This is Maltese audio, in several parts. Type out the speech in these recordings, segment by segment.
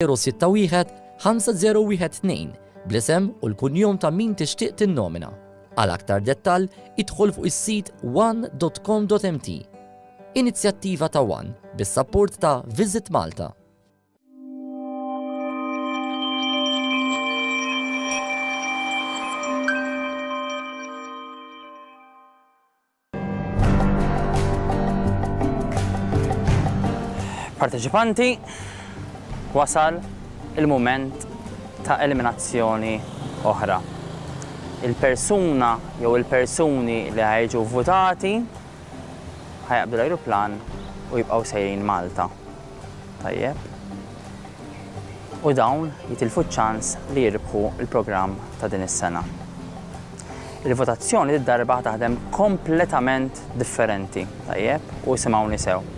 061 5012 bl-isem u l-kunjum ta' min tixtieq tinnomina. Għal aktar dettall idħol fuq is-sit one.com.mt. Inizjattiva ta' One bis-sapport ta' Visit Malta. Parteċipanti, wasal il-mument ta' eliminazzjoni oħra. Il-persuna jew il-persuni li ħajġu votati ħajqbdu l-ajruplan u jibqgħu sejrin Malta. Tajjeb. U dawn jitilfu ċ-ċans li jirbħu il-programm ta' din is-sena. Il-votazzjoni d-darba taħdem kompletament differenti, tajjeb, u simgħuni sew.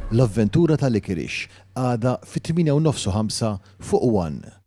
L-avventura tal-Likirix għada fit-8:05 fuq One.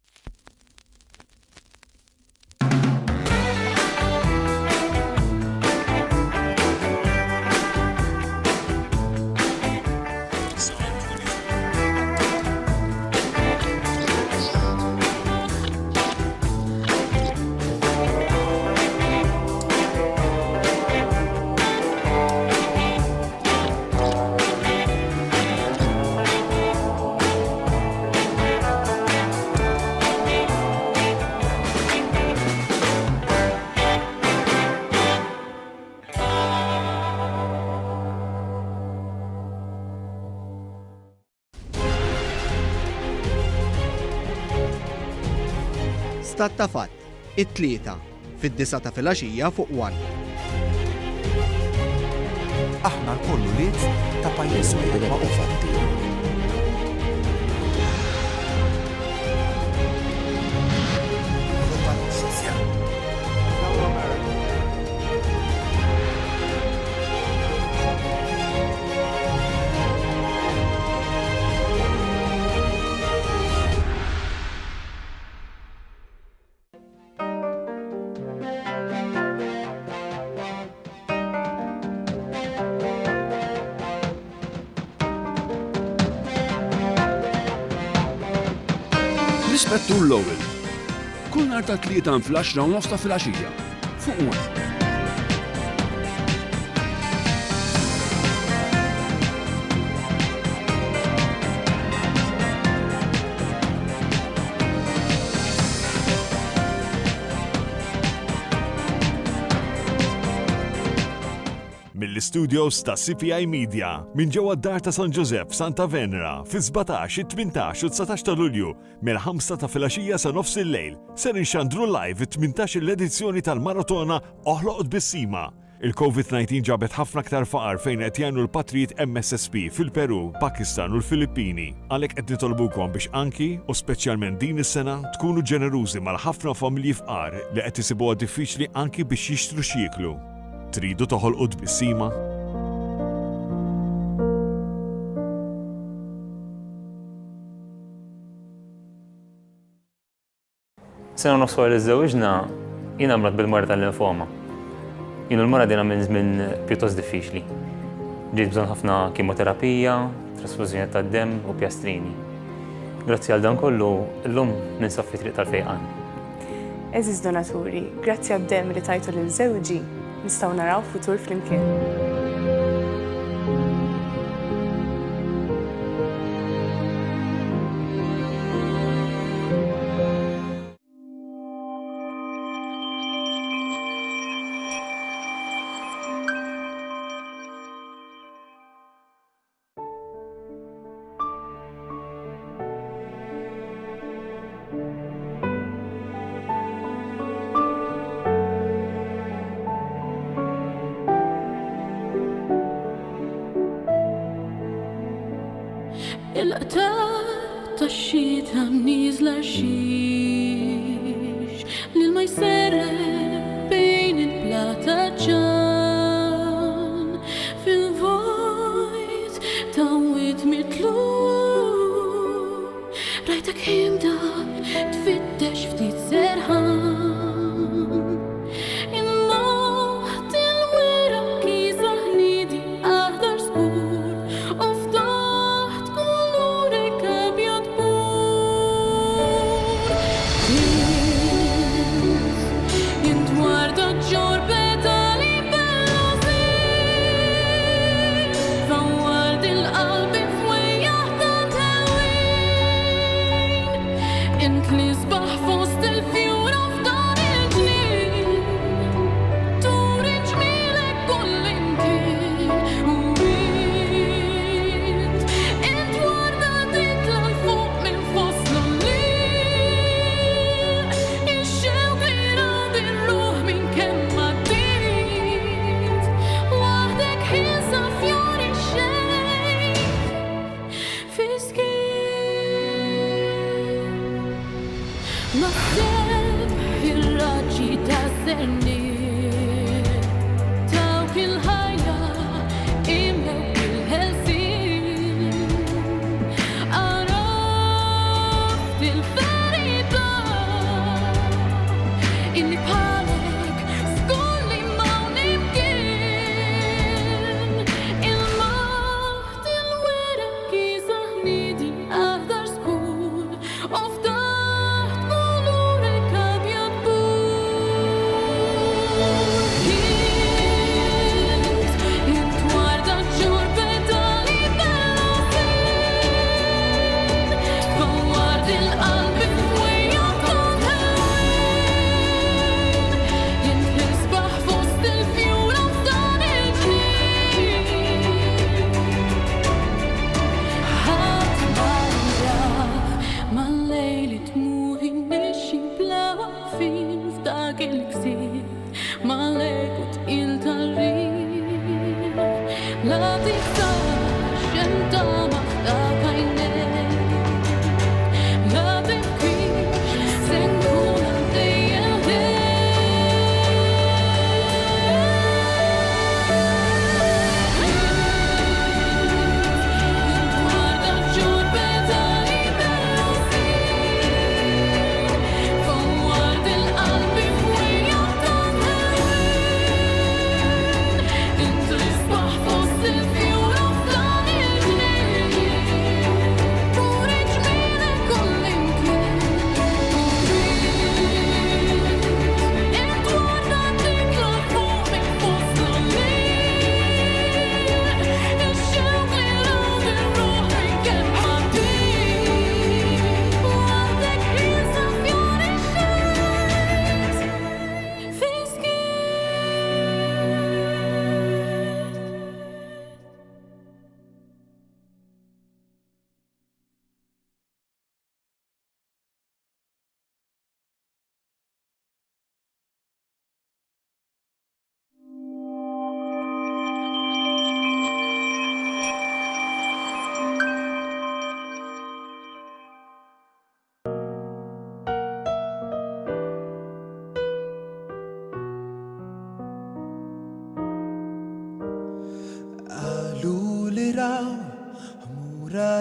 Stat ta' fatt, it-tlieta fid-9 ta' filgħaxija fuq One. Aħna l-kollu liet ta' pajjiż wieħed ma' fatti. Rispettu l-ewwel. Kull nhar ta' tlieta fl-10 u nofs ta' filgħaxija. Fuq One. Mill-studios ta' CPI Media minn ġewwa d-dar ta' San Josep Santa Venera fi 17, 18 u 19 ta' Lulju mill-5 ta' filgħaxija sa nofs il-lejl ser inxandru live it-18 l-edizzjoni tal-maratona Oħloq Bissima. Il-COVID-19 ġabet ħafna aktar faqar fejn qed jgħinu l-patrijiet MSSP fil-Peru, Pakistan u l-Filippini. Għalhekk qed nitolbukom biex anki u speċjalment din is-sena tkunu ġenerużi mal-ħafna familji fqar li qed isibuha diffiċli anki biex jixtru x'jieklu. Tridu toħolqu Bissima? Sena nofs wara li żżewġna jiena mrat bil-mara tal-linfoma. Jienu l-mara dina minn żmien pjuttost diffiċli. Ġiet bżonn ħafna kemoterapija, trasfużjoni tad-demm u pjastrini. Grazzi għal dan kollu, llum ninsab fi triq tal-fejqan. Eżiż donaturi, grazzi għad-demm li tajtu lil żewġi nistgħu naraw futur flimkien. Il-qtar tax-xita mniżla xix lil ma jserreb bejn il-plata ġan fil-vojt tawwit mitlu rajtek ħimda tfittex ftit serħan il-moħt il-wera لا تنساش انت محتاج عينيك لا تبكيش سنكون قد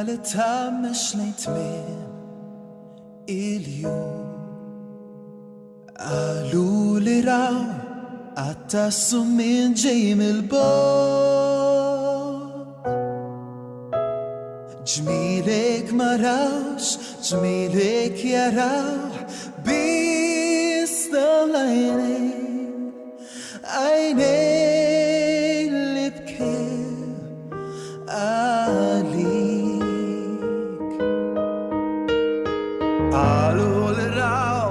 Li tammex lejn tmiem il-jum Għalu li raw għattassu minn ġej mill-bot Ġmilek ma rawx, ġmilek jaraw bis dawn għajnejn li bkew għalik Għalu li raw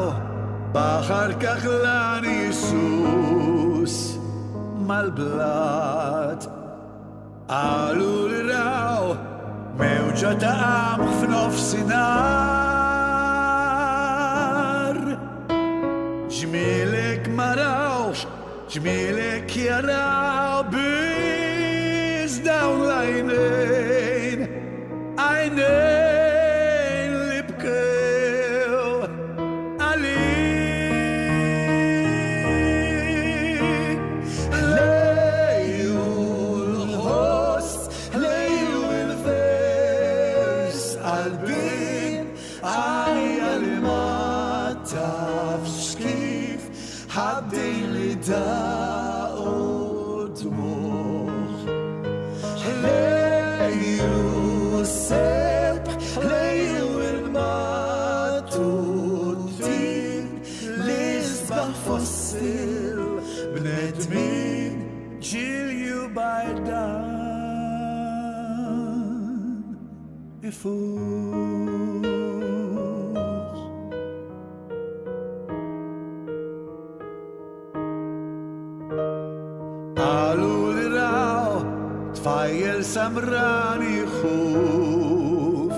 baħar kaħlan Jisus mal-blad Għalu li raw mewġa ta' qamħ f'nofsinhar Ġmielek ma rawx, ġmielek jaraw biz dawn l-għajnejn għajnejn li bkew għalik Lejju l-ħoss, lejju l-vers għalbin għajja li ma tafx kif ħaddejn li daqu dmuħ Lejju s-seb, lejju il-matutin li sbaħ fossil bnedmin ġilju bajdan ifux Għalu li raw tfajjel samrani xuf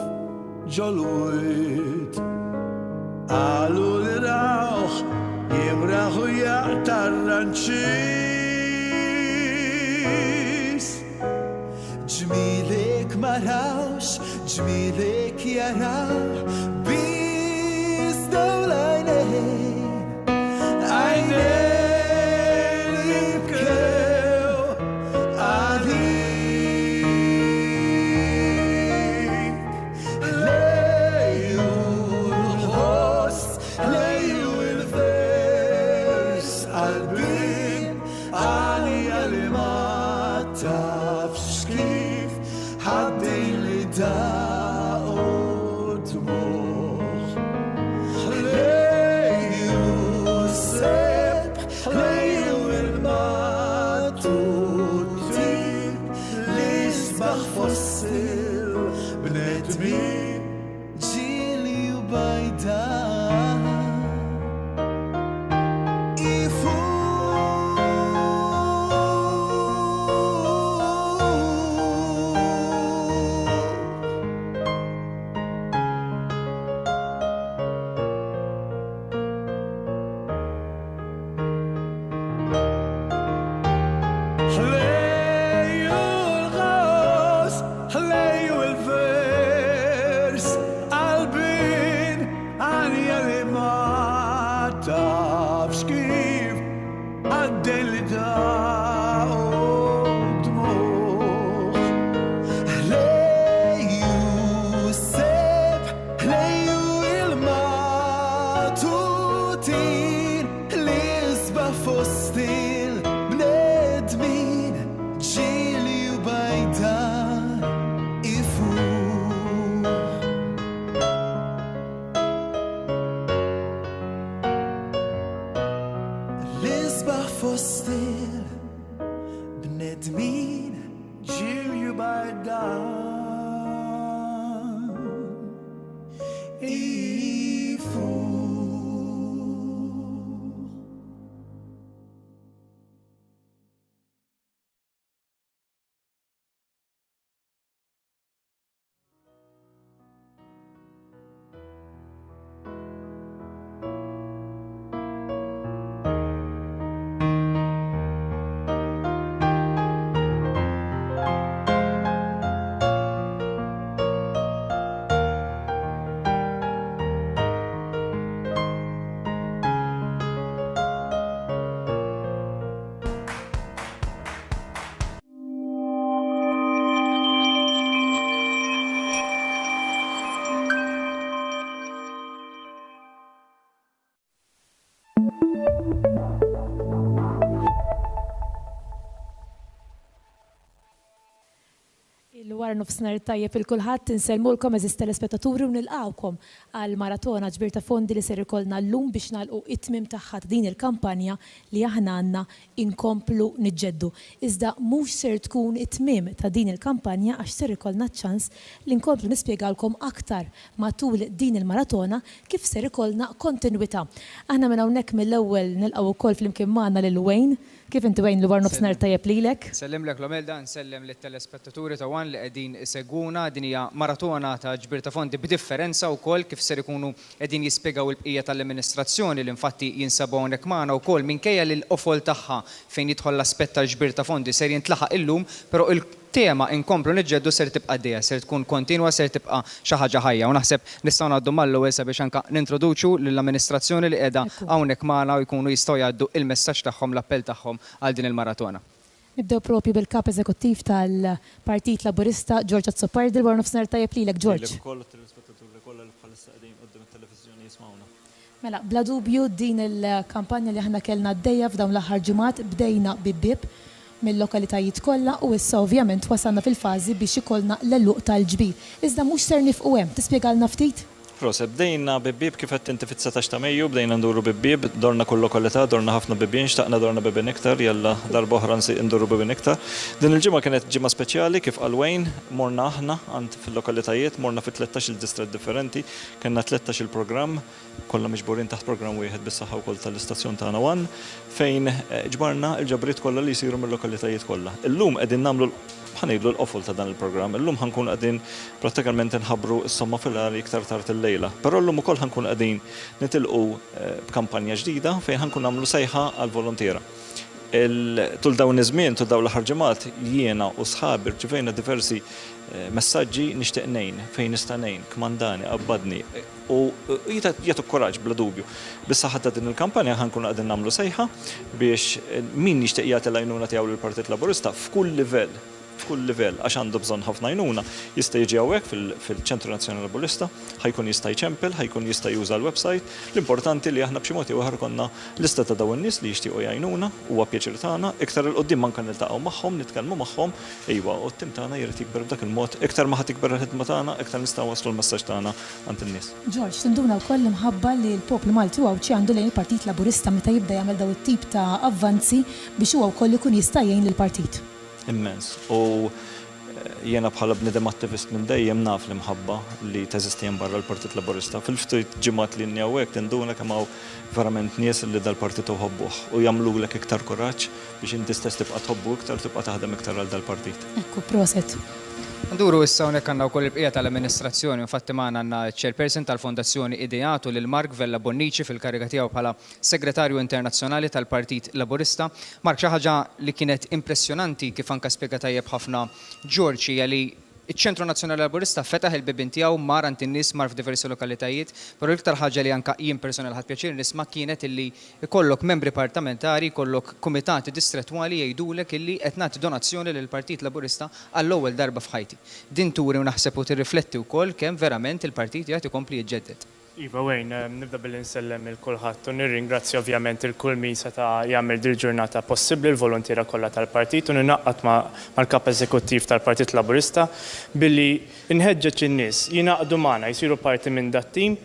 ġolwit Għalu li raw jimraħu jaqtar ranċis Ġmilek ma rawx, ġmilek jaraw bis dawn l-għajnejn għajnejn it-tmin ġirju bardan ifu. Wara nofsinhar tajjeb il-kulħadd insellmulkom eżis telespettaturi u nilqawkom għal maratona ġbir ta' fondi li ser ikollna llum biex nagħlqu it-tmiem tagħha din il-kampanja li aħna għandna inkomplu niġġeddu. Iżda mhux ser tkun it-tmiem ta' din il-kampanja għax ser ikollna ċans li nkomplu nispjegalkom aktar matul din il-maratona kif ser ikollna kontinwità. Aħna minn hawnhekk mill-ewwel nilqgħu wkoll flimkien magħna lil Wayne. Kif inti Wayne li war nofsinhar tajjeb lilek? Sellimlek l-Omelda, nsellem lit-telespettaturi ta' One li qegħdin isegwuna din hija maratona ta' ġbir ta' fondi b'differenza wkoll kif ser ikunu qegħdin jispjegaw il-bqija tal-amministrazzjoni li infatti jinsabu hawnhekk magħna wkoll minkejja li l-qofol tagħha fejn jidħol l-aspett tal-ġbir ta' fondi ser jintlaħaq illum, però il-tema inkomplu niġġeddu ser tibqa' dejja, ser tkun kontinwa, ser tibqa' xi ħaġa ħajja u naħseb nistgħu ngħaddu mal-ewwel sabiex anke nintroduċu lill-amministrazzjoni li qiegħda hawnhekk magħna u jkunu jistgħu jgħaddu il-messaġġ tagħhom, l-appell tagħhom għal din il-maratona. Nibdew propju bil-kap eżekuttiv tal-Partit Laburista, George Azzopardi, wara nofsinhar tajjeb lilek, George. Mela, bla dubju din il-kampanja li aħna kellna għaddejja f'dawn l-aħħar ġimgħat bdejna bib mill-lokalitajiet kollha u issa ovvjament wasalna fil-fażi biex ikollna l-eluq tal-ġbir. Iżda mhux ser nifqu hemm, tispjegalna ftit? Rose, bdejna bib kif qed inti fit-19 ta' Mejju, bdejna nduru bib, dorna kull lokalità, dorna ħafna bibien, xtaqna dorna bibien iktar, jalla darba oħra nduru bibien iktar. Din il-ġimgħa kienet ġimgħa speċjali kif qal Wayne, morna aħna għand fil-lokalitajiet, morna fi 13 distret differenti, kellna 13 il-programm, kollha miġburin taħt programm wieħed bis-saħħa wkoll tal-istazzjon tagħna One, fejn ġbarna l-ġabriet kollha li jsiru mill-lokalitajiet kollha. Illum qegħdin nagħmlu ħanejlu l-qofol ta' dan il-programm. Illum ħankun qegħdin prattikament inħabbru s-somma fil-għali iktar tard il-lejla. Però llum ukoll ħankun qegħdin nitilqu b'kampanja ġdida fejn ħankun nagħmlu sejħa għall-volontiera. Tul dawn iż-żmien, tul dawn l-aħħar ġimgħat jiena u sħabi rċivejna diversi messaġġi nixtieq ngħin fejn nista' ngħin, kmandani, qabbadni u jagħtu kuraġġ bla dubju. Bis-saħħa ta' din il-kampanja ħankun qegħdin nagħmlu sejħa biex min jixtieq jagħti l-għajnuna tiegħu lill-Partit Laburista f'kull livell għax għandu bżonn ħafna għajnuna jista' jiġi hawnhekk fil-Ċentru Nazzjonali Laburista, ħajkun jista' jċempel, ħajkun jista' juża l-website. L-importanti li aħna b'xi mod ieħor konna lista ta' dawn in-nies li jixtiequ jgħinuna huwa pjaċir tagħna, iktar il qudiem manka niltaqgħu magħhom, nitkellmu magħhom, ejwa, u t-tim tagħna jrid jikber b'dak il-mod, iktar ma ħadd tikber il-ħidma tagħna, iktar nistgħu waslu l-messaġġ tagħna għand in-nies. George, tinduna wkoll imħabba li l-poplu Malti huwa ċi għandu lejn il-Partit Laburista meta jibda jagħmel daw it-tip ta' avvanzi biex huwa wkoll ikun jista' jgħin lill-partit. Immens. U jiena bħala bnidem attivist minn dejjem naf li mħabba li teżisti hemm barra l-Partit Laburista. Fil-ftit ġimgħat li njawek tinduna kemm hawn verament nies li dal-partit uħobbuh u jagħmlulek iktar kuraġġ biex inti stess tibqa' tħobbu iktar tibqa' taħdem iktar għal dal-partit. Ekku, proset. Nduru issa hawnhekk għandna wkoll il-bqija tal-amministrazzjoni, infatti magħna għandna ċ-chairperson tal-Fondazzjoni Ideatu lil Mark Vella Bonnici fil-kariga tiegħu bħala Segretarju Internazzjonali tal-Partit Laburista. Mark, xi ħaġa li kienet impressjonanti kif anke spjega tajjeb ħafna George hija li iċ-Ċentru Nazzjonali Laburista fetaħ il-bibien tiegħu mar għand in-nies mar f'diversi lokalitajiet, però l-iktar ħaġa li anke jien personali ħadd pjaċir nisma' kienet illi ikollok membri parlamentari, jkollok kumitati distrettwali jgħidulek illi qed nagħti donazzjoni lill-Partit Laburista għall-ewwel darba f'ħajti. Din turi u naħseb u tirrifletti wkoll kemm verament il-partit jagħti jkompli jiġġedded. Iva, Wayne, nibda billi nsellem il-kulħadd u nirringrazzja ovvjament il-kull min seta' jagħmel dil ġurnata possibbli l-volontiera kollha tal-partit u ninaqqat mal-kap eżekuttiv tal-Partit Laburista billi nħeġġeġ in-nies jingħaqdu magħna jsiru parti minn dat-tim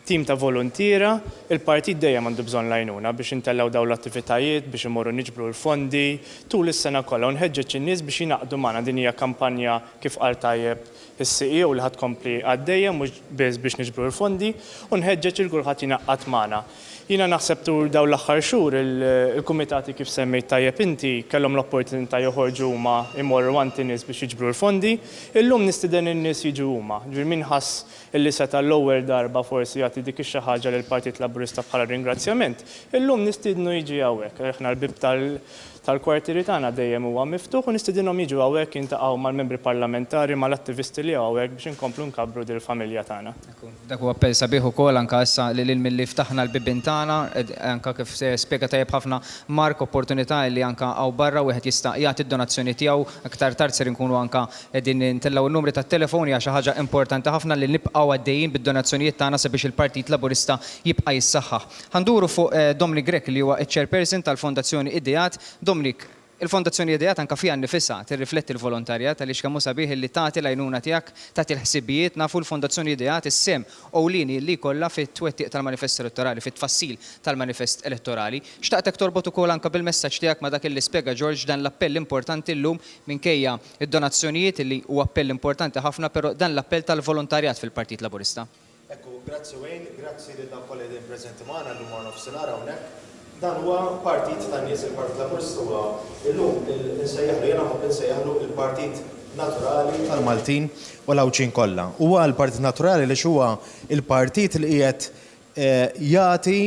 tim ta' volontira, il-partit dejjem għandu bżonn lajnuna biex intellaw daw l-attivitajiet, biex imorru niġbru l-fondi, tul is-sena kollha u nħeġġeġ in-nies biex jinaqdu magħna din hija kampanja kif qal tajjeb is-CE u li ħadd kompli għaddejja mhux biss biex niġbru l-fondi u nħeġġeġ il-kulħadd jinaqgħad magħna. Jiena naħseb tur daw l-aħħar xhur il-kumitati kif semmejt tajjeb inti kellhom l-opportunità joħorġu huma imorru għand in-nies biex jiġbru l-fondi, illum nistieden in-nies jiġu huma. Ġifier min ħass illi seta' l-ewwel darba forsi jagħti dik xi ħaġa lill-Partit Laburista bħala ringrazzjament, illum nistiednu jiġi hawnhekk. Aħna l-bib tal-kwartieri tagħna dejjem huwa miftuħ u nistiedinhom jiġu hawnhekk jintaqgħu mal-membri parlamentari mal-attivisti li hawnhekk biex inkomplu nkabbru dil-familja tagħna. Dak huwa appell sabiħ ukoll anke issa lil milli ftaħna l-bibien tagħna, anke kif spjega tajjeb ħafna Mark opportunità li anke hawn barra wieħed jista' jagħti d-donazzjoni tiegħu aktar tard ser inkunu anke qegħdin nintellgħu n-numri tat-telefon hija xi ħaġa importanti ħafna li nibqgħu għaddejjin bid-donazzjonijiet tagħna sabiex il-Partit Laburista jibqa' jissaħħaħ. Ħanduru fuq Dominic Grek li huwa ċ-chairperson tal-Fondazzjoni Ideat. Dominic, il-Fondazzjoni Ideat anke fiha nnifisha tirrifletti l-volontarjat għaliex kemm hu sabiħ li tagħti l-għajnuna tiegħek, tagħti l-ħsibijiet nafu l-Fondazzjoni Ideat is-sem ewlieni li jkollha fit-twettiq tal-manifest elettorali, fit-tfassil tal-manifest elettorali. Xtaqtek torbot ukoll anke bil-messaġġ tiegħek ma' dak li spjega George dan l-appell importanti llum minkejja id-donazzjonijiet li huwa appell importanti ħafna, però dan l-appell tal-volontarjat fil-Partit Laburista. Ekku, grazzi Wayne, grazzi lil dan kollha li preżenti magħna llum wara nofsinhar hawnhekk. Dan huwa partit tan-nies il-Partit Laburista huwa illum insejjaħlu jiena insejjaħlu il-Partit Naturali tal-Maltin u l-Awċin kollha. Huwa l-Partit Naturali li huwa il-partit li qiegħed jagħti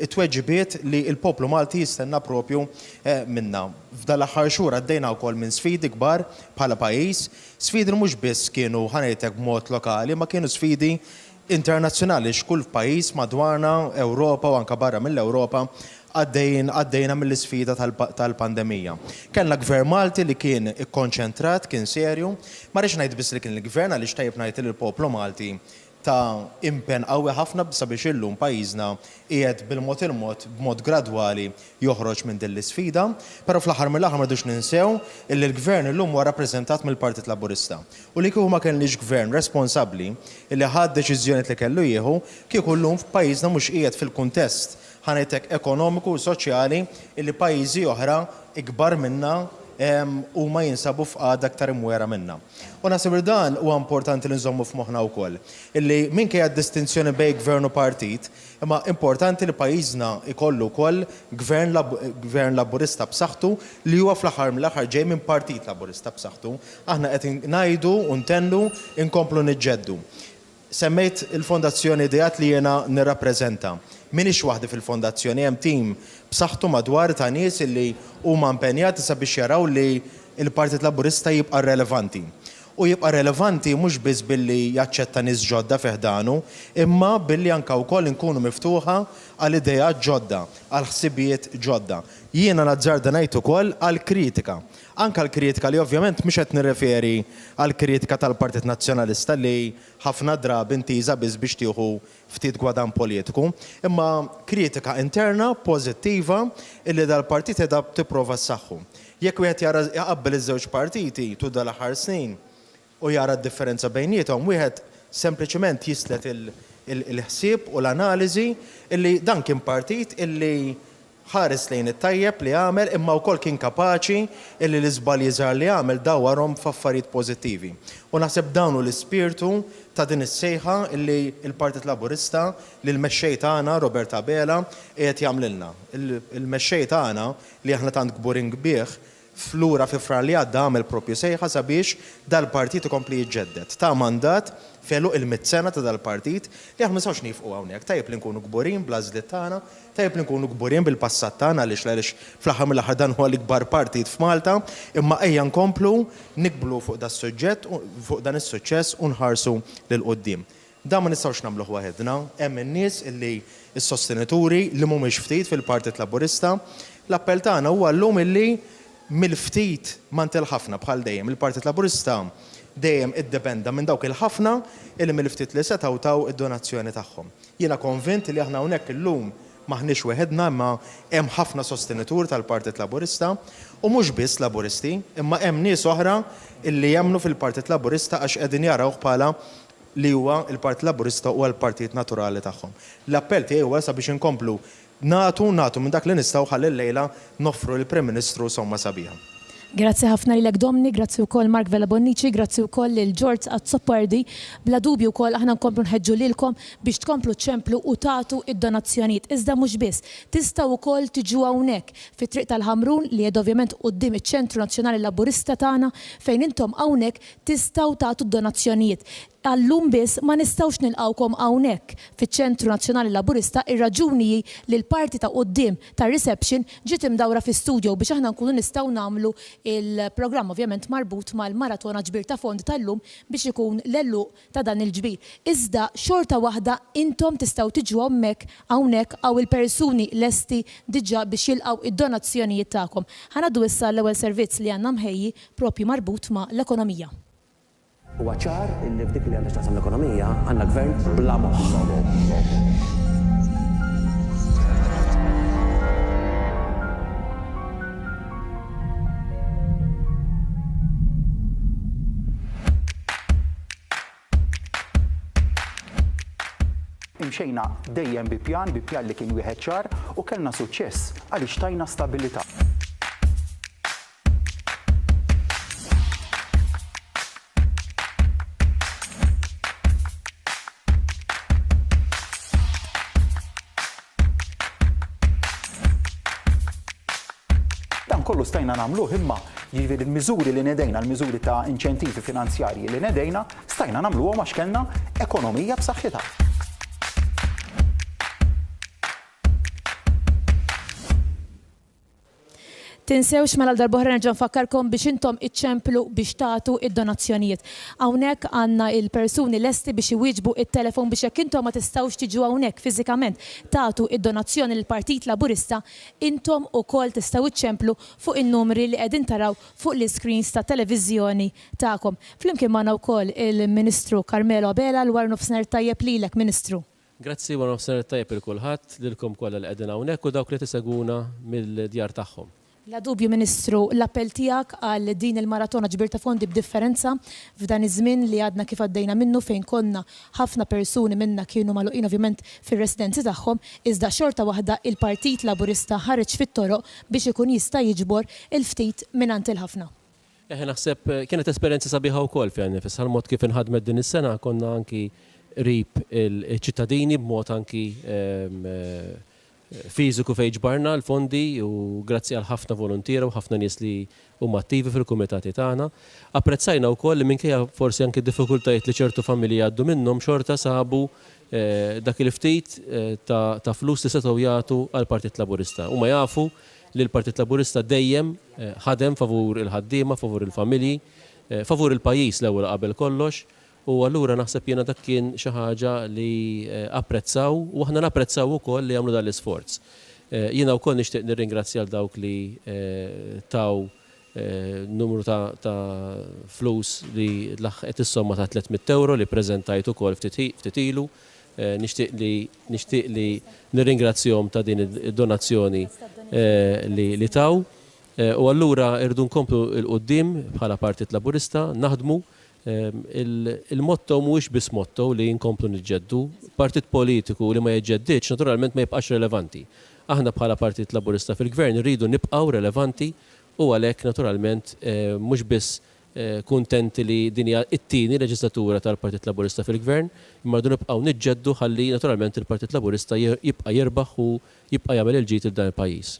t-tweġibiet li l-poplu Malti jistenna propju minna. F'dan l-aħħar xhur għaddejna wkoll minn sfidi kbar bħala pajjiż, sfidi mhux biss kienu ħanejtek b'mod lokali, ma kienu sfidi internazzjonali x'kull pajjiż madwarna Ewropa u anke barra mill-Ewropa għaddejna mill-isfida tal-pandemija. Kellna gvern Malti li kien ikkonċentrat, kien serju, ma rridx ngħid biss li kien il-gvern għaliex tajjeb ngħid lill-poplu Malti ta' impenn qawwi ħafna sabiex illum pajjiżna qiegħed bil-mod il-mod b'mod gradwali joħroġ minn din l-isfida, però fl-aħħar mill-aħħar m'għadux ninsew illi l-gvern illum huwa rappreżentat mill-Partit Laburista. U li kieku ma kellniex gvern responsabbli illi ħadd deċiżjonijiet li kellu jieħu kieku llum f'pajjiżna mhux qiegħed fil-kuntest ħanejtek ekonomiku u soċjali illi pajjiżi oħra ikbar minna u ma jinsabu f'qagħda aktar imwera minna. U naħseb dan huwa importanti li nżommu f'moħħna wkoll. Illi minkejja d-distinzjoni bejn gvern u partit, imma importanti li pajjiżna ikollu wkoll gvern Laburista b'saħħtu li huwa fl-aħħar mill-aħħar ġej minn Partit Laburista b'saħħtu. Aħna qed ngħidu u ntennu inkomplu niġġeddu. Semmejt il-Fondazzjoni Ideat li jiena nirrappreżenta. Minix waħdi fil-fondazzjoni, hemm tim b'saħħtu madwar ta' nies li huma impenjati sabiex jaraw li l-Partit Laburista jibqa' relevanti. U jibqa' relevanti mhux biss billi jaċċetta nies ġodda fiħdanu, imma billi anke wkoll inkunu miftuħa għal idejat ġodda, għal ħsibijiet ġodda. Jiena nazzarda ngħid ukoll għal kritika. Anke l-kritika li ovvjament mhux qed nirreferi għal kritika tal-Partit Nazzjonalista li ħafna drabi intiża biss biex tieħu ftit gwadan politiku, imma kritika interna pożittiva illi dal-partit qiegħda tipprova ssaħħu. Jekk wieħed jara jaqabbel iż-żewġ partiti tul dal-aħħar snin u jara d-differenza bejniethom, wieħed sempliċement jislet il-ħsieb u l-analiżi illi dan kien partit illi ħares lejn it-tajjeb li għamel imma wkoll kien kapaċi illi l-iżbalji żgħar li għamel dawwarhom f'affarijiet pożittivi. U naħseb dawn hu l-ispirtu ta' din is-sejħa illi l-Partit Laburista li l-mexxej tagħna Robert Abela qiegħed jagħmlilna. Il-mexxej tagħna li aħna tant kburin bih flura fi frar li għadda għamel propju sejħa sabiex dal-partit ikompli jiġġedded. Ta' mandat feluq il-100 sena ta' dal-partit li aħna ma nistgħux nifqu hawnhekk. Tajjeb li nkunu kburin bl-għażliet tagħna, tajjeb li nkunu kburin bil-passat tagħna għaliex fl-aħħar mill-aħħar dan huwa l-ikbar partit f'Malta, imma ejja nkomplu nikblu fuq dan is-suġġett, fuq dan is-suċċess u nħarsu lil quddiem. Dan ma nistgħux nagħmluh waħedna, hemm in-nies illi s-sostenituri li mhumiex ftit fil-Partit Laburista. L-appell tagħna huwa llum illi mill-ftit ma ntel ħafna bħal dejjem il-Partit Laburista dejjem iddependa minn dawk il-ħafna illi mill-ftit li setgħu taw id-donazzjoni tagħhom. Jiena konvint li aħna hawnhekk illum maħniex weħedna imma hemm ħafna sostenitur tal-Partit Laburista u mhux biss Laburisti, imma hemm nies oħra illi jemmnu fil-Partit Laburista għax qegħdin jarawh bħala li huwa il-Partit Laburista huwa l-partit naturali tagħhom. L-appell tiegħi huwa sabiex inkomplu nagħtu minn dak li nistgħu ħalli llejla noffru l-Prim Ministru somma sabiħa. Grazzi ħafna lilek Domni, grazzi wkoll Mark Vella Bonnici, grazzi wkoll lil George Azzopardi. Bla dubju wkoll aħna nkomplu nħeġġu lilkom biex tkomplu ċemplu u tagħtu id-donazzjonijiet. Iżda mhux biss, tistgħu wkoll tiġu hawnhekk fit-Triq tal-Ħamrun li qed ovvjament quddiem iċ-Ċentru Nazzjonali Laburista tagħna fejn intom hawnhekk tistgħu tagħtu d-donazzjonijiet. Allum biss ma nistgħux nilqawkom hawnhekk fiċ-Ċentru Nazzjonali Laburista ir-raġuni li l-parti ta' quddiem tar-reception ġiet imdawra fi-studio biex aħna nkunu nistgħu nagħmlu il-programm ovvjament marbut mal-maratona ġbir ta' fondi tal-lum biex ikun l-elluq ta' dan il-ġbir. Iżda xorta waħda intom tistgħu tiġu hawnhekk għaw il-persuni lesti diġà biex jilqgħu id-donazzjonijiet tagħkom. Ħanaddu issa l-ewwel servizz li għandna mħejji propju marbut ma' l-ekonomija. Huwa ċar illi f'dik li għandha x'taqsam l-ekonomija għandna gvern bla moħħ. Imxejna dejjem bi pjan li kien wieħed ċar u kellna suċċess għaliex tajna stabilità. Kollu stajna nagħmluh imma jiġifieri l-miżuri li nedejna, l-miżuri ta' inċentivi finanzjarji li nedejna, stajna nagħmluhom għax kellna ekonomija b'saħħitha. Tinsewx mela l-darbohra nerġa' nfakkarkom biex intom iċċemplu biex tagħtu id-donazzjonijiet. Hawnhekk għandna il-persuni lesti biex iwieġbu it-telefon biex jekk intom ma tistgħux tiġu hawnhekk fiżikament tagħtu id-donazzjoni lill-Partit Laburista, intom ukoll tistgħu iċċemplu fuq in-numri li qegħdin taraw fuq l-iscreens ta' televiżjoni tagħkom. Flimkien magħna wkoll il-Ministru Carmelo Abela l-war nofsinhar tajjeb lilek, Ministru. Grazzi war nofsinhar tajjeb il kulħadd lilkom kollha li qegħdin hawnhekk u dawk li tisegwuna mill-djar tagħhom. La dubju Ministru, l-appell tiegħek għal din il-maratona ġbir ta' fondi b'differenza f'dan iż-żmien li għadna kif għaddejna minnu fejn konna ħafna persuni minna kienu magħluqin ovvjament fir-residenzi tagħhom, iżda xorta waħda il-Partit Laburista ħareġ fit-toroq biex ikun jista' jiġbor il-ftit mingħand il-ħafna. Naħseb kienet esperjenza sabiħa wkoll fejn nifis għal-mod kif inħadmet din is-sena konna anki rib il-ċittadini b'mod anki fiżiku fejn ġbarna l-fondi u grazzi għal ħafna volontira u ħafna nies li huma attivi fil-kumitati tagħna. Apprezzajna wkoll li minkejja forsi anke diffikultajiet li ċertu familji għaddu minnhom xorta sabu dak il-ftit ta' flus li setgħu jagħtu għall-Partit Laburista. Huma jafu li l-Partit Laburista dejjem ħadem favur il-ħaddiema, favur il-familji, favur il-pajjiż l-ewwel qabel kollox. U allura naħseb jiena dak kien xi ħaġa li apprezzaw u aħna napprezzaw ukoll li jagħmlu dan l-isforz. Jiena wkoll nixtieq nirringrazzja għal dawk li taw numru ta' flus li laħqet is-somma ta' 300 euro li preżentajt ukoll ftit ilu. Nixtieq li nirringrazzjahom ta' din id-donazzjoni li taw. U allura irdu nkomplu l-qudiem bħala Partit Laburista naħdmu. Il-motto mhuwiex biss motto li nkomplu niġġeddu, partit politiku li ma jiġġedditx naturalment ma jibqax relevanti. Aħna bħala Partit Laburista fil-Gvern irridu nibqgħu relevanti u għalhekk naturalment mhux biss kuntenti li din hija t-tieni leġislatura tal-Partit Laburista fil-Gvern, imma rridu nibqgħu niġġeddu ħalli naturalment il-Partit Laburista jibqa' jirbaħ u jibqa' jagħmel il-ġid il dan il-pajjiż.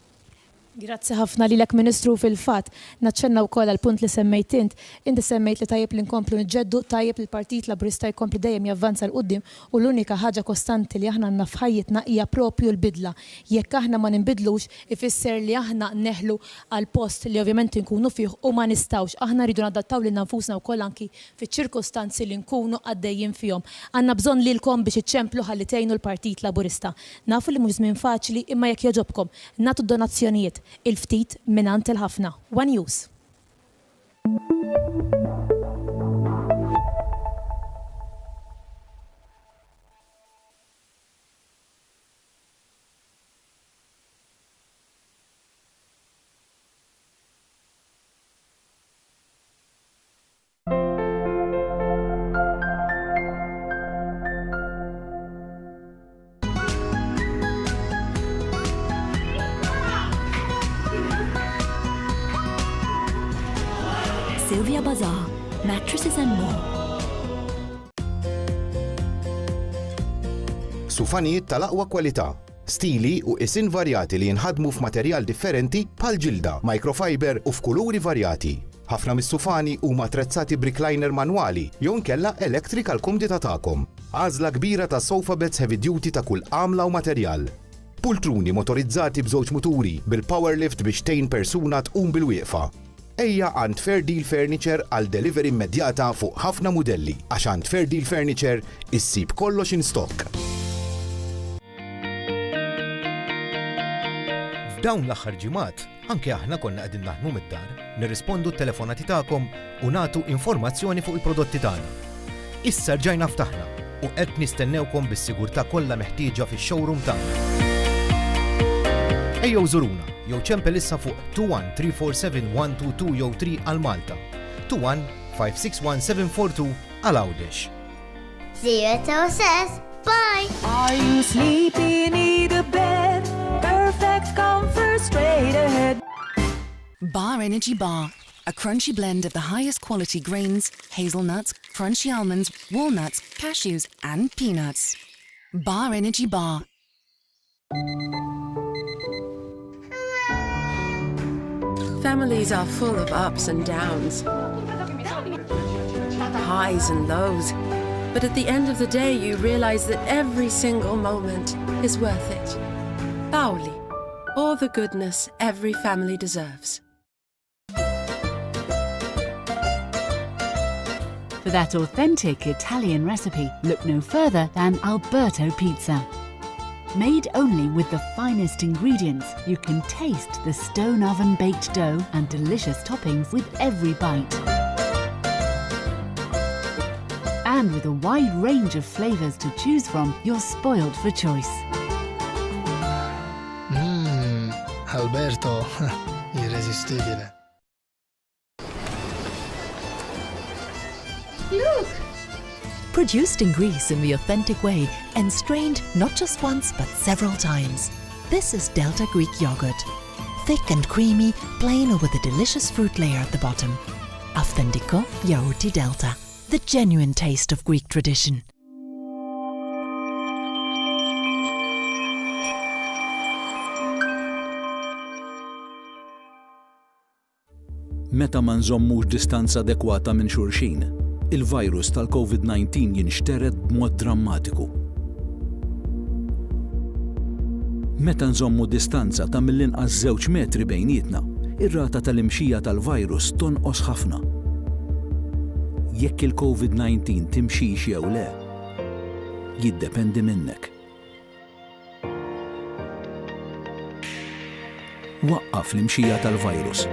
Grazzi ħafna lilek Ministru fil-fatt. Naċċenna wkoll għall punt li semmejt inti semmejt li tajjeb li nkomplu niġġeddu, tajjeb li l-Partit Laburista jkompli dejjem javvanza l qudiem u l-unika ħaġa kostanti li aħna għandna f'ħajjitna hija propju l-bidla. Jekk aħna ma ninbidlux ifisser li aħna neħlu għal post li ovvjament nkunu fih u ma nistgħux. Aħna rridu nadattaw lil nfusna wkoll anki fiċ-ċirkostanzi li nkunu għaddejjin fihom. Għandna bżonn lilkom biex iċċemplu ħalli tgħinu l-Partit Laburista. Nafu li mhux żmien faċli imma jekk jogħġobkom nagħtu donazzjonijiet il-ftit minant il-ħafna. One News. Sylvia Bazaar, mattresses and more. Sufanijiet tal-aqwa kwalità, stili u isin varjati li jinħadmu f'materjal differenti bħal ġilda, microfiber u f'kuluri varjati. Ħafna mis-sufani huma attrezzati b'recliner manwali jew inkella electrical kumdita tagħkom. Għażla kbira ta' sofa beds heavy duty ta' kull għamla u materjal. Pultruni motorizzati b'żewġ muturi bil-power lift biex tgħin persuna tqum bil-wieqfa. Ejja għand Fair Deal Furniture għal delivery immedjata fuq ħafna mudelli għax għand Fair Deal Furniture issib kollox in stock. F'dawn l-aħħar ġimgħat, anke aħna konna qegħdin naħdmu mid-dar, nirrispondu t-telefonati tagħkom u nagħtu informazzjoni fuq il-prodotti tagħna. Issa rġajna ftaħna u qed nistennewkom bis-sigurtà kollha meħtieġa fix-showroom tagħna. Ejjew żuruna jew ċempel issa fuq 21-347-122 jew 3 għal Malta, 21-561-742 għal Għawdex. See you at OSS. Bye! Are you sleepy, need a bed? Perfect comfort straight ahead. Bar Energy Bar, a crunchy blend of the highest quality grains, hazelnuts, crunchy almonds, walnuts, cashews, and peanuts. Bar Energy Bar. Families are full of ups and downs, highs and lows. But at the end of the day, you realize that every single moment is worth it. Paoli, all the goodness every family deserves. For that authentic Italian recipe, look no further than Alberto Pizza. Made only with the finest ingredients, you can taste the stone oven baked dough and delicious toppings with every bite. And with a wide range of flavors to choose from, you're spoiled for choice. Alberto, irresistibile. Look! Produced in Greece in the authentic way and strained not just once but several times. This is Delta Greek yogurt. Thick and creamy, plain or with a delicious fruit layer at the bottom. Authentico Yaourti Delta. The genuine taste of Greek tradition. Meta ma nżommux distanza adekwata minn xulxin, il-virus tal-COVID-19 jinxtered b'mod drammatiku. Meta nżommu distanza ta' mill-inqas 2 metri bejnietna, ir-rata tal-imxija tal-virus tonqos ħafna. Jekk il-COVID-19 timxix jew le, jiddependi minnek. Waqqaf l-imxija tal-virus.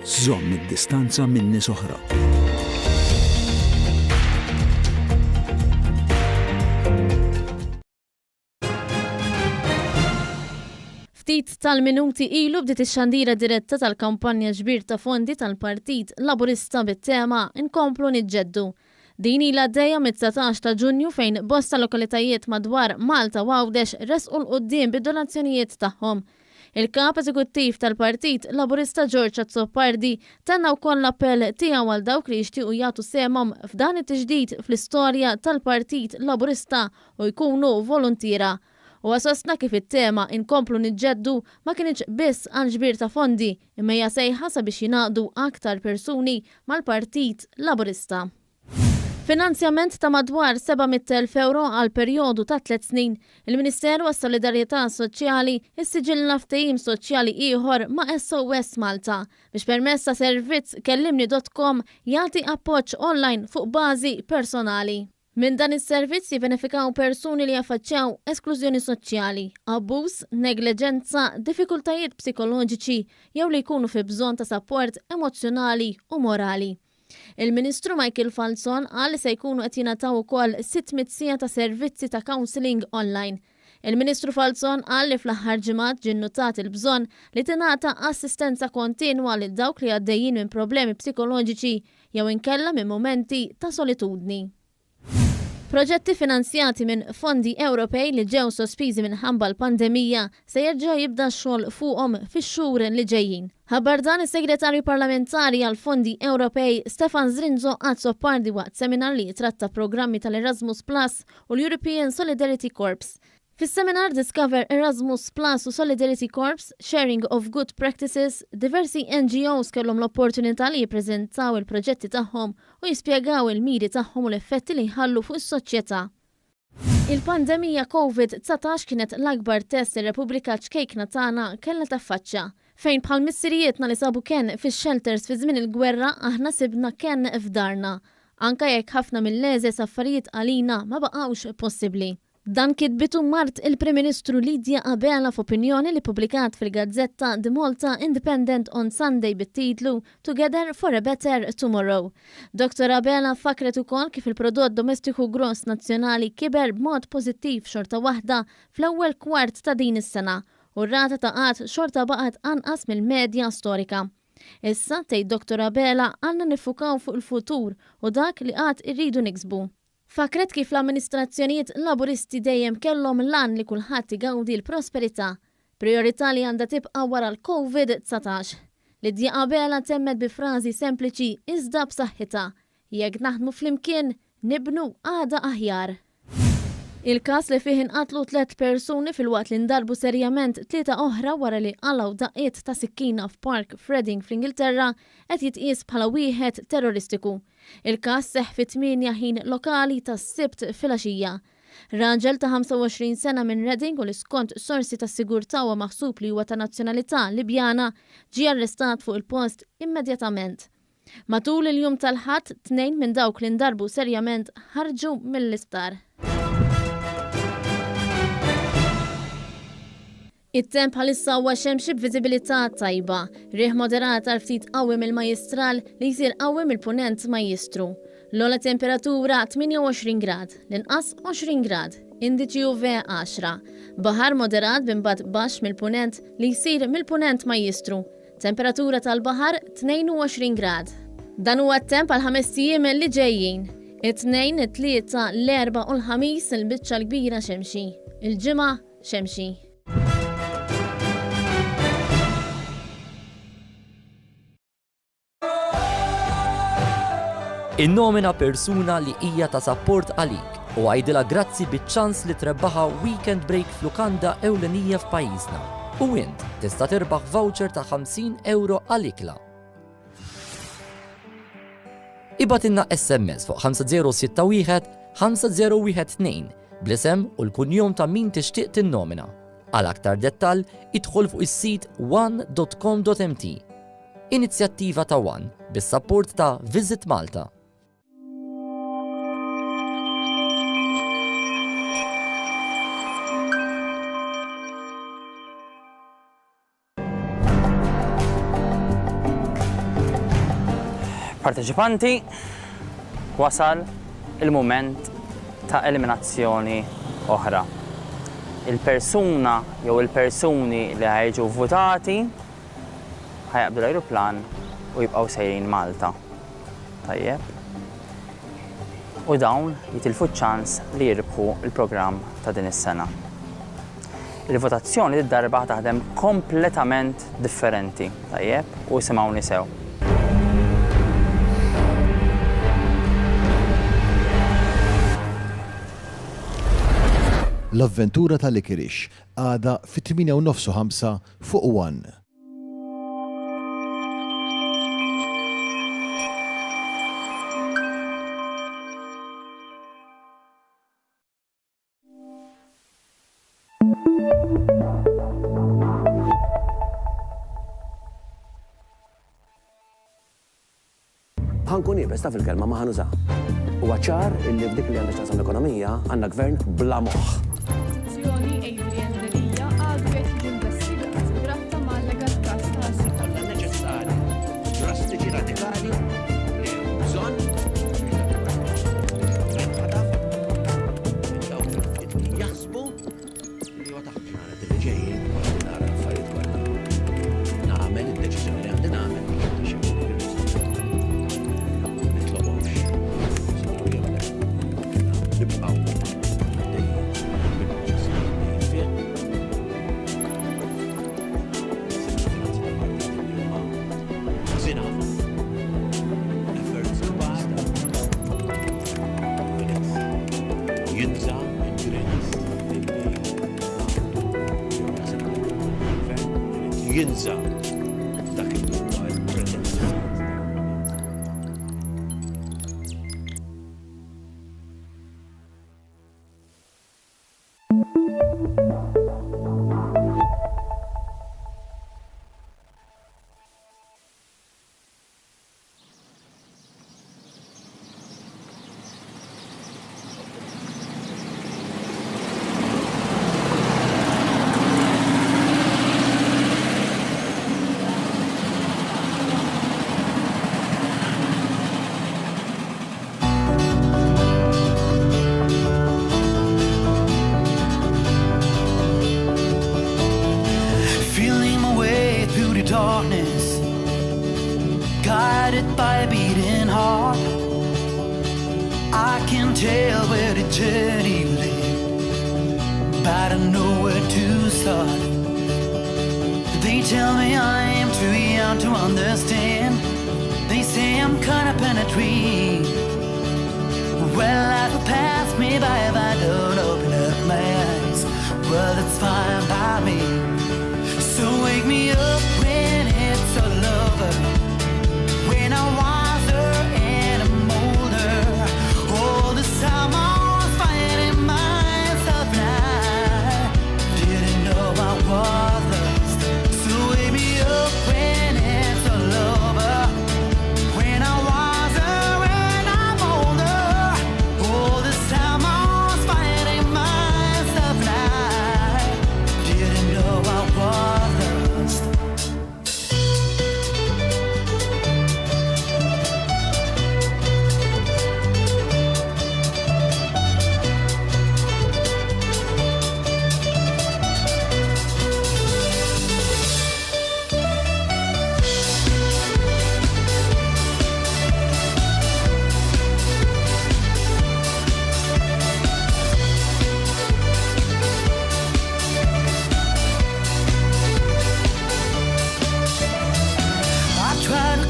Żomm id-distanza minn nies oħra. Ftit tal-minuti ilu bdiet ix-xandira diretta tal-kampanja ġbir ta' fondi tal-Partit Laburista bit-tema Inkomplu niġġeddu. Din ilha għaddejja mit-19 ta' Ġunju fejn bosta lokalitajiet madwar Malta u Għawdex resqu l-qudiem bid-donazzjonijiet tagħhom. Il-kap eżekuttiv tal-Partit Laburista George Azzopardi tenna wkoll l-appell tiegħu għal dawk li jixtiequ jagħtu semhom f'dan it-tiġdid fl-istorja tal-Partit Laburista u jkunu volontira. U għasosna kif it-tema Inkomplu niġġeddu ma kienx biss għal ġbir ta' fondi imma hija sejħa sabiex jingħaqdu aktar persuni mal-Partit Laburista. Finanzjament ta' madwar 700,000 euro għal perjodu ta' 3 snin, il-Ministeru għas-Solidarjetà Soċjali issiġilna ftehim soċjali ieħor ma' SOS Malta biex permezz ta' servizz kellimni.com jagħti appoġġ online fuq bażi personali. Minn dan is-servizz jibbenefikaw persuni li jaffaċċjaw esklużjoni soċjali, abbuż, negliġenza, diffikultajiet psikoloġiċi jew li jkunu fi bżonn ta' sapport emozzjonali u morali. Il-Ministru Michael Falzon qal li se jkunu qed jingħataw ukoll 600 siegħa ta' servizzi ta' counselling online. Il-Ministru Falzon qal li fl-aħħar ġimgħat ġie nnotat il-bżonn li tingħata assistenza kontinwa lil dawk li għaddejjin minn problemi psikoloġiċi jew inkella minn momenti ta' solitudni. Proġetti finanzjati minn fondi Ewropej li ġew sospiżi minħabba l-pandemija se jerġa' jibda x-xogħol fuqhom fix-xhur li ġejjin. Ħabbar dan is-Segretarju Parlamentari għal Fondi Ewropej Stefan Zrinzo Azzo Pardi waqt seminar li jitratta programmi tal-Erasmus Plus u l-European Solidarity Corps. Fis-seminar Discover Erasmus Plus u Solidarity Corps, Sharing of Good Practices, diversi NGOs kellhom l-opportunità li jippreżentaw il-proġetti tagħhom u jispjegaw il-miri tagħhom u l-effetti li jħallu fuq is-soċjetà. Il-pandemija COVID-19 kienet l-akbar test ir-Repubblika ċkejkna tagħna kellha taffaċċja, fejn bħal missirietna li sabu kien fix-shelters fi żmien il-gwerra aħna sibna kien f'darna, anke jekk ħafna mill-leżes affarijiet għalina ma baqgħux possibbli. Dan kitbitu Mart il-Prim Ministru Lidja Abela f'opinjoni li publikat fil-gazzetta The Malta Independent on Sunday bit-titlu Together for a Better Tomorrow. Dr. Abela fakret ukoll kif il-prodott domestiku gross nazzjonali kiber b'mod pożittiv xorta waħda fl-ewwel kwart ta' din is-sena u r-rata ta' qatt xorta baqgħet anqas mill-medja storika. Issa tgħid Dr. Abela għandna nifukaw fuq il-futur u dak li qatt irridu niksbu. Fakret kif l-amministrazzjonijiet laburisti dejjem kellhom lan li kulħadd igawdi l-prosperità, priorità li għandha tibqa' wara l-COVID-19. Lidja Abela temmet bi frażi sempliċi iżda b'saħħitha, jekk naħdmu flimkien nibnu għada aħjar. Il-każ li fih inqatlu 3 persuni fil-waqt li ndarbu serjament 3 oħra wara li qalaw daqqiet ta' sikkina f'Park Freding fl-Ingilterra qed jitqies bħala wieħed terroristiku. Il-każ seħħ fit-8 ħin lokali tas-Sibt filgħaxija. Raġel ta' 25 sena minn Reading u li skont sorsi ta' sigurtà huwa maħsub li huwa ta' nazzjonalità Libjana ġie arrestat fuq il-post immedjatament. Matul il-jum tal-ħadd 2 minn dawk li ndarbu serjament ħarġu mill-isptar. It-temp bħalissa huwa xemxi b'viżibilità tajba, riħ moderat għal ftit qawwi mill-Majjistral li jsir qawwi mill-Punent Majjistru. L-ogħla temperatura 28 grad, l-inqas 20 grad, indiċi UV 10. Baħar moderat b'imbagħad baxx mill-Punent li jsir mill-Punent Majjistru. Temperatura tal-baħar 22 grad. Dan huwa t-temp għal 5 ijiem li ġejjin. It-tnejn, it-tlieta, l-erba' u l-ħamis il-biċċa l-kbira xemxi. Il-ġimgħa xemxi. Innomina persuna li hija ta' sapport għalik u għajdilha grazzi biċ-ċans li trebbaħa weekend break f'lukanda ewlenija f'pajjiżna. U int tista' tirbaħ voucher ta' 50 euro għal-ikla. Ibatilna SMS fuq 5061 5012 bl-isem u l-kunjom ta' min tixtieq tinnomina. Għal aktar dettall idħol fuq is-sit one.com.mt. Inizjattiva ta' One bis-sapport ta' Visit Malta. Parteċipanti, wasal il-moment ta' eliminazzjoni oħra. Il-persuna jew il-persuni li ħajġu votati ħajqbdu l-ajruplan u jibqgħu sejrin Malta. Tajjeb. U dawn jitilfu ċ-ċans li jirbħu il-programm ta' din is-sena. Il-votazzjoni d-darba taħdem kompletament differenti, tajjeb, u simgħuni sew. L-avventura tal-Likirix għada fit-8:05 fuq One. ħankun jibes ta' fil-kelma ma ħanuża. U għacċar illi f'dik li għandha x'taqsam l-ekonomija għandna gvern bla moħħ. Nibqgħu jinza il-grants jinza dak il-huwa il-pretext. Feeling my way through the darkness, guided by a beating heart. I can tell where the journey will end, but I know where to start. They tell me I am too young to understand. They say I'm caught up in a dream. Well, life will pass me by if I don't open up my eyes. Well, it's fine by me. So wake me up when it's all over, when I'm wiser and I'm older. All this time I was fighting myself and I didn't know I was lost. So wake me up when it's all over, when I'm wiser and I'm older. All this time I was fighting myself and I didn't know I was lost.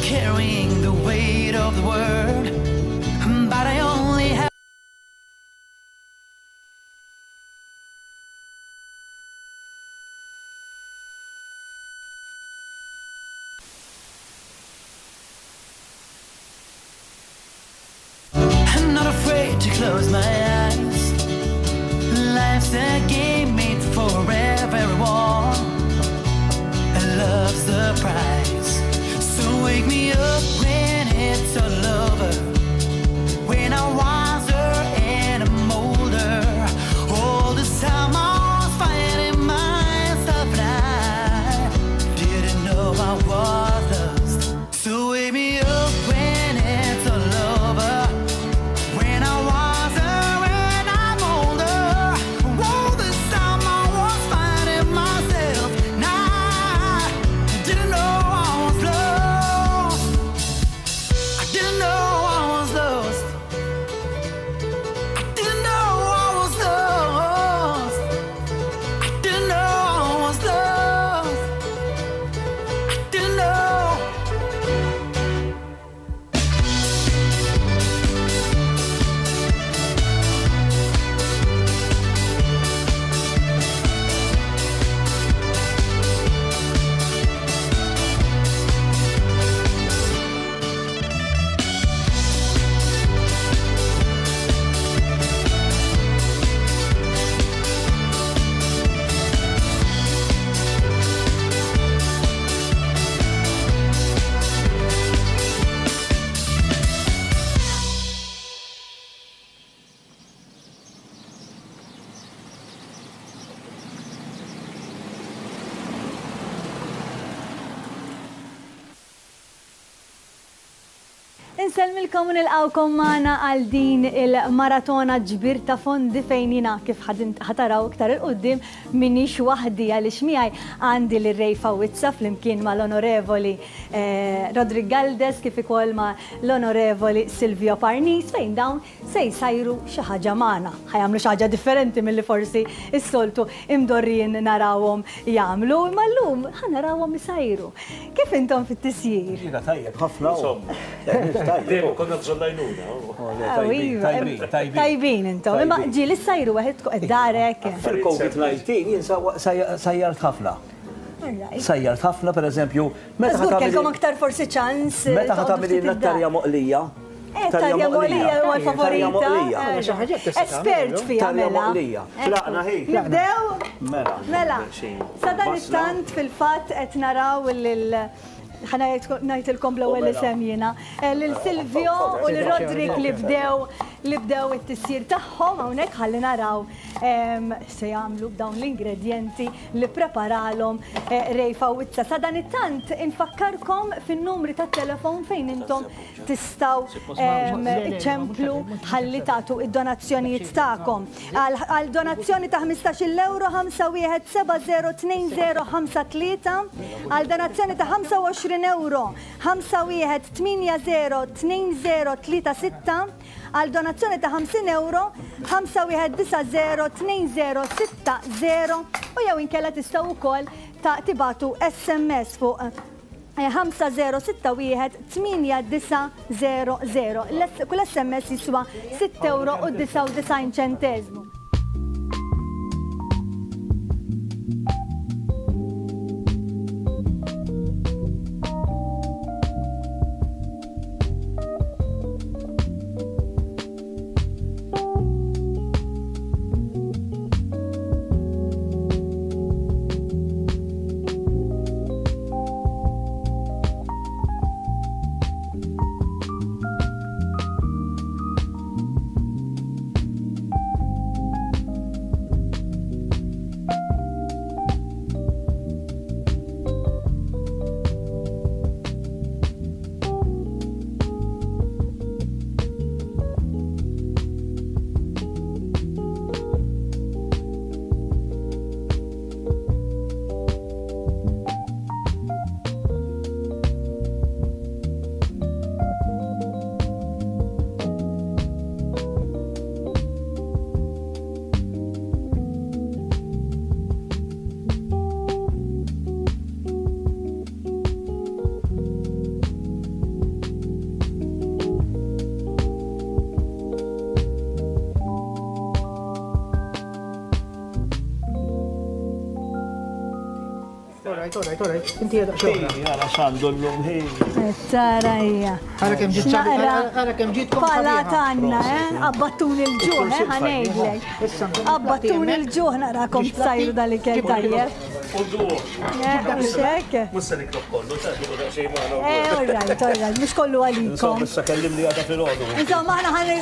Carrying the weight of the world, but I only have I'm not afraid to close my eyes. Life's a game made for everyone, and love's the prize. So wake me up when it's all over, when I'm wiser and I'm older. All this time I was fighting myself and I didn't know I was lost. So wake me up when it's all over, when I'm wiser and I'm older. All this time I was fighting myself and I didn't know I was lost. I didn't know I was lost. I didn't know I was lost. I didn't know I was lost. I didn't know. Inselmilkom nilqawkom magħna għal din il-maratona ġbir ta' fondi fejnina kif ħataraw iktar il-qoddim minix waħdi għaliex miegħi għandi l-Rejfa Wizza flimkien ma' l-Onorevoli Rodrik Galdes kif ukoll ma' l-Onorevoli Silvio Parnis fejn dawn se jsajru xi ħaġa magħna. Ħajamlu xi ħaġa differenti milli forsi s-soltu imdorrin narawhom jagħmlu, imma llum ħanarawhom isajru. Kif intom fit-tisjir? Tajjeb ħafna. Dejjem konna bżonnajnuna. Tajbin intom, imma ġieli sajru għed darek. Fil-COVID-19 jien sajjart ħafna. Sajjart ħafna, per eżempju, Żgur kelkom aktar forsi ċans. Meta ħatamili l-tarja moqlija. Tarja moqlija huwa l-favorita. Espert fija mela. Flaqna ħi. Nibdew? Mela. Sadan it-tant fil-fatt qed naraw ħana najtilkom l-ewwel isem jiena. Lil-Silvio u l-Rodrik li bdew it-tissir tagħhom hawnhekk ħalli naraw se jagħmlu b'dawn l-ingredjenti li preparalhom Rejfa u Wizza. Sadan it-tant infakkarkom fin-numri tat-telefon fejn intom tistgħu ċemplu ħalli tagħtu id-donazzjonijiet tagħkom. Għal donazzjoni ta' 15 euro 51702053, għal donazzjoni ta' 25 euro 51802036, għal donazzjoni ta' 50 euro 51902060 u jew inkella tistgħu wkoll tibatu SMS fuq 50618900. Kull SMS jiswa 6 euro u 99 ċentesmu. Alright. Inti għedha xogħla. Għara xandu l-lum ħej. Tarajja. Għara kem ġit Palata għanna, abbattun il-ġuħ, ħanejdlek. Abbattun il-ġuħ narakom b'sajru dal-ikel tajjeb. Xek? Mussa niklob kollu, taħdu daċċej maħna. Alright, mux kollu għalikom. Mussa kellim li għada fil-ħodu. Insomma,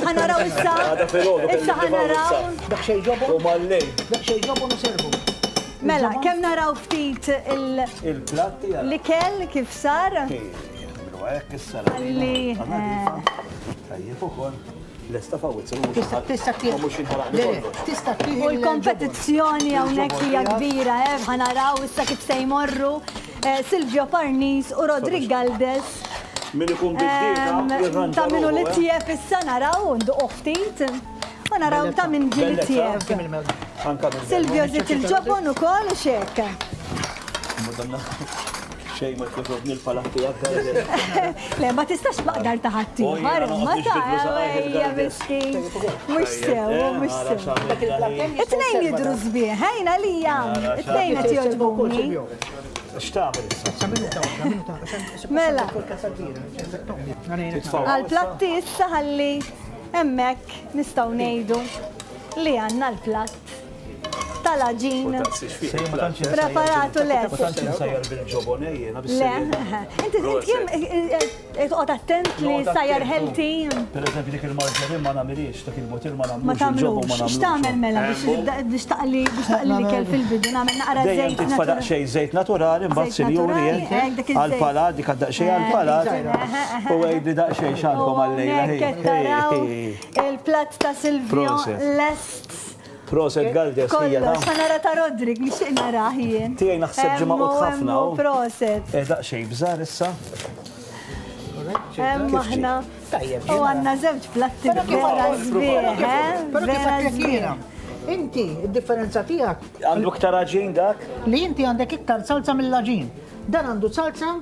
ħanaraw issa. Għada fil-ħodu. Issa ħanaraw. Daċċej ġobu? U mal-lej. Daċċej ġobu nuservu. Mela, kem naraw ftit il-platti l-ikel kif sar? Li. Tajjeb ukoll. L-estafa Wizza. U l-kompetizzjoni hawnhekk hija kbira, ħanaraw issa kif se jmorru Silvio Parnis u Rodrik Galdes. Min ikun bid-dina, ta' minu li tjeb issa naraw nduqu ftit. U naraw ta' minn ġili tjeb. Silvio zit il-ġobon u kol u xek. Madonna, xej ma t-kifrobni l-palatti għakka. Le, ma tistax baqdar taħatti. Ma ta' ejja biski. Mux sew. It-nejn jidru zbieħ, ħajna li jam. It-nejn għet joġbuni. Xtaħmel issa. Mela. Għal-platti issa ħalli emmek nistaw nejdu li għanna l-platt tal-aġin preparatu lest. Le, inti tqot attent li sajjar healthy. Per eżempju dik il-marġarin ma namilix, dak il-motil ma Ma tamlux, x'tagħmel mela biex taqli l-ikel fil-bidu, nagħmel naqra żejt dejjem titfa' daqsxejn żejt naturali mbagħad siljuri għall-palat dik daqsxejn għall-palat u għejdi daqsxejn x'għandkom għall-lejla. Il-platt ta' Silvio lest. Proset Galdes hija Kollox, ħanara ta' Rodrik, nixtieq naraħ jien. Tiegħi naħseb ġimgħa ħafna. Proset. Daqsxejn bżar issa. Aħna. U għandna żewġ platti vera żbieħ, vera żbieħ. Inti, id-differenza tiegħek. Għandu iktar aġin dak? Li inti għandek iktar salsa mill-aġin. Dan għandu salsa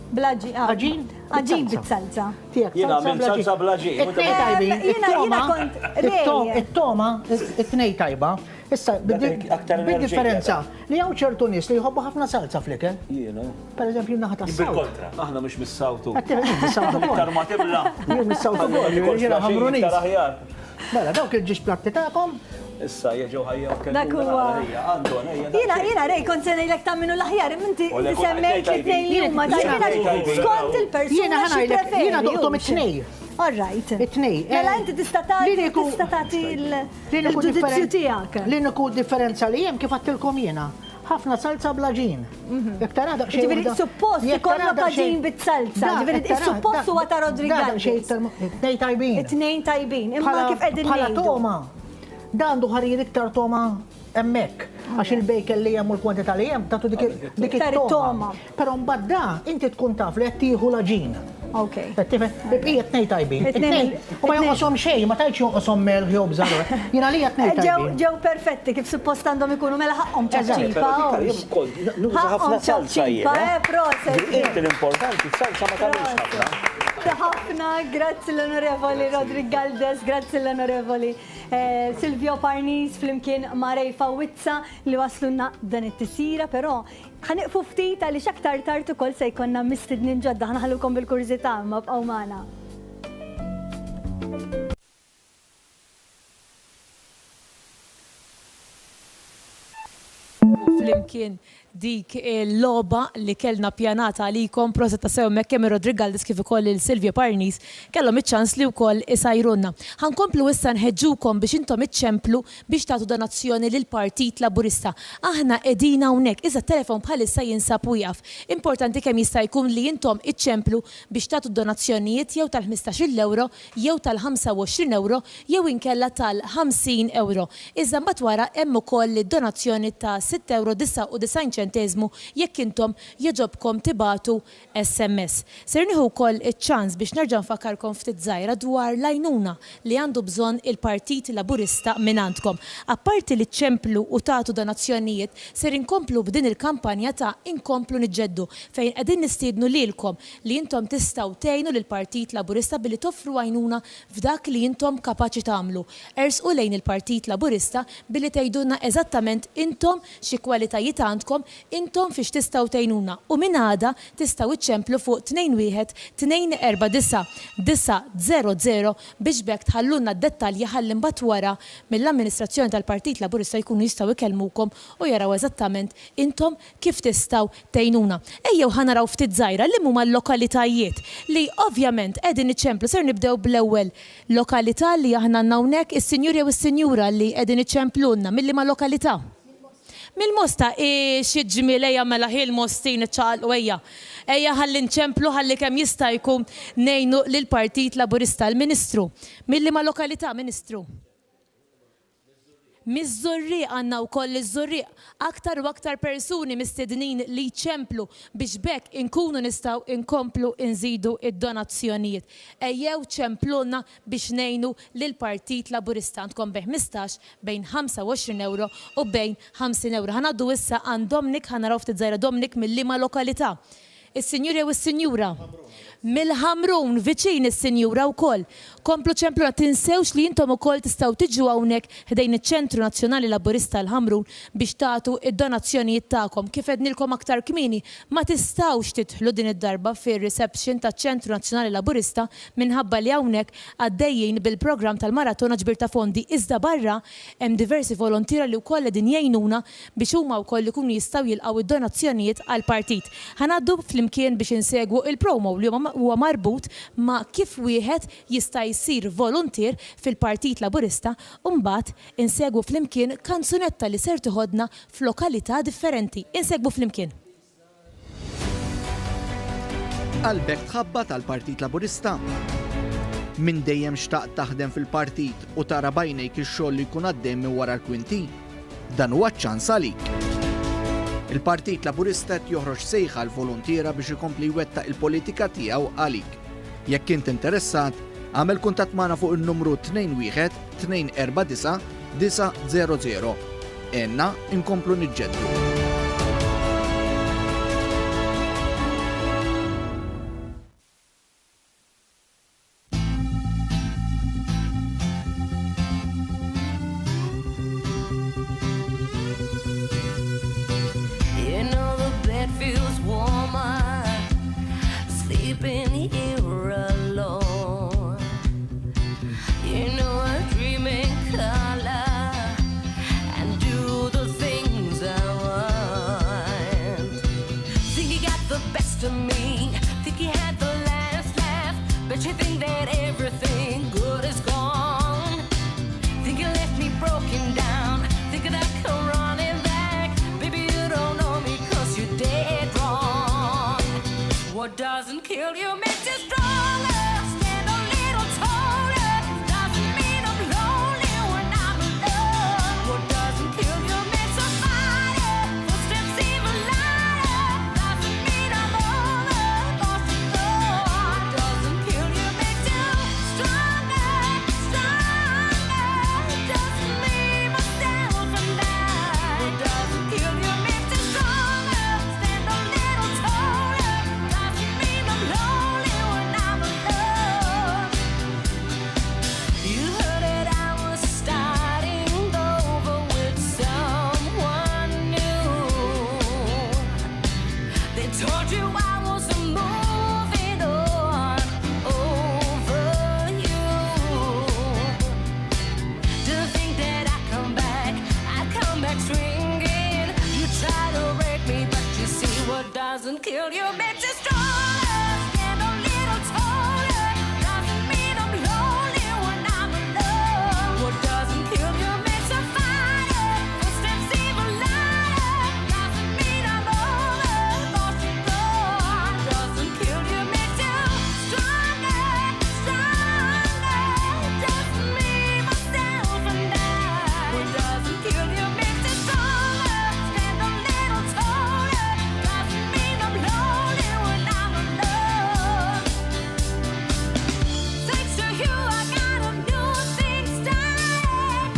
Blaġi. Aġin? Aġin bit-salsa. Jiena għamil salsa blaġin. It-tnej tajbin. Jiena kont rej. It-toma, it-tnej tajba. Issa, bid-differenza li hawn ċertu nies li jħobbu ħafna salsa fl-ikel. Jiena. Per eżempju, naħa tas-sawt. Bil-kontra. Aħna mhux mis-sawtu. Mis-sawtu. Iktar ma tibla. Jien mis-sawtu. Jiena ħamru nies. Mela, dawk il-ġiex platti tagħkom. Issa jeġgħu ħajja u Dak huwa. Jiena rej kont se ngħidlek tamminu l-aħjar, inti semmejt it-tnejn li huma skont il-persuna xi preferi. Jiena doqtom it-tnej. All right. It-tnej. Mela inti tista' tagħti il-ġudizzju tiegħek. L-iniku differenza li hemm kif għattilkom jiena. Ħafna salsa blaġin. Jekk tara daqsxejn. Ġifieri suppost ikollok aġin bit-salsa. Ġifieri suppost huwa ta' Rodriguez. It-tnej tajbin. It-tnejn tajbin. Imma kif qegħdin bħala toma. Dan ħarir iktar toma emmek, għax il-bejkel li jem u l-kwantità li jem, tatu dik it-toma. Pero mbagħad da, inti tkun taf li qed tieħu l-aġin. Ok. Bibqija t-nej tajbin. U ma jonqosom xejn, ma tajtx jonqosom mel jew bżaru. Jiena li t-nej tajbin. Ġew perfetti kif suppost għandhom ikunu mela ħaqhom ċaċċipa. Ħafna salsa proset. L-importanti, salsa ma tagħmilx ħafna. ħafna, grazzi l-Onorevoli Rodrigo Galdes, grazzi l-Onorevoli Silvio Parnis flimkien ma' Rejfa Wizza li waslunna dan it-tisira, però ħaniqfu ftit għaliex aktar tard ukoll se jkollna mistednin ġodda ħanħallukom bil-kurżità ma bqgħu magħna. Flimkien dik il-loba li kellna pjanata għalikom proset ta' sew Mekkemi Rodrigo Galdes kif ukoll il-Silvia Parnis kellhom iċ-ċans li wkoll isajrunna. Ħankomplu issa nħeġġukom biex intom iċċemplu biex tagħtu donazzjoni lil Partit Laburista. Aħna qegħdin hawnhekk iżda telefon bħalissa jinsab wieqaf. Importanti kemm jista' jkun li intom iċċemplu biex tagħtu donazzjonijiet jew tal-15 euro, jew tal-25 euro, jew inkella tal-50 euro. Iżda mbagħad wara hemm ukoll id-donazzjoni ta' 6.99 euro jekk intom jogħġobkom tibatu SMS. Ser nieħu wkoll iċ-ċans biex nerġa' nfakkarkom ftit żgħira dwar l-għajnuna li għandu bżonn il-Partit Laburista minn għandkom. Apparti li ċemplu u tagħtu donazzjonijiet, ser inkomplu b'din il-kampanja ta' inkomplu niġġeddu fejn qegħdin nistiednu lilkom li intom tistgħu tgħinu lill-Partit Laburista billi toffru għajnuna f'dak li intom kapaċi tagħmlu. Ersqu lejn il-Partit Laburista billi tgħidulna eżattament intom xi kwalitajiet għandkom, intom fiex tistgħu tgħinuna u minn għada tistgħu iċċemplu fuq 21-249-900 biex bekk tħallulna d-dettalji ħalli mbagħad wara mill-amministrazzjoni tal-Partit Laburista jkunu jistgħu ikellmukom u jaraw eżattament intom kif tistgħu tgħinuna. Ejjew ħanaraw ftit żgħira li huma l-lokalitajiet li ovvjament qegħdin iċċemplu. Ser nibdew bl-ewwel lokalità li aħna għandna hawnhekk is-sinjur jew is-sinjura li qegħdin iċċemplulna mill-liema lokalità. Mil-mosta, xi ġmielejja mela il-mostin iċċaqalqu ejja. Ejja ħalli nċemplu ħalli kemm jista' jkun ngħinu lill-Partit Laburista l-Ministru. Mill-liema lokalità, Ministru? Miż-Żurriq għandna wkoll iż-Żurriq. Aktar u aktar persuni mistednin li jċemplu biex bekk inkunu nistgħu inkomplu nżidu id-donazzjonijiet. Ejjew ċemplulna biex ngħinu lill-Partit Laburista. Għandkom bejn 15 bejn 25 euro u bejn 50 euro. Ħanaddu issa għand Dominic, ħanaraw ftit żgħira Dominic mill-liema lokalità. Is-Sinjur jew is-Sinjura? Mill-Ħamrun, viċin is-Sinjura wkoll. Komplu ċempluna, tinsewx li intom ukoll tistgħu tiġu hawnhekk ħdejn iċ-Ċentru Nazzjonali Laburista l-Ħamrun biex tagħtu id-donazzjonijiet tagħkom. Kif qednilkom aktar kmieni, ma tistgħux tidħlu din id-darba fir-reception taċ-Ċentru Nazzjonali Laburista minħabba li hawnhekk għaddejjin bil-programm tal-Maratona ġbir ta' fondi. Iżda barra hemm diversi volontira li wkoll qegħdin jgħinuna biex huma wkoll ikunu jistgħu jilqgħu id-donazzjonijiet għall-partit. Ħanaddu flimkien biex insegwu il-promo li huwa marbut ma' kif wieħed jista' jsir volontier fil-Partit Laburista u mbagħad insegwu flimkien kanzunetta li ser tiħodna f'lokalità differenti. Insegwu flimkien. Qalbek tħabba tal-Partit Laburista. Min dejjem xtaqt taħdem fil-partit u tara bajnejk ix-xogħol li jkun għaddej minn wara l-kwinti. Dan huwa ċans għalik. Il-Partit Laburista joħroġ sejħa l-volontiera biex ikompli jwettaq il-politika tiegħu għalik. Jekk int interessat, għamel kuntatt magħna fuq il-numru 21-249-900. Enna inkomplu niġġeddu. kill you, makes you stronger. Stand a little taller. Doesn't mean I'm lonely when I'm alone. What doesn't kill you makes a fighter. Footsteps even lighter. Doesn't mean I'm over. Lost and gone. What doesn't kill you makes you stronger, stronger. Just me, myself, and I. What doesn't kill you makes you stronger. Stand a little taller. Doesn't mean I'm lonely when I'm alone. You heard it, I was starting over with someone new. They told you I was moving on over you. To think that I come back swinging. You try to break me, but you see what doesn't kill you makes you stronger. Stand a little taller. Doesn't mean I'm lonely when I'm alone. What doesn't kill you makes a fighter. Footsteps even lighter. Doesn't mean I'm over. Lost and gone. Doesn't kill you makes you stronger, stronger. Just me, myself, and I. What doesn't kill you makes you stronger. Stand a little taller. Doesn't mean I'm lonely when I'm alone. Thanks to you, I got a new thing started.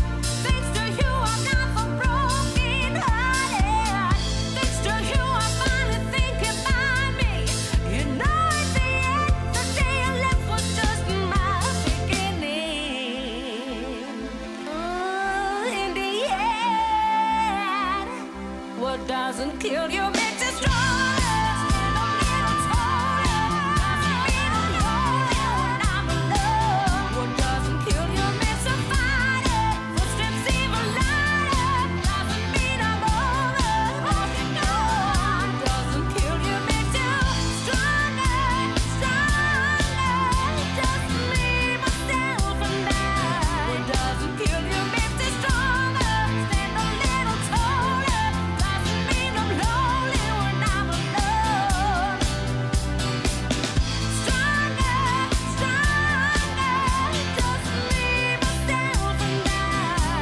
Thanks to you, I'm not so broken hearted. Thanks to you, I'm finally thinking about me. You know, at the end, the day I left was just my beginning. In the end, what doesn't kill you makes you stronger. Stand a little taller. Doesn't mean I'm lonely when I'm alone. What doesn't kill you makes a fighter. Footsteps even lighter. Doesn't mean I'm over. Lost and gone. Doesn't kill you makes you stronger, stronger. Just me, myself, and I. What doesn't kill you makes you stronger. Stand a little taller. Doesn't mean I'm lonely when I'm alone. Stronger, stronger. Just me, myself, and I.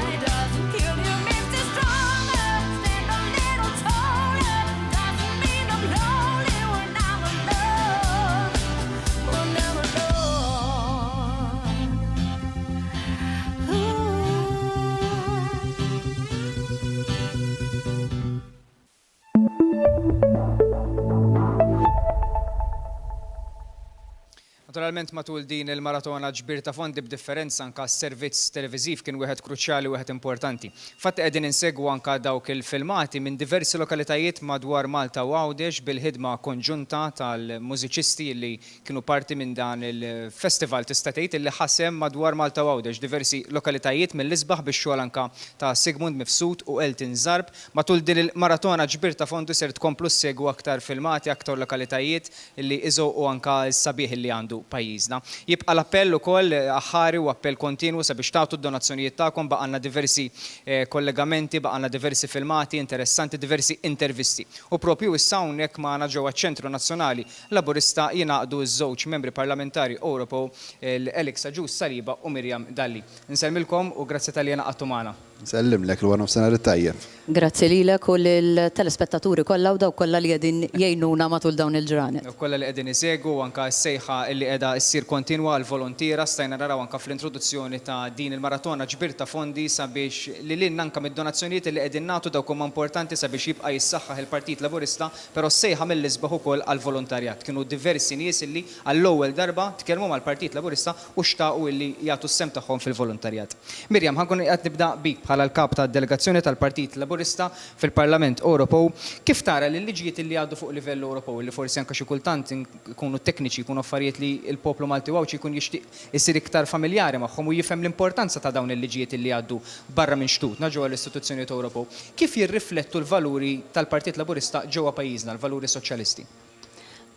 What doesn't kill you makes you stronger. Stand a little taller. Doesn't mean I'm lonely when I'm alone. When I'm alone. Ooh. Naturalment matul din il-maratona ġbir ta' fondi b'differenza anka s-servizz televiżiv kien wieħed kruċjali wieħed importanti. Fatt qegħdin insegwu anka dawk il-filmati minn diversi lokalitajiet madwar Malta u Għawdex bil-ħidma konġunta tal-mużiċisti li kienu parti minn dan il-festival tista' tgħid li ħasem madwar Malta u Għawdex diversi lokalitajiet mill-isbaħ bix-xogħol anka ta' Sigmund Mifsud u Elton Zarb. Matul din il-maratona ġbir ta' fondi ser tkomplu ssegwu aktar filmati, aktar lokalitajiet li iżgħu anka s-sabiħ li għandu pajjiżna. Jibqa' l-appell ukoll aħħari u appell kontinwu sabiex tagħtu d-donazzjonijiet tagħkom baqgħna diversi kollegamenti, baqgħna diversi filmati interessanti, diversi intervisti. U propju issa hawnhekk magħna ġewwa ċ-Ċentru Nazzjonali Laburista jingħaqdu ż-żewġ membri parlamentari Ewropew Alex Agius Saliba u Miriam Dalli. Nsellmilkom u grazzi tal-li għaqadtu magħna. Nsellimlek l-għan nofsenar it-tajjeb. Grazzi lilek u lill-telespettaturi kollha u daw kollha li qegħdin jgħinuna matul dawn il-ġranet. Kollha li qegħdin isegwu anke s-sejħa li qiegħda ssir kontinwa għal volontira stajna naraw anke fl-introduzzjoni ta' din il-maratona ġbir ta' fondi sabiex li lilna anke mid-donazzjonijiet li qegħdin nagħtu dawk huma importanti sabiex jibqa' jissaħħaħ il-Partit Laburista, però s-sejħa mill-isbaħ ukoll għal volontarjat. Kienu diversi nies illi għall-ewwel darba tkellmu mal-Partit Laburista u xtaqu illi jagħtu s-sem tagħhom fil-volontarjat. Mirjam, ħankun qed nibda bik bħala l-kap tad-delegazzjoni tal-Partit Laburista fil-Parlament Ewropew. Kif tara li l-liġijiet li għaddu fuq livell Ewropew li forsi anke xi kultant ikunu tekniċi, jkunu affarijiet li l-poplu Malti Wawċi jkun jixtieq isir iktar familjari magħhom u jifhem l-importanza ta' dawn il-liġijiet li għaddu barra minn xtutna ġewwa l-istituzzjonijiet Ewropew. Kif jirriflettu l-valuri tal-Partit Laburista ġewwa pajjiżna, l-valuri soċjalisti?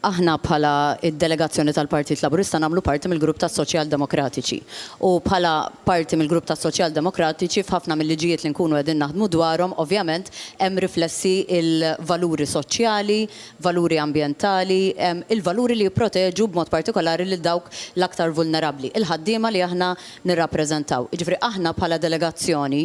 Aħna bħala id-delegazzjoni tal-Partit Laburista nagħmlu parti mill-grupp tas-Soċjal-Demokratiċi. U bħala parti mill-grupp tas-Soċjal-Demokratiċi f'ħafna mill-liġijiet li nkunu qegħdin naħdmu dwarhom, ovvjament hemm riflessi il-valuri soċjali, valuri ambjentali, il-valuri li jipproteġu b'mod partikolari lil dawk l-aktar vulnerabbli, il-ħaddiema li aħna nirrappreżentaw. Jiġifieri aħna bħala delegazzjoni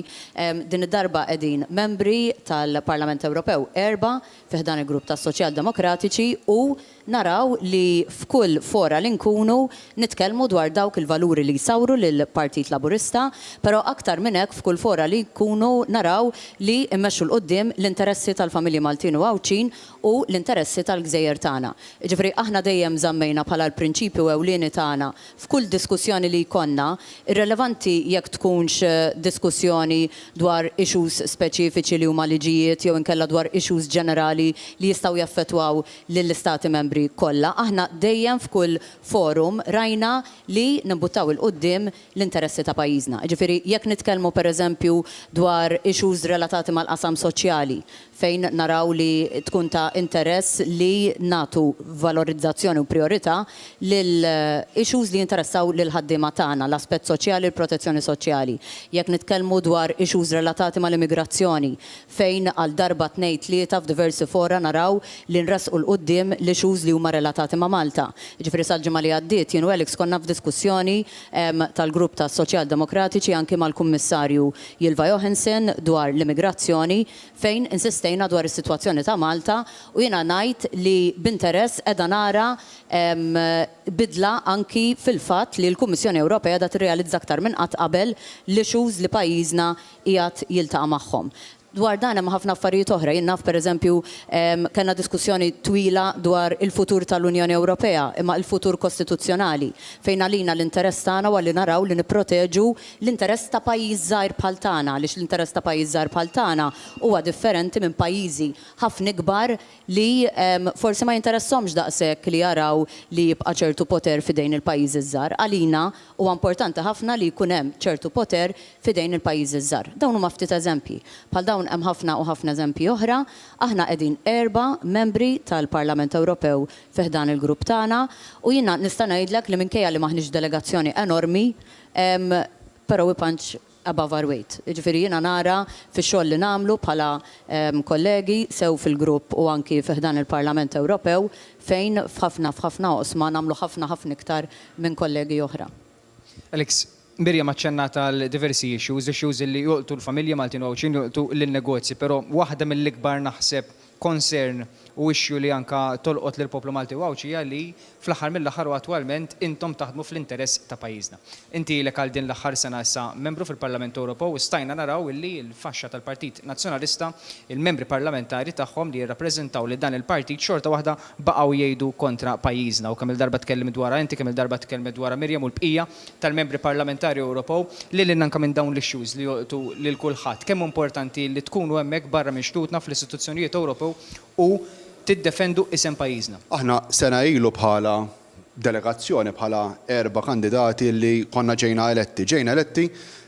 din id-darba qegħdin membri tal-Parlament Ewropew 4 fih dan il-grupp tas-Soċjal-Demokratiċi u naraw li f'kull fora li nkunu nitkellmu dwar dawk il-valuri li jsawru lill-Partit Laburista, però aktar minn hekk f'kull fora li nkunu naraw li immexxu l-qudiem l-interessi tal-familji Maltin u Għawċin u l-interessi tal-Gżejjer tagħna. Jiġifieri aħna dejjem żammejna bħala l-prinċipju ewlieni tagħna f'kull diskussjoni li jkollna, irrelevanti jekk tkunx diskussjoni dwar issues speċifiċi li huma liġijiet jew inkella dwar issues ġenerali li jistgħu jaffettwaw lill-istati membri kollha, aħna dejjem f'kull forum rajna li nimbuttaw il-qudiem l-interessi ta' pajjiżna. Ġifieri jekk nitkellmu pereżempju dwar issues relatati mal-qasam soċjali fejn naraw li tkun ta' interess li natu valorizzazzjoni u priorità lil issues li jinteressaw lil ħaddiema tagħna, l-aspett soċjali, l-protezzjoni soċjali. Jekk nitkellmu dwar issues relatati mal-immigrazzjoni fejn għal darba tlieta f'diversi fora naraw li nresqu l-qudiem l-issues li huma relatati ma' Malta. Ġifieri sal-ġimgħa li għaddiet jien u Alex konna f'diskussjoni tal-grupp tas-Soċjal-Demokratiċi anke mal-Kummissarju Ylva Johansen dwar l-immigrazzjoni fejn insistejna dwar is-sitwazzjoni ta' Malta u jiena ngħid li b'interess qiegħda nara bidla anki fil-fatt li l-Kummissjoni Ewropea da tirrealizza aktar minn qatt qabel l-issues li pajjiżna qiegħed jiltaqa' magħhom. Dwar dan hemm ħafna affarijiet oħra. Jien naf pereżempju kellna diskussjoni twila dwar il-futur tal-Unjoni Ewropea, imma il-futur kostituzzjonali fejn għalina l-interess tagħna u għalli naraw li nipproteġu l-interess ta' pajjiż żgħir bħal tagħna, għaliex l-interess ta' pajjiż żgħir bħal tagħna huwa differenti minn pajjiżi ħafna kbar li forsi ma jinteressahomx daqshekk li jaraw li jibqa' ċertu poter fidejn il-pajjiżi żgħar. Għalina huwa importanti ħafna li jkun hemm ċertu poter fidejn il-pajjiżi żgħar. Dawn huma ftit eżempji. Bħal dawn hemm ħafna u ħafna eżempji oħra, aħna qegħdin 4 membri tal-Parlament Ewropew fih dan il-grupp tagħna u jiena nista' ngħidlek li minkejja li maħniex delegazzjoni enormi, però we punch above our weight. Jiġifieri jiena nara fix-xogħol li nagħmlu bħala kollegi sew fil-grupp u anki fih dan il-Parlament Ewropew fejn f'ħafna oqsma nagħmlu ħafna iktar minn kollegi oħra. Alex, Mirjam aċċennata l-diversi issues li joqtu l-familja Maltin u Għawċin joqtu l-negozji, però waħda mill-ikbar naħseb concern u issue li anka tolqot lill-poplu Malti u Għawċija li fl-aħħar mill-aħħar u attwalment intom taħdmu fl-interess ta' pajjiżna. Inti lek għal din l-aħħar sena issa membru fil-Parlament Ewropew u stajna naraw illi l-faxxa tal-Partit Nazzjonalista, il-membri parlamentari tagħhom li jirrappreżentaw li dan il-partit xorta waħda baqgħu jgħidu kontra pajjiżna u kemm il-darba tkellem dwarha inti, kemm il-darba tkellem dwarha Mirjam u l-bqija tal-membri parlamentari Ewropew li lilna anke minn dawn l-issues li joqtu lil kulħadd. Kemm importanti li tkunu hemmhekk barra minn xtutna fl-istituzzjonijiet Ewropew u tiddefendu isem pajjiżna. Aħna sena ilu bħala delegazzjoni bħala 4 kandidati li konna ġejna eletti. Ġejna eletti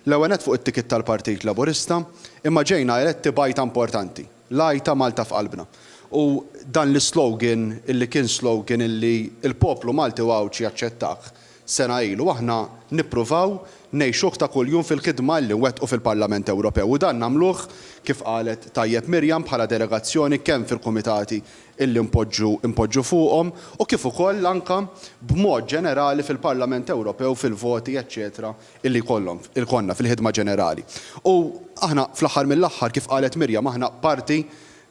l-ewwel fuq it-tikit tal-Partit Laburista, imma ġejna eletti bajta importanti. Lajta Malta f'qalbna. U dan l-slogan illi kien slogan illi il-poplu Malti u Għawċi jaċċettaħ sena ilu aħna nippruvaw ngħixuh ta' kuljum fil-ħidma li wettqu fil-Parlament Ewropew. U dan nagħmluh kif qalet tajjeb Mirjam bħala delegazzjoni kemm fil-kumitati illi impoġġu fuqhom u kif ukoll anke b'mod ġenerali fil-Parlament Ewropew fil-voti eċċetera illi konna fil-ħidma ġenerali. U aħna fl-aħħar mill-aħħar kif qalet Mirjam aħna parti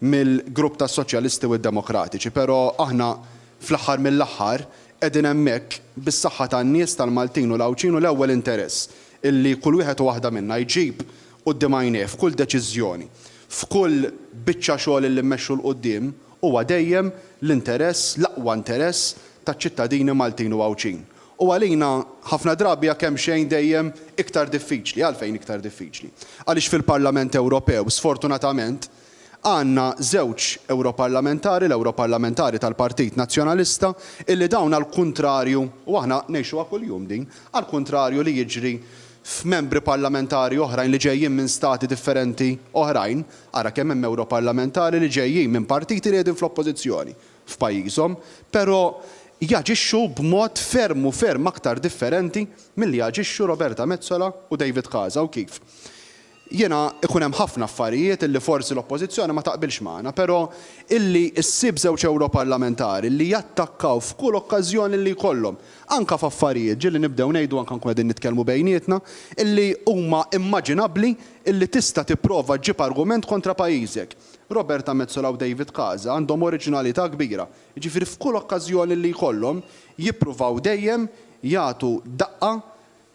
mill-grupp tas-Soċjalisti u d-Demokratiċi, però aħna fl-aħħar mill-aħħar qegħdin hemmhekk bis-saħħa tan-nies tal-Maltin u l-Għawċin u l-ewwel interess illi kull wieħed u waħda minnha jġib quddiem għajnejh f'kull deċiżjoni, f'kull biċċa xogħol illi mmexxu l quddiem huwa dejjem l-interess, l-aqwa interess taċ-ċittadini Maltin u Għawċin. U għalina ħafna drabi kemm xejn dejjem iktar diffiċli, għalfejn iktar diffiċli. Għaliex fil-Parlament Ewropew sfortunatament għandna żewġ Ewroparlamentari, l-Ewroparlamentari tal-Partit Nazzjonalista, illi dawn għall-kuntrarju, u aħna ngħixuha kuljum din, għall-kuntrarju li jiġri f'membri parlamentari oħrajn li ġejjin minn stati differenti oħrajn, ara kemm hemm Ewroparlamentari li ġejjin minn partiti li qegħdin fl-oppożizzjoni. f'pajjiżhom, però jaġixxu b'mod ferm u ferm aktar differenti milli jaġixxu Roberta Metsola u David Casa u kif. Jiena ikun hemm ħafna affarijiet illi forsi l-oppożizzjoni ma taqbilx magħna, però illi ssib żewġ Ewroparlamentari li jattakkaw f'kull okkażjoni li jkollhom, anke f'affarijiet ġieli nibdew ngħidu anke nkun qegħdin nitkellmu bejnietna, illi huma immaġinabbli illi tista' tipprova ġġib argument kontra pajjiżek. Roberta Metsola u David Casa għandhom oriġinalità kbira. Jiġifieri f'kull okkażjoni li jkollhom jippruvaw dejjem jagħtu daqqa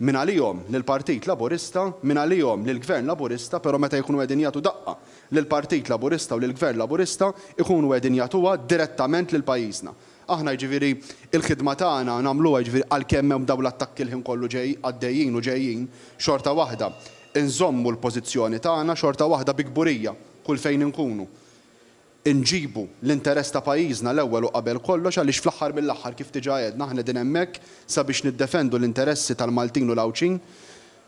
min għalihom lill-Partit Laburista, min għalihom lill-Gvern Laburista, però meta jkunu qegħdin jagħtu daqqa lill-Partit Laburista u lill-Gvern Laburista, ikunu qegħdin jagħtuha direttament lil pajjiżna. Aħna jiġifieri il-ħidma tagħna nagħmluha jiġifieri għalkemm hemm dawn l-attakki l-ħin kollu għaddejjin u ġejjin, xorta waħda inżommu l-pożizzjoni tagħna xorta waħda bi kburija kull fejn inkunu. Inġibu l-interess ta' pajjiżna l-ewwel u qabel kollox għaliex fl-aħħar mill-aħħar kif diġà għedna aħna din hemmhekk sabiex niddefendu l-interessi tal-Maltin u l-Awċin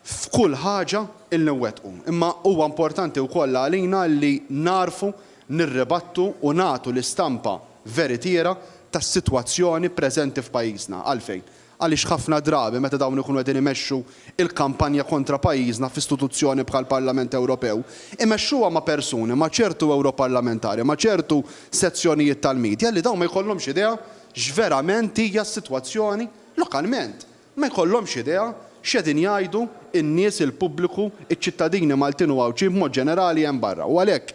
f'kull ħaġa il nwettqu. Imma huwa importanti wkoll għalina li narfu, nirribattu u nagħtu l-istampa veritiera tas-sitwazzjoni preżenti f'pajjiżna. Għalfejn? Għaliex ħafna drabi meta dawn ikunu qegħdin imexxu il-kampanja kontra pajjiżna f'istituzzjoni bħal Parlament Ewropew, imexxuha ma' persuni, ma' ċertu Ewroparlamentari, ma' ċertu sezzjonijiet tal-medja li dawn ma jkollhomx idea x'verament hija s-sitwazzjoni lokalment. Ma jkollhomx idea x'qegħdin jgħidu n-nies il-pubbliku, iċ-ċittadini Maltin u Awċin b'mod ġenerali hemm barra. U għalhekk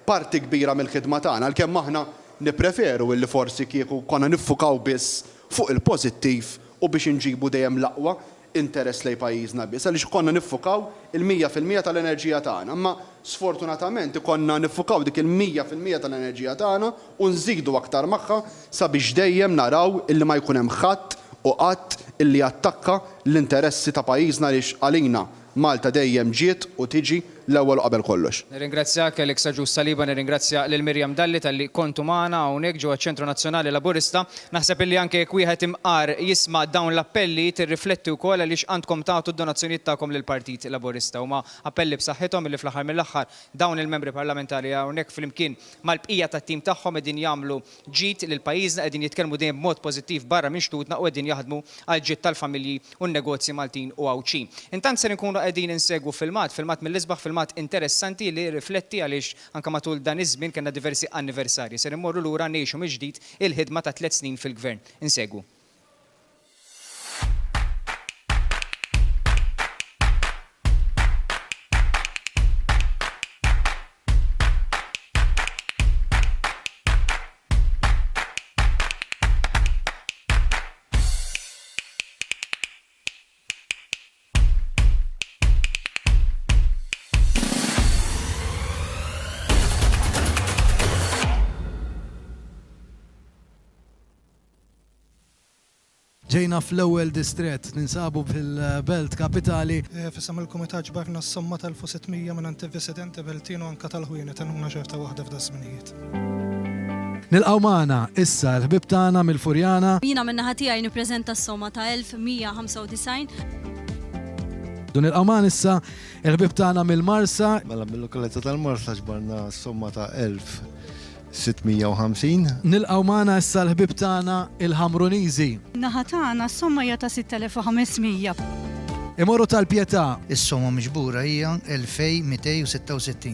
parti kbira mill-ħidma tagħna għalkemm aħna nippreferu illi forsi kieku konna niffukaw biss fuq il-pożittiv u biex inġibu dejjem l-aqwa interess lejn pajjiżna biss, għaliex konna niffukaw il-100% tal-enerġija tagħna, imma sfortunatament konna niffukaw dik il-100% tal-enerġija tagħna u nżidu aktar magħha sabiex dejjem naraw illi ma jkun hemm ħadd u qatt illi attakka l-interessi ta' pajjiżna għaliex għalina Malta dejjem ġiet u tiġi l-ewwel qabel kollox. Nirringrazzjak Alexa Ġus Saliba, nirringrazzja lil Mirjam Dalli tal-li kontu magħna hawnhekk ġewwa ċ-Ċentru Nazzjonali Laburista. Naħseb illi anke jekk wieħed imqar jisma' dawn l-appelli tirrifletti wkoll għaliex għandkom tagħtu d-donazzjonijiet tagħkom lill-Partit Laburista. Huma appelli b'saħħithom illi fl-aħħar mill-aħħar dawn il-membri parlamentari hawnhekk flimkien mal-bqija tat-tim tagħhom qegħdin jagħmlu ġid lil pajjiżna, qegħdin jitkellmu dejjem b'mod pożittiv barra minn xtutna u qegħdin jaħdmu għal ġid tal-familji u n-negozji Maltin u Awċin. Intant se nkunu qegħdin insegwu filmat mill-isbaħ, filmat interessanti li rifletti għaliex anke matul dan iż-żmien kellna diversi anniversarji. Se immorru lura ngħixu mill-ġdid il-ħidma ta' 3 snin fil-Gvern. Insegwu. Ġejna fl-ewwel distrett, ninsabu fil-Belt Kapitali. Fissam il-Kumitat ġbarna s-somma tal-1600 minn antivisidenti Beltino anka tal-ħwienet għanuna ċerta waħda f'da żminijiet. Nilqgħu magħna issa l-ħbib tagħna mill-Furjana. Jiena min-naħa tiegħi nippreżenta s-somma ta' 1195. Dun il-qaman issa il-ħbib tagħna mill-Marsa. Mela mill-Lokalezza tal-Marsa ġbarna s-somma ta' 1650. Nilqgħu magħna issa l-ħbib tagħna il-Ħamruniżi. Naħa tagħna s-somma hija ta' 6500. Imorru tal-Pjetà. Is-somma miġbura hija 2266.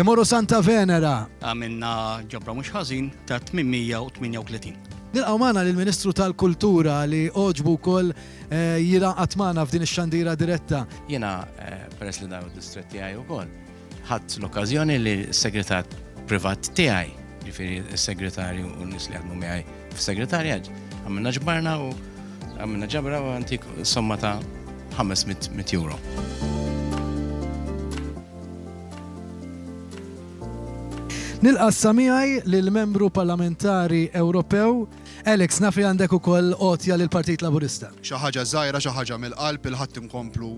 Imorru Santa Venera. Għamilna ġabra mhux ħażin ta' 838. Nilqgħu magħna lill-Ministru tal-Kultura li oġbu wkoll jilaqgħat magħna f'din ix-xandira diretta. Jiena peress li daw id-distret tiegħi wkoll ħadd l-okkażjoni li s-segretar privat tiegħi, ġifieri s-segretarju u n-nies li jaħdmu miegħi fis-segretarjaġġ, għamilna ġbarna u għamilna ġabra u antik somma ta' 500 euro. Nilqa' s-samiegħi lill-Membru Parlamentari Ewropew Alex, nafi għandek ukoll qotja lill-Partit Laburista. Xi ħaġa żgħira, xi ħaġa mill-qalb il-ħadd inkomplu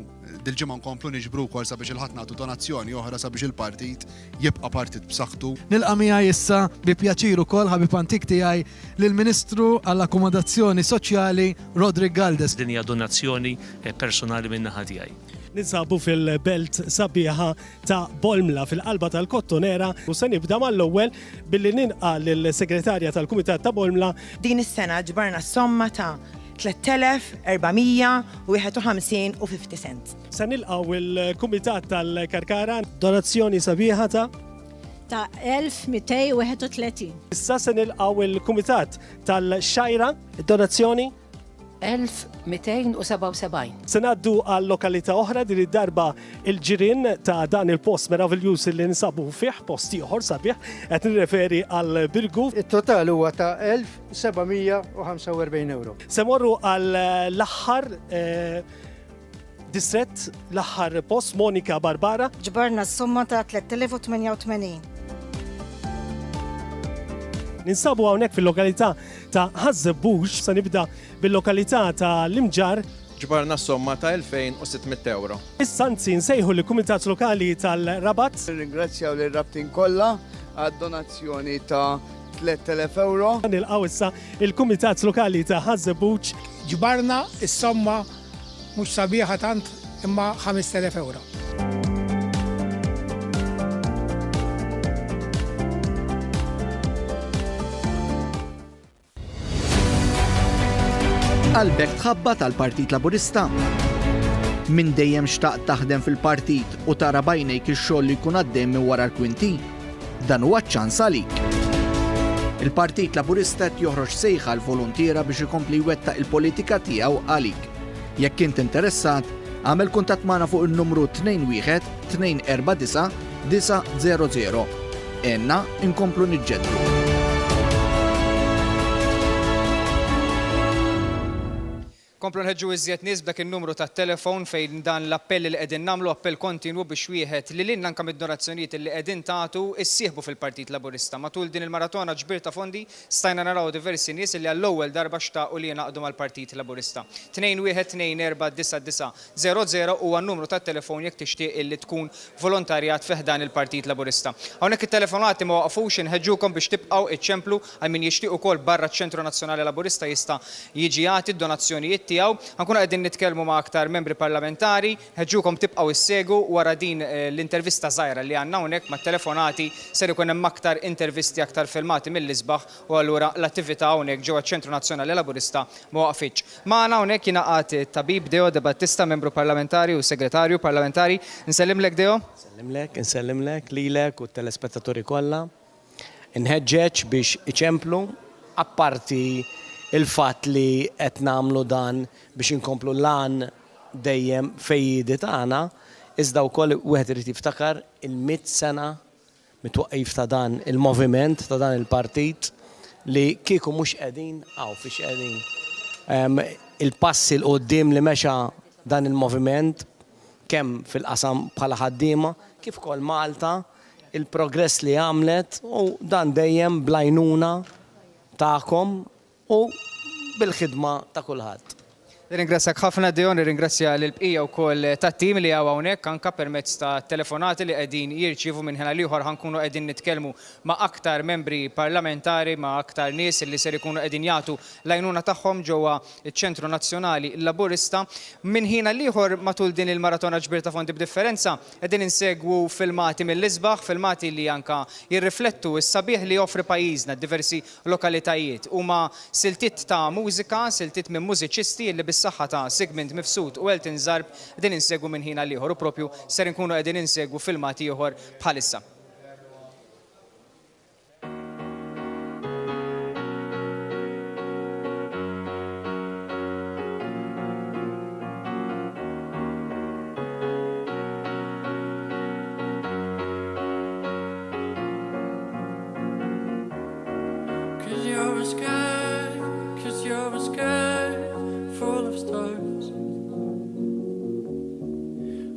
dil-ġimgħa nkomplu niġbru wkoll sabiex il-ħadd nagħtu donazzjoni oħra sabiex il-partit jibqa' partit b'saħħtu. Nilqa' miegħi issa bi pjaċir ukoll ħabib antik tiegħi lill-Ministru għall-Akkomodazzjoni Soċjali Rodrik Galdes. Din hija donazzjoni personali min-naħa tiegħi. Ninsabu fil-belt sabiħa ta' Bolmla fil-qalba tal-Kottonera u se nibda mal-ewwel billi ninqa' lill-Segretarja tal-Kumitat ta' Bolmla. Din is-sena ġbarna somma ta' 3,451.50 cent. Se nilqgħu il-Kumitat tal-Karkara donazzjoni sabiħa ta' 1231. Issa se nilqgħu il-Kumitat tal-Xajra donazzjoni 1277. Se ngħaddu għal lokalità oħra din id-darba il-ġirien ta' dan il-post meravigliuż li nsabu fih, post ieħor sabiħ, qed nirreferi għal Birgu. Il-total huwa ta' 1,745 euro. Se morru għal l-aħħar distret, l-aħħar post Monika Barbara. Ġbarna s-somma ta' 3088. Ninsabu hawnhekk fil-lokalità ta' Ħażebux, se nibda bil-lokalità ta' Limġar. Ġbarna somma ta' 2,600 euro. Issa anzi nsejħu l-Kumitat Lokali tal-Rabat. Ringrazzjaw lir-rabtin kollha għad-donazzjoni ta' 3,000 euro. Nilqgħu issa il-Kumitat Lokali ta' Ħażebux. Ġbarna is-somma mhux sabiħa tant imma 5,000 euro. Qalbek tħabba tal-Partit Laburista. Min dejjem xtaqt taħdem fil-partit u tara bajnejk ix-xogħol li jkun għaddejjem minn wara l-kwinti. Dan huwa ċans għalik. Il-Partit Laburista qed joħroġ sejħa l-volontiera biex ikompli jwettaq il-politika tiegħu għalik. Jekk int interessat, għamel kuntatt magħna fuq il-numru 21 249 900. Enna inkomplu niġġeddlu. Komplu nħeġġu iżjed nies b'dak in-numru tat-telefon fejn dan l-appell li qegħdin nagħmlu appell kontinwu biex wieħed li lil anke mid-donazzjonijiet li qegħdin tagħtu issieħbu fil-Partit Laburista. Matul din il-maratona ġbir ta' fondi stajna naraw diversi nies li għall-ewwel darba xtaqu li jingħaqdu mal-Partit Laburista. 21249900 huwa n-numru tat-telefon jekk tixtieq illi tkun volontarjat fih dan il-Partit Laburista. Hawnhekk it-telefonati ma waqfux inħeġġukom biex tibqgħu iċċemplu għal min jixtieq ukoll barra ċ-Ċentru Nazzjonali Laburista jista' jiġi jagħti d-donazzjonijiet tiegħu. Ankunu qegħdin nitkellmu ma' aktar membri parlamentari, ħeġġukom tibqgħu issegu wara din l-intervista żgħira li għandna hawnhekk mat-telefonati ser ikun hemm aktar intervisti aktar filmati mill-isbaħ u allura l-attività hawnhekk ġewwa ċ-Ċentru Nazzjonali Laburista ma waqfitx. Magħna hawnhekk jingħaqad tabib Deo De Battista, membru parlamentari u segretarju parlamentari. Nsellimlek Deo? Nsellimlek lilek u t-telespettaturi kollha. Inħeġġeġ biex iċemplu apparti il-fatt li qed nagħmlu dan biex inkomplu lan dejjem fejjidi tagħna, iżda wkoll wieħed irid jiftakar il-100 sena mitwaqqif ta' dan il-moviment ta' dan il-partit li kieku mhux qegħdin fiex qegħdin. Il-passi l qudiem li mexa dan il-moviment kemm fil-qasam bħala ħaddiema kif ukoll Malta, il-progress li għamlet u dan dejjem blajnuna tagħkom u bil-ħidma ta' kulħadd. Ringrazzjak ħafna Deo, ringrazzja l-bqija wkoll tat-tim li hawn hawnhekk anke permezz ta' telefonati li qegħdin jirċievu minn ħina ieħor ħankunu qegħdin nitkellmu ma' aktar membri parlamentari, ma' aktar nies li ser ikunu qegħdin jagħtu l-għajnuna tagħhom ġewwa ċ-Ċentru Nazzjonali Laburista. Minn ħina ieħor matul din il-maratona ġbir ta' fondi b'differenza qegħdin insegwu filmati mill-isbaħ, filmati li anke jirriflettu s-sabiħ li joffri pajjiżna diversi lokalitajiet. Huma siltiet ta' mużika, siltiet minn mużiċisti li bis-saħħa ta' Sigmund Mifsud u Elton Zarb qegħdin insegwu minn ħina ieħor u propju ser inkunu qegħdin insegwu filmati ieħor bħalissa.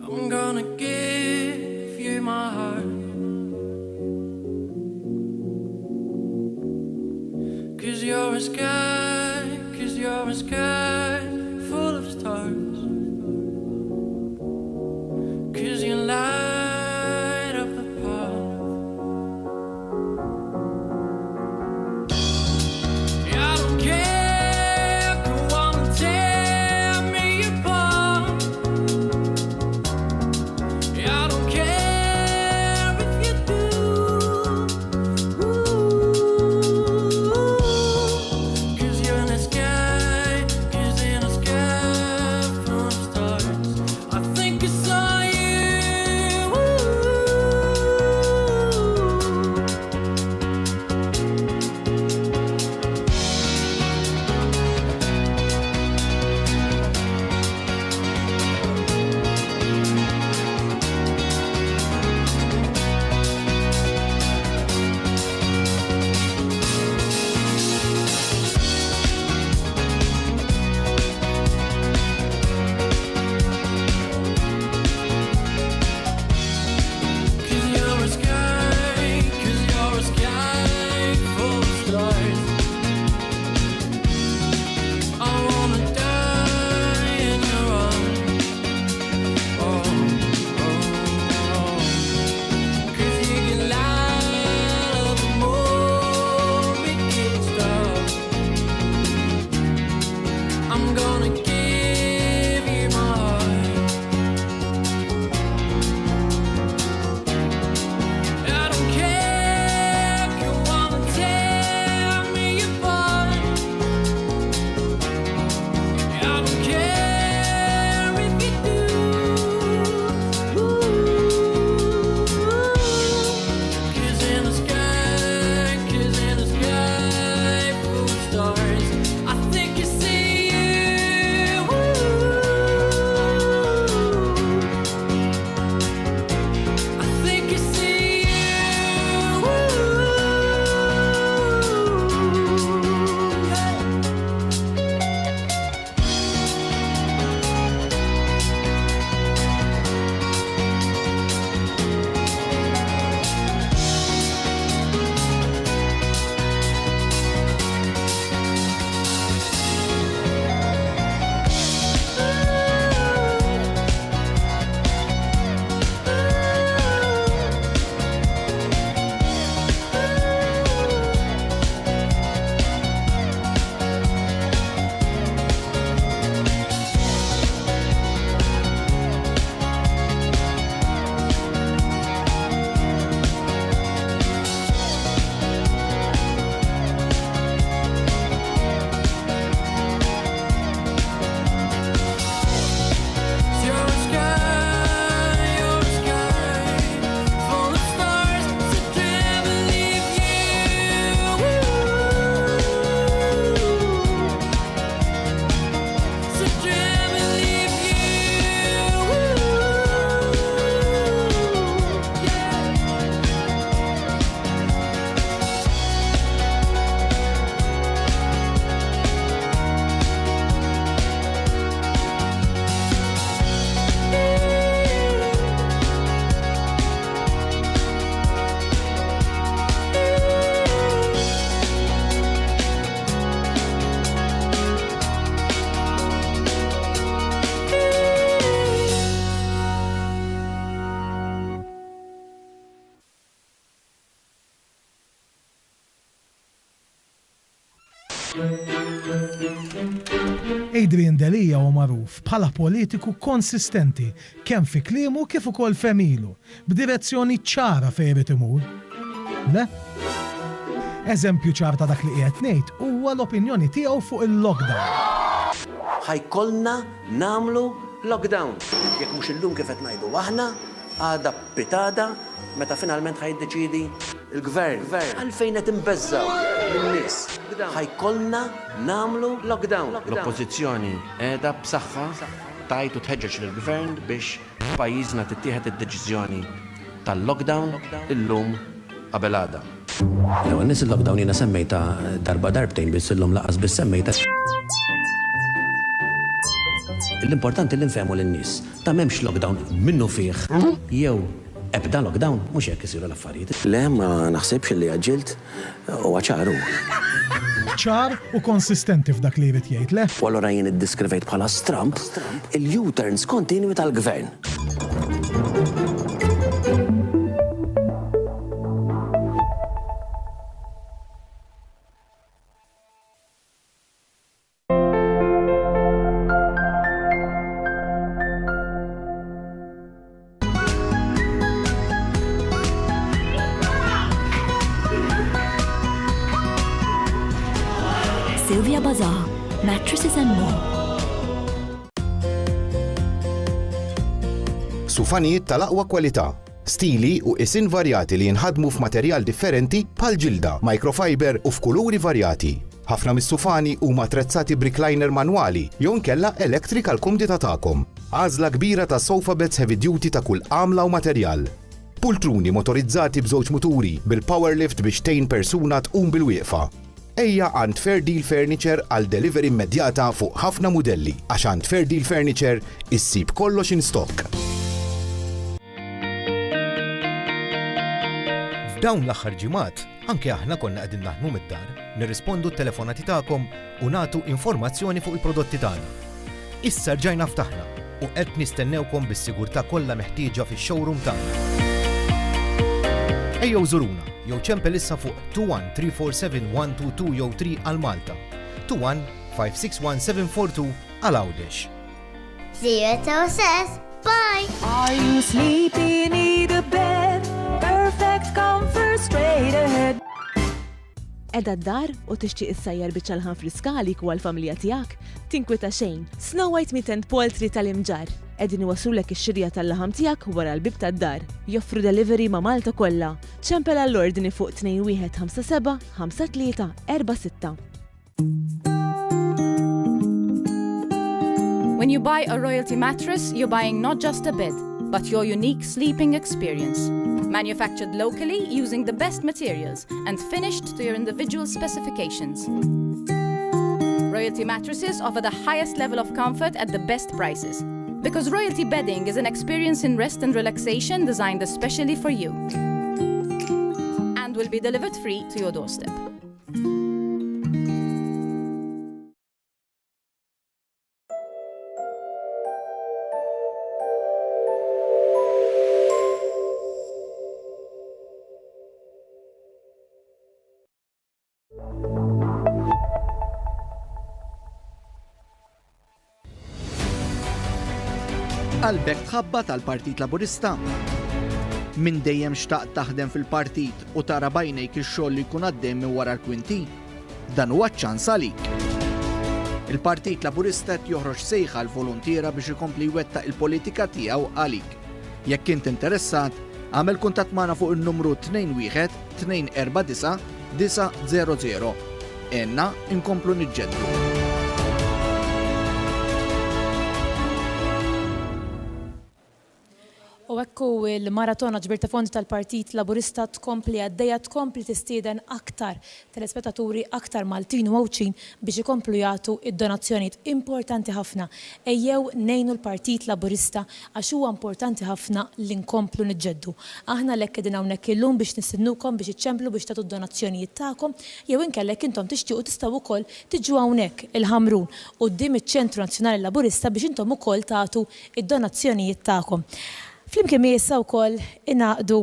I'm gonna give you my heart. 'Cause you're a sky, 'cause you're a sky full of stars. 'Cause you light up the path. I don't care, go on and tear me apart. Adrian Delija huwa magħruf bħala politiku konsistenti kemm fi kliemu kif ukoll femilu, b'direzzjoni ċara fejn irid imur. Le? Eżempju ċar ta' dak li qiegħed ngħid huwa l-opinjoni tiegħu fuq il-lockdown. Ħajkollna namlu lockdown. Jekk mhux illum kif qed ngħidu aħna, għada pitada meta finalment ħajdeċidi il-gvern. Għalfejn qed imbeżżaw lin-nies. Ħajkollna namlu lockdown. L-oppożizzjoni qiegħda b'saħħa tajt u tħeġġeġ lill-gvern biex pajjiżna tittieħed id-deċiżjoni tal-lockdown illum qabel għada. Nis il-lockdown jiena semmejta darba darbtejn biss illum laqas biss semmejta. L-importanti li nfehmu lin-nies ta' m'hemmx lockdown minnu fih jew ebda lockdown mhux hekk isiru l-affarijiet. Le ma naħsibx li għaġilt huwa ċaru. ċar u konsistenti f'dak li jrid jgħid, le? U allura jien iddiskrivejt bħala Trump il-U-turns kontinwi tal-gvern. Sylvia Bazaar, Mattresses and More. Sufanijiet tal-aqwa kwalità, stili u isin varjati li jinħadmu f'materjal differenti bħal ġilda, microfiber u f'kuluri varjati. Ħafna mis-sufani huma attrezzati b'recliner manwali jew inkella electrical kumdita tagħkom. Għażla kbira ta' sofa beds heavy duty ta' kull għamla u materjal. Pultruni motorizzati b'żewġ muturi bil-power lift biex tgħin persuna tqum bil-wieqfa. Ejja għand Fair Deal Furniture għal delivery immedjata fuq ħafna modelli, għax għand Fair Deal Furniture issib kollox in stock. F'dawn l-aħħar ġimgħat, anke aħna konna qegħdin naħdmu mid-dar, nirrispondu t-telefonati tagħkom u nagħtu informazzjoni fuq il-prodotti tagħna. Issa rġajna ftaħna u qed nistennewkom bis-sigurtà kollha meħtieġa fix-showroom tagħna. Ejjew żuruna jew ċempel issa fuq 21-347-122 jew 3 għal Malta, 21-561-742 għal Għawdex. See you at OSS. Bye! Are you sleepy, need a bed? Perfect comfort straight ahead. Edha d-dar u tixtieq issajjar biċċa l-ħan friskalik u għal-familja tiegħek? Tinkwita xejn. Snow White Meat and Poultry tal-Imġar. Qegħdin iwaslulek ix-xirja tal-laħam tiegħek wara l-bib tad-dar. Joffru delivery ma' Malta kollha. ċempel għall-ordni fuq 2157 5346. When you buy a Royalty mattress, you're buying not just a bed, but your unique sleeping experience. Manufactured locally using the best materials and finished to your individual specifications. Royalty mattresses offer the highest level of comfort at the best prices. Because Royalty bedding is an experience in rest and relaxation designed especially for you. And will be delivered free to your doorstep. Qalbek tħabba tal-Partit Laburista. Min dejjem xtaqt taħdem fil-partit u tara bajnejk ix-xogħol li jkun għaddejjem minn wara l-kwinti. Dan huwa ċans għalik. Il-Partit Laburista qed joħroġ sejħa l-volontiera biex ikompli jwettaq il-politika tiegħu għalik. Jekk int interessat, għamel kuntatt magħna fuq in-numru 21 249 900. Enna inkomplu niġġeddu. U ekku il-maratona ġbirta fondi tal-Partit Laburista tkompli għaddejja tkompli tistieden aktar telespettaturi aktar Maltin u Mowċin biex ikomplu jagħtu id-donazzjonijiet importanti ħafna. Ejjew nejnu l-Partit Laburista għax huwa importanti ħafna li nkomplu niġġeddu. Aħna lek qegħdin hawnhekk illum biex nistennukom biex iċċemplu biex tagħtu d-donazzjonijiet tagħkom jew inkellek intom tixtiequ tistgħu wkoll tiġu hawnhekk il-Ħamrun quddiem iċ-Ċentru Nazzjonali Laburista biex intom ukoll tagħtu id-donazzjonijiet tagħkom. Flimkien issa wkoll inaqdu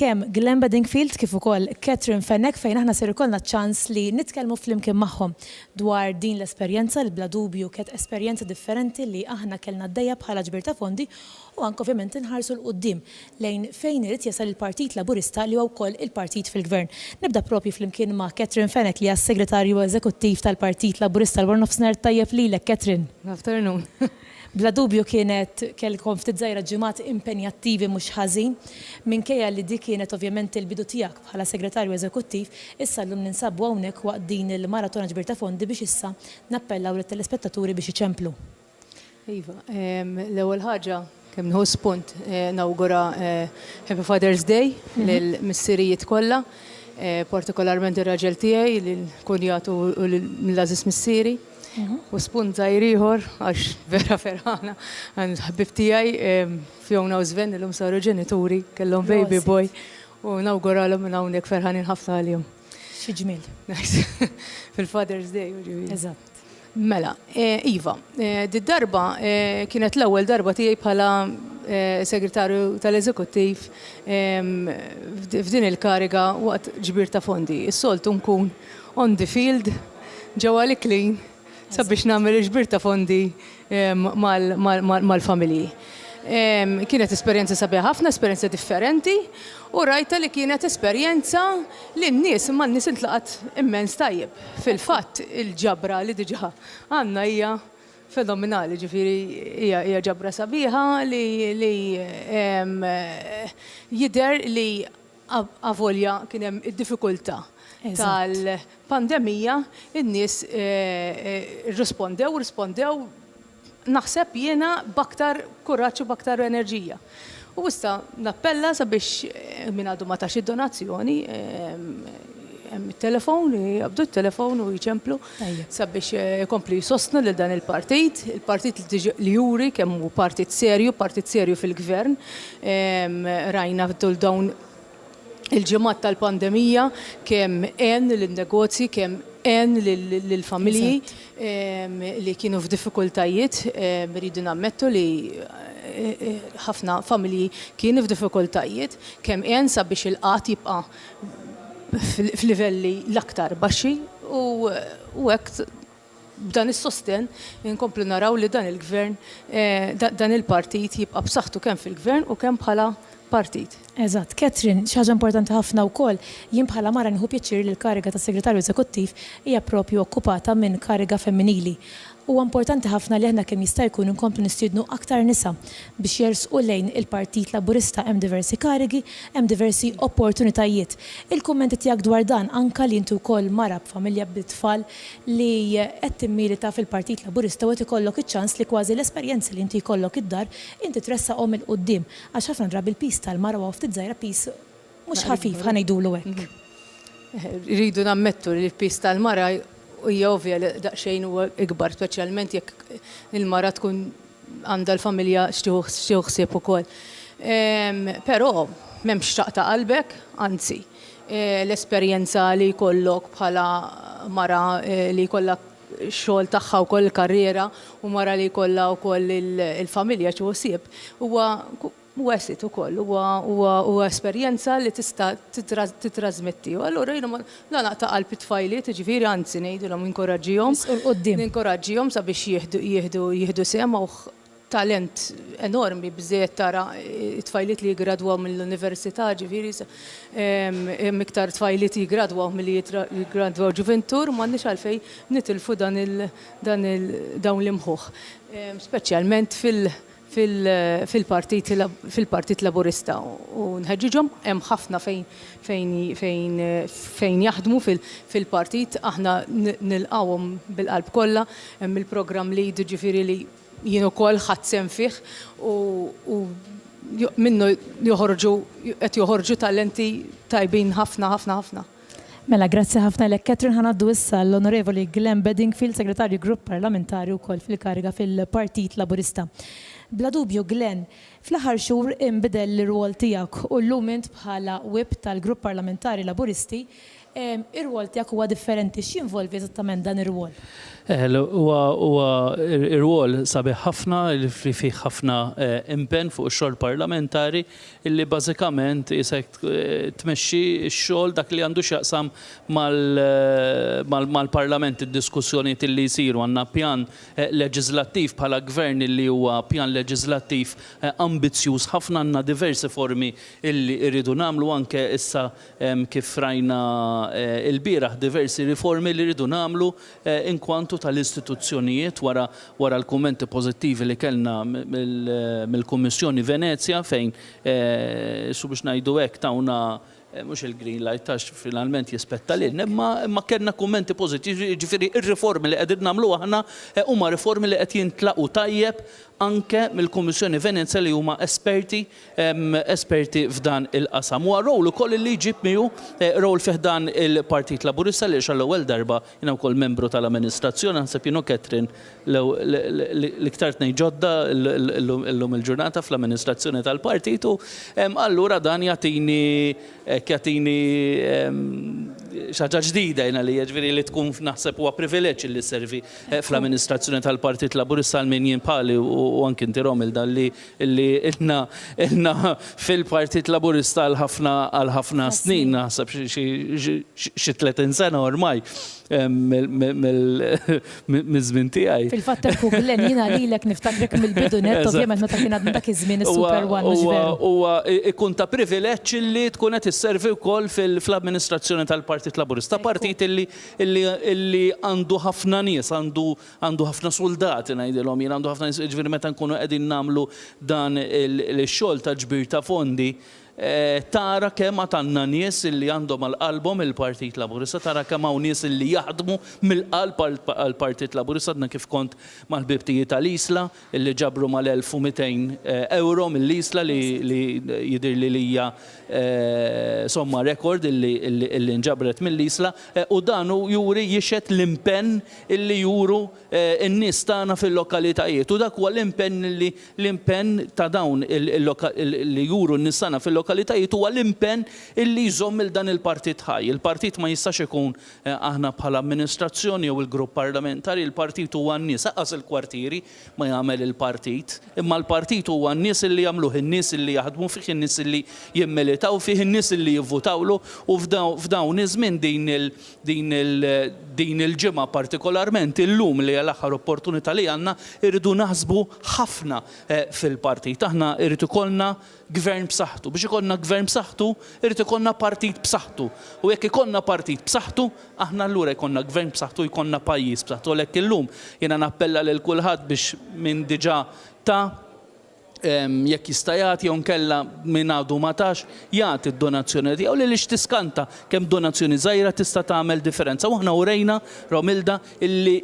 kemm Glenn Bedingfield kif ukoll Catherine Fennek fejn aħna ser ikollna ċans li nitkellmu flimkien magħhom dwar din l-esperjenza li bla dubju kienet esperjenza differenti li aħna kellna d-dejja bħala ġbir ta' fondi u anke ovvjament inħarsu l-qudiem lejn fejn irid jasal il-Partit Laburista li huwa wkoll il-partit fil-Gvern. Nibda propju flimkien ma' Catherine Fennek li hija segretarju eżekuttiv tal-Partit Laburista l-War Nofsinhar tajjeb lilek Catherine. Afternoon. Bla dubju kellkom ftit żgħira ġimgħat impenjattivi mhux ħażin, minkejja li dik kienet ovvjament il-bidu tiegħek bħala segretarju eżekuttiv, issa llum ninsabu hawnhekk waqt din il-maratona ġbir ta' fondi biex issa nappellaw lit-telespettaturi biex iċemplu. Iva, l-ewwel ħaġa kemm nħoss punt nawgura Happy Father's Day lill-missirijiet kollha, partikolarment ir-raġel tiegħi lill-kunjatu u lill-Aziz missieri. U spunt żgħir ieħor għax vera ferħana għand ħbib tiegħi Fiona u Sven illum saru ġenituri kellhom baby boy u nawguralhom minn hawnhekk ferħanin ħafna għalihom. Xi ġmiel. Fil-Father's Day. Eżatt. Mela, Iva, darba kienet l-ewwel darba tiegħi bħala segretarju tal-eżekuttiv f'din il-kariga waqt ġbir ta' fondi. Is-soltu nkun on the field ġewwa l-Klin sabiex nagħmel ġbir ta' fondi mal-familji. Kienet esperjenza sabiħa ħafna, esperjenza differenti u rajta li kienet esperjenza li n-nies ma n-nies intlaqat immens tajjeb. Fil-fatt il-ġabra li diġà għandna hija fenomenali, ġifieri hija ġabra sabiħa li jidher li avolja kien hemm id-diffikultà tal-pandemija, in-nies rispondew naħseb jiena b'aktar kuraġġ u b'aktar enerġija. U issa nappella sabiex min għadu ma tax id-donazzjoni hemm it-telefon li jabdu t-telefon u jċemplu sabiex jkomplu jsostnu lil dan il-partit li juri kemm hu partit serju fil-gvern. Rajna tul dawn il-ġimgħat tal-pandemija kemm għen lin-negozji, kemm għen lill-familji li kienu f'diffikultajiet, rridu nammettu li ħafna familji kienu f'diffikultajiet, kemm għen sabiex il-qat jibqa' f'livelli l-aktar baxxi u hekk b'dan is-sosten inkomplu naraw li dan il-gvern dan il-partit jibqa' b'saħħtu kemm fil-gvern u kemm bħala partit. Eżatt, Catherine, xaġa importanti ħafna wkoll, jien bħala mara nieħu pjaċir li l-kariga ta' segretarju eżekuttiv hija proprju okkupata minn kariga femminili. Huwa importanti ħafna li aħna kemm jista' jkun inkomplu nistiednu aktar nisa biex jersqu lejn il-Partit Laburista hemm diversi karigi, hemm diversi opportunitajiet. Il-kummenti tiegħek dwar dan anke li intu wkoll mara b'familja bit-tfal li qed timmilita fil-Partit Laburista u qed ikollok iċ-ċans li kważi l-esperjenzi li inti jkollok id-dar inti tressaqhom il-qudiem għax ħafna drabi l-pis tal-mara u ftit żgħira pis mhux ħafif ħanejdulu hekk. Rridu nammettu li l-pis tal-mara hija ovvja li daqsxejn huwa ikbar, speċjalment jekk il-mara tkun għandha l-familja xi ħsieb ukoll. Però m'hemmx xtaqta qalbek, anzi, l-esperjenza li jkollok bħala mara li jkollha xogħol tagħha wkoll karriera u mara li jkollha wkoll il-familja xi ħsieb huwa wesit ukoll, huwa esperjenza li tista' titrasmetti. Allura jiena la naqta' qalb it-tfajliet, ġifieri anzi ngħidulhom ninkoraġġihom sabiex jieħdu sema u talent enormi bżejjed tara t-tfajliet li jiggradwaw mill-università, ġifieri iktar tfajliet jiggradwaw milli jiggradwaw ġuventur m'għandniex għalfejn nitilfu dawn l-imħuħ. Speċjalment fil-Partit Laburista u nħeġġiġhom hemm ħafna fejn jaħdmu fil-partit aħna nilqawhom bil-qalb kollha, hemm il-programm li jiġifieri li jien ukoll ħadd sehem fih u minnu qed joħorġu talenti tajbin ħafna. Mela, grazzi ħafna lek Catherine ħanaddu issa l-Onorevoli Glenn Bedingfield, segretarju grupp parlamentari wkoll fil-kariga fil-Partit Laburista. Bla dubju, Glenn, fl-aħħar xhur inbidel l-rwol tiegħek u llum int bħala whip tal-grupp parlamentari Laburisti, ir-rwol tiegħek huwa differenti. X'involvi eżattament dan ir-rwol? Huwa ir-rwol sabiħ ħafna li fih ħafna impenn fuq ix-xogħol parlamentari illi bażikament isek tmexxi x-xogħol dak li għandu x'jaqsam mal-Parlament id-diskussjonijiet illi jsiru għandna pjan leġislattiv bħala gvern illi huwa pjan leġislattiv ambizzjuż ħafna għandna diversi formi illi rridu nagħmlu anke issa kif rajna il-bieraħ diversi riformi li rridu nagħmlu inkwantu tal-istituzzjonijiet wara l-kummenti pożittivi li kellna mill-Kummissjoni Venezia fejn su biex ngħidu hekk tawna mhux il-green light tax finalment jispetta lilna, imma kellna kummenti pożittivi, ġifieri ir-riformi li qegħdin nagħmlu aħna huma riformi li qed jintlaqu tajjeb anke mill-Kummissjoni Venezia li huma esperti f'dan il-qasam. Huwa rol ukoll li jġib miegħu rol fih dan il-Partit Laburista li xall-ewwel darba jiena wkoll membru tal-amministrazzjoni naħseb jienu Ketrin l-iktar tnejn ġodda llum il-ġurnata fl-amministrazzjoni tal-partitu, allura dan jagħtini xi ħaġa ġdida jiena li jiġifieri li tkun naħseb huwa privileġġ li sservi fl-amministrazzjoni tal-Partit Laburista għal min jinpali u anki inti Romilda li ilna fil-Partit Laburista għal ħafna snin naħseb xi 30 sena ormai miż-żmien tiegħi. Fil-fatt Glenn jiena lilek niftakrek mill-bidunet ovvjament meta kien għadna dak iż-żmien is-Super One mhux veru. Huwa ikun ta' privileġġ li tkun qed isservi wkoll fl-amministrazzjoni tal-Partit Laburista, partit illi għandu ħafna nies, għandu ħafna soldati ngħidilhom jien għandu ħafna nies ġifieri meta nkunu qegħdin nagħmlu dan il-xogħol ta' ġbir ta' fondi tara kemm għandna nies illi għandhom għal-qalbhom il-Partit Laburista, tara kemm hawn nies illi jaħdmu mill-qalb għall-Partit Laburista għadna kif kont mal-ħbibtijiet tal-Isla illi ġabru mal-1200 euro mill-Isla li jidir li hija somma rekord illi nġabret mill-Isla u dan juri jixet l-impenn illi juru n-nies tagħna fil-lokalitajiet u dak huwa l-impenn ta' dawn li juru n-nies tagħna fil-lokalitajiet huwa l-impenn illi jżomm il dan il-partit ħaj. Il-partit ma jistax ikun aħna bħala amministrazzjoni jew il-grupp parlamentari, il-partit huwa n-nies aqas il-kwartieri ma jagħmel il-partit, imma l-partit huwa n-nies illi jagħmluh, in-nies illi jaħdmu fih, in-nies illi jimmilitaw fih, in-nies illi jivvutawlu u f'dawn iż-żmien din il-ġimgħa partikolarment illum li l-aħħar opportunità li għandna irridu naħsbu ħafna fil-partit. Aħna irrid ikollna gvern b'saħħtu. Biex ikollna gvern b'saħħtu, irid ikollna partit b'saħħtu. U jekk ikollna partit b'saħħtu, aħna allura jkollna gvern b'saħħtu, jkollna pajjiż b'saħħtu. Għalhekk illum jiena nappella lil kulħadd biex minn diġà jekk jista' jagħti jew nkella min għadu ma tax jagħti d-donazzjoni tiegħu li tiskanta kemm donazzjoni żgħira tista' tagħmel differenza. U aħna urejna Romilda illi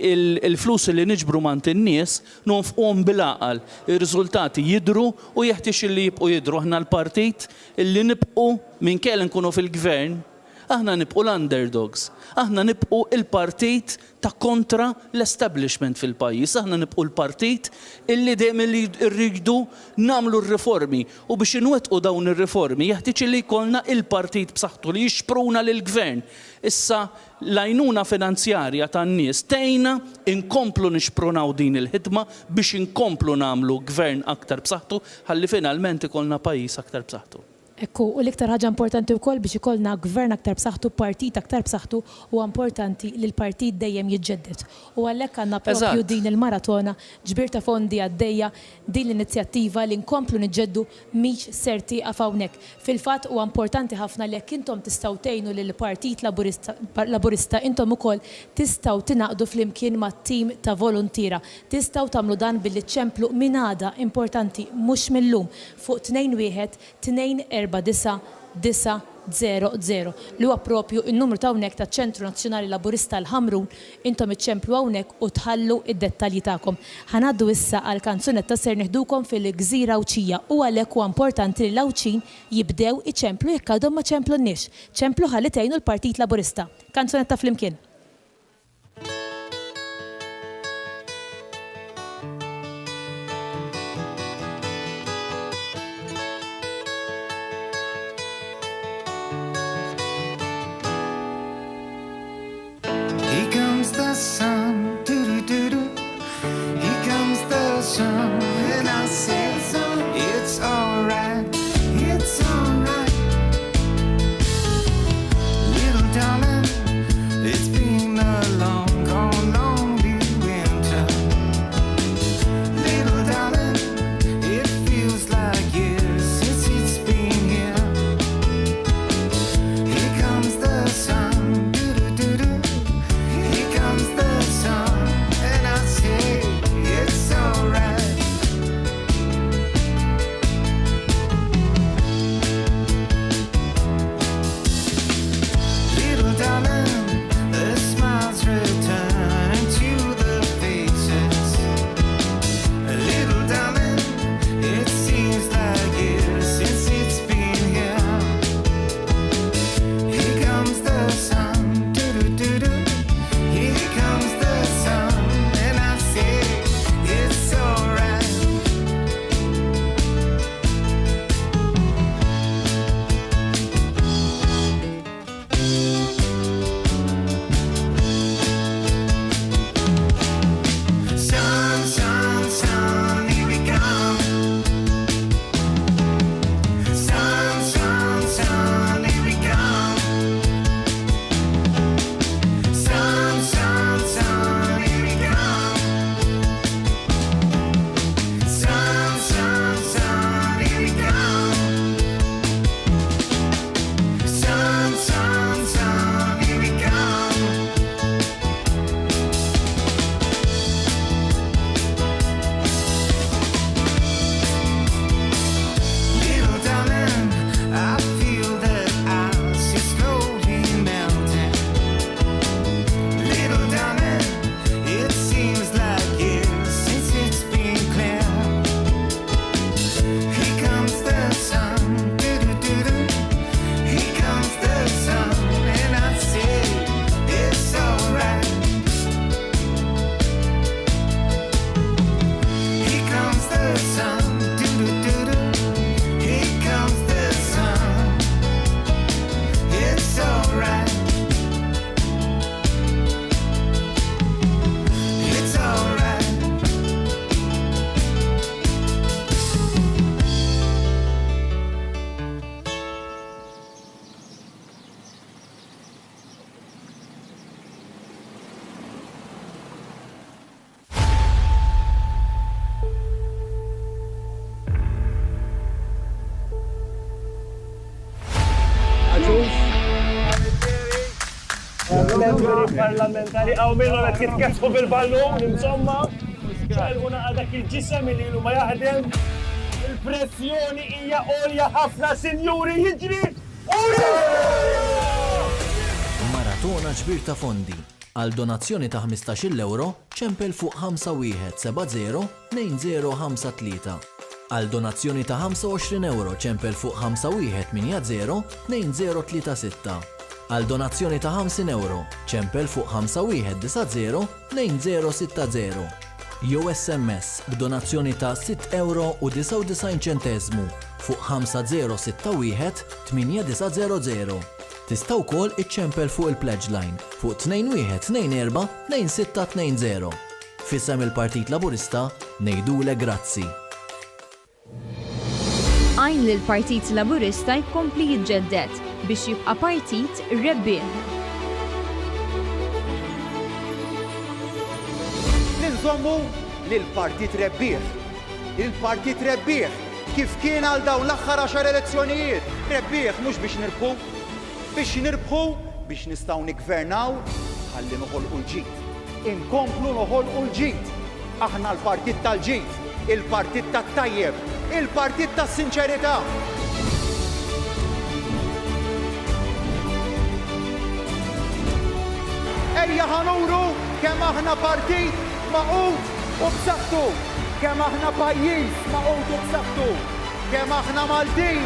l-flus li niġbru mant in-nies nonfquhom bil-għaqal. Ir-riżultati jidhru u jeħtieġ illi jibqgħu jidhru aħna l-partit illi nibqgħu minkejja nkunu fil-gvern. Aħna nibqgħu l-underdogs, aħna nibqgħu il-partit ta' kontra l-establishment fil-pajjiż, aħna nibqgħu l-partit illi dejjem li rridu nagħmlu r-riformi u biex inwettqu dawn ir-riformi jeħtieġ li jkollna il-partit b'saħħtu li jixpruna lill-gvern. Issa l-għajnuna finanzjarja tan-nies tgħinna inkomplu nixprunaw din il-ħidma biex inkomplu nagħmlu gvern aktar b'saħħtu ħalli finalment ikollna pajjiż aktar b'saħħtu. Ekku, u l-iktar ħaġa importanti wkoll biex ikollna gvern aktar b'saħħtu, partit aktar b'saħħtu, huwa importanti li l-partit dejjem jiġġedded. U għalhekk għandna propju din il-maratona ġbir ta' fondi għaddejja din l-inizjattiva li nkomplu niġġeddu mhix serti hawnhekk. Fil-fatt huwa importanti ħafna li jekk intom tistgħu tgħinu lill-Partit Laburista intom ukoll tistgħu tingħaqdu flimkien mat-tim ta' volontira. Tistgħu tagħmlu dan billi tċemplu minn għada importanti mhux millum fuq 2-1-2-4-9-9-0-0 li huwa proprju n-numru ta' hawnhekk taċ-Ċentru Nazzjonali Laburista l-Ħamrun intom iċċemplu hawnhekk u tħallu id-dettalji tagħkom. Ħanaddu issa għal kanzunetta ser neħdukom fil-Gżira Awċija u għalhekk huwa importanti li l-Awċin jibdew iċċemplu jekk għadhom ma ċemplunniex. ċemplu ħalli tgħinu l-Partit Laburista. Kanzunetta flimkien. The sun, membri parlamentari għaw minnu għet jitkesfu bil-ballun, insomma, ċelguna għadak il-ġisem li l-ma jaħdem, il-pressjoni hija għolja ħafna, sinjuri, jiġri! Maratona ġbir ta' fondi. Għal donazzjoni ta' 15 euro, ċempel fuq 5170-2053. Għal donazzjoni ta' 25 euro, ċempel fuq 5180-2036. Għal donazzjoni ta' 50 euro, ċempel fuq 5190-2060. Jew SMS b'donazzjoni ta' 6 euro u 99 ċentesmu fuq 5061-8900. Tistaw kol iċċempel fuq il-Pledge Line fuq 2124-2620. Fissem il-Partit Laburista nejdule grazzi. Għajn li l-Partit Laburista jkompli jitġeddet biex jibqa' partit rebbieħ. Ninżommu lill-Partit Rebbieħ. Il-Partit Rebbieħ kif kien għal dawn l-aħħar 10 elezzjonijiet. Rebbieħ mhux biex nirbħu, biex nistgħu niggvernaw ħalli noħolqu l-ġid. Inkomplu noħolqu l-ġid. Aħna l-Partit tal-ġid, il-Partit tat-tajjeb, il-Partit tas-sinċerità. Ejja ħanuru kemm aħna partit maqut u b'saħħtu, kemm aħna pajjiż maqut u b'saħħtu, kemm aħna Maltin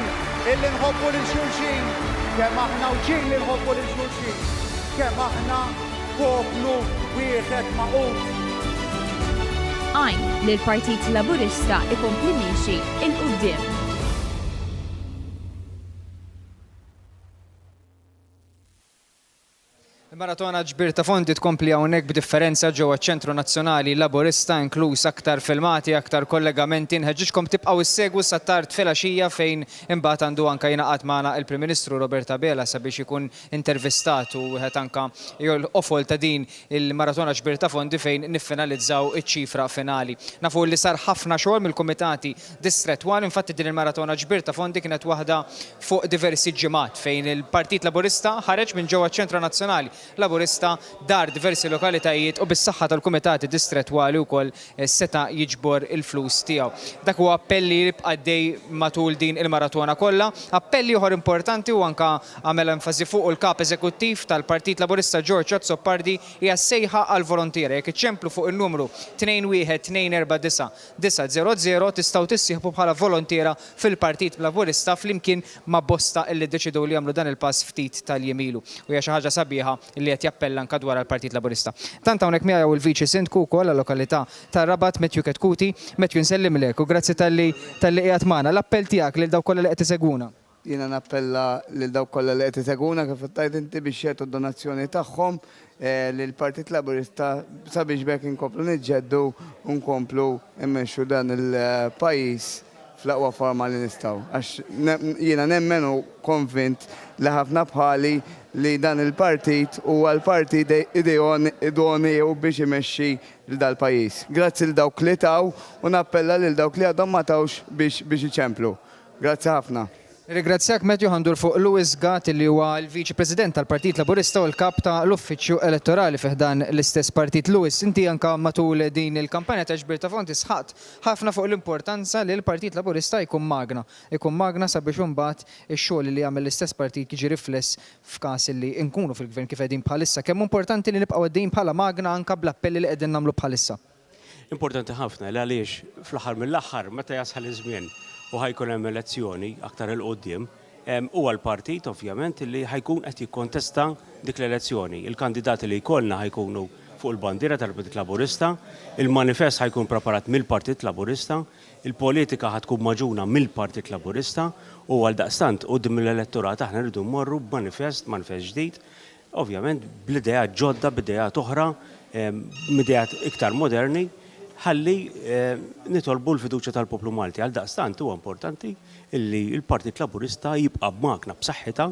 illi nħobbu lil xulxin, kemm aħna wġien li nħobbu lil xulxin, kemm aħna poplu wieħed maqut. Għajn li l-Partit Laburista ikompli miexi il-qudiem. Il-maratona ġbir ta' fondi tkompli hawnhekk b'differenza ġewwa ċ-Ċentru Nazzjonali Laburista, inkluż aktar filmati, aktar kollegamenti. Nħeġġixkom tibqgħu issegwu sa tard filgħaxija fejn imbagħad għandu anke jingħaqad magħna il-Prim Ministru Roberta Bela sabiex ikun intervistat u wieħed anke l-qofol ta' din il-maratona ġbir ta' fondi fejn niffinalizzaw iċ-ċifra finali. Nafu li sar ħafna xogħol mill-kumitati distrettwali, infatti din il-maratona ġbir ta' fondi kienet waħda fuq diversi ġimgħat fejn il-Partit Laburista ħareġ minn ġewwa ċ-Ċentru Nazzjonali Laburista dar diversi lokalitajiet u bis-saħħa tal-kumitati distrettwali wkoll seta' jiġbor il-flus tiegħu. Dak huwa appelli li bqaddej matul din il-maratona kollha. Appelli oħra importanti u anke għamel enfasi fuq il-kap eżekuttiv tal-Partit Laburista George Azzopardi hija sejħa għal volontiera. Jekk iċċemplu fuq in-numru 2124900 tistgħu tissieħbu bħala volontiera fil-Partit Laburista flimkien ma' bosta illi ddeċidew li jagħmlu dan il-pass ftit tal-jemilu. U hija xi ħaġa sabiħa li qed jappella anke dwar il-Partit Laburista. Tant hawnhekk miegħu il-Viċi Sindku wkoll għall-lokalità tar-Rabat Matthew Ketkuti. Matthew nsellimlek u grazzi talli qiegħed magħna. L-appell tiegħek lil dawk kollha li qed isegwuna. Jiena nappella lil dawk kollha li qed isegwuna kif tajt inti biex jagħtu d-donazzjoni tagħhom lill-Partit Laburista sabiex bekk inkomplu niġġeddu u nkomplu immexxu dan il-pajjiż fl-aqwa forma li nistgħu. Għax jiena nemmen u konvint li ħafna bħali li dan il-partit u għal-partit idoni u biex imexxi l-dal-pajis. Grazzi l-dawk li taw u nappella l-dawk li għadhom ma tawx biex iċemplu. Grazzi ħafna. Ringrazzjak Matthew ħandur fuq Louis Gatt li huwa l-Viċi President tal-Partit Laburista u l-kap ta' l-Uffiċċju Elettorali fiħdan l-istess partit. Louis, inti anke matul din il-kampanja ta' ġbir ta' fondi sħaqt ħafna fuq l-importanza li l-Partit Laburista jkun magna sabiex imbagħad ix-xogħol li jagħmel l-istess partit jiġi rifless f'każ li nkunu fil-gvern kif qegħdin bħalissa. Kemm importanti li nibqgħu għeddejjin bħala magna anke bl-appelli li qegħdin nagħmlu bħalissa. Importanti ħafna għaliex fl-aħħar mill-aħħar meta jasħal iż-żmien u ħajkun hemm elezzjoni aktar il-qoddim, huwa l-partit ovvjament li ħajkun qed jikkontesta dik l-elezzjoni. Il-kandidati li jkollna ħajkunu fuq il-bandiera tal-Partit Laburista, il-manifest ħajkun preparat mill-Partit Laburista, il-politika ħatkun maġuna mill-Partit Laburista u għaldaqstant quddiem l-elettorat aħna rridu mmorru b'manifest ġdid, ovvjament bl-idejat ġodda, b'idejat oħra, b'idejat iktar moderni, ħalli nitolbu l-fiduċja tal-poplu Malti. Għaldaqstant huwa importanti illi l-Partit Laburista jibqa' magna b'saħħitha,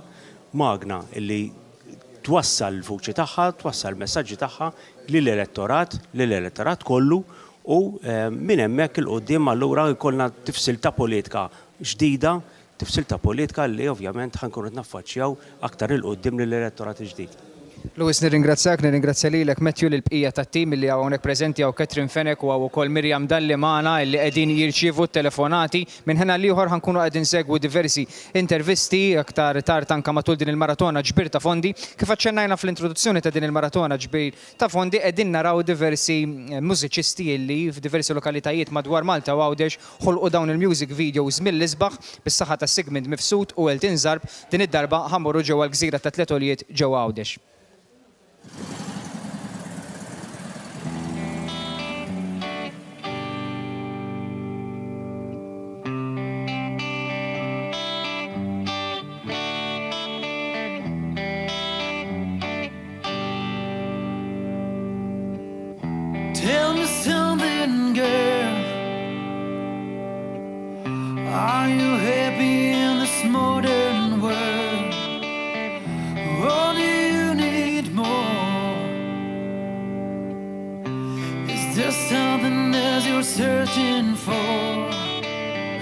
magna illi twassal l-vuċi tagħha, twassal l-messaġġi tagħha lill-elettorat kollu u minn hemmhekk il-qudiem allura jkollna tifsilta politika ġdida, tifsilta politika li ovvjament ħankunu naffaċċjaw aktar il-qudiem lill-elettorat ġdid. Louis, nirringrazzja lilek Matthew l-bqija tat-tim li hawnhekk preżenti hawn Catherine Fenek u wkoll Miriam Dalli magħna li qegħdin jirċievu telefonati minn ħena ieħor ħankunu qegħdin segwu diversi intervisti aktar tard anke matul din il-maratona ġbir ta' fondi. Kif aċċennajna fl-introduzzjoni ta' din il-maratona ġbir ta' fondi qegħdin naraw diversi mużiċisti li f'diversi lokalitajiet madwar Malta u Għawdex ħolqu dawn il-music videos mill-isbaħ bis-saħħa ta' Sigmund Mifsud u Eltin Zarb din id-darba ħammorru ġewwa l-gżira ta' Tletolijiet ġewwa Għawdex. Tell me something, girl. Are you happy in this modern world? Or do you need more? Is there something else you're searching for?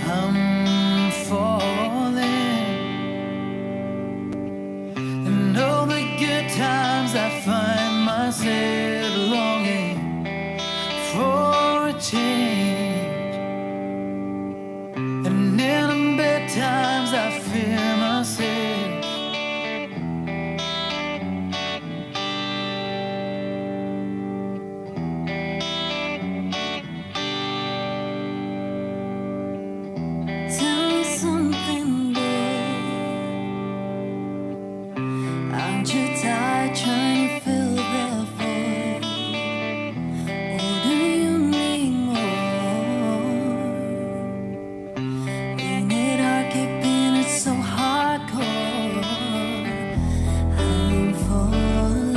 I'm falling. In all the good times I find myself longing for a change, and in the bad times I fear myself. Tell me something, babe. Aren't you tired trying to fill that void? Or do you need more? Ain't it hard keeping it so hardcore? I'm falling.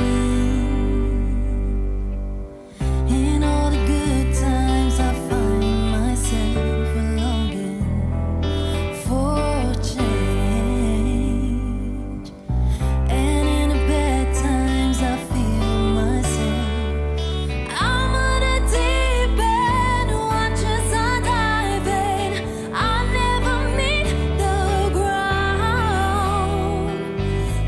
In all the good times I find myself longing for change, and in the bad times I feel myself. I'm on a deep end, watch as I dive in. I never meet the ground.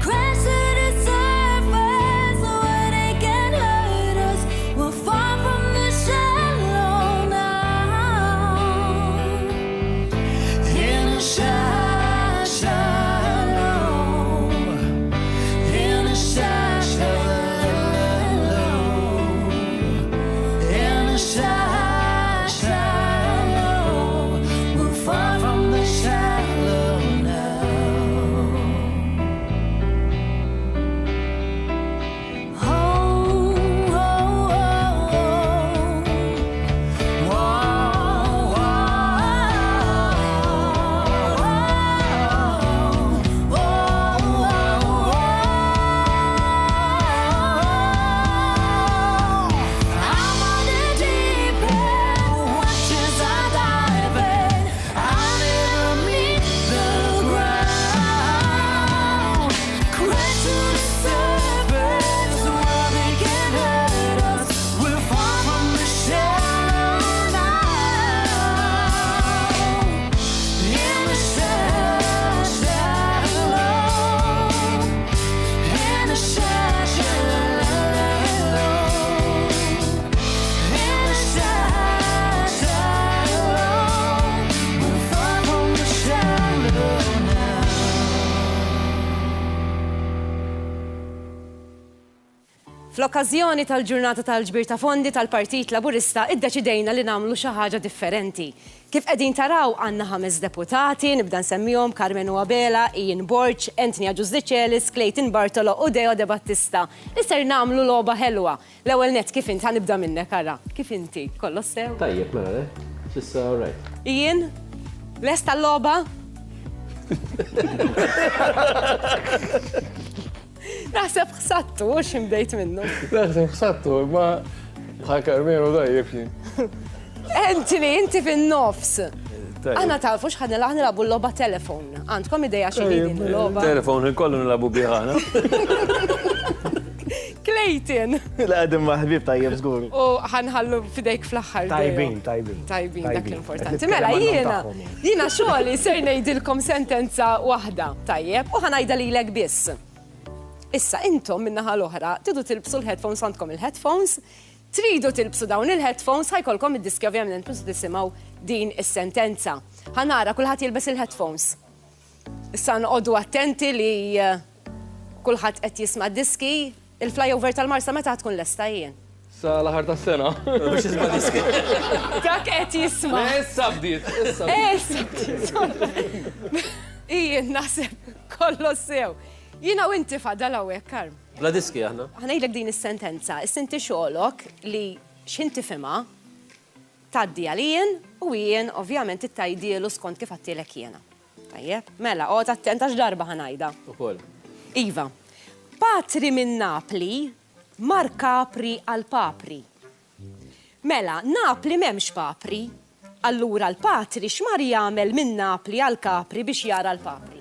Crash to the surface where they can hurt us. We're far from the shallow now. In a shallow, in a shallow, in a shallow, we're far from the shallow now. Oh, oh, I'm on the deep end, watch as I dive in. I never meet the ground. Crash to the surface where they can hurt us. We're far from the shallow now. In the shallow, in the Fl-okkażjoni tal-ġurnata tal-ġbir ta' fondi tal-Partit Laburista iddeċidejna li nagħmlu xi ħaġa differenti. Kif qegħdin taraw għandna 5 deputati, nibda nsemmihom Carmen Uabela, Ian Borch, Anthony Agius-Deċelis, Clayton Bartolo u Deo De Battista. Isser nagħmlu logħba ħelwa. L-ewwel nett kif inti ħanibda minnek ara. Kif inti? Kollox sew? Tajjeb, mela, sissa all right. Ian? Lest tal-logħba? Naħseb ħsattu, u ximdejt minnu. Naħseb ħsattu, ma ħakarmenu dajjeb jien. Anthony, inti fin-nofs. Għana tafu xħadna laħni labu l-loba telefon. Għandkom ideja xini din l-loba? Telefon, kollu nilabu biħana. Clayton. La-għadim maħbib tajjeb zgur. U ħanħallu fidejk fl-axħar. Tajbin. Tajbin, dak l-importanti. Mela, jiena xogħli ser ngħidilkom sentenza waħda, tajjeb, u ħanajda lilek biss. Issa intom minnaħa l-oħra tidu tilbsu l-headphones għandkom il-headphones, tridu tilbsu dawn il-headphones ħajkolkom id-diski ovvjament tidu tisimgħu din is-sentenza. Ħanara kulħadd jilbes il-headphones. Issa noqogħdu attenti li kulħadd qed jisma' d-diski, il-flyover tal-Marsa meta tkun lesta jien. Sa l-aħar ta' sena. Mux jisma diski. Dak qed jisma'. Issa bdiet. Ijien naħseb kollu sew. Jiena u inti fadal hawnhekk, Karm. Bla diski aħna. Ħanejlek din is-sentenza, issinti xogħolok li x'inti fima tgħaddi għalien u jien ovvjament ittajdielu skont kif għattilek jiena. Tajjeb, mela, qgħod attenta x'darba ħanajda. Ukoll. Iva, Patri minn Napli mar Capri għal Papri. Mela, Napli m'hemmx Papri, allura l-Patri x'mar jagħmel minn Napli għal Capri biex jara l-Papri.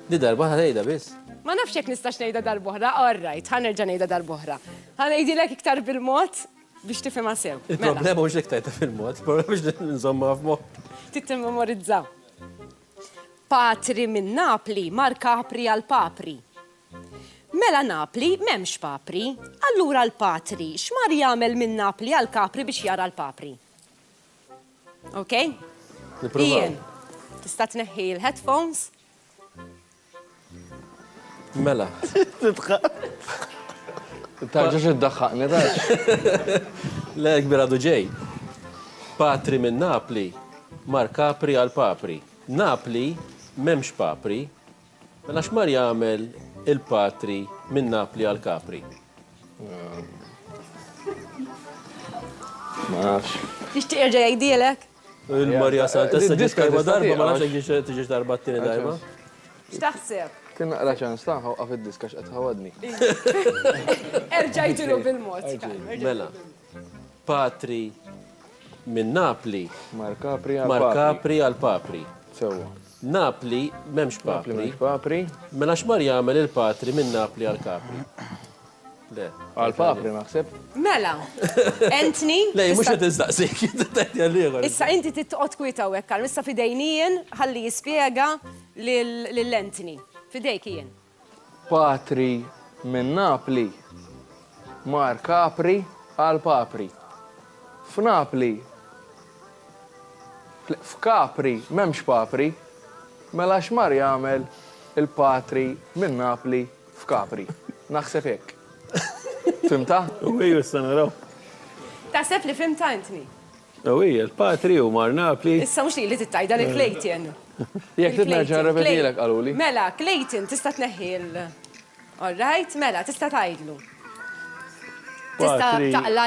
Di darba ħadejda biss. Ma nafx jekk nistax ngħidha darb'oħra, all right, ħanerġa' ngħidha darb'oħra. Ħanejdilek iktar bil-mod biex tifhimha sew. Il-problema mhux li ktajta fil-mod, il-problema biex nżomma f'mod. Tittimmemorizza. Patri minn Napli mar Capri għal Papri. Mela Napli m'hemmx Papri, allura l-Patri x'mar jagħmel minn Napli għal Capri biex jara l-Papri. Okay? Ian, tista' tneħħi l-headphones? Mela. Tarġax id-daħħaqni, tax. Le, kbiradu ġej. Patri minn Napli, mar Capri għal Papri. Napli memx Papri, mela x'mar jagħmel il-Patri minn Napli għal Capri. Ma nafx. Tixtieq jerġa' jgħidilek? Il-Marja Santa issa ġiet tajba darba, ma nafx jekk tiġix darba t-tieni darba. X'taħseb? Kien naqra ċans ta' ħawqa fid-diska x'qed ħawadni. Erġajtilu bil-mod. Mela, Patri minn Napli mar Capri għal Papri. Sewwa. Napli memx Papri. Mela x'mar jagħmel il-Patri minn Napli għal Capri. Le. Għal Papri naħseb. Mela, Anthony. Le, mhux qed iżdaqsik, tajt għal Issa inti titqgħod kwieta hawnhekk, Karm, issa fidejnijien ħalli jispjega lil-Anthony. Fidejk jien. Patri minn Napli mar Capri għal Papri. F'Napli f'Capri m'hemmx Papri, mela x'mar jagħmel il-Patri minn Napli f'Capri. Naħseb hekk. Fimta? Uwiju s-sanaraw. Taħseb li fimta, Anthony? Uwiju, il-Patri u mar Napli. Issa mhux li tittajda li Clayton. Jekk titnerġa' repetilek qaluli. Mela, Clayton tista' tneħħi all right, mela, tista' tgħidlu. Tista' taqla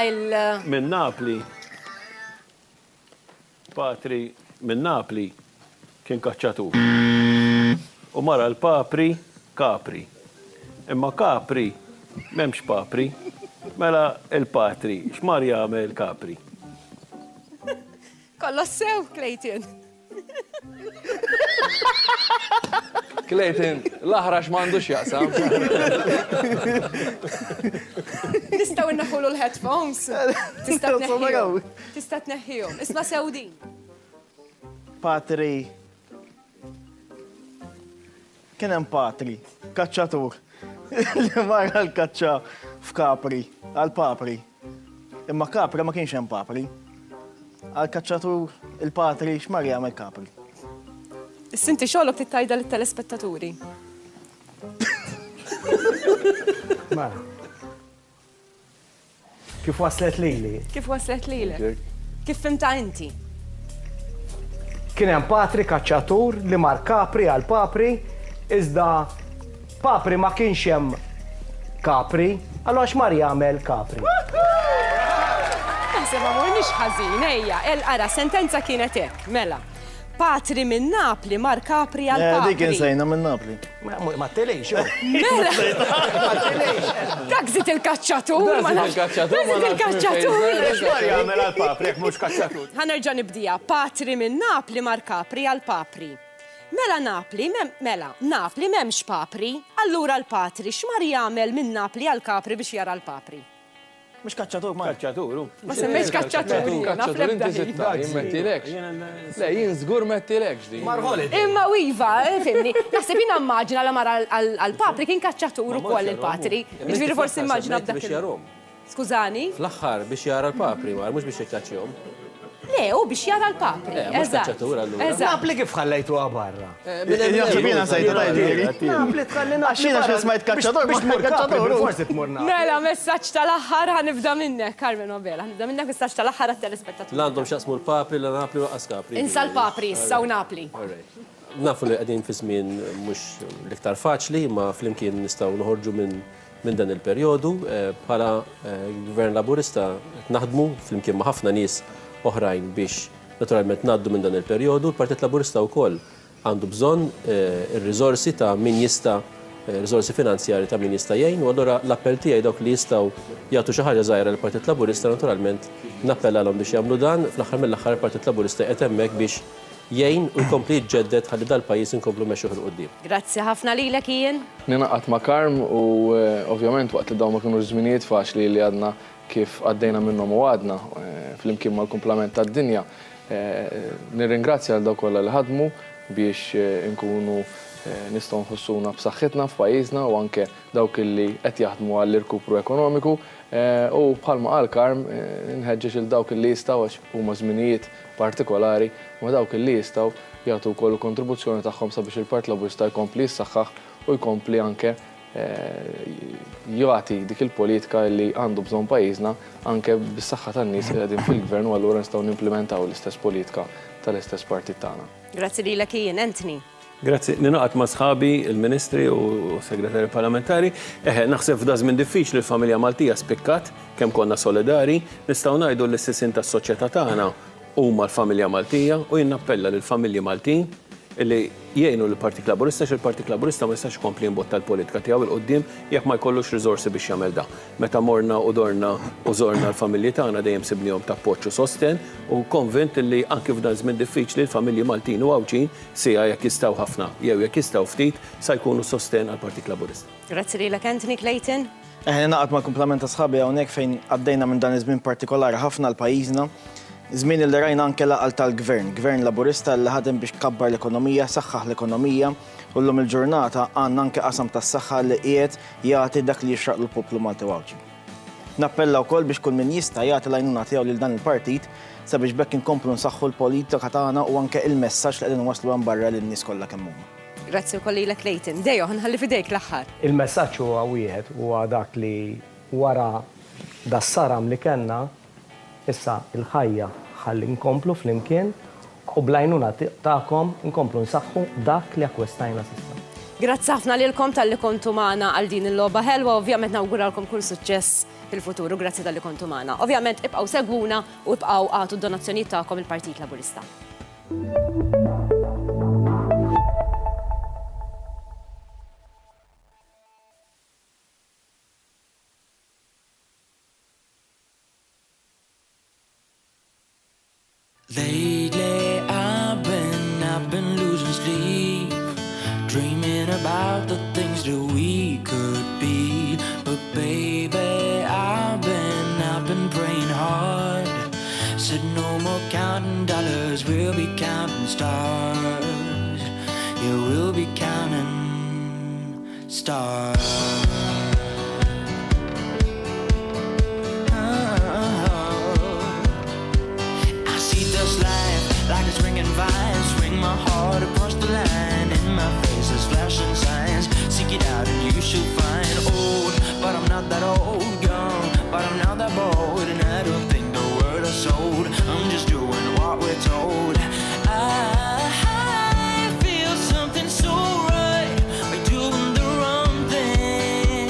Minn Napli. Patri minn Napli kien kaċċatur. U mara l-Papri Capri. Imma Capri m'hemmx Papri, mela il-Patri x'mar jagħmel Capri. Kollha sew, Clayton. Clayton, l-aħra x'm'għandux jaqsam. Nistgħu innaħħulu l-headphones. Tista' tneħħihom. Isma' sew din. Patri. Kien hemm Patri, kaċċatur. Li mara l-kaċċa f'Capri, għal-Papri. Imma Capri ma kienx hemm Papri. Għal-kaċċatur il-Patri x'mar jagħmel Capri. Is-sinti xogħolok tittajda lit-telespettaturi. Kif waslet lili? Kif waslet lilek? Kif fimta inti? Kien hemm Patri kaċċatur li mar Capri għal Papri, iżda Papri ma kienx hemm Capri, allura x'mar jagħmel Capri. Naħseb ma morniex ħażin, ejja, ara sentenza kienet hekk, mela. Patri minn Napli mar Capri għal Papri. Dik insejna minn Napli. Ma telejx. Mela. Dak żid il-kaċċatur. Jagħmel għal Papri jekk mhux kaċċatur. Ħanerġa' nibdija. Patri minn Napli mar Capri għal Papri. Mela Napli m'hemmx Papri, allura l-Patri x'mar jagħmel minn Napli għal Capri biex jara l-Papri. Mux kaċċatur, ma. Kaċċaturu. Ma semmejx kaċċaturi, naf Inti sitta, jimmettilekx. Le, jien żgur mettilekx di. Imma wiva, fimni, naħseb jina immaġina la mara għal-papri kien kaċċatur ukoll il-patri. Ġifieri forsi immaġina b'dak. Skużani? Fl-aħħar biex jara l-papri, mhux biex jikkaċċihom. Le, u biex jara l-papri. Mhux kaċċatur allura. Napli kif ħallejtuha barra. Jaħsibina sajta tajdi. Napli tħallina. Għaxina xi smajt kaċċatur, biex mur kaċċatur. Forsi tmurna. Mela, messaġġ tal-aħħar ħanibda minnek, Carmen Obela, ħanibda minnek messaġġ tal-aħħar għat-telespettaturi. L-għandhom xaqsmu l-papri, l-napli u qaskapri. Insa l-papri, issa u napli. Nafu li qegħdin fi żmien mhux l-iktar faċli, ma flimkien nistgħu noħorġu minn dan il-perjodu. Bħala Gvern Laburista naħdmu flimkien ma' ħafna nies oħrajn biex naturalment ngħaddu minn dan il-perjodu. Il-Partit Laburista wkoll għandu bżonn ir-riżorsi ta' min jista' riżorsi finanzjari ta' min jista' jgħin, u allura l-appell tiegħi dawk li jistgħu jagħtu xi ħaġa żgħira lill-Partit Laburista naturalment nappella għalhom biex jagħmlu dan. Fl-aħħar mill-aħħar il-Partit Laburista qed hemmhekk biex jgħin u jkompli jġeddet ħalli dal-pajjiż inkomplu mexxuh il qudiem. Grazzi ħafna lilek jien. Ninaqat ma' Karm u ovvjament waqt li dawn ma kienu żminijiet faċli li għadna kif għaddejna minnhom u għadna flimkien mal-kumplament tad-dinja. Nirringrazzja għal dawk kollha li ħadmu biex inkunu nistgħu nħossuna b'saħħitna f'pajjiżna u anke dawk illi qed jaħdmu għall-irkupru ekonomiku u bħalma qal Karm nħeġġeġ il dawk illi jistgħu għax huma żminijiet partikolari ma dawk illi jistgħu jagħtu wkoll kontribuzzjoni tagħhom sabiex il-Partit Laburista jkompli jissaħħaħ u jkompli anke jagħti dik il-politika li għandu bżonn pajjiżna anke bis-saħħa tan-nies li qegħdin fil-gvern u allura nistgħu nimplementaw l-istess politika tal-istess partit tagħna. Grazzi lilek jien, Anthony. Grazzi, ninaqat ma' sħabi, il-ministri u segretari parlamentari. Naħseb f'da żmien diffiċli l-familja Maltija spikkat, kemm konna solidari, nistgħu ngħidu l-issisin tas-soċjetà tagħna huma l-familja Maltija u jinnappella lill-familji Maltin li jgħinu l-Partit Laburista il-Partit Laburista ma jistax kompli imbotta l-politika tiegħu il-qoddim jekk ma jkollux riżorsi biex jagħmel da. Meta morna u dorna u żorna l-familji tagħna dejjem sibnihom ta' appoġġ u sosten u konvint li anke f'dan żmien diffiċli l-familji Maltin u Għawġin sija jekk jistgħu ħafna jew jekk jistgħu ftit sa jkunu sosten għall-Partit Laburista. Grazzi lilek Anthony Clayton. Naqgħod mal-kumplament ta' sħabi hawnhekk fejn għaddejna minn dan iż-żmien partikolari ħafna l-pajjiżna. Żmien li rajna anke laqal tal-gvern, gvern Laburista li ħadem biex kabbar l-ekonomija, saħħaħ l-ekonomija, u llum il-ġurnata għandna anke qasam tas-saħħa li qiegħed jagħti dak li jixraq lill-poplu Malti Għawġi. Nappella wkoll biex kull min jista' jagħti l-għajnuna tiegħu lil dan il-partit sabiex bekk inkomplu nsaħħu l-politika tagħna u anke il-messaġġ li qegħdin waslu hemm barra lin-nies kollha kemm huma. Grazzi wkoll lilek Clayton. Dejo, ħanħalli fidejk l-aħħar. Il-messaġġ huwa wieħed huwa dak li wara das-saram li kellna issa il-ħajja ħalli nkomplu flimkien u blajnuna tagħkom nkomplu nsaħħu dak li akkwestajna s'issa. Grazzi ħafna lilkom tal-li kontu magħna għal din il-logħba ħelwa, ovvjament nawguralkom kull suċċess fil-futuru, grazzi tal-li kontu magħna. Ovvjament ibqgħu segwuna u ibqgħu għatu d-donazzjonijiet tagħkom il-Partit Laburista. Lately I've been losing sleep, dreaming about the things that we could be. But baby, I've been praying hard. Said no more counting dollars, we'll be counting stars. Yeah, we'll be counting stars. Like a swinging vine, swing my heart across the line. In my face is flashing signs. Seek it out and you shall find. Old, but I'm not that old. Young, but I'm not that bold. And I don't think the word is sold. I'm just doing what we're told. I feel something so right by doing the wrong thing.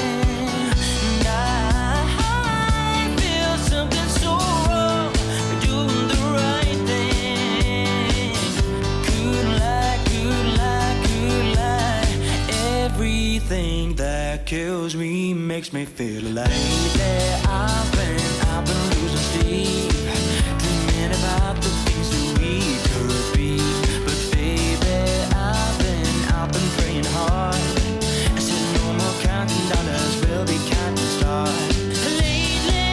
And I feel something so wrong by doing the right thing. Everything that kills me makes me feel alive. Lately I've been losing sleep, dreaming about the things that we could be. But baby, I've been praying hard. I said no more counting dollars, we'll be counting stars. Lately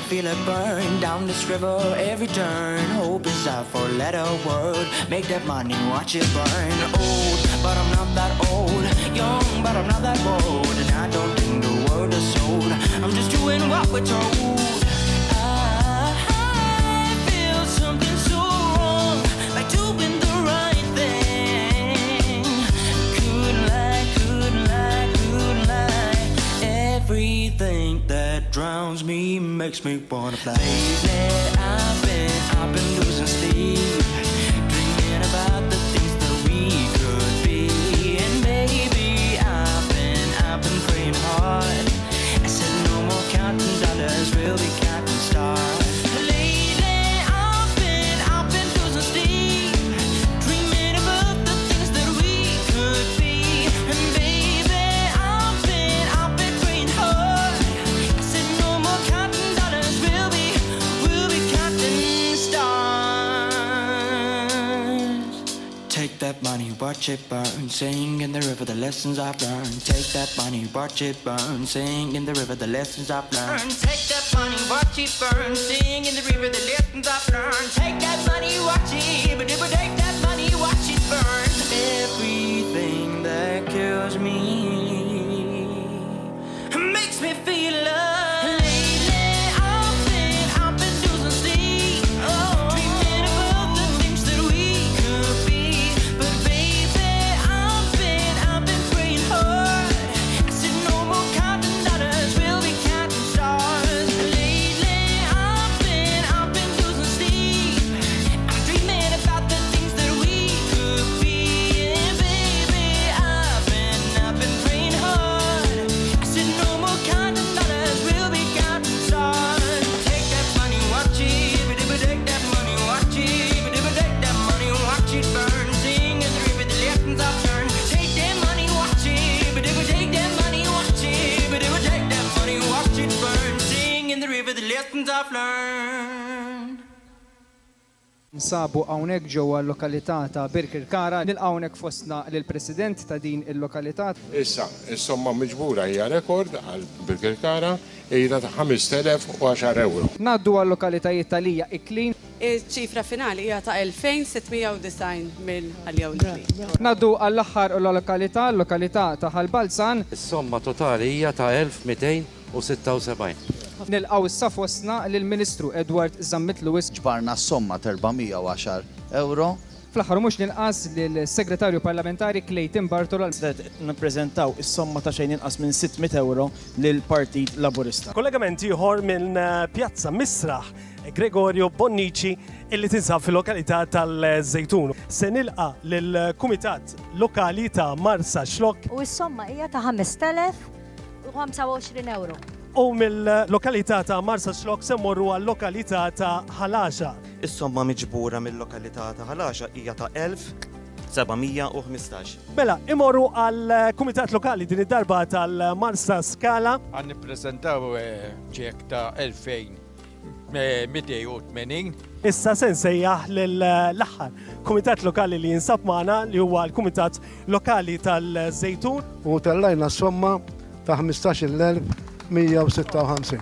feel it burn down this river every turn. Hope is our four-letter word. Make that money, watch it burn. Old, but I'm not that old. Young, but I'm not that bold. And I don't think the world is sold. I'm just doing what we're told. I feel something so wrong, like doing the right thing. Couldn't lie. Everything that drowns me makes me wanna fly. Lately I've been losing sleep, dreaming about the things that we could be. And maybe I've been praying hard. I said no more counting dollars, we'll be counting stars. Lately I've been losing sleep, dreaming about the things that we could be. And baby I've been praying hard. I said no more counting dollars, we'll be counting stars. Take that money, watch it burn, sing in the river the lessons I've learned. Take that money, watch it burn, sing in the river the lessons I've learned. Take that money, watch it burn, sing in the river the lessons I've learned. Take that money, watch it, but take that money, watch it burn. Everything that kills me makes me feel love. Lately I've been losing sleep, dreaming about the things that we could be. But baby I've been praying hard. I said no more counting dollars, we'll be counting stars. Lately I've been losing sleep, I'm dreaming about the things that we could be. And baby I've been praying hard. I said no more counting dollars, we'll be counting stars. Take that money, watch it, but take that money, watch it, but take that money, watch it burn. Sing in the river the lessons I've learned. Take that money, watch it, but take that money, watch it, but take that money, watch it burn. Sing in the river the lessons I've learned. Nsabu hawnhekk ġewwa l-lokalità ta' Birkirkara, nilqgħu hawnhekk fostna lill-President ta' din il-lokalità. Issa, insomma miġbura hija rekord għal Birkirkara hija ta' 5,010 euro. Ngħaddu għal-lokalitajiet tal-hija Iklin. Iċ-ċifra finali hija ta' 2,690 mill-għaljew l-Iklin. Ngħaddu għall-aħħar lokalità, l-lokalità ta' Ħalbalzan. Is-somma totali hija ta' 1,276. Nilqgħu issa fostna lill-Ministru Edward Zammit Lewis. Ġbarna somma ta' 410 euro. Fl-aħħar mhux ninqas lill-Segretarju Parlamentari Clayton Bartola. Nippreżentaw is-somma ta' xejn inqas minn 600 euro lill-Partit Laburista. Kollegament ieħor minn Pjazza Misraħ Gregorio Bonnici illi tinsab fil-lokalità tal-Żejtun. Se nilqa lill-Kumitat Lokali ta' Marsa Xlok. U s-somma hija ta' 5,025 euro. U mill-lokalità ta' Marsa Xlok se morru għall-lokalità ta' Ħalaxa. Is-somma miġbura mill-lokalità ta' Ħalaxa hija ta' 1,715. Mela, imorru għall-Kumitat Lokali din id-darba tal-Marsa Skala. Għan nippreżentaw ċek ta' 2,280. Issa se nsejjaħ l-aħħar Kumitat Lokali li jinsab magħna li huwa l-Kumitat Lokali tal-Żejtun. U tellajna somma ta' 15,156.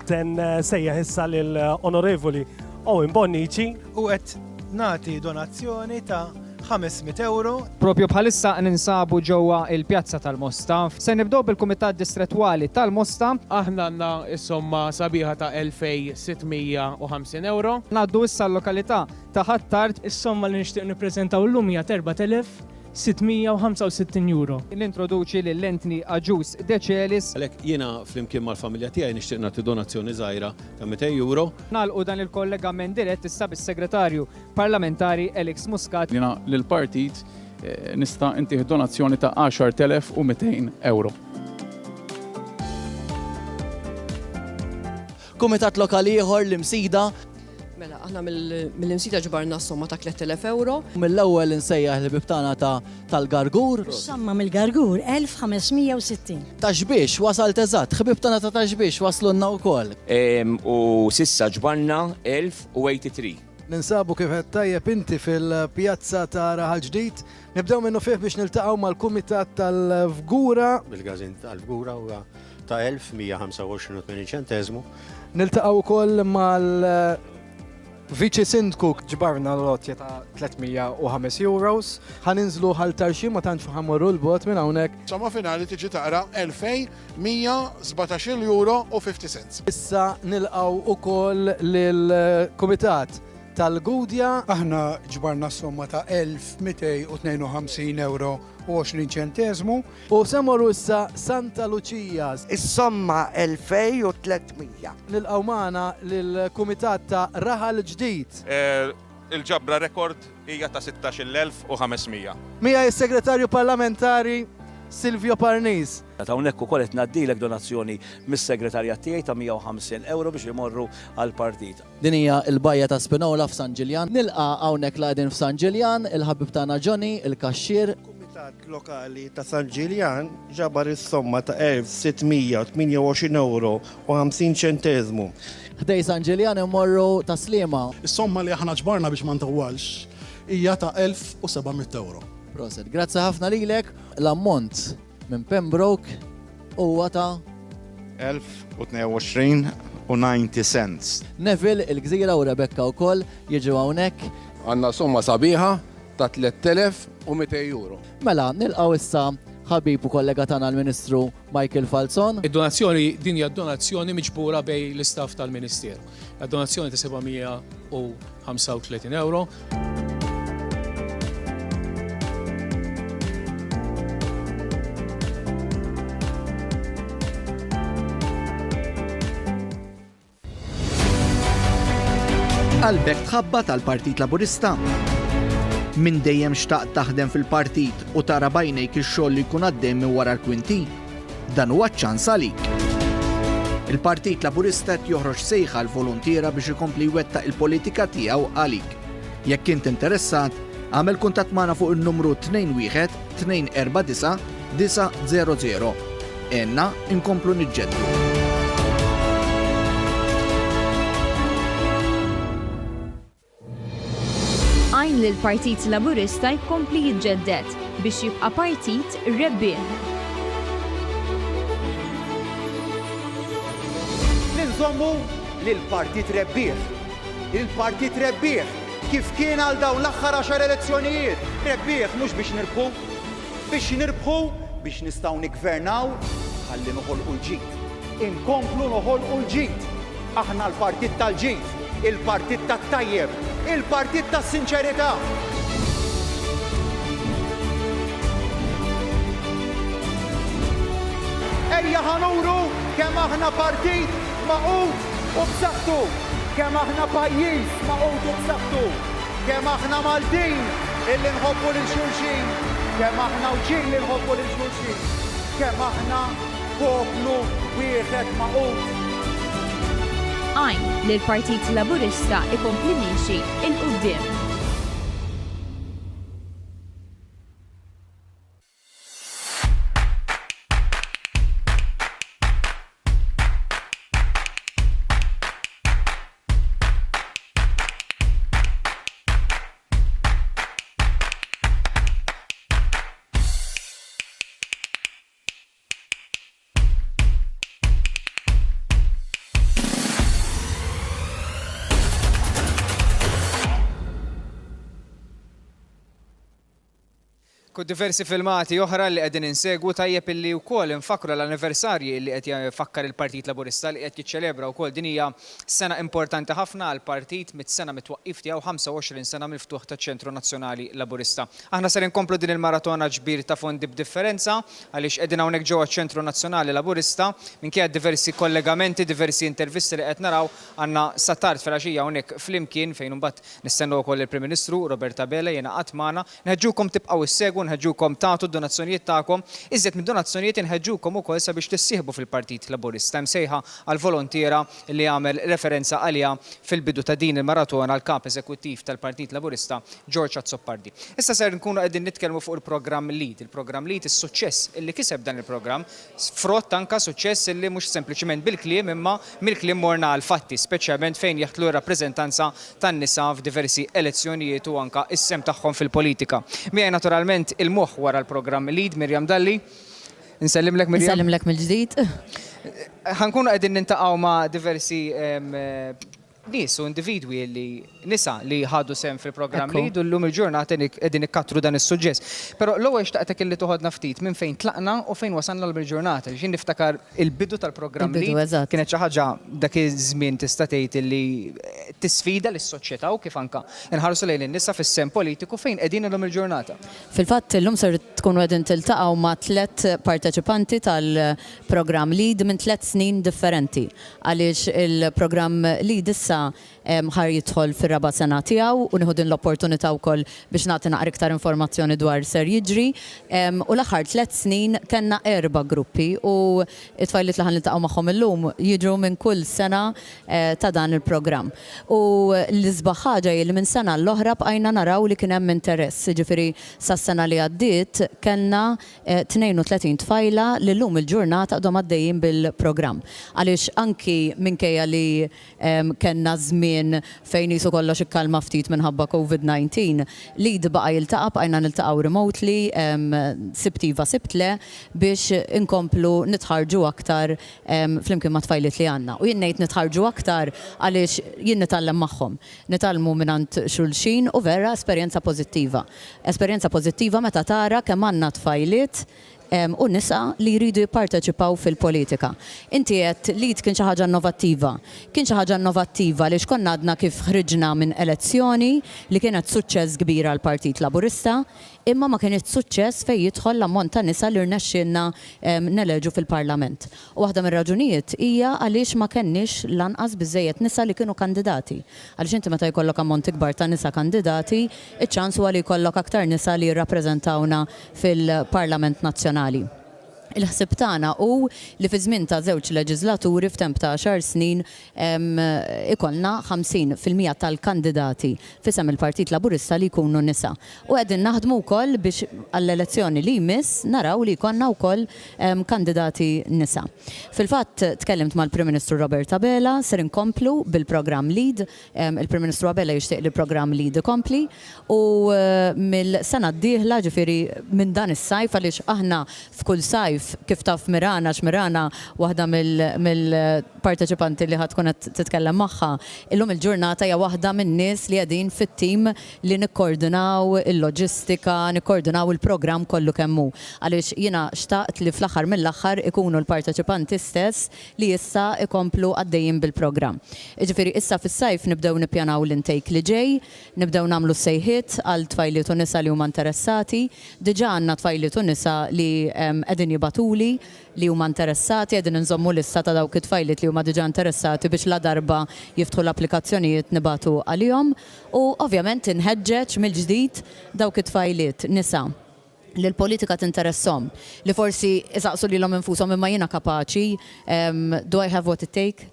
Sen sejjaħ issa lill-Onorevoli Owen Bonnici. U qed nagħti donazzjoni ta' 500 euro. Propju bħalissa ninsabu ġewwa il-Pjazza tal-Mosta. Se nibdew bil-Kumitat Distretwali tal-Mosta. Aħna għandna s-somma sabiħa ta' 2,650 euro. Ngħaddu issa l-lokalità ta' Ħattart. Is-somma li nixtieq nippreżentaw llum hija 4,665 euro. Nintroduċi lill-Lentni Aġus Deċelis. Għalhekk jiena flimkien mal-familja tiegħi nixtieq nagħti donazzjoni żgħira ta' 200 euro. Nagħlqu dan il-kollega Mendiret issa bis-Segretarju Parlamentari Alex Muscat. Jiena lill-partit nista' intih donazzjoni ta' 10,200 euro. Kumitat lokali ieħor l-imsida. Mela, aħna mill-imsida ġbarna s-somma ta' 3,000 euro. Mill-ewwel insejjaħ l-bibtana tal-Gargur. Somma mill-Gargur 1,560. Taġbiex wasalt eżatt, ħbibtana ta' taġbiex waslunna wkoll. U sissa ġbarna 1,083. Ninsabu kif qed tajjeb inti fil-pjazza ta' Raħal Ġdid. Nibdew minnu fih biex niltaqgħu mal-Kumitat tal-Fgura. Bil-gazin tal-Fgura huwa ta' 1,125 ċentesmu. Niltaqgħu wkoll mal Viċi Sindku ġbarna l-lotja ta' 305 euros. ħaninżlu ħaltarxi ma tantx ħammorru l-bot minn hawnhekk. Somma finali tiġi taqra 2117 euro u 50 cents. Issa nilqgħu ukoll lill-Kumitat tal-Gudja. Aħna ġbarna somma ta' 1252 euro u 20 ċentesmu. U semorru issa Santa Lucia. Is-somma 2300. Nilqgħu magħna lill-Kumitat ta' Raħal Ġdid. Il-ġabra rekord hija ta' 16,500. Mija is-Segretarju Parlamentari Silvio Parnis. Hawnhekk ukoll qed ngħaddilek donazzjoni mis-segretarjat tiegħi ta' 150 euro biex imorru għall-partit. Din hija l-bajja ta' Spinola f'San Ġiljan. Nilqa' hawnhekk laqdin f'San Ġiljan il-ħabib tagħna Johnny, il-kaxxier. Il-Kumitat Lokali ta' San Ġiljan ġabar is-somma ta' 1628 euro u 50 ċentesmu. Ħdej San Ġiljan immorru taslima. Is-somma li aħna ġbarna biex ma ntawwalx hija ta' 1700 euro. Proset, grazzi ħafna lilek. L-ammont minn Pembroke huwa ta' 1022 u 90 cents. Neville, il-Gżira u Rebecca wkoll jiġu hawnhekk. Għandna somma sabiħa ta' 3200 euro. Mela, nilqgħu issa ħabib u kollega tagħna l-Ministru Michael Falzon. Id-donazzjoni din hija donazzjoni miġbura bej l-istaff tal-Ministeru. Id-donazzjoni ta' 735 euro. Qalbek tħabba tal-Partit Laburista. Min dejjem xtaqt taħdem fil-partit u tara bajnejk ix-xogħol li jkun għaddejjem minn wara l-kwinti. Dan huwa ċans għalik. Il-Partit Laburista qed joħroġ sejħa l-volontiera biex ikompli jwettaq il-politika tiegħu għalik. Jekk int interessat, għamel kuntatt magħna fuq in-numru 21 249 900. Enna inkomplu niġġeddlu. Għajn li l-Partit Laburista jkompli jiġġedded biex jibqa' partit rebbieħ. Ninżommu lill-Partit rebbieħ. Il-Partit rebbieħ kif kien għal dawn l-aħħar 10 elezzjonijiet. Rebbieħ mhux biex nirbħu, biex nistgħu niggvernaw ħalli noħolqu l-ġid. Inkomplu noħolqu l-ġid. Aħna l-Partit tal-ġid, il-Partit tat-tajjeb, il-Partit tas-sinċerità. Ejja ħanuru kemm aħna partit maqut u b'saħħtu, kemm aħna pajjiż maqut u b'saħħtu, kemm aħna Maltin illi nħobbu lil xulxin, kemm aħna wġien li nħobbu lil xulxin, kemm aħna poplu wieħed maqut. Għajn li l-Partit Laburista ikompli miexi il-qudiem. Diversi filmati oħra li qegħdin insegwu tajjeb illi wkoll infakru l-anniversarji li qed jafakkar il-Partit Laburista li qed jiċċelebra wkoll din hija sena importanti ħafna għall partit mit-sena mit-twaqqif tiegħu 25 sena mill-ftuħ taċ-Ċentru Nazzjonali Laburista. Aħna ser inkomplu din il-maratona ġbir ta' fondi b'differenza għaliex qegħdin hawnhekk ġewwa ċ-Ċentru Nazzjonali Laburista minkejja diversi kollegamenti, diversi intervisti li qed naraw għandna satart filgħaxija hawnhekk flimkien fejn imbagħad nistennew ukoll il-Prim Ministru Robert Abela jingħaqad magħna. Nħeġġukom tibqgħu issegwu, nħeġġukom tagħtu d-donazzjonijiet tagħkom, iżjed mid-donazzjonijiet inħeġġukom ukoll sabiex tissieħbu fil-Partit Laburista. Msejħa għal volontiera li għamel referenza għaliha fil-bidu ta' din il-maratona għal kap eżekuttiv tal-Partit Laburista George Azzopardi. Issa ser nkunu qegħdin nitkellmu fuq il-programm Lead. Il-programm Lead is-suċċess illi kiseb dan il-programm, frott anke suċċess illi mhux sempliċement bil-kliem imma mill-kliem morna għal fatti, speċjalment fejn jaħdlu r-rappreżentanza tan-nisa f'diversi elezzjonijiet u anke is-sem tagħhom fil-politika. Miegħi naturalment il-moħħ wara l-programm Lead, Mirjam Dalli. Nsellimlek Mirjam. Nsellimlek mill-ġdid. ħankunu qegħdin nintaqgħu ma' diversi nies u individwi li nisa li ħadu sem fil-programm li jiddu l-lum il-ġurnata qegħdin ikkattru dan is-suġġett. Però l-ewwel xtaqtek illi toħodna ftit minn fejn tlaqna u fejn wasalna l-ġurnata. Ġin niftakar il-bidu tal-programm li kienet xi ħaġa dak iż-żmien tista' tgħid li tisfida lis-soċjetà u kif anke inħarsu lejn in-nisa fis-sem politiku fejn qegħdin illum il-ġurnata. Fil-fatt illum ser tkunu qegħdin tiltaqgħu ma' 3 parteċipanti tal-programm Lead minn 3 snin differenti għaliex il-programm Lead issa ħar jidħol fir-raba' sena tiegħu u nieħu din l-opportunità wkoll biex nagħti naqra iktar informazzjoni dwar ser jiġri. U l-aħħar 3 snin kellna 4 gruppi u t-tfajliet li ħaniltaqgħu magħhom illum jiġru minn kull sena ta' dan il-programm. U l-isbaħ ħaġa li minn sena l-oħra bqajna naraw li kien hemm interess. Ġifieri sas-sena li għaddiet kellna 32 tfajla li llum il-ġurnata għadhom għaddejjin bil-programm. Għaliex anki minkejja li kellna żmien fejn jisu kollox ikkalma ftit minħabba COVID-19, Lead baqa' jiltaqa' bqajna niltaqgħu remotely, sibtiva sibtle biex inkomplu nitħarġu aktar flimkien ma' tfajliet li għandna. U jien ngħid nitħarġu aktar għaliex jien nitgħallem magħhom. Nitgħallmu mingħand xulxin u vera esperjenza pożittiva. Esperjenza pożittiva meta tara kemm għandna tfajliet u nisa li jridu jipparteċipaw fil-politika. Inti qed Lead kien xi ħaġa innovattiva. Kien xi ħaġa innovattiva li xkonna għadna kif ħriġna minn elezzjoni li kienet suċċess kbir għall Partit Laburista, imma ma kienet suċċess fejn jidħol l-ammont ta' nisa li rnexxielna neleġu fil-Parlament. U waħda mir-raġunijiet hija għaliex ma kenniex lanqas biżejjed nisa li kienu kandidati. Għaliex inti meta jkollok ammont ikbar ta' nisa kandidati, iċ-ċans huwa li jkollok aktar nisa li jirrappreżentawna fil-Parlament Nazzjonali. Il-ħsib tagħna hu li fi żmien ta' 2 leġislaturi f'temp ta' 10 snin ikollna 50% tal-kandidati fisem il-Partit Laburista li jkunu nisa. U qegħdin naħdmu wkoll biex għall-elezzjoni li jmiss naraw li jkollna wkoll kandidati nisa. Fil-fatt tkellimt mal-Prim Ministru Robert Abela ser inkomplu bil-programm Lead. Il-Prim Ministru Abela jixtieq li programm Lead ikompli u mill-sena d-dieħla ġifieri minn dan is-sajf għaliex aħna f'kull sajf kif taf Mirana waħda mill-parteċipanti li ħadd tkun qed titkellem magħha, illum il-ġurnata hija waħda min-nies li qegħdin fit-tim li nikkoordinaw il-loġistika, nikkoordinaw il-programm kollu kemm hu. Għaliex jiena xtaqt li fl-aħħar mill-aħħar ikunu l-parteċipanti stess li issa ikomplu għaddejjin bil-programm. Jiġifieri issa fis-sajf nibdew nippjanaw l-intake li ġej, nibdew nagħmlu sejħiet għal tfajliet u nisa li huma interessati. Diġà għandna tfajliet u nisa li qegħdin jibatuli li huma interessati, qegħdin inżommu lista ta' dawk it-tfajliet li huma diġà interessati biex la darba jiftħu l-applikazzjonijiet nibatu għalihom u ovvjament inħeġġeġ mill-ġdid dawk it-tfajliet nisa li l-politika tinteressom, li forsi isaqsu li l-om infusom imma jiena kapaċi, do I have what it take?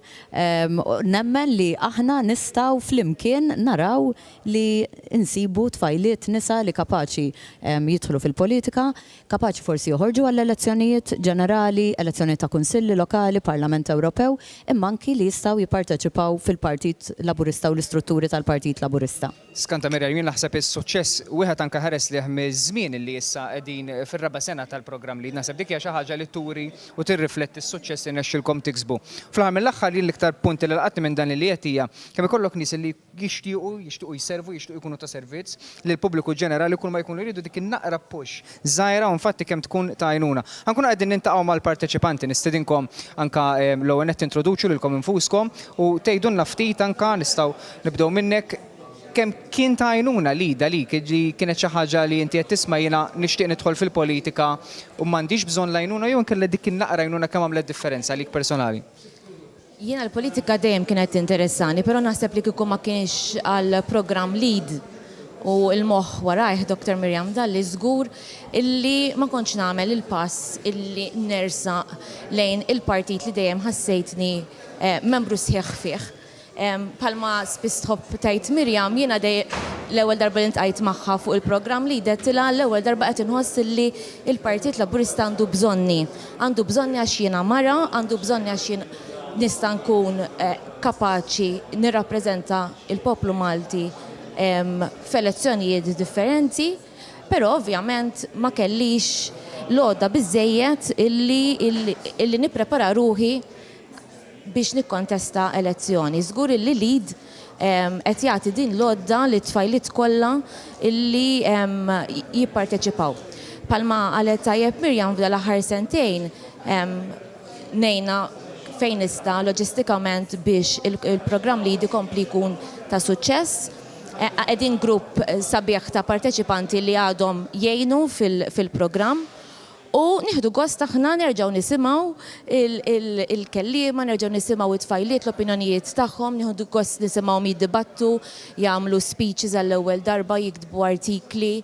Nemmen li aħna nistaw flimkien naraw li insibu tfajliet nisa li kapaċi jidħlu fil-politika, kapaċi forsi joħorġu għall-elezzjonijiet ġenerali, elezzjonijiet ta' kunsilli lokali, Parlament Ewropew, imma anki li jistaw jipparteċipaw fil-Partit Laburista u l-istrutturi tal-Partit Laburista. Skanta Mirja, jien naħseb is-suċċess wieħed anke ħares li żmien li issa qegħdin fir-raba' sena tal-programm li naħseb dik hija xi ħaġa li turi u tirrifletti s-suċċess li nexxilkom tiksbu. Fl-aħħar mill-aħħar l-iktar punti li laqatni minn dan li qed hija kemm ikollok nies li jixtiequ jservu, jixtiequ jkunu ta' servizz lil pubbliku ġenerali kull ma jkunu jridu dik in-naqra push żgħira u infatti kemm tkun ta' għajnuna. Ankun qegħdin nintaqgħu mal-parteċipanti nistedinkom anke l-ewwel qed tintroduċu lilkom infuskom u tgħidulna ftit anke nistgħu nibdew minnek kemm kien ta' għajnuna Lida li kienet xi ħaġa li inti qed tisma' jiena nixtieq nidħol fil-politika u m'għandix bżonn l-għajnuna jew inkella dik in-naqra għajnuna kemm għamlet differenza għalik personali. Jiena l-politika dejjem kienet interessani, però naħseb li kieku ma kienx għal programm Lead u l-moħħ warajh Dr. Mirjam Dalli żgur illi ma kontx nagħmel il-pass illi nersa lejn il-partit li dejjem ħassejtni membru sħiħ fih. Palma spiss tħobb tajt Mirjam, jiena l-ewwel darba li ntqajt magħha fuq il-programm li dettilha l-ewwel darba qed inħoss li l-Partit Laburista għandu bżonni. Għandu bżonni għax jiena mara, għandu bżonni għax jien nista' nkun kapaċi nirrappreżenta il-poplu Malti f'elezzjonijiet differenti, però ovvjament ma kellix l-għodda biżejjed illi nipprepara ruħi biex nikkontesta elezzjoni. Żgur illi lead qed jagħti din l-għodda li tfajlit kollha illi jipparteċipaw. Palma qalet tajjeb Mirjam f'dal aħħar sentejn nejna fejn nista' loġistikament biex il-programm li jkompli jkun ta' suċċess. Qegħdin grupp sabiħ ta' parteċipanti li għadhom jgħinu fil-programm. U nieħdu gost aħna nerġgħu nisimgħu il-kelliema, nerġgħu nisimgħu it-tfajliet l-opinjonijiet tagħhom, nieħdu gost nisimgħuhom jiddibattu, jagħmlu speeches għall-ewwel darba, jiktbu artikli.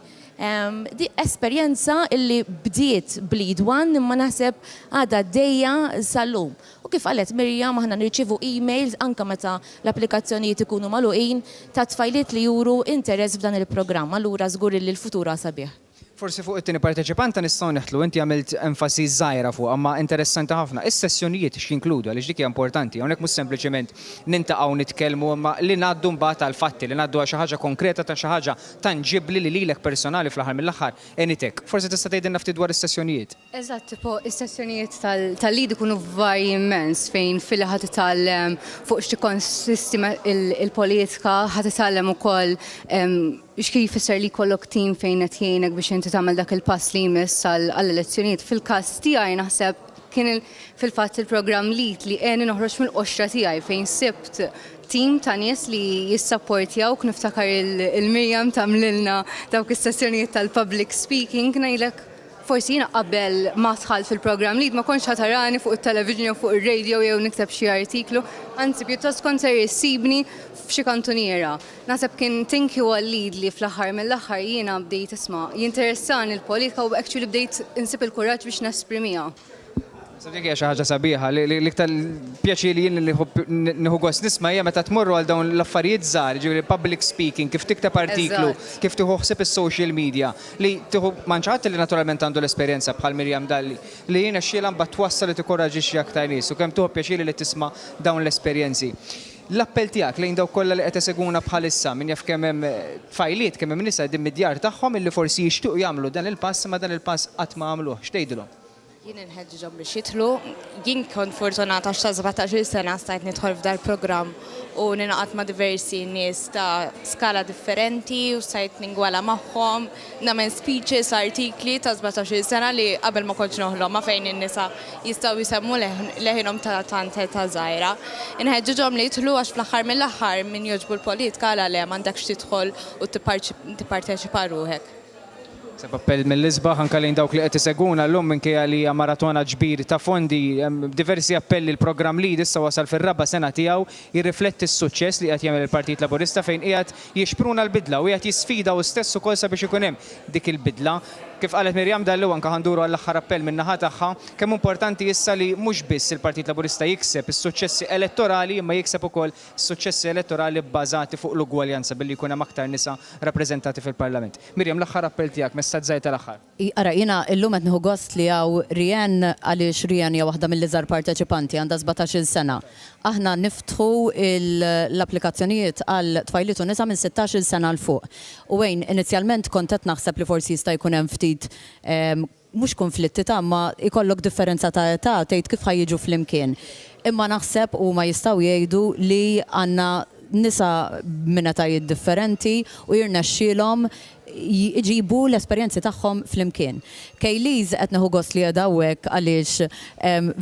Di esperjenza illi bdiet bleed one imma naħseb għadha dejja sal-lum. U kif qalet Mirjam aħna nirċievu emails anke meta l-applikazzjonijiet ikunu magħluqin ta' tfajliet li juru interess f'dan il-programm. Allura żgur li l-futura sabiħ. Forsi fuq it-tieni parteċipanta nistgħu neħtlu, inti għamilt enfasi żgħira fuq, imma interessanti ħafna. Is-sessjonijiet x'inkludu għaliex dik hija importanti, hawnhekk mhux sempliċement nintaqgħu nitkellmu imma li ngħaddu mbagħad għal fatti, li ngħaddu għal xi ħaġa konkreta ta' xi ħaġa tanġibbli li lilek personali fl-aħħar mill-aħħar enitek. Forsi tista' tgħidilna ftit dwar is-sessjonijiet. Eżatt, tipo is-sessjonijiet tal-lead ikunu varji immens fejn fil ħadd itgħallem fuq x'tikkonsisti il-politika, ħadd itgħallem ukoll x'kif jfisser li jkollok tim fejn qed jgħinek biex inti tagħmel dak il-pass li jmiss għall-elezzjonijiet. Fil-każ tiegħi naħseb kien fil-fatt il-programm lead li għeni noħroġ mill-qoxra tiegħi fejn sibt tim ta' nies li jissapportjawk, niftakar il-Mirjam tagħmlilna dawk is-sessjonijiet tal-public speaking, ngħidlek forsi jiena qabel ma dħalt fil-programm lead ma kontx ħatarani fuq it-television jew fuq ir-radio jew nikteb xi artiklu, anzi pjuttost kont ser issibni f'xi kantuniera. Naħseb kien thank you għal-lead li fl-aħħar mill-aħħar jiena bdejt isma' jinteressani l-politika u actually bdejt insib il-kuraġġ biex nesprimiha. Dik hija xi ħaġa sabiħa li l-iktar pjaċir li jien li nieħu gost nisma' hija meta tmorru għal dawn l-affarijiet żgħar, ġifieri public speaking, kif tikteb artiklu, kif tieħu ħsieb is-social media, li tieħu manċat li naturalment għandu l-esperjenza bħal Mirjam Dalli, li jiena xxiela mbagħad twassal li tikkoraġixxi aktar nies u kemm tieħu pjaċir li tisma' dawn l-esperjenzi. L-appell tiegħek lejn dawk kollha li qed iseguna bħalissa min jaf kemm hemm tfajliet kemm hemm nisa qegħdin mid-djar tagħhom illi forsi jixtiequ jagħmlu dan il-pass ma dan il-pass qatt ma għamluh. X'tgħidulhom? Jien inħeġġhom biex jidħlu. Jien kont fortunata ta' 17 sena stajt nidħol f'dar programm u ninaqat ma' diversi nies ta' skala differenti u stajt ningwala magħhom, nagħmel speeches, artikli ta' 17 sena li qabel ma kontx noħlom ma' fejn in-nisa jistgħu jsemmu leħinhom ta' tant ta' żgħira. Inħeġġhom li jidħlu għax fl-aħħar mill-aħħar min jogħġbu l-politika għal m'għandekx tidħol u tipparteċipa ruħek. Seb appell mill-isbaħ anke lejn dawk li qed iseguna llum minkejja li hija maratona ġbir ta' fondi, diversi appelli l-programm Lead issa wasal fir-raba' sena tiegħu jirrifletti s-suċċess li qed jagħmel il-Partit Laburista fejn qiegħed jixpruna l-bidla u qiegħed jisfidaw stess ukoll sabiex ikun hemm dik il-bidla. Kif qalet Mirjam Dalli anke ħanduru għall-aħħar appell min-naħa tagħha kemm importanti issa li mhux biss il-Partit Laburista jikseb is-suċċessi elettorali imma jikseb ukoll suċċessi elettorali bbażati fuq l-ugwaljanza billi jkun hemm aktar nisa rappreżentati fil-Parlament. Mirjam, l-aħħar appell tiegħek messaġġ żgħir tal-aħħar. Ara, jiena illum qed nieħu gost li hawn Rien għaliex Rien hija waħda mill-iżgħar parteċipanti għandha 17-il sena. Aħna niftħu l-applikazzjonijiet għal tfajliet u nisa minn 16-il sena l fuq. U wejn inizjalment kont qed naħseb li forsi jista' jkun hemm ftit mhux konflitti ta' ma ikollok differenza ta' età tgħid kif ħajjiġu flimkien. Imma naħseb u ma jistgħu jgħidu li għandna nisa minn etajiet differenti u jirnexxielhom jġibu l-esperjenzi tagħhom flimkien. Kejliż qed neħu gost li għadawek għaliex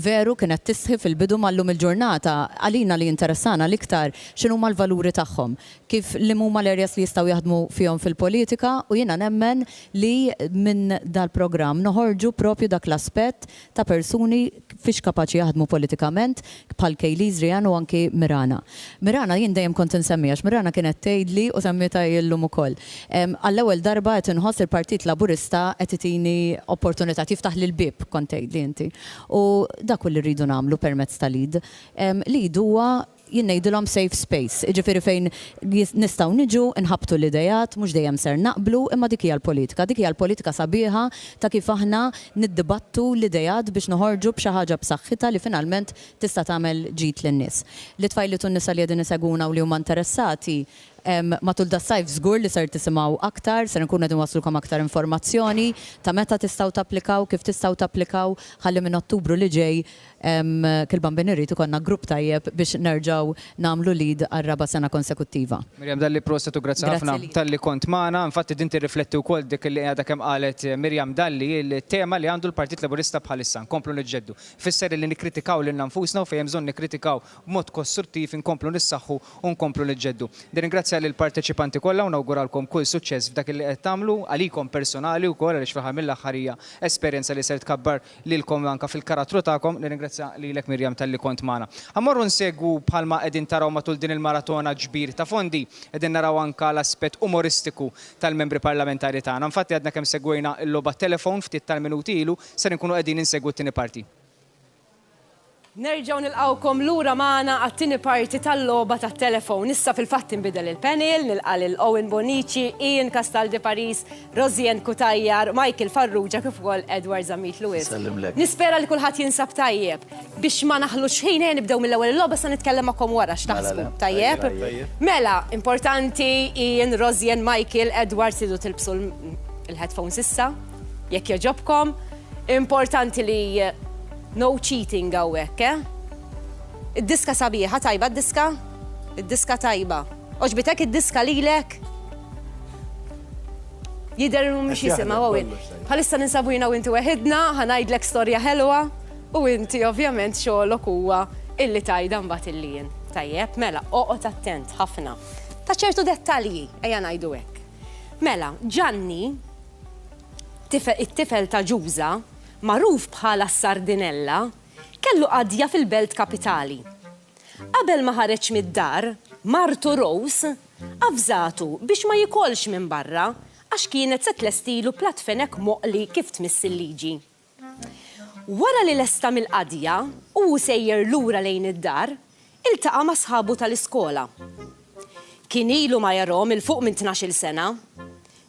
veru kienet tisħi fil-bidu mallum il-ġurnata għalina li interessana l-iktar x'inhuma l-valuri tagħhom, kif li huma l-areas li jistgħu jaħdmu fihom fil-politika u jiena nemmen li minn dal-programm noħorġu propju dak l-aspett ta' persuni fiex kapaċi jaħdmu politikament bħal Kejliż Rien u anki Mirana. Mirana jien dejjem kont insemmija Mirana kienet tgħidli u semmita illum ukoll. Għall-ewwel darba qed inħoss il-Partit Laburista qed itini opportunità tiftaħ lil bib kont tgħidli inti. U dak li rridu nagħmlu permezz ta' Lead. Lead huwa jinnejdilhom safe space, ġifieri fejn nistgħu niġu nħabtu l-idejat, mhux dejjem ser naqblu, imma dik hija l-politika. Dik hija l-politika sabiħa ta' kif aħna niddibattu l-idejat biex noħorġu b'xi ħaġa b'saħħitha li finalment tista' tagħmel ġid lin-nies. Li tfajliet u n-nisa li qegħdin iseguna u li huma interessati matul da sajf żgur li ser tisimgħu aktar, ser nkunu qegħdin waslukom aktar informazzjoni ta' meta tistgħu tapplikaw, kif tistgħu tapplikaw, ħalli minn Ottubru li ġej kil-Bambin irrid ikollna grupp tajjeb biex nerġgħu nagħmlu lead għar-raba' sena konsekuttiva. Mirjam Dalli prostetu grazzi ħafna tal-li kont magħna, infatti din tirrifletti wkoll dik li għadha kemm qalet Mirjam Dalli il-tema li għandu l-Partit Laburista bħalissa nkomplu niġġeddu. Fisser li nikkritikaw lil nfusna u fejn bżonn nikkritikaw b'mod kostruttiv inkomplu nissaħħu u nkomplu niġġeddu. Nirringrazzja lil parteċipanti kollha u nawguralkom kull suċċess f'dak li qed tagħmlu għalikom personali wkoll għaliex fl-aħħar mill-aħħarija esperjenza li ser tkabbar lilkom anke fil-karattru tagħkom. Nirringrazzja lilek Mirjam tal-li kont magħna. Ħammorru nsegwu bħalma qegħdin taraw matul din il-maratona ġbir ta' fondi qegħdin naraw anke l-aspett umoristiku tal-membri parlamentari tagħna. Infatti għadna kemm segwejna l-logħba telefon ftit tal-minuti ilu ser inkunu qegħdin insegwu t-tieni parti. Nerġgħu nilqawkom lura magħna għat-tieni parti tal-logħba tat-telefon. Issa fil-fatt inbidel il-panel, nilqa' lil Owen Bonici, Ian Castal de Paris, Rosien Kutajjar, Michael Farrugia kif ukoll Edward Zamit Lewis. Nispera li kulħadd jinsab tajjeb biex ma naħlux ħin nibdew mill-ewwel logħba sa nitkellem magħkom wara x'taħsbu. Tajjeb? Mela, importanti Ian, Rosien, Michael, Edward sidu tilbsu il-headphones issa, jekk jogħġobkom. Importanti li no cheating għawek, Id-diska sabiħa, tajba id-diska? Id-diska tajba. Oġbitek id-diska lilek? Jider mux jisima, għawin. Bħalissa ninsabu jina u inti weħidna, ħanajdlek storja ħelwa, u inti ovvjament xoħlok huwa illi tajda mbat il-lien. Tajjeb, mela, oqgħod attent, ħafna. Ta' ċertu dettalji, ejja ngħidu hekk. Mela, Gianni, it-tifel ta' Ġuża, magħruf bħala Sardinella, kellu qadja fil-belt kapitali. Qabel ma ħareġ mid-dar, martu Rose avżatu biex ma jikolx minn barra għax kienet se tlestilu platfenek moqli kif tmiss il-liġi. Wara li lesta mill-qadja u sejjer lura lejn id-dar, iltaqa' ma' sħabu tal-iskola. Kien ilu ma jarhom il-fuq minn 12 sena.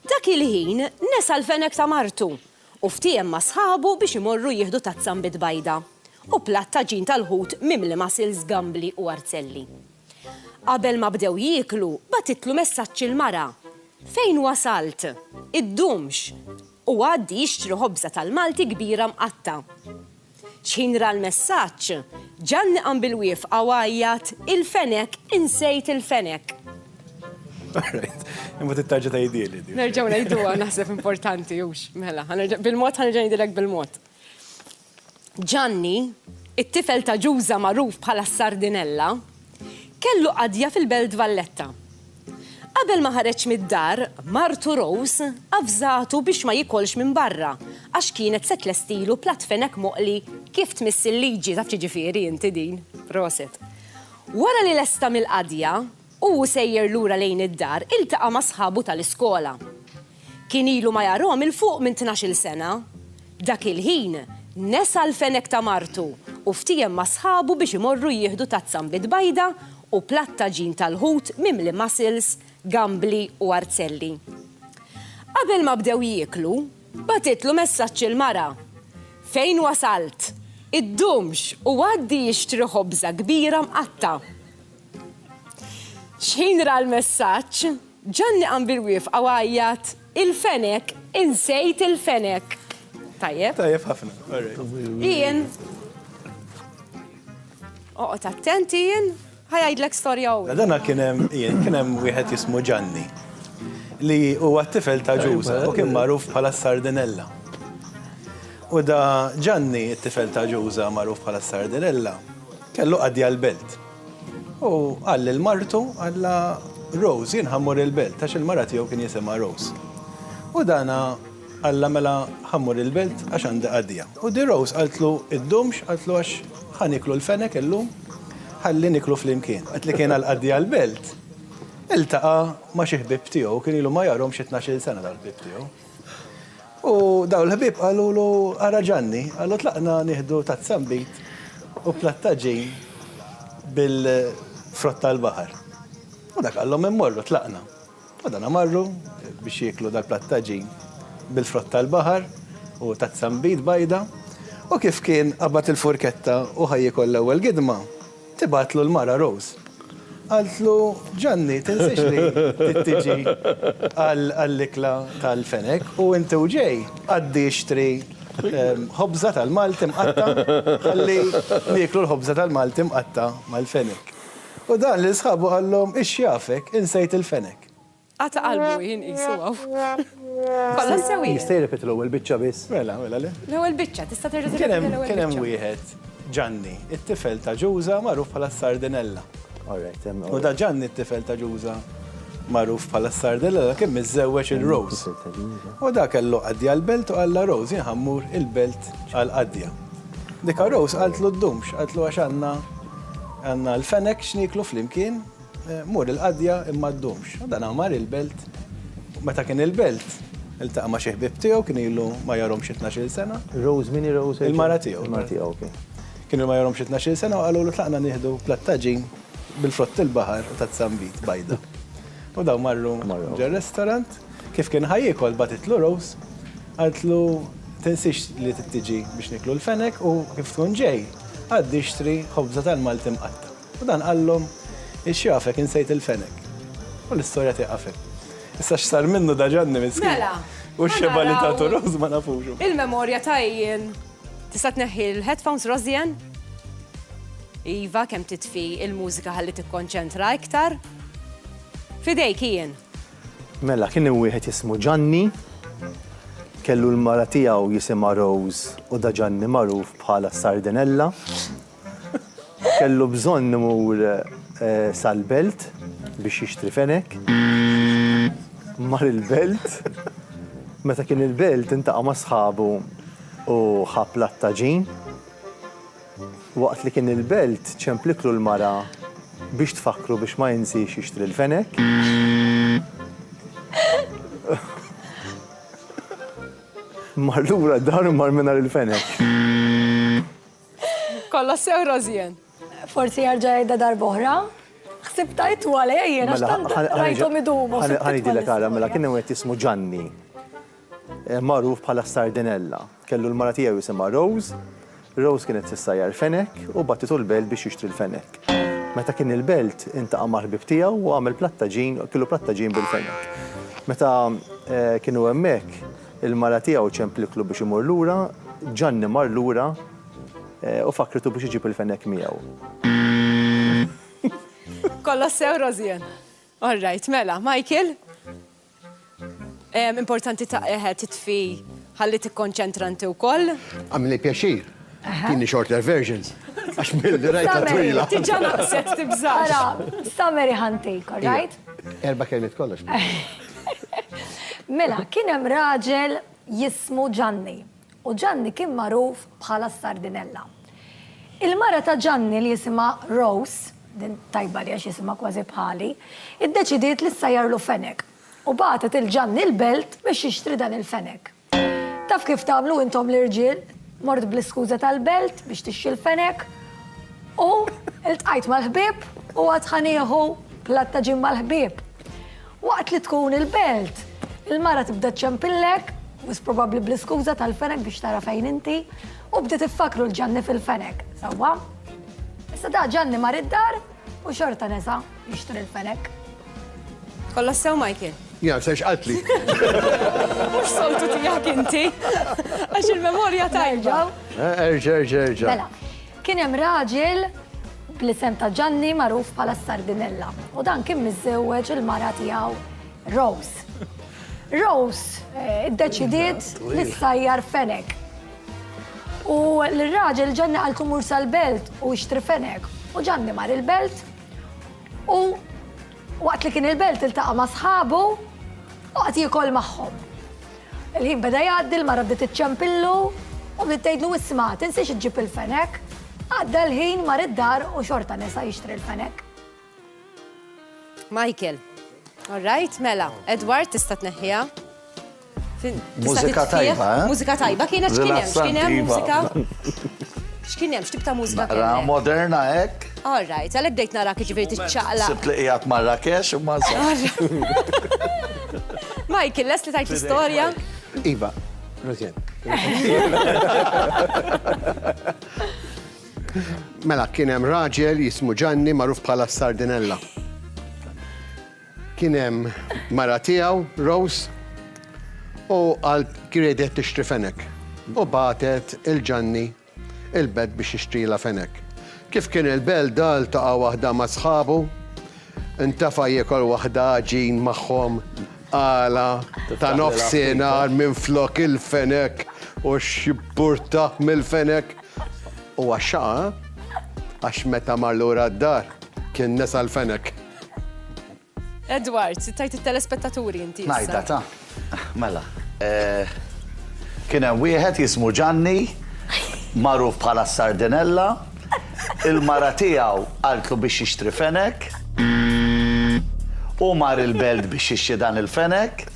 Dak il-ħin nesa l-fenek ta' martu u ftiem ma' sħabu biex imorru jieħdu tazzan bid-bajda u platta ġin tal-ħut mimli masils, gambli u arzelli. Qabel ma bdew jieklu, batitlu messaġġ il-mara. Fejn wasalt? Id-dumx. U għaddi jixtru ħobza tal-Malti kbira mqatta. ċinra l-messaġġ, Gianni qam bil-wief għawajjat il-fenek, insejt il-fenek. Imma t-tarġa ta' jidili. Nerġaw najduwa, naħseb importanti, jux, mela, bil-mod ħanerġa nidilek bil-mod. Gianni, it-tifel ta' Ġuża magħruf bħala Sardinella, kellu qadja fil-Belt Valletta. Qabel ma ħareġ mid-dar, martu Rose avżatu biex ma jikolx minn barra, għax kienet se tlestilu platfenek moqli kif tmiss il-liġi taf ġifieri inti din, proset. Wara li lesta mill-qadja, u sejjer lura lejn id-dar, iltaqa' ma' sħabu tal-iskola. Kien ilu ma jarhom il-fuq minn 12 sena. Dak il-ħin nesa l-fenek ta' martu u ftiem ma' sħabu biex imorru jieħdu tazzan bid-bajda u platta ġin tal-ħut mimli masils, gambli u arzelli. Qabel ma bdew jieklu, batitlu messaġġ il-mara. Fejn wasalt? Id-dumx u għaddi jixtri ħobża kbira mqatta. X'inra l-messaġġ, Gianni qam bil-wief għawajjat il-fenek, insejt il-fenek. Tajjeb? Tajjeb ħafna. Ian. Oqgħod attent, Ian. Ħajajdlek storja u. Dana kien hemm wieħed jismu Gianni li huwa t-tifel ta' Ġuża u kien magħruf bħala Sardinella. U da Gianni, t-tifel ta' Ġuża magħruf bħala Sardinella, kellu qadja l-belt. U għall il-martu għalla Rose jinħammur il-belt, għax il-mara tiegħu kien jisimha Rose. U dana għalla mela ħammur il-belt għax għandi qadja. U di Rose għaltlu id-dumx, għaltlu għax ħaniklu l-fenek illum, ħalli niklu fl-imkien. Għatli kien għal-qadja l-belt. Iltaqa' ma' xi ħbieb tiegħu, kien ilu ma jarhom xi 12 sena dal-ħbieb tiegħu. U daw l-ħbieb qalulu ara Gianni, għallu tlaqna nieħdu tazzambit u plattaġin bil-frott tal-baħar. U dak għallhom immorru tlaqna. U dana marru biex jieklu dal-plattaġin bil-frott tal-baħar u tazzambit bajda. U kif kien qabad il-furketta u ħajjikol l-ewwel gidma, tibatlu l-mara Rose. Għaltlu, Ġanni, tinsiex li tiġi għall-ikla tal-fenek u inti u ġej għaddi xtri ħobza tal-Malti mqatta, ħalli niklu l-ħobza tal-Malti mqatta mal-fenek. U dan li sħabu għallhom ix-xjafek insejt il-fenek. Għata qalbu jien jisu għaw. Kolla sewi. Jistaj repet l-ewwel biċċa biss. Mela, li. L-ewwel biċċa, tista' terġa' Kien l-ewwel biċċa. hemm wieħed Ġanni, it-tifel ta' Ġuża magħruf bħala Sardinella. U da Ġanni it-tifel ta' Ġuża magħruf bħala Sardinella kien miżżewweġ il-Rose. U da kellu qaddja l-belt u għalla Rose jien ħammur il-belt għall-qaddja. Dika Rose qaltlu d-dumx, qaltlu għax għandna l-fenek x'niklu flimkien. Mur il-qadja imma d-dumx. Dan għamar il-belt. Meta kien il-belt, il-taqa ma xieħbib tiegħu kien ilu ma jaromx 12 sena. Rose, mini Rose? Il-mara tiegħu. Il-mara tiegħu, okej. Kienu ma jaromx 12 sena u qalu lu tlaqna nieħdu plattaġin bil-frott il-baħar u tat-sambit bajda. U daw marru ġer-restorant, kif kien ħajjikol batitlu Rose, għaltlu tinsix li tittiġi biex niklu l-fenek u kif tkun ġej, għaddi xtri ħobza tal-Malti mqatta. U dan qallhom ix-xjafek insejt il-fenek. U l-istorja tiqafek. Issa x'sar minnu da Ġanni miskin. Mela. U x-xeba li tagħtu Rose ma nafux. Il-memorja tajjien. Tista' tneħħi l-headphones Rozjan? Iva, kemm titfi il-mużika ħalli tikkonċentra iktar? Fidejk jien. Mela, kien wieħed jismu Ġanni, kellu l-mara tiegħu jisimha Rose u da Ġanni magħruf bħala Sardinella. Kellu bżonn imur sal-belt biex jixtri fenek. Mar il-belt. Meta kien il-belt intaqa' ma' sħabu u ħab lattaġin. Waqt li kien il-belt ċempliklu l-mara biex tfakru biex ma jinsix jixtri l-fenek. Mar lura dar mar minar il-fenek. Kolla sew Rozjan. Forsi jarġa' jgħidha darb'oħra. Ħsib tajtu għalej jiena x'tant rajthom idumu. Ħanidilek ara mela kien wieħed jismu Ġanni. Magħruf bħala Sardinella. Kellu l-mara tiegħu jisimha Rose. Rose kienet tissajjar fenek u battitu l-belt biex jixtri l-fenek. Meta kien il-belt intaqa' mal-ħbib tiegħu u għamel plattaġin, kellu plattaġin bil-fenek. Meta kienu hemmhekk il-mara tiegħu ċempliklu biex imur lura, Ġanni mar lura u fakritu biex iġib il-fenek miegħu. Kolla sew Rozjan. All right, mela, Michael. Importanti titfi ħalli tikkonċentra inti wkoll. Għamli pjaċir. Tieni shorter versions. Għax mill-li rajta twila. Tiġa naqset tibżax. Ara, summary ħantejk, all right? 4 kelmiet kollox. Mela, kien hemm raġel jismu Ġanni. U Ġanni kien magħruf bħala Sardinella. Il-mara ta' Ġanni li jisimha Rose, din tajba li għax jisimha kważi bħali, iddeċidiet li ssajjarlu fenek. U bagħtet il-Ġanni l-belt biex jixtri dan il-fenek. Taf kif tagħmlu intom l-irġiel? Mort bl-iskuża tal-belt biex tixxi l-fenek u iltqajt mal-ħbieb u għad ħanieħu plattaġin mal-ħbieb. Waqt li tkun il-belt, il-mara tibda ċempillek, wis probabbli bl-iskuża tal-fenek biex tara fejn inti, u bdiet iffakru l-Ġanni fil-fenek. Sewwa? Issa da Ġanni mar id-dar u xorta nesa jixtri l-fenek. Kolla sew Michael. Ja, sex qatli. Mux soltu tijak inti. Għax il-memorja tajba. Erġa. Mela, kien hemm raġel bl-isem ta' Ġanni magħruf bħala Sardinella. U dan kien miżżewweġ il-mara tiegħu Rose. Rose iddeċidiet li ssajjar fenek. U l-raġel Ġanni għaltu mur sal-belt u jixtri fenek. U Ġanni mar il-belt u waqt li kien il-belt iltaqa' ma' sħabu u qed jikol magħhom. Il-ħin beda jgħaddi l-mara bdiet iċċempillu u bdiet tgħidlu isma' tinsiex iġġib il-fenek. Għadda l-ħin mar id-dar u xorta nesa jixtri l-fenek. Michael. All right, mela. Edward, tista' tneħħiha. Mużika tajba, eh? Mużika tajba, kienet x'kien hemm mużika? X'kien hemm x'tib ta' mużika kien hemm? Moderna hekk. All right, għalhekk bdejt narak jiġifieri tiċċaqlaq. Sibt li qiegħed Marrakesh u ma Michael, les li tajt l-istorja? Iva, Rozjan. Mela, kien hemm raġel jismu Ġanni magħruf bħala Sardinella. kien hemm mara tiegħu, Rose, u għal kienet tixtri fenek. U batet il-Ġanni il-bed biex jixtrila fenek. Kif kien il-bel dal taqa' waħda ma' sħabu, intafa' jiekol waħda ġin magħhom għala ta' nofsinhar minn flok il-fenek u xibburta mill-fenek. U għaxa, għax meta mar lura d-dar kien nesa l-fenek. Edward, tajt il-telespettaturi inti. Najda ta' mela. Kien hemm wieħed jismu Ġanni, magħruf bħala Sardinella, il-mara tiegħu qaltlu biex jixtri fenek, u mar il-belt biex jixtri dan il-fenek,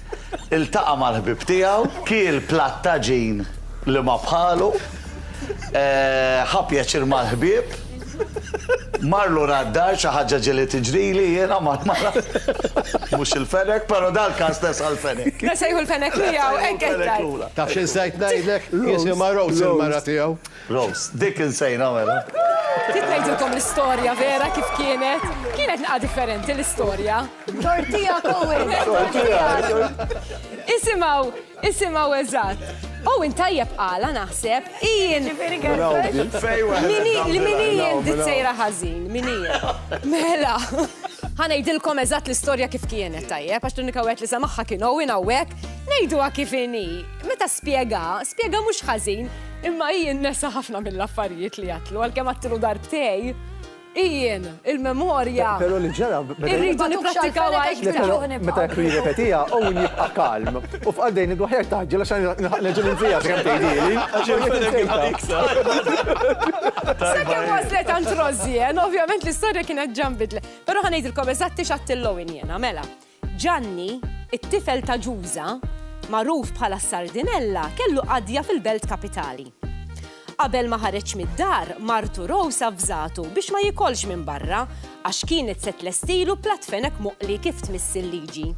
iltaqa' mal-ħbib tiegħu, kiel platta ġin li ma bħalu, ħab jaċir mal-ħbib, marlu raddar xi ħaġa ġieli tiġrili jiena mara mhux il-fenek, però dal-każ nesa l-fenek. Nesejħu l-fenek miegħu hekk qed. Taf x'insejt ngħidlek? Jisimha Rose il-mara tiegħu. Rose, dik insejna mela. Titngħidilkom l-istorja vera kif kienet. Kienet naqa' differenti l-istorja. Tortija Owen. Isimgħu eżatt. Owen tajjeb qala naħseb jien. Minijien ditsejra ħażin, minijien. Mela. Ħanejdilkom eżatt l-istorja kif kienet tajjeb, għax tunika wieħed li samaħħa kien Owen hawnhekk, ngħiduha kif inhi. Meta spjega mhux ħażin, imma jien nesa ħafna mill-affarijiet li jagħtlu għalkemm għattilu darbtej. Jien, il-memorja. Però li ġara. Irridu nipprattikaw għajk. Meta jkun jirrepetija, Owen jibqa' kalm. U f'qaddejn id-waħjar taġġel għax neġu ninfija kemm tgħidili. Sakemm waslet għand Rożien, ovvjament l-istorja kienet ġambidle. Però ħanejdilkom eżatti x'għattil-Owen jiena, mela. Ġanni, it-tifel ta' Ġuża, magħruf bħala Sardinella, kellu qadja fil-Belt Kapitali. Qabel ma ħareġ mid-dar, martu Rose avżatu biex ma jikolx minn barra għax kienet se tlestilu plat fenek muqli kif tmiss il-liġi.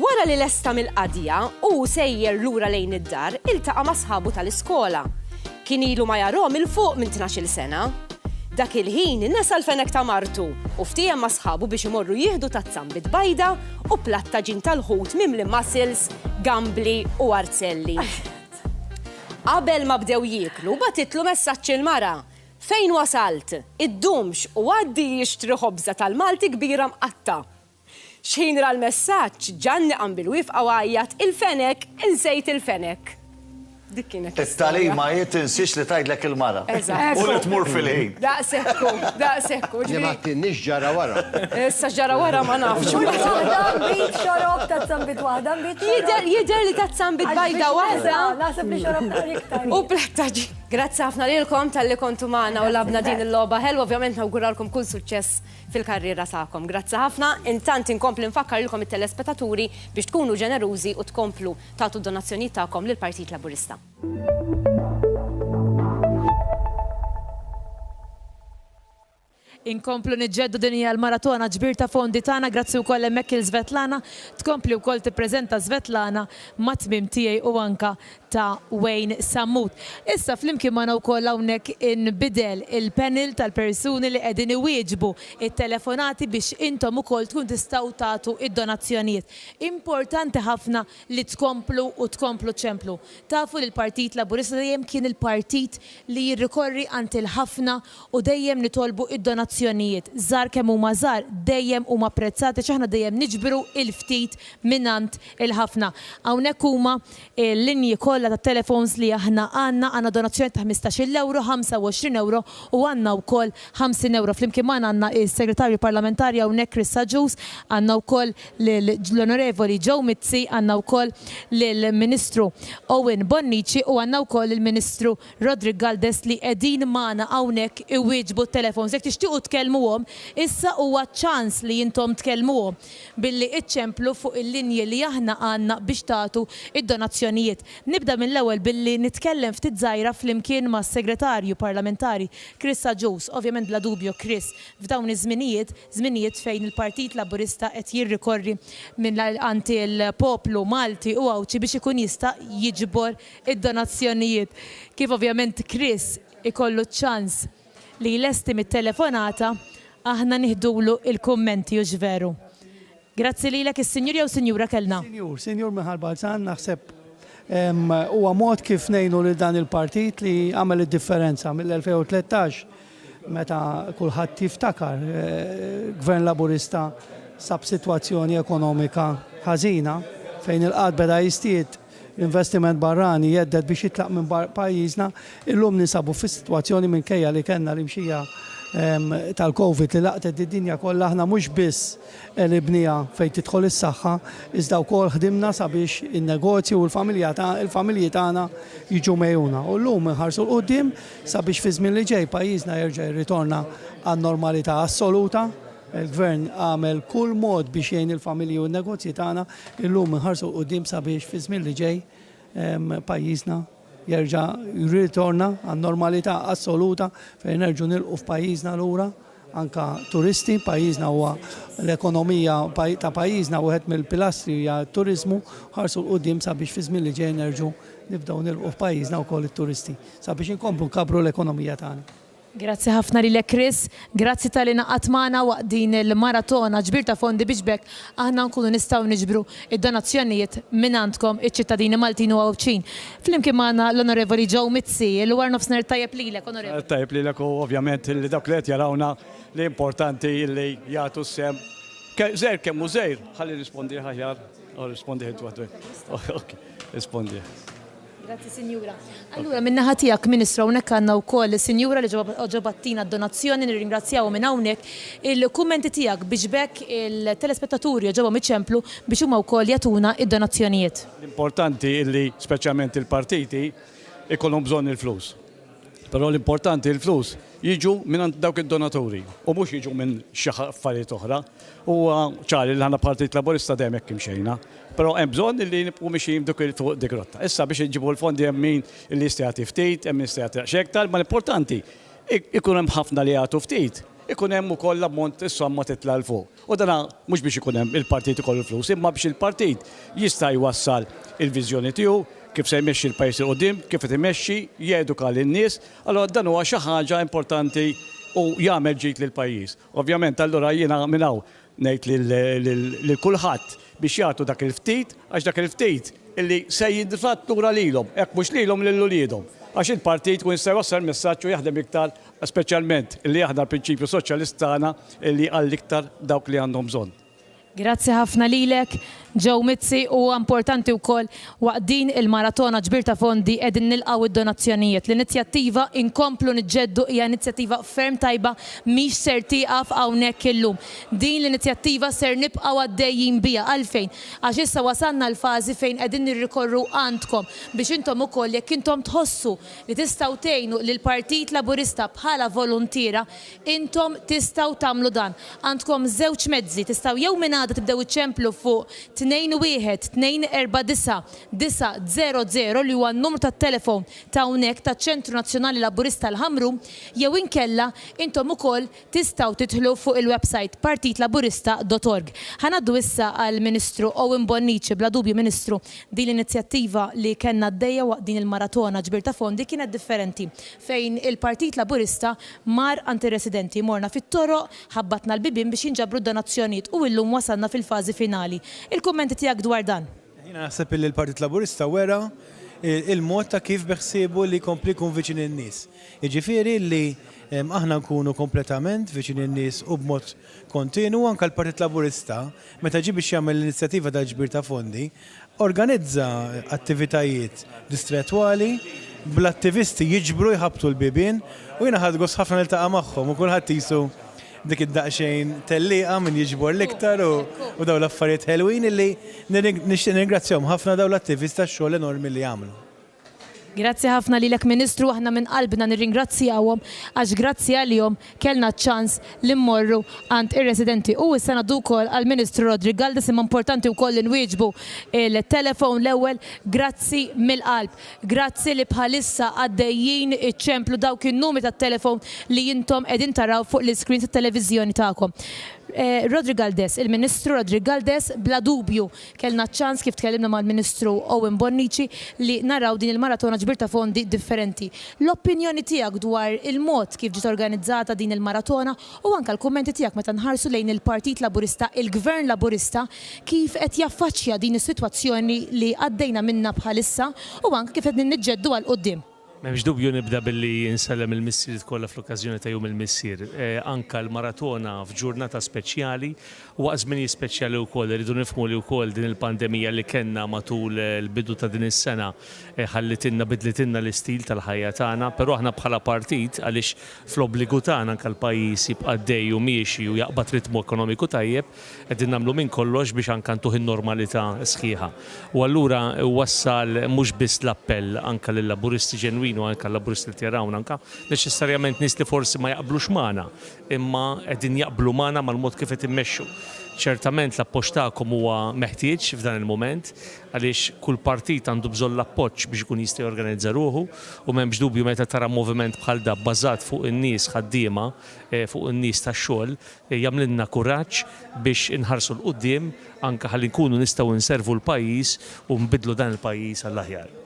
Wara li lesta mill-qadja u sejjer lura lejn id-dar, iltaqa' ma' sħabu tal-iskola. Kien ilu ma jarhom il-fuq minn 12 sena. Dak il-ħin innesa l-fenek ta' martu u ftiehem ma' sħabu biex imorru jieħdu tazzambit bajda u platta ġin tal-ħut mimli mussels, gambli u arzelli. Qabel ma bdew jieklu, batitlu messaġġ il-mara. Fejn wasalt? Iddumx u għaddi jixtri ħobża tal-Malti kbira mqatta. X'ħin ra l-messaġġ, Ġanni qam bil-wifqa għajjat il-fenek, insejt il-fenek. Dik kienet. It-talima jitinsix li tgħidlek il-mara. U li tmur fil-ħin. Daqsekku. Li ma tinnix ġara wara. Issa ġara wara ma nafx. Mbit xorob ta' tsambit waħda, mbit. Jidher li ta' tsambit bajda waħda. Naħseb li xorob ta' iktar. U plattaġi. Grazzi ħafna lilkom tal-li kontu magħna u labna din il-logħba ħelwa, ovvjament nawguralkom kull suċċess fil-karriera tagħkom. Grazzi ħafna, intant inkompli nfakkar lilkom it-telespettaturi biex tkunu ġenerużi u tkomplu tagħtu donazzjonijiet tagħkom lill-Partit Laburista. Inkomplu niġġeddu din hija l-maratona ġbir ta' fondi tagħna grazzi wkoll hemmhekk il-Svetlana, tkompli wkoll tippreżenta Svetlana ma' tmiem tiegħi u anka ta' Wayne Sammut. Issa flimkien magħna wkoll hawnhekk inbidel il-panel tal-persuni li qegħdin iwieġbu it-telefonati biex intom ukoll tkun tistgħu tagħtu id-donazzjonijiet. Importanti ħafna li tkomplu u tkomplu ċemplu. Tafu li l-Partit Laburista dejjem kien il-partit li jirrikorri għand il-ħafna u dejjem nitolbu id-donazzjonijiet. Żar kemm huma żar dejjem huma apprezzati x'aħna dejjem niġbru il-ftit minant il-ħafna. Hawnhekk huma l-linji kollha tat-telefons li aħna għandna donazzjoni ta' 15 euro, 25 euro u għandna wkoll 50 euro. Flimkien magħna għandna is-Segretarju Parlamentari hawnhekk Chris Saġus, għandna wkoll l-Onorevoli Joe Mizzi, għandna wkoll lill-Ministru Owen Bonnici u għandna wkoll il-Ministru Rodrigo Galdes li qegħdin magħna hawnhekk iwieġbu t-telefons. Jekk tixtiequ tkellmuhom, issa huwa ċans li intom tkellmuhom billi iċċemplu fuq il-linji li aħna għandna biex tagħtu id-donazzjonijiet. Nibda mill-ewwel billi nitkellem ftit żgħira flimkien mas-Segretarju Parlamentari Chris Saġus. Ovvjament bla dubju Chris, f'dawn iż-żminijiet fejn il-Partit Laburista qed jirrikorri minn anti l-poplu Malti u Awċi biex ikun jista' jiġbor id-donazzjonijiet. Kif ovvjament Chris ikollu ċans li lesti mit-telefonata, aħna nieħdulu il-kummenti u ġveru. Grazzi lilek is-Sinjur jew Sinjura kellna. Sinjur Miħal Balzan naħseb huwa mod kif ngħinu lil dan il-partit li għamel id-differenza mill-2013 meta kulħadd jiftakar Gvern Laburista sab sitwazzjoni ekonomika ħażina fejn il-qatt beda jistied l-investiment barrani jeddet biex jitlaq minn pajjiżna, illum nisabu fis-sitwazzjoni minkejja li kellna l-imxija tal-Covid li laqtet id-dinja kollha aħna mhux biss l-ibnija fejn tidħol is-saħħa, iżda wkoll ħdimna sabiex in-negozju u l-familji tagħna jiġu mejjuna. U llum inħarsu l-qudiem sabiex fi żmien li ġej pajjiżna jerġa' jirritorna għan-normalità assoluta. Il-Gvern għamel kull mod biex jgħin il-familji u n-negozji tagħna, illum inħarsu l-qudiem sabiex fi żmien li ġej pajjiżna jerġa' jirritorna għan-normalità assoluta fejn nerġu nilqu f'pajjiżna lura anka turisti, pajjiżna huwa l-ekonomija ta' pajjiżna wieħed mill-pilastri hija t-turiżmu, ħarsu l-qudiem sabiex fi żmien li ġej nerġu nibdew nilqu f'pajjiżna wkoll it-turisti sabiex inkomplu nkabru l-ekonomija tagħna. Grazzi ħafna lilek Chris, grazzi tal-li naqat magħna waqt din il-maratona ġbir ta' fondi biex bekk aħna nkunu nistgħu niġbru id-donazzjonijiet minn għandkom iċ-ċittadini Maltin u Għawċin. Flimkien magħna l-Onorevoli Joe Mizzi, il-war nofsinhar tajjeb lilek, Onorevoli. Tajjeb lilek u ovvjament li dawk li qed jarawna li importanti li jagħtu sem. Żejr kemm hu żejr, ħalli rispondi ħajar, rispondi ħed waħdu. Ok, rispondi. Grazzi, Sinjura. Allura, minnaħa tiegħek Ministru, hawnhekk għandna wkoll is-Sinjura li ġobattina d-donazzjoni, nirringrazzjaw minn hawnhekk. Il-kummenti tiegħek biex bekk il-telespettaturi ġewwa miċemplu biex huma wkoll jagħtuna id-donazzjonijiet. L-importanti illi speċjalment il-partiti ikollhom bżonn il-flus. Però l-importanti il-flus jiġu minn dawk id-donaturi u mhux jiġu minn xi affarijiet oħra. U ċari li ħana Partit Laburista dejjem hekk imxejna. Però hemm bżonn li nibqgħu mixjin fuq dik rotta. Issa biex iġibu l-fondi hemm min li jistgħati ftit, hemm min jistgħati xektar, ma l-importanti ikun hemm ħafna li jagħtu ftit, ikun hemm ukoll ammont is-somma titla' l fuq. U dan mhux biex ikun hemm il-partit ikollu flus, imma biex il-partit jista' jwassal il-viżjoni tiegħu, kif se jmexxi l-pajjiż il qudiem, kif qed imexxi, jeduka lin-nies, allura dan huwa xi ħaġa importanti u jagħmel ġid lill-pajjiż. Ovvjament allura jiena minn hawn ngħid lil kulħadd biex jagħtu dak il-ftit, għax dak il-ftit illi se jindifat lura lilhom, hekk mhux lilhom lil uliedhom. Għax il-partit kun se jwassal messaġġ u jaħdem iktar, speċjalment illi jaħdem l-prinċipju soċjalist tagħna illi għall iktar dawk li għandhom bżonn. Grazzi ħafna lilek, Joe Mizzi, u importanti wkoll waqt din il-maratona ġbir ta' fondi qegħdin nilqgħu id-donazzjonijiet. L-inizjattiva inkomplu niġġeddu hija inizjattiva ferm tajba mhix ser tieqaf hawnhekk illum. Din l-inizjattiva ser nibqgħu għaddejjin biha għalfejn għax issa wasalna l-fażi fejn qegħdin nirrikorru għandkom biex intom ukoll jekk intom tħossu li tistgħu tgħinu lil Partit Laburista bħala volontira, intom tistgħu tagħmlu dan. Għandkom żewġ mezzi, tistgħu jew minn għada tibdew iċċemplu fuq 2124900 li huwa n-numru tat-telefon ta' hawnhekk taċ-Ċentru Nazzjonali Laburista l-Ħamru, jew inkella intom ukoll tistgħu tidħlu fuq il-website partitlaburista.org. Ħanaddu issa għall-Ministru Owen Bonnici, bla dubju Ministru, din l-inizjattiva li kellna għaddejja waqt din il-maratona ġbir ta' fondi kienet differenti fejn il-Partit Laburista mar anti-residenti morna fit-toroq, ħabbatna l-bibien biex jinġabru donazzjonijiet u illum wasalna fil-fażi finali. Il-kummenti tiegħek dwar dan? Jiena naħseb li l-Partit Laburista wera il-mod ta' kif beħsiebu li kompli jkun viċin in-nies. Jiġifieri li aħna nkunu kompletament viċin in-nies u b'mod kontinu anke l-Partit Laburista meta ġie biex jagħmel l-inizjattiva ta' ġbir ta' fondi, organizza attivitajiet distretwali bl-attivisti jiġbru jħabtu l-bibien u jiena ħadd gost ħafna niltaqa' magħhom u kulħadd qisu dik id-daqxejn telliqa minn jiġbor l-iktar u daw l-affarijiet ħelwin illi nixtieq ningrazzjahom ħafna daw l-attivisti tax-xogħol enormi li jagħmlu. Grazzi ħafna lilek Ministru, aħna minn qalbna nirringrazzjawhom għax grazzi għalihom kellna ċans li mmorru għand ir-residenti. U issa ngħaddu wkoll għall-Ministru Rodri Galdes, imma importanti wkoll li nwieġbu il-telefon l-ewwel, grazzi mill-qalb. Grazzi li bħalissa għaddejjin iċċemplu dawk in-numri tat-telefon li intom qegħdin taraw fuq l-iskrin tat-televiżjoni tagħkom. Rodri Galdes, il-Ministru Rodri Galdes, bla dubju kellna ċans kif tkellimna mal-Ministru Owen Bonnici li naraw din il-maratona ġbir ta' fondi differenti. L-opinjoni tiegħek dwar il-mod kif ġiet organizzata din il-maratona u anke l-kummenti tiegħek meta nħarsu lejn il-Partit Laburista, il-Gvern Laburista, kif qed jaffaċċja din is-sitwazzjoni li għaddejna minna bħalissa u anke kif qed niġġeddu għal qudiem. M'hemmx dubju nibda billi nsellem il-missier kollha fl-okkażjoni ta' jum il-missier. Anka l-maratona f'ġurnata speċjali u żmien speċjali wkoll irridu nifhmu li wkoll din il-pandemija li kellna matul il-bidu ta' din is-sena ħallitilna bidlitilna l-istil tal-ħajja tagħna, però aħna bħala partit għaliex fl-obbligu tagħna anke l-pajjiż jibqa' dej u miexi u jaqbad ritmu ekonomiku tajjeb qegħdin nagħmlu minn kollox biex anke ntuħ in-normalità sħiħa. U allura wassal mhux biss l-appell anke lill-laburisti ġenwini u anke l-laburisti li jarawna anke neċessarjament nies li forsi ma jaqblux magħna, imma qegħdin jaqblu magħna mal-mod kif qed immexxu. Ċertament l-appoġġ tagħkom huwa meħtieġ f'dan il-mument għaliex kull partit għandu bżonn l-appoġġ biex ikun jista' jorganizza ruħu u m'hemmx dubju meta tara moviment bħal da bbażat fuq in-nies ħaddiema fuq in-nies tax-xogħol jagħmlilna kuraġġ biex inħarsu l-qudiem anke ħalli nkunu nistgħu nservu l-pajjiż u nbidlu dan il-pajjiż għall-aħjar.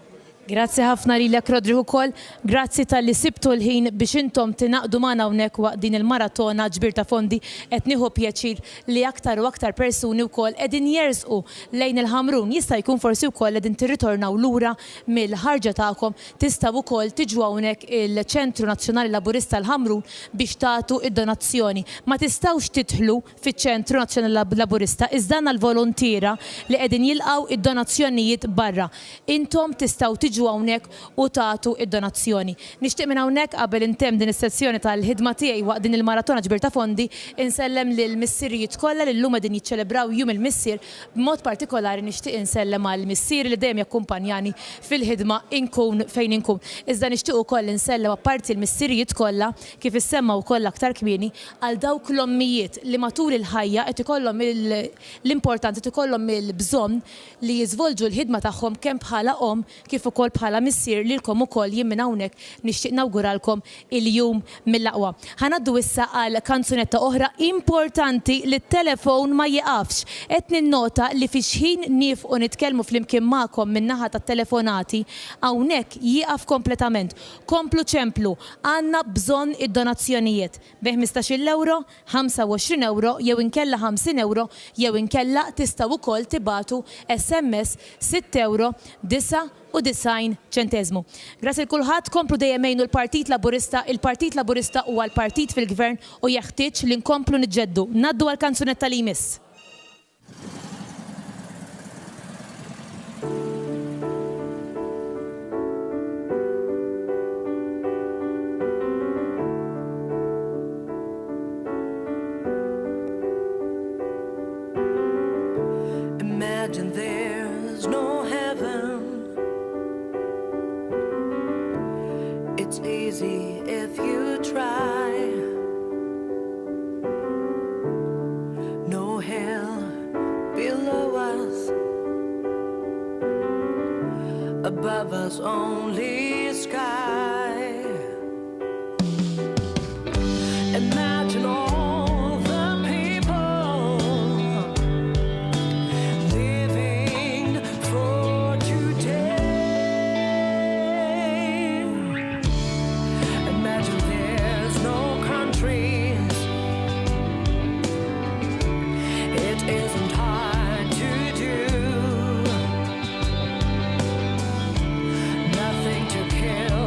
Grazzi ħafna lilek Rodri ukoll, grazzi tal-li sibtu l-ħin biex intom tinaqdu magħna hawnhekk waqt din il-maratona ġbir ta' fondi qed nieħu pjaċir li aktar u aktar persuni wkoll qegħdin jersqu lejn il-Ħamrun. Jista' jkun forsi wkoll qegħdin tirritornaw lura mill-ħarġa tagħkom tistgħu wkoll tiġu hawnhekk il-Ċentru Nazzjonali Laburista l-Ħamrun biex tagħtu id-donazzjoni. Ma tistgħux tidħlu fiċ-Ċentru Nazzjonali Laburista iżda l-volontira li qegħdin jilqgħu id-donazzjonijiet barra. Intom tistgħu tiġu hawnhekk u tagħtu id-donazzjoni. Nixtieq minn hawnhekk qabel intemm din is-sessjoni tal-ħidma tiegħi waqt din il-maratona ġbir ta' fondi insellem lil missierijiet kollha li llum qegħdin jiċċelebraw jum il-missier b'mod partikolari nixtieq insellem għall missier li dejjem jakkumpanjani fil-ħidma inkun fejn inkun. Iżda nixtieq ukoll insellem apparti l-missierijiet kollha kif issemma wkoll aktar kmieni għal dawk l-ommijiet li matul il-ħajja qed ikollhom l-importanti qed ikollhom il-bżonn li jiżvolġu l-ħidma tagħhom kemm bħala om kif ukoll bħala missier lilkom ukoll jien minn hawnhekk nixtieq nawguralkom il-jum mill-aqwa. Ħanaddu issa għal kanzunetta oħra importanti li t-telefon ma jiqafx. Qed ninnota li fix ħin nifqu nitkellmu flimkien magħkom min-naħa tat-telefonati hawnhekk jieqaf kompletament. Komplu ċemplu, għandna bżonn id-donazzjonijiet. Be 15 euro, 25 euro, jew inkella 50 euro, jew inkella tistgħu wkoll tibatu SMS 6 euro 9 ċentezmu. Grazzi l-kulħadd komplu dejjem għajnu l-Partit Laburista. Il-Partit Laburista huwa l-partit fil-gvern u jeħtieġ li nkomplu niġġeddu. Naddu għal kanzunetta li jmiss. Imagine there's no heaven. It's easy if you try. No hell below us, above us only sky. Imagine all the people living for today. Imagine there's no countries. It isn't hard to do. Nothing to kill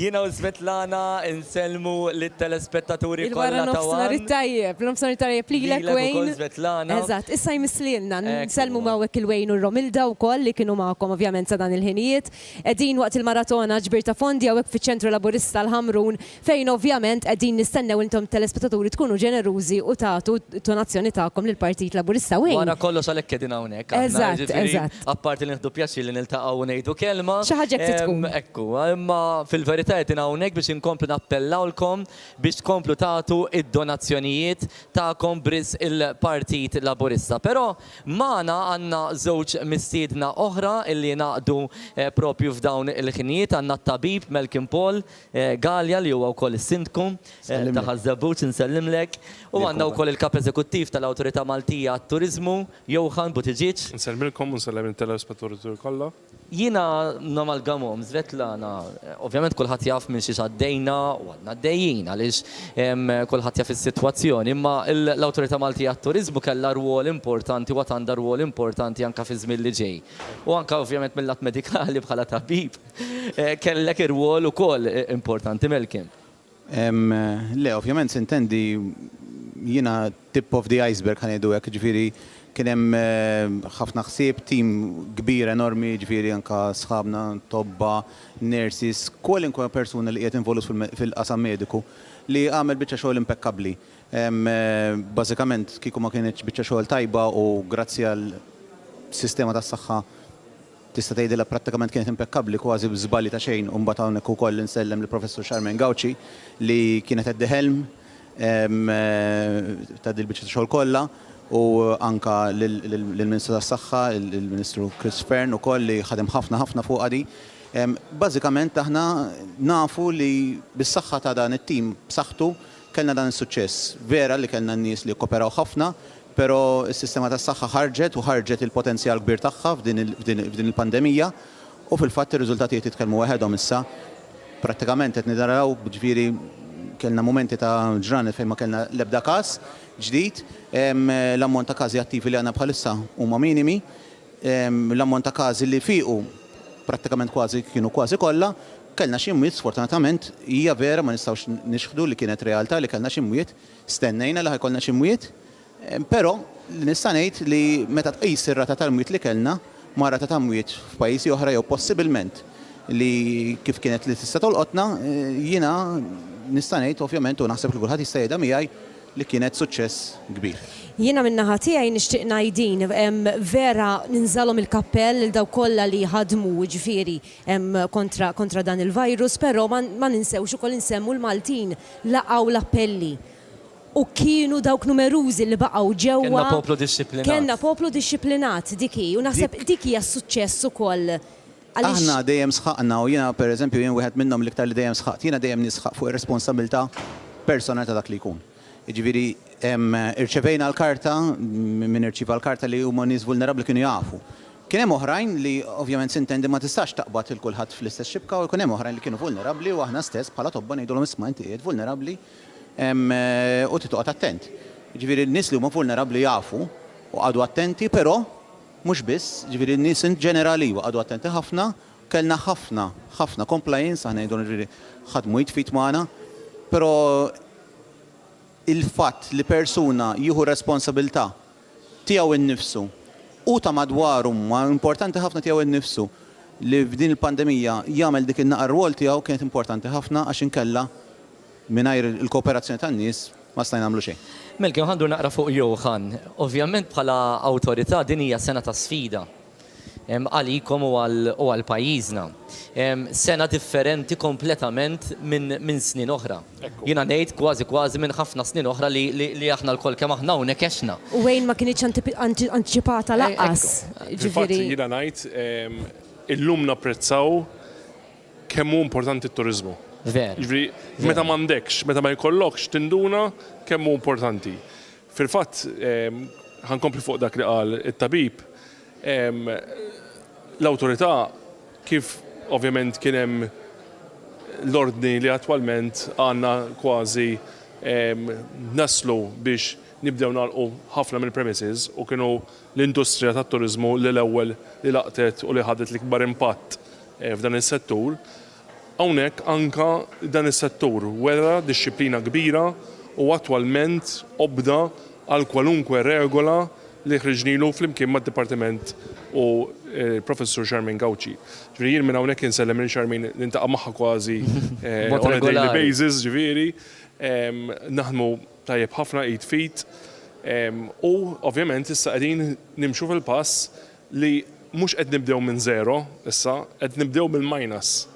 Jiena u Svetlana inselmu lit-telespettaturi Il-wara kollha ta' nofsinhar One. it-tajjeb, nofsinhar it-tajjeb lilek Lilek ukoll, Wayne. Svetlana. Eżatt, issa jmislilna nselmu mawek il-Wayne u Romilda wkoll li kienu magħkom ovvjament sa dan il-ħinijiet. Qegħdin waqt il-maratona ġbir ta' fondi hawnhekk fiċ-ċentru Laburista l-Ħamrun fejn ovvjament qegħdin nistennew intom telespettaturi tkunu ġenerużi u tagħtu donazzjoni tagħkom lill-Partit Laburista Wayne. Wara kollox għalhekk qegħdin hawnhekk. aħna, Eżatt, ġifieri, eżatt. Apparti li nieħdu pjaċir li niltaqgħu u ngħidu kelma. Xi ħaġa hekk tkun. Ekku, imma fil-verità qegħdin hawnhekk biex inkomplu nappellawlkom biex tkomplu tagħtu id-donazzjonijiet tagħkom bris il-Partit Laburista. Però magħna għandna żewġ mistiedna oħra illi naqdu propju f'dawn il-ħinijiet għandna t-tabib Malcolm Paul Galja li huwa wkoll is-sindku ta' Ħażabuċ insellimlek u għandna wkoll il-kap eżekuttiv tal-Awtorità Maltija għat-Turiżmu Johan Buttigieg. Nselmilkom u nsellem il-telespettaturi kollha. Jiena namalgamhom Svetlana, ovvjament kulħadd jaf minn xi għaddejna u għadna għaddejjin għaliex kulħadd jaf is-sitwazzjoni, imma l-Awtorità Maltija għat-Turiżmu kellha rwol importanti u għandha rwol importanti anke fi żmien li ġej. U anke ovvjament mill-lat medikali bħala tabib kellek ir-rwol ukoll importanti Malcolm. Le, ovvjament sintendi jiena tip of the iceberg ħanedu hekk, ġifieri kien hemm ħafna ħsieb, tim kbir enormi, ġifieri anke sħabna, tobba, nurses, kwalinkwe persuna li qiegħed involut fil-qasam mediku li għamel biċċa xogħol impeccabbli. Bażikament kieku ma kienx biċċa xogħol tajba u grazzi għal sistema tas-saħħa tista' tgħidilha prattikament kienet impeccabbli kważi b'żbalji ta' xejn u mbagħad hawnhekk ukoll insellem lill-Professur Charmaine Gauci li kienet qed helm ta' dil-biċċa xogħol kollha u anka lill-Ministru tas-Saħħa, il-Ministru Chris Fern ukoll li ħadem ħafna fuq għadi. Bażikament aħna nafu li bis-saħħa ta' dan it-tim b'saħħtu kellna dan is-suċċess. Vera li kellna n-nies li kooperaw ħafna, però s-sistema tas-saħħa ħarġet il-potenzjal kbir tagħha f'din il-pandemija u fil-fatt ir-riżultati qed jitkellmu waħedhom issa. Prattikament qed nidaraw ġifieri kellna momenti ta' ġranet fejn ma kellna l-ebda każ ġdid, l-ammont ta' każi attivi li għandna bħalissa huma minimi, l-ammont ta' każi li fiequ prattikament kienu kważi kollha, kellna xi mwiet sfortunatament hija vera ma nistgħux nixħdu li kienet realtà li kellna xi mwiet, stennejna li ħajkollna xi mwiet, però nista' ngħid li meta tqis ir-rata tal-mwiet li kellna ma' rata ta' mwiet f'pajjiżi oħra jew possibilment li kif kienet li tista' tolqotna, jiena nista' ngħid ovvjament u naħseb li kulħadd jista' jgħidha miegħi li kienet suċċess kbir. Jiena min-naħa tiegħi nixtieq ngħidin vera ninżalhom il-kappell lil dawk kollha li ħadmu ġifieri kontra dan il-virus, però ma ninsewx ukoll insemmu l-Maltin laqgħu l-appelli. U kienu dawk numerużi li baqgħu ġewwa. Kenna poplu dixxiplinat. Kenna poplu dixxiplinat diki u naħseb dik hija suċċess ukoll. Aħna dejjem sħaqna u jiena pereżempju jien wieħed minnhom l-iktar li dejjem sħaqt, jiena dejjem nisħaq fuq ir-responsabilità personali ta' dak li jkun. Jiġifieri irċevejna l-karta minn irċieva l-karta li huma nies vulnerabbli kienu jafu. Kien hemm oħrajn li ovvjament sintendi ma tistax taqbad il kulħadd fl-istess xibka u kien hemm oħrajn li kienu vulnerabbli u aħna stess bħala tobba ngħidulhom isma' inti qiegħed vulnerabbli u titoqgħod attent. Jiġifieri n-nies li huma vulnerabbli jafu u għadu attenti, però mhux biss, jiġifieri n-nies in ġenerali għadu attenti ħafna, kellna ħafna compliance, aħna ngħidu ġifieri ħadmu jitfit magħna, però il-fatt li persuna jieħu responsabilità tiegħu innifsu u ta' madwaru ma importanti ħafna tiegħu innifsu li f'din il-pandemija jagħmel dik in-naqar rwol tiegħu kienet importanti ħafna għax inkella mingħajr il-kooperazzjoni tan-nies ma stajna nagħmlu xejn. Malcolm ħandu naqra fuq Johan. Ovvjament bħala awtorità din hija sena ta' sfida għalikom u għal pajjiżna. Sena differenti kompletament minn snin oħra. Jiena ngħid kważi minn ħafna snin oħra li aħna l-kol kemm aħna hawnhekk għexna. U wejn ma kienx anċipata laqqas. Infatti jiena ngħid illum napprezzaw kemm hu importanti t-turiżmu. Ġifieri meta m'għandekx, meta ma jkollokx tinduna kemm hu importanti. Fil-fatt ħankompli fuq dak li qal it-tabib l-awtorità kif ovvjament kien hemm l-ordni li attwalment għandna kważi naslu biex nibdew nagħlqu ħafna mill-premises u kienu l-industrija tat-turiżmu li l-ewwel li laqtet u li ħadet l-ikbar impatt f'dan is-settur. hawnhekk anka dan is-settur wera dixxiplina kbira u attwalment obda għal kwalunkwe regola li ħriġnilu flimkien mad-Dipartiment u Professor Charmaine Gauci. Ġifieri jien minn hawnhekk insellem lil Charmaine nintaqa' magħha kważi on a daily basis, ġifieri. Naħdmu tajjeb ħafna 8 feet. U ovvjament issa qegħdin nimxu fil-pass li mhux qed nibdew minn zero issa, qed nibdew bil-minus.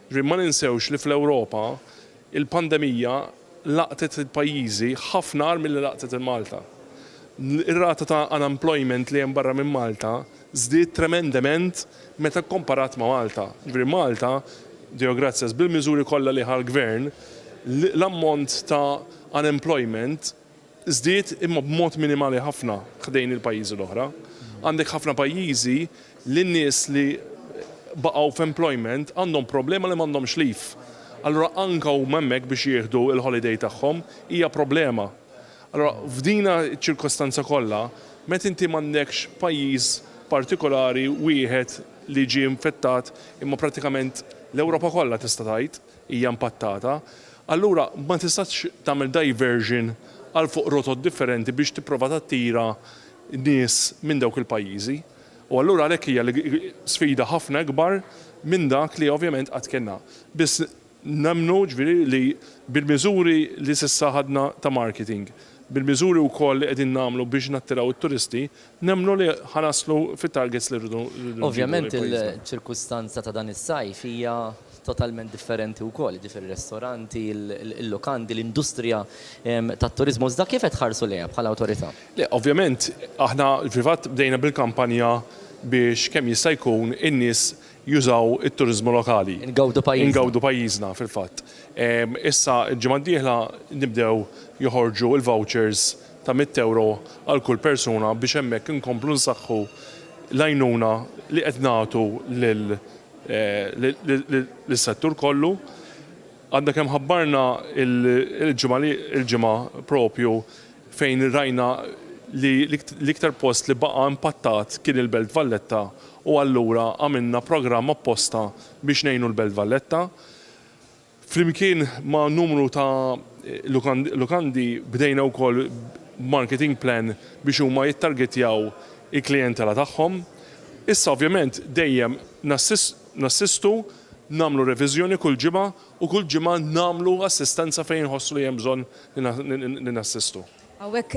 Ġifieri ma ninsewx li fl-Ewropa il-pandemija laqtet il-pajjiżi ħafna milli laqtet il-Malta. Ir-rata ta' unemployment li hemm barra minn Malta żdied tremendament meta kkomparat ma' Malta. Ġifieri Malta, Dio grazzjas, bil-miżuri kollha li ħal-gvern, l-ammont ta' unemployment żdied imma b'mod minimali ħafna ħdejn il-pajjiżi l-oħra. Għandek ħafna pajjiżi li n-nies li baqgħu f'employment għandhom problema li m'għandhomx leave. Allura anka huma hemmhekk biex jieħdu l-holiday tagħhom hija problema. Allora, f'dina ċirkostanza kollha, meta inti m'għandekx pajjiż partikolari wieħed li ġie infettat imma pratikament l-Ewropa kollha tista' tgħid hija impattata, allura ma tistax tagħmel diversion għal fuq rotot differenti biex tipprova tattira nies minn dawk il-pajjiżi. U allura għalhekk hija sfida ħafna kbar minn dak li ovvjament qatt kellna. Biss nemnu ġifieri li bil-miżuri li s'issa ħadna ta' marketing, bil-miżuri wkoll li qegħdin nagħmlu biex nattiraw it-turisti, nemnu li ħanaslu fit-targets li rridu. Ovvjament il-ċirkustanza ta' dan is-sajf hija totalment differenti wkoll, differenti ristoranti, il-lokandi, l-industrija tat-turizmu. Iżda kif qed tħarsu lejha bħala awtorità? Ovvjament aħna privat bdejna bil-kampanja biex kemm jista' jkun in-nies jużaw it-turizmu lokali. Ingawdu pajjiżna fil-fatt. Issa ġimgħa d-dieħla nibdew joħorġu il-vouchers ta' 100 euro għal kull persuna biex hemmhekk inkomplu nsaħħu l-għajnuna li qed nagħtu lis-settur kollu. Għandek hemm ħabbarna il-ġimgħa propju fejn rajna li l-iktar post li baqa' impattat kien il-Belt Valletta u allura għamilna programm apposta biex ngħinu l-Belt Valletta. Flimkien ma' numru ta' lukandi bdejna wkoll marketing plan biex huma jittargetjaw il-klijentela tagħhom. Issa ovvjament dejjem nassistu, nagħmlu reviżjoni kull ġimgħa u kull ġimgħa nagħmlu assistenza fejn ħossu li hemm bżonn li nassistu. Għawek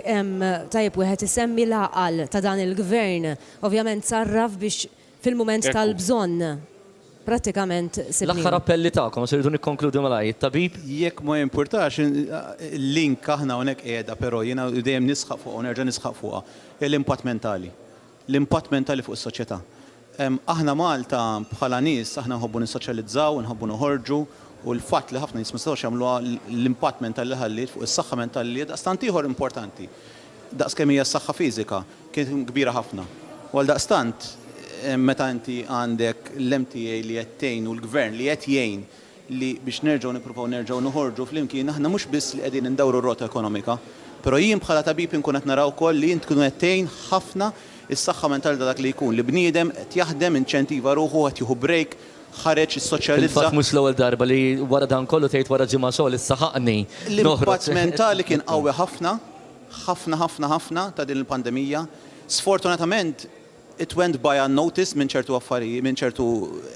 tajib wieħed isemmi l-għaqal ta' dan il-gvern, ovvjament sarraf biex fil-moment tal-bżonn pratikament sibni. L-aħħar appelli tagħkom, se rridu nikkonkludu malaj, tabib? Jekk ma jimpurtax, l-link aħna hawnhekk qiegħda, però jiena dejjem nisħaq fuq u nerġa' nisħaq fuqha, l-impatt mentali. L-impatt mentali fuq is-soċjetà. Aħna Malta bħala nies aħna nħobbu nissoċjalizzaw, nħobbu noħorġu, u l-fatt li ħafna nies ma jistgħux jagħmluha l-impatt mentali li ħallit fuq is-saħħa mentali li daqstant ieħor importanti. Daqskemm hija s-saħħa fiżika kienet kbira ħafna. U għal daqstant meta inti għandek l-MTA li qed tgħin u l-gvern li qed jgħin li biex nerġgħu noħorġu flimkien aħna mhux biss li qegħdin indawru r-rota ekonomika, però jien bħala tabib inkun qed naraw ukoll li int tkun qed tgħin ħafna is-saħħa mentali ta' dak li jkun li bniedem qed jaħdem inċentiva ruħu qed jieħu break ħareġ is-soċjalizza. Fatt mhux l-ewwel darba li wara dan kollu tgħid wara ġimgħa xogħol issa ħaqni. L-impatt mentali kien qawwi ħafna ta' din il-pandemija. Sfortunatament it went by unnoticed minn ċertu affarijiet, minn ċertu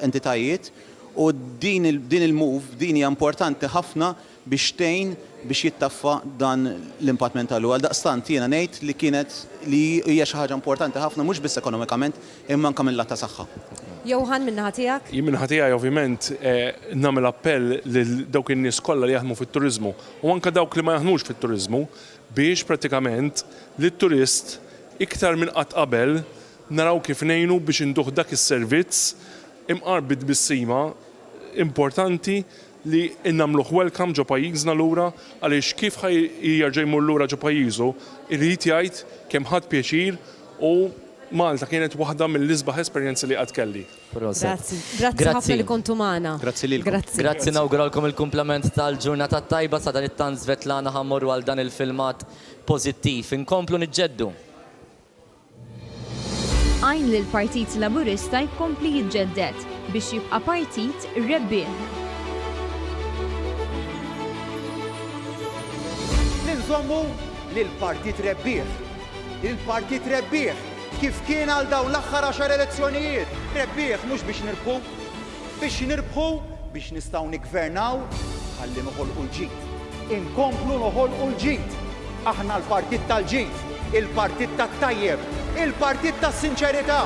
entitajiet u din il-move din hija importanti ħafna biex tgħin biex jittaffa dan l-impatt mentali. Għal daqstant jiena ngħid li kienet li hija xi ħaġa importanti ħafna mhux biss ekonomikament imma anke mill-lat ta' saħħa. Johan minnaħa tiegħek? Jien minnaħa tiegħi ovvjament nagħmel appell lil dawk in-nies kollha li jaħdmu fit-turiżmu u anke dawk li ma jaħdmux fit-turiżmu biex pratikament li t-turist iktar minn qatt qabel naraw kif ngħinu biex induh dak is-servizz imqarbit bis-sima importanti li innamluh welcome ġo pajjiżna lura għaliex kif jerġa' jmur lura ġo pajjiżu irid jgħid kemm ħadd pjaċir u Malta kienet waħda mill-isbaħ esperjenzi li qatt kelli. Grazzi ħafna li kontu magħna. Grazzi lilkom. Grazzi nawguralkom il-kumplament tal-ġurnata tajba sa dan it-tant Svetlana ħammorru għal dan il-filmat pożittiv. Inkomplu niġġeddu. Għajn li l-Partit Laburista jkompli jiġġedded biex jibqa' partit rebbieħ. nżommu lill-partit rebbieħ. Il-partit rebbieħ kif kien għal dawn l-aħħar 10 elezzjonijiet. Rebbieħ mhux biex nirbħu, biex nistgħu niggvernaw ħalli noħolqu l-ġid. Inkomplu noħolqu l-ġid. Aħna l-partit tal-ġid, il-partit tat-tajjeb, il-partit tas-sinċerità.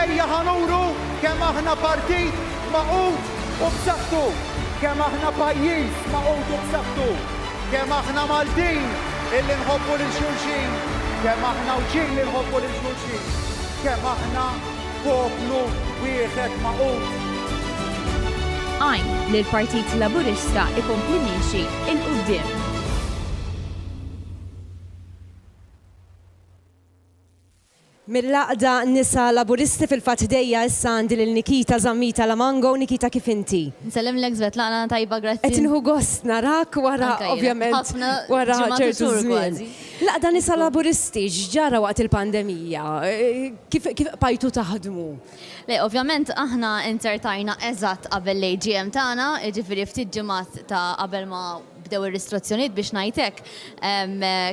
Ejja ħanuru kemm aħna partit maqut u b'saħħtu, kemm aħna pajjiż maqut u b'saħħtu, kemm aħna Maltin illi nħobbu lil xulxin, kemm aħna wġien li nħobbu lil xulxin, kemm aħna poplu wieħed maqut. Għajn li l-Partit Laburista ikompli miexi il-qudiem. Mill-laqda nisa laburisti fil-fatt dejja issa għandi l-Nikita Zammita Lamango. Nikita, kif inti? Nsellem l-ek Svetlana, tajba, grazzi. Et nħu gost narak wara, ovvjament, wara ċertu żmien. Laqda nisa laburisti, ġara waqt il-pandemija, kif bajtu taħdmu? Le, ovvjament, aħna insertajna eżatt qabel l-AGM tagħna, ġifieri ftit ġimgħat ta' qabel ma bdew ir-restrizzjonijiet biex ngħidlek.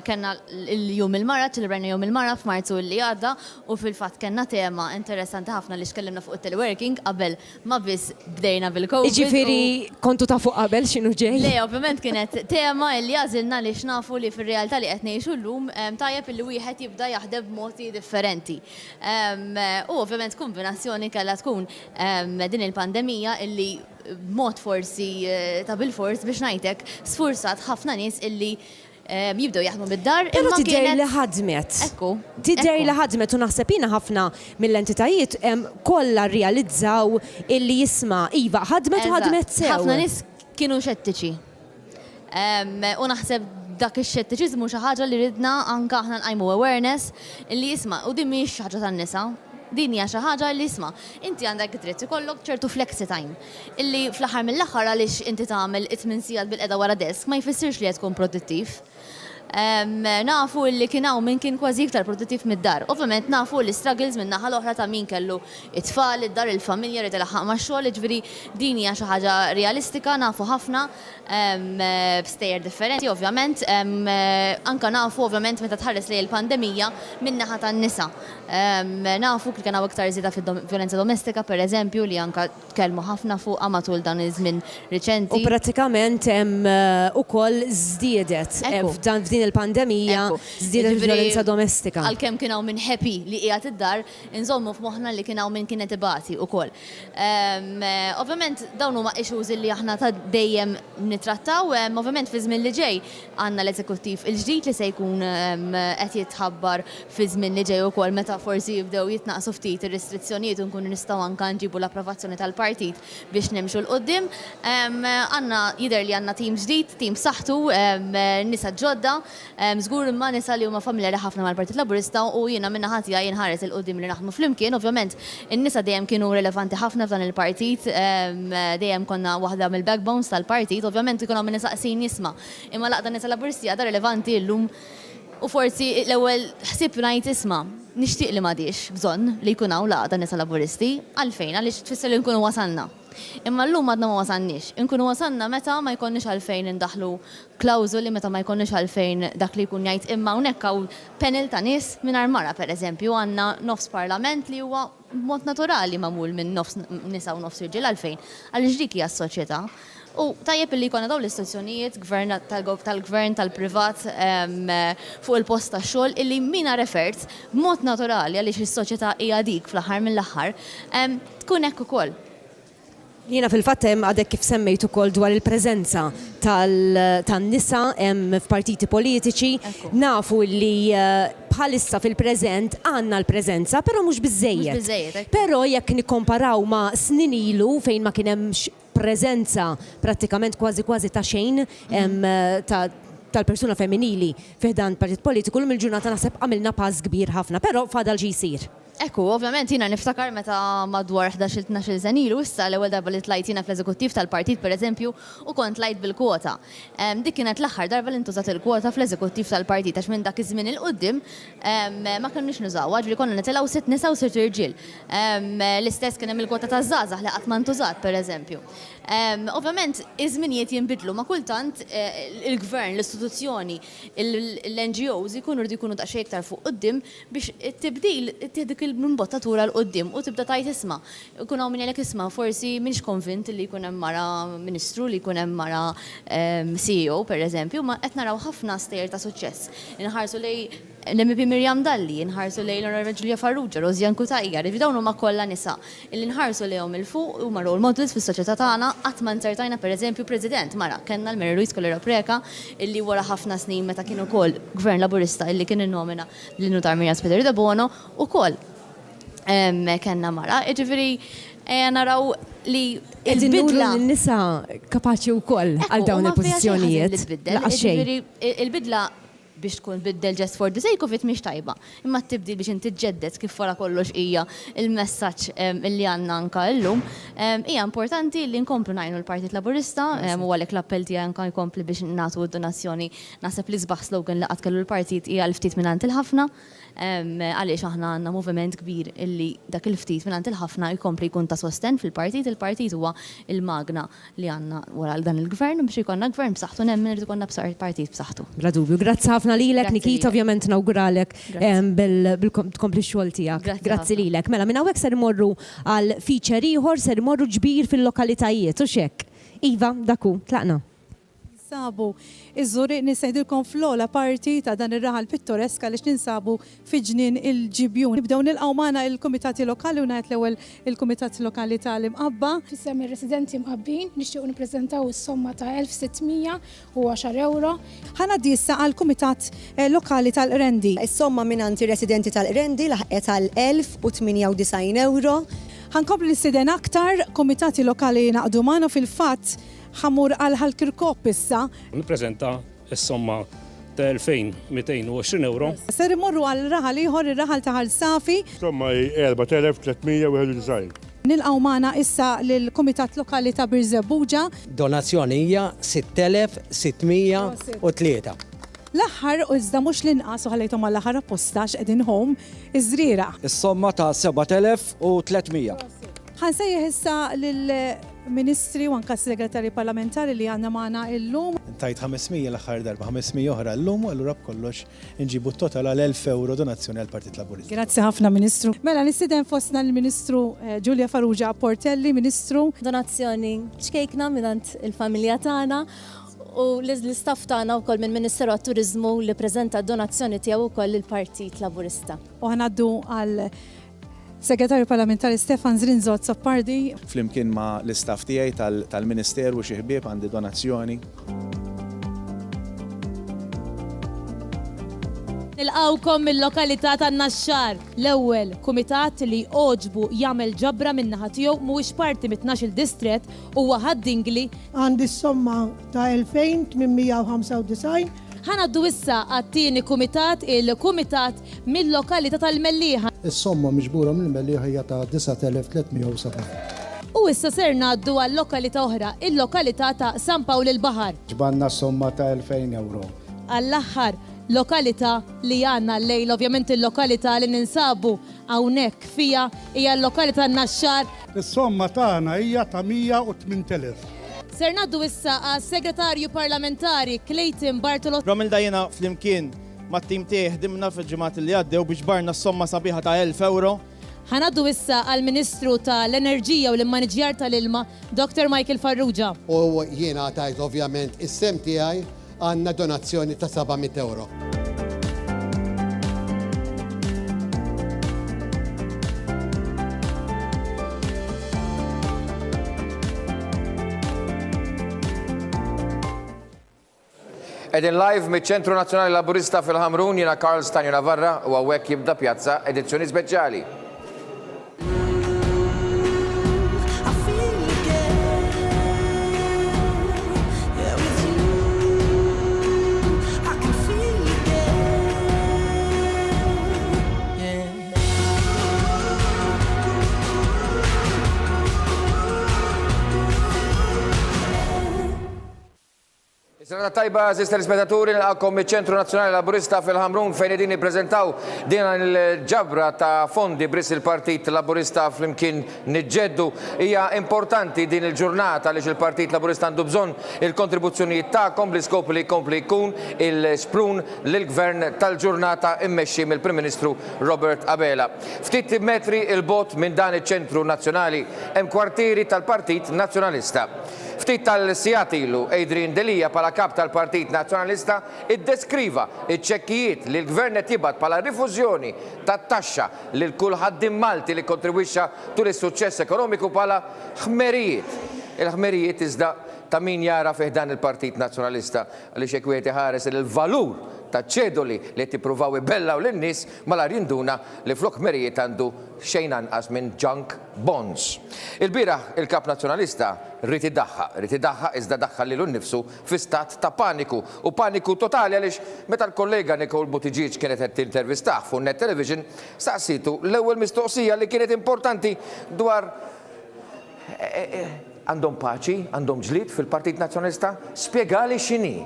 Kellna l-jum il-mara, ċelebrajna jum il-mara f'Marzu li għadda u fil-fatt kellna tema interessanti ħafna li xkellimna fuq il-teleworking qabel ma biss bdejna bil-COVID. Ġifieri kontu ta' fuq qabel x'inhu ġej? Le, ovvjament kienet tema li għażilna li xnafu li fir-realtà li qed ngħixu llum tajjeb li wieħed jibda jaħdem b'modi differenti. U ovvjament kombinazzjoni kellha tkun din il-pandemija illi mod forsi ta' bil-fors biex ngħidlek sfurzat ħafna nies illi jibdew jaħdmu bid-dar. Però tidher li ħadmet. Ekku. Tidher li ħadmet u naħseb jiena ħafna mill-entitajiet kollha rrealizzaw illi jisma' iva ħadmet u ħadmet sew. Ħafna nies kienu xettiċi. U naħseb dak ix-xettiċiżmu xi ħaġa li ridna anke aħna nqajmu awareness illi jisma' u din mhix ħaġa tan-nisa. Din hija xi ħaġa li isma' inti għandek dritt ikollok ċertu flexi time illi fl-aħħar mill-aħħar għaliex inti tagħmel 8 sigħat bil-qiegħda wara desk ma jfissirx li qed tkun produttiv. Nafu li kien hawn min kien kważi iktar produttiv mid-dar. Ovvjament nafu li struggles minn naħa l-oħra ta' min kellu it-tfal, id-dar, il-familja rid ilaħħaq max-xogħol, jiġifieri din hija xi ħaġa realistika, nafu ħafna b'stejjer differenti ovvjament. Anke nafu ovvjament meta tħares lejn il-pandemija min naħa tan-nisa. Nafu kien hawn iktar żieda fil-vjolenza domestika pereżempju li anke tkellmu ħafna fuqha matul dan iż-żmien riċenti. U prattikament hemm ukoll żdiedet f'din il-pandemija żdiedet il-vjolenza domestika. Għalkemm kien hawn min happy li qiegħed id-dar, inżommu f'moħħna li kien hawn min kienet ibati wkoll. Ovvjament dawn huma issues li aħna ta' dejjem nittrattaw, ovvjament fi żmien li ġej għandna l-eżekuttiv il-ġdid li se jkun qed jitħabbar fi żmien li ġej ukoll meta forsi jibdew jitnaqsu ftit ir-restrizzjonijiet u nkunu nistgħu anke nġibu l-approvazzjoni tal-partit biex nimxu l-qudiem. Għandna jidher li għandna tim ġdid, tim b'saħħtu, nisa ġodda, żgur imma nisa li huma familjari ħafna mal-Partit Laburista u jiena minna ħadd jinħares il-qudiem li naħdmu flimkien. Ovvjament in-nisa dejjem kienu rilevanti ħafna f'dan il-partit, dejjem konna waħda mill-backbones tal-partit, ovvjament ikun hawn nisaqsin jisma' imma laqda nisa Laburisti għadha rilevanti llum u forsi l-ewwel ħsib ngħid isma' nixtieq li m'għadix bżonn li jkun hawn laqda nisa Laburisti għalfejn għaliex tfisser li nkunu wasalna. Imma llum għadna ma wasalniex. Inkunu wasalna meta ma jkollniex għalfejn indaħlu klawżoli, meta ma jkollniex għalfejn dak li jkun jgħid imma hawnhekk hawn panel ta' nies mingħajr mara pereżempju għandna nofs parlament li huwa mod naturali magħmul minn nofs nisa u nofs irġiel għalfejn. Għaliex dik hija s-soċjetà. U tajjeb li jkollna dawn l-istituzzjonijiet tal-gvern tal-privat fuq il-post tax-xogħol illi mina refert b'mod naturali għaliex is-soċjetà hija dik fl-aħħar mill-aħħar tkun hekk ukoll. Jiena fil-fatt hemm għadek kif semmejt ukoll dwar il-preżenza tan-nisa hemm f'partiti politiċi, nafu li bħalissa fil-preżent għandna l-preżenza, però mhux biżżejjed. Però jekk nikkomparaw ma' snin ilu fejn ma kien hemm preżenza prattikament kważi ta' xejn tal-persuna femminili fih dan partit politiku l-ġurnata naħseb għamilna pass kbir ħafna, però fadal ġi jsir. Ekku, ovvjament jina niftakar meta madwar 11-12 sen ilu, issa l-ewwel darba li tlajt jina fl-eżekuttiv tal-partit pereżempju u kont tlajt bil-kwota. Dik kienet l-aħħar darba li ntużat il-kwota fl-eżekuttiv tal-partit għax minn dak iż-żmien il-qudiem ma kienux nużawha, ġifieri konna nitilgħu 6 nisa u 6 irġiel. L-istess kien hemm il-kwota taż-żgħażagħ li qatt ma ntużat pereżempju. Ovvjament iż-żminijiet jinbidlu ma kultant il-gvern, l-istituzzjoni, l-NGOs jkunu daqsxejn iktar fuq quddiem biex it-tibdil tieħdik il-mbottatura l-qoddim u tibda tajt isma. Kun hawn min jgħidlek isma' forsi minix konvint li jkun hemm mara Ministru li jkun hemm mara CEO pereżempju, ma qed naraw ħafna stejjer ta' suċċess. Inħarsu lej l-MP Mirjam Dalli, inħarsu lej l-Onorevole Ġulja Farrugia, Rozjan Kutajja, rifi dawn huma kollha nisa. Illi nħarsu lejhom il-fuq huma role models fis-soċjetà tagħna qatt ma nsertajna pereżempju President mara kellna l-Mary Louise Kolera Preka illi wara ħafna snin meta kien ukoll Gvern Laburista illi kien innomina lil Nutar Mirjam Spederi de Bono ukoll kellna mara. Ġifieri naraw li il-bidla n-nisa kapaċi wkoll għal dawn il-pożizzjonijiet. Il-bidla biex tkun biddel just for the sake of it mhix tajba. Imma tibdil biex inti tġeddet kif wara kollox hija il-messaġġ li għandna anke llum. Hija importanti li nkomplu ngħinu l-Partit Laburista u għalhekk l-appell tiegħi anke jkompli biex nagħtu d-donazzjoni naħseb li sbaħ slogan li qatt kellu l-partit hija l-ftit mingħand il-ħafna. Għaliex aħna għandna moviment kbir illi dak il-ftit mingħand il-ħafna jkompli jkun ta' sosten fil-partit. Il-partit huwa il-magna li għandna wara dan il-gvern biex ikollna gvern b'saħħtu nemmen irid ikollna partit b'saħħtu. Bla dubju, grazzi ħafna lilek Nikita, ovvjament nawguralek bil-tkompli x-xogħol tiegħek. Grazzi lilek. Mela minn hawnhekk ser imorru għal feature ieħor ser imorru ġbir fil-lokalitajiet u x'hekk. Iva, daku, tlaqna. Sabu, iż-żuri nisajdilkom fl-ola parti ta' dan ir-raħal pittoreska li ninsabu fi ġnien il-ġibjun. Nibdew nilqgħu magħna il-kumitati lokali u ngħid l-ewwel il-kumitat lokali tal-imqabba. Fissem ir-residenti mqabbin nixtiequ nippreżentaw is-somma ta' 1610 euro. Ħanaddi issa għall-kumitat lokali tal-Qrendi. Is-somma mingħand ir-residenti tal-Qrendi laħqet għal 1098 euro. Ħankompli nistiden aktar kumitati lokali naqdu magħna fil-fatt ħamur għal Kirkop issa. Nippreżenta s-somma ta' 2220 euro. Ser imorru għal raħal ieħor ir-raħal ta' Ħalsafi. Somma 4391. Nilqgħu magħna issa lill-Kumitat Lokali ta' Birżebbuġa. Donazzjoni hija 6603. L-aħħar u iżda mhux l-inqas u ħallejthom għall-aħħar apposta x'qegħdin home iż-żriera. Is-somma ta' 7300. Ħansejjaħ issa lill-Ministri u anke s-Segretarji Parlamentari li għandna magħna llum. Tajt 500 l-aħħar darba, 500 oħra llum u allura b'kollox inġibu t-total għal 1000 euro donazzjoni għall Partit Laburista. Grazzi ħafna Ministru. Mela nistiden fostna l-Ministru Ġulja Farrugia Portelli, Ministru. Donazzjoni xkejkna minant il-familja tagħna u l-istaff tagħna wkoll minn Ministeru għat-Turiżmu li preżenta d-donazzjoni tiegħu wkoll il-Partit Laburista. U ħanaddu għal Segretarju Parlamentari Stefan Zrinzot Soppardi. Flimkien ma l-istaff tiegħi tal-Ministeru xi ħbieb għandi donazzjoni. Nilqawkom mill-lokalità tan-Naxxar. L-ewwel kumitat li oġbu jagħmel ġabra min-naħa tiegħu mhuwiex parti mit-12 distret huwa ħaddingli. Għandi somma ta' 2895. Ħanaddu issa għat-tieni kumitat, il-kumitat mill-lokalità tal-Mellieħa. Is-somma miġbura mill-Mellieħa hija ta' 9307. U issa ser ngħaddu għal-lokalità oħra, il-lokalità ta' San Pawl il-Baħar. Ġbanna somma ta' 2000 euro. Għall-aħħar lokalità li għandna l-lejl, ovvjament il-lokalità li ninsabu hawnhekk fija hija l-lokalità Naxxar. Is-somma tagħna hija ta' 108,000. Ser ngħaddu issa għas-Segretarju Parlamentari Clayton Bartolot. Romil dajjena flimkien mat-tim tiegħi ħdimna fil-ġimgħat li għaddew biex barna s-somma sabiħa ta' 1000 euro. Ħanaddu issa għall-Ministru tal-Enerġija u l-Immaniġjar tal-Ilma, Dr. Michael Farrugia. U jiena tajt ovvjament is-sem tiegħi għandna donazzjoni ta' 700 euro. Edin live mit-ċentru Nazzjonali Laburista fil-Ħamrun jiena Karl Stanju Navarra u għawek jibda pjazza edizzjoni speċjali. Ġurnata tajba, eżis telespettaturi, nilqakom miċ-Ċentru Nazzjonali Laburista fil-Ħamrun fejn qegħdin nippreżentaw din il-ġabra ta' fondi bris il-Partit Laburista flimkien niġġeddu. Hija importanti din il-ġurnata għaliex il-Partit Laburista għandu bżonn il-kontribuzzjonijiet tagħkom bl-iskop li jkompli jkun il-sprun lill-Gvern tal-ġurnata immexxi mill-Prim Ministru Robert Abela. Ftit metri il-bot minn dan iċ-Ċentru Nazzjonali hemm kwartieri tal-Partit Nazzjonalista. Ftit tal-sijat ilu, Adrian Delija pala kap tal-Partit Nazzjonalista iddeskriva iċ-ċekkijiet li l-Gvern qed jibgħat pala rifużjoni tat-taxxa lil kull ħaddiem Malti li kontribwixxa tul is-suċċess ekonomiku pala ħmerijiet. Il-ħmerijiet iżda ta' min jara fih dan il-Partit Nazzjonalista għaliex hekk wieħed iħares il-valur ta' ċedoli li tippruvaw ibellaw lin-nies mala jinduna li flok ħmerijiet għandu xejn anqas minn junk bonds. Il-bieraħ il-Kap Nazzjonalista rrid iddaħħa iżda daħħal lilu nnifsu fi stat ta' paniku u paniku totali għaliex meta l-kollega Nicole Buttigieg kienet qed tintervistaħ fuq Net Television saqsitu l-ewwel mistoqsija li kienet importanti dwar għandhom paċi, għandhom ġlied fil-Partit Nazzjonalista, spjegali x'inhi.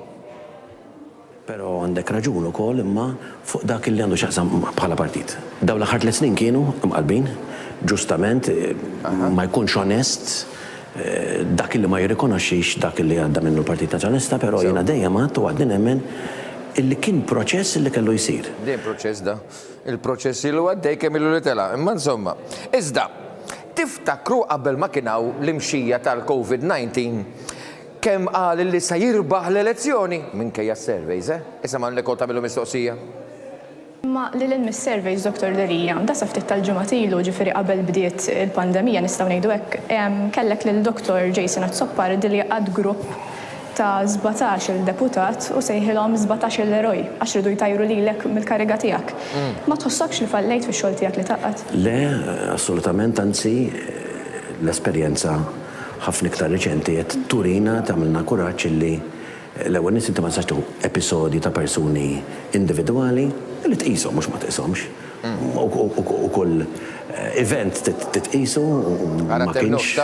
Pero għandek raġun ukoll imma fuq dak li għandu xaqsam bħala partit. Daw l-aħħar 3 snin kienu mqalbin, ġustament ma jkunx onest dak li ma jirrikonoxxix dak li għadda minnu l-Partit Nazzjonalista, però jiena dejjem għad u għadni nemmen illi kien proċess li kellu jsir. Dejjem proċess da. Il-proċess ilu għaddej kemm ilu li tela, imma insomma. Iżda, tiftakru qabel ma kienaw l-imxija tal-COVID-19 kemm qal li se jirbaħ l-elezzjoni minkejja s-surveys, Issa ma nlekol tagħmilu mistoqsija. Ma lil mis-surveys, Dr. Delija, da sa ftit tal-ġimgħat ilu ġifieri qabel bdiet il-pandemija nistgħu ngħidu hekk, kellek lil Dr. Jason Azzoppar li għad grupp ta' 17 il-deputat u sejħilhom 17 il-eroj għax ridu jtajru lilek mill-kariga tiegħek. Ma tħossokx li fallejt fix-xogħol tiegħek li taqgħad? Le, assolutament, anzi l-esperjenza ħafna iktar reċenti qed turina tagħmilna kuraġġ illi l-ewwel nies inti ma tistax tieħu episodji ta' persuni individwali li tqishom mhux ma tqishomx. U kull event titqisu ma kienx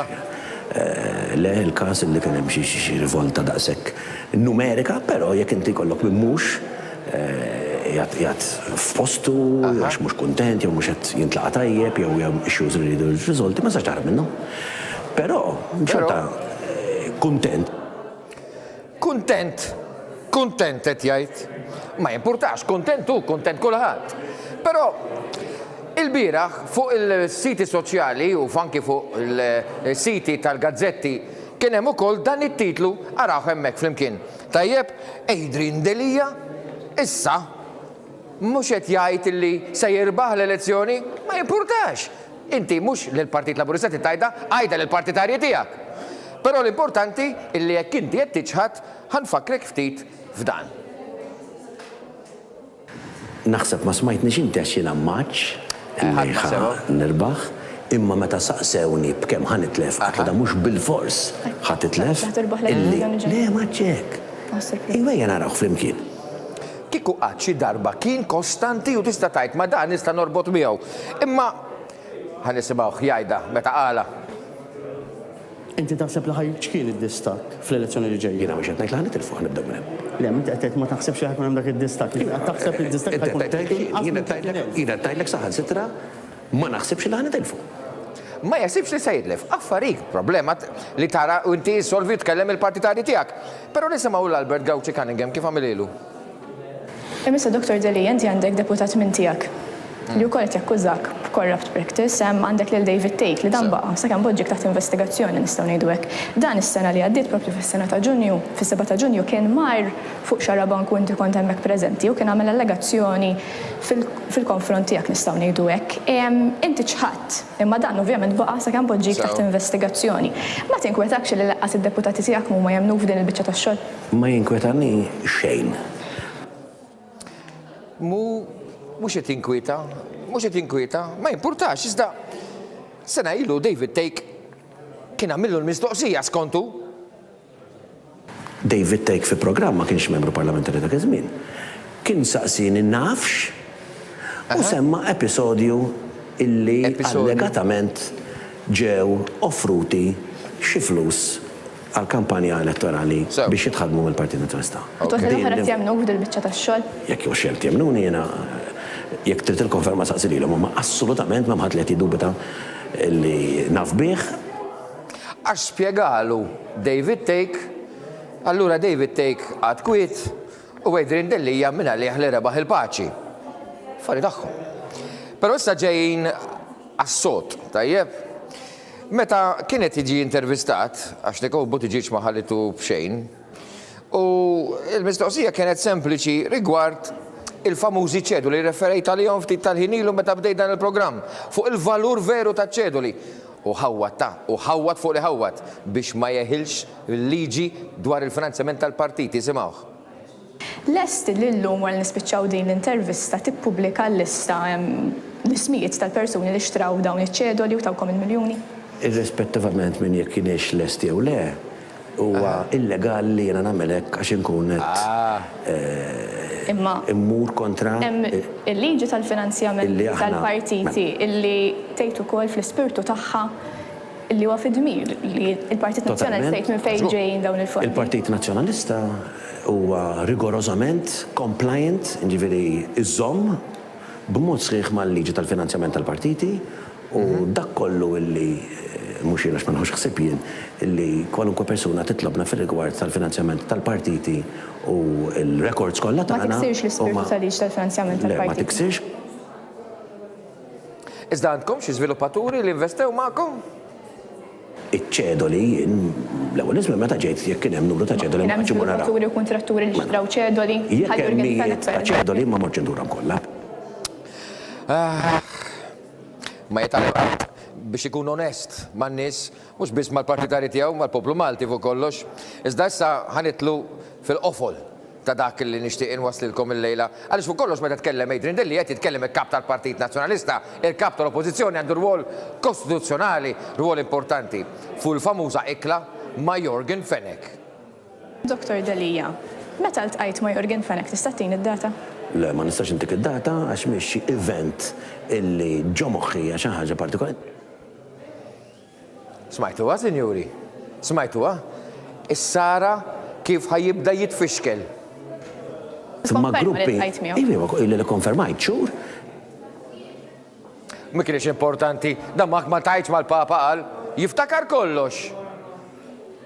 le il-każ li kien hemm xi rivolta daqshekk numerika, però jekk inti jkollok minn mhux jgħat f'postu għax mhux kuntent jew mhux qed jintlaqa' tajjeb jew hemm issues li jridu riżolti ma sax taħrab minnhom. Però xorta kuntent. Kuntent qed jgħid. Ma jimpurtax, kuntent tu, kuntent kulħadd. Però il-bieraħ fuq il-siti soċjali u fanki fuq il-siti tal-gazzetti kien hemm ukoll dan it-titlu araw hemmhekk flimkien. Tajjeb, Adrian Delija issa mhux qed jgħid li se jirbaħ l-elezzjoni, ma jimpurtax. Inti mhux lill-Partit Laburista tgħidha, għajda lill-partitarji tiegħek. Però l-importanti illi jekk inti qed tiġħad ħanfakrek ftit f'dan. Naħseb ma smajtniex inti għax jiena maċċ nirbaħ, imma meta saqsewni b'kemm ħanitlef għadha mhux bil-fors ħatitlef illi le maċċek. Ejwejja naraw flimkien. Kieku qatt xi darba kien kostanti u tista' tgħid ma dan nista' norbot miegħu. Imma ħanisimgħu jgħidha meta qala. Inti taħseb li ħajkien id-distak fl-elezzjoni li ġejjin. Jiena mhux qed ngħid li ħanitilfu ħnibdew minn hemm. Le, inti qed ma taħsebx li ħajkun hemm dak id-distak. Taħseb li d-distak Jiena tgħidlek saħansitra ma naħsibx li ħanitilfu. Ma jasibx li se jidlef. Affarik problema li tara u inti solvi tkellem il-partitarji tiegħek. Però nisimgħu l-Albert Gawci Cunningham kif għamililu. Imissa Dr. Delija, inti għandek deputat minn tiegħek li wkoll qed jakkużak b'corrupt practice, għandek lil David Tate li dan baqa' sakemm poġġik taħt investigazzjoni nistgħu ngħidu hekk. Dan is-sena li għaddiet proprju fis-sena ta' Ġunju, fis-7 ta' Ġunju kien mar fuq xarabank u inti kont hemmhekk preżenti u kien għamel allegazzjoni fil-konfront tiegħek nistgħu ngħidu hekk. Inti ċħadd, imma dan ovvjament baqa' sakemm poġġik taħt investigazzjoni. Ma tinkwetakx li laqqas id-deputati tiegħek huma jemmnu f'din il-biċċa tax-xogħol? Ma jinkwetani xejn. Mhux qed jinkwita, ma jimpurtax, iżda sena ilu David Tate kien għamillu l-mistoqsija skontu. David Tate fi programm ma kienx membru parlamentari dak iż-żmien. Kien saqsini nafx u semma episodju illi allegatament ġew offruti xi flus għal-kampanja elettorali biex jitħadmu mill-Partit Nazzjonalista. Tuħt l-oħra jemnu f'dil biċċa tax-xogħol? Jekk jew xelt jemnuni jiena jekk trid il-konferma saqsililhom huma assolutament ma mħadd li qed jiddubita li naf bih. Għax spjegalu David Take, allura David Take għad kwiet u Adrian Delli jammina li rebaħ il-paċi. Affari tagħhom. Però issa ġejjin għas-sod, tajjeb. Meta kienet jiġi intervistat, għax nekobbu tiġiġ maħallitu bxejn, u il-mistoqsija kienet sempliċi rigward il-famużi ċeduli, referejt għalihom ftit tal-ħinilu meta bdej dan il-programm, fuq il-valur veru ta' ċeduli. U ħawwat fuq li ħawwat biex ma jeħilx il-liġi dwar il-finanzjament tal-partiti, simawh. Lest l-lum għal nispiċċaw din l-intervista tippubblika l-lista l-ismijiet tal-persuni li xtraw dawn iċ-ċedoli u tawkom il-miljoni? Irrispettivament minn jekk kienx lest jew le, huwa illegali li jiena nagħmelek għax inkun immur kontra il-liġi tal-finanzjament tal-partiti illi tgħid ukoll fl-ispirtu tagħha illi huwa fid-dmir li l-Partit Nazzjonalista jgħid minn fejn ġejjin dawn il-fondi. Il-Partit Nazzjonalista huwa rigorosament compliant, ġifieri iżomm b'mod sħiħ mal-liġi tal-finanzjament tal-partiti u dak kollu illi mhux jiena ma nħoss ħsieb jien illi kwalunkwe persuna titlobna fir-rigward tal-finanzjament tal-partiti u l-records kollha tagħna. Ma tiksirx l-ispirtu tal-liġi tal-finanzjament tal-partiti. Ma tiksirx. Iżda għandkom xi żviluppaturi li investew magħkom? Iċ-ċedoli, l-ewwel isma' meta ġejt jekk kien hemm numru ta' ċedoli ma ġibu naraw. Żviluppaturi u kontratturi li xtraw ċedoli. Jekk hemm mijiet ta' ċedoli ma morġ indurhom kollha. Ma jitalab biex ikun onest man-nies, mhux biss mal-partitari tiegħu, mal-poplu Malti fuq kollox. Iżda issa ħanitlu fil-qofol ta' dak li nixtieq inwaslilkom il-lejla. Għaliex fuq kollox meta tkellem Adrian Delli qed jitkellem il-kap tal-Partit Nazzjonalista, il-kap tal-Oppożizzjoni għandu rwol kostituzzjonali, rwol importanti fuq il-famuża ikla ma' Jorgen Fenech. Dr. Delija, meta ltqajt ma' Jorgen Fenech tista' tgħin id-data? Le, ma nistax intik id-data għax mhix xi event illi ġo moħħi għax xi ħaġa partikolari. Smajtuha, sinjuri? Smajtuha? Is-Sara kif ħajibda jitfixkel. Ma' gruppi. Iva, illi konfermajt xhur. Ma kienx importanti, dan ma tajtx mal-Papa qal, jiftakar kollox.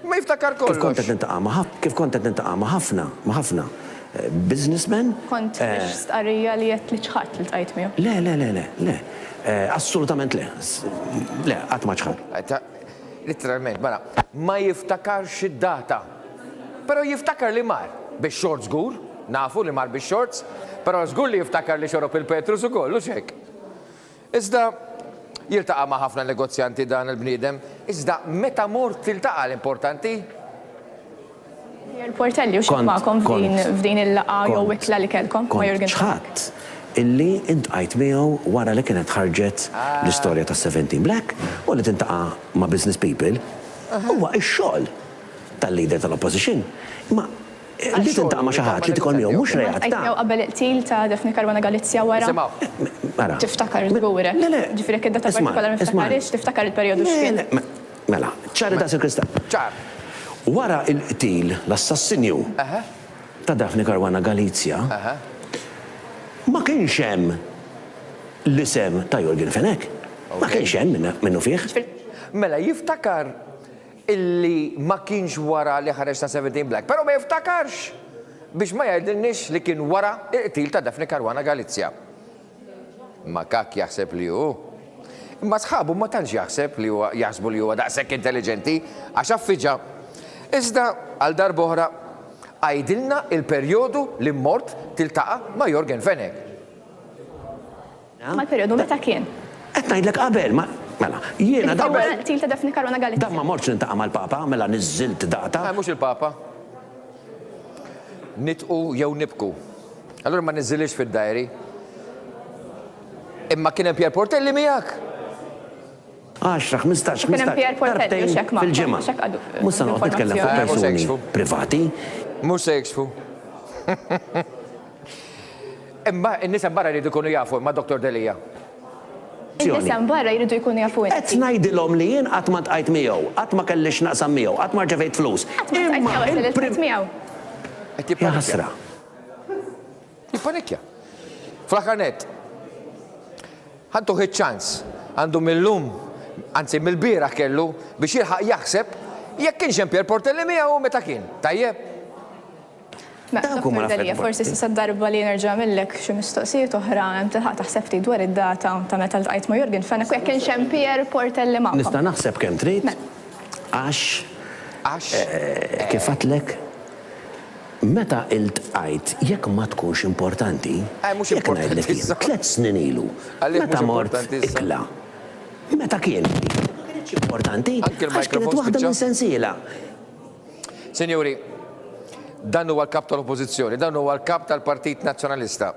Ma jiftakar kollox. Kif kont qed nintaqa' ma' ħafna businessmen. Kont biex stqarrija li qed li ċħat li tqajt miegħu. Le. Assolutament le. Le, qatt ma ċħat. Literalment, ma jiftakarx id-data. Però jiftakar li mar biex shorts żgur, nafu li mar biex shorts, però żgur li jiftakar li xorob il-Petrus ukoll, u xek. Iżda jiltaqa' ma' ħafna negozjanti dan il-bniedem, iżda meta mort tiltaqa' l-importanti. Il-portelli u x'ma'kom f'din il-laqgħa jew ikla li kellkom ma' Jorgen Fenech. Illi intqajt miegħu wara li kienet ħarġet l-istorja ta' 17 Black u li tintaqa' ma' business people huwa x-xogħol tal-leader tal-opposition. Ma li tintaqa' ma' xi ħadd li tkun miegħu mhux reat ta' qabel il-qtil ta' Daphne Caruana Galizia wara. Tiftakar żgur. Ġifieri kien data partikolari niftakarix, tiftakar il-perjodu x'kien. Mela, ċari da' Kristall. ċar. Wara il-qtil l-assassinju ta' Daphne Caruana Galizia ma kienx hemm l-isem ta' Jorgen Fenech. Ma kienx hemm minnu fih. Mela jiftakar illi ma kienx wara li ħareġ ta' 17 Black, però ma jiftakarx biex ma jgħidilniex li kien wara il-qtil ta' Daphne Caruana Galizia. Ma kak jaħseb li hu. Imma sħabu ma tantx jaħsbu li huwa daqshekk intelligenti għax affiġa. Iżda għal darb'oħra għajdilna il-perjodu li mort tiltaqa' ma' Jorgen Fenech. Ma' l-perjodu meta kien? Qed ngħidlek qabel, mela, jiena dawra til ta' Daphne Caruana Galizia. Dan ma mortx nintaqa' mal-Papa, mela niżilt data. Mhux il-Papa. Nitqu jew nibku. Allura ma niżilix fid-dajri. Imma kien hemm Pier Portelli miegħek. 10, 15, 15 fil-ġimgħa. Mhux se noqgħod nitkellem fuq persuni privati. Mhux se jiksfu. Imma n-nies barra jridu jkunu jafu ma' Dr. Delija. informazzjoni. Il-nisem barra jridu jkunu jafu. Qed ngħidilhom li jien qatt ma tqajt miegħu, qatt ma kellix naqsam miegħu, qatt ma rċevejt flus. Imma ħasra. Jippanikja. Fl-aħħar ħantu ċans għandu mill-lum, anzi mill-bira kellu biex jilħaq jaħseb jekk kienx hemm Pier Portelli miegħu meta kien. Tajjeb? Dr. Delija, forsi s darba li nerġa' millek xi mistoqsijiet oħra hemm tilħaq taħseb ftit dwar id-data ta' meta ltqajt ma' Jurgen f'għandek jekk kienx hemm Pier Portelli magħhom. Nista' naħseb kemm trid għax kif għadlek meta iltqajt jekk ma tkunx importanti, jekk ngħidlek 3 snin ilu, meta mort ikla. Meta kien? Kienx importanti għax kienet waħda minn sensiela. Sinjuri, dan huwa l-kap tal-Oppożizzjoni, dan huwa l-kap tal-Partit Nazzjonalista.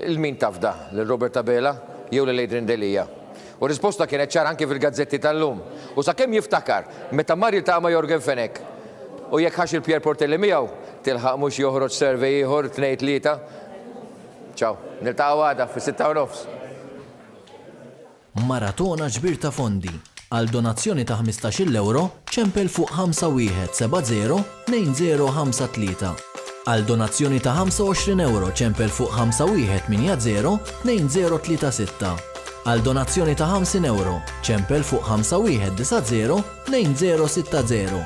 Il-min taf da, lil-Robert Abela jew lil Adrian Delija. U risposta kienet ċara anke fil-gazzetti tal-lum. U sakemm jiftakar, meta mar jiltaqa' ma' Jorgen Fenek u jekk ħax il-Pier Portelli miegħu, tilħaq mhux joħroġ survey ieħor 2-3. Ċaw, niltaqgħu għada fis-6:30. Maratona ġbir ta' fondi. Għal donazzjoni ta' 15 euro ċempel fuq 5170-2053. Għal donazzjoni ta' 25 euro ċempel fuq 5180-2036. Għal donazzjoni ta' 50 euro ċempel fuq 5190-2060.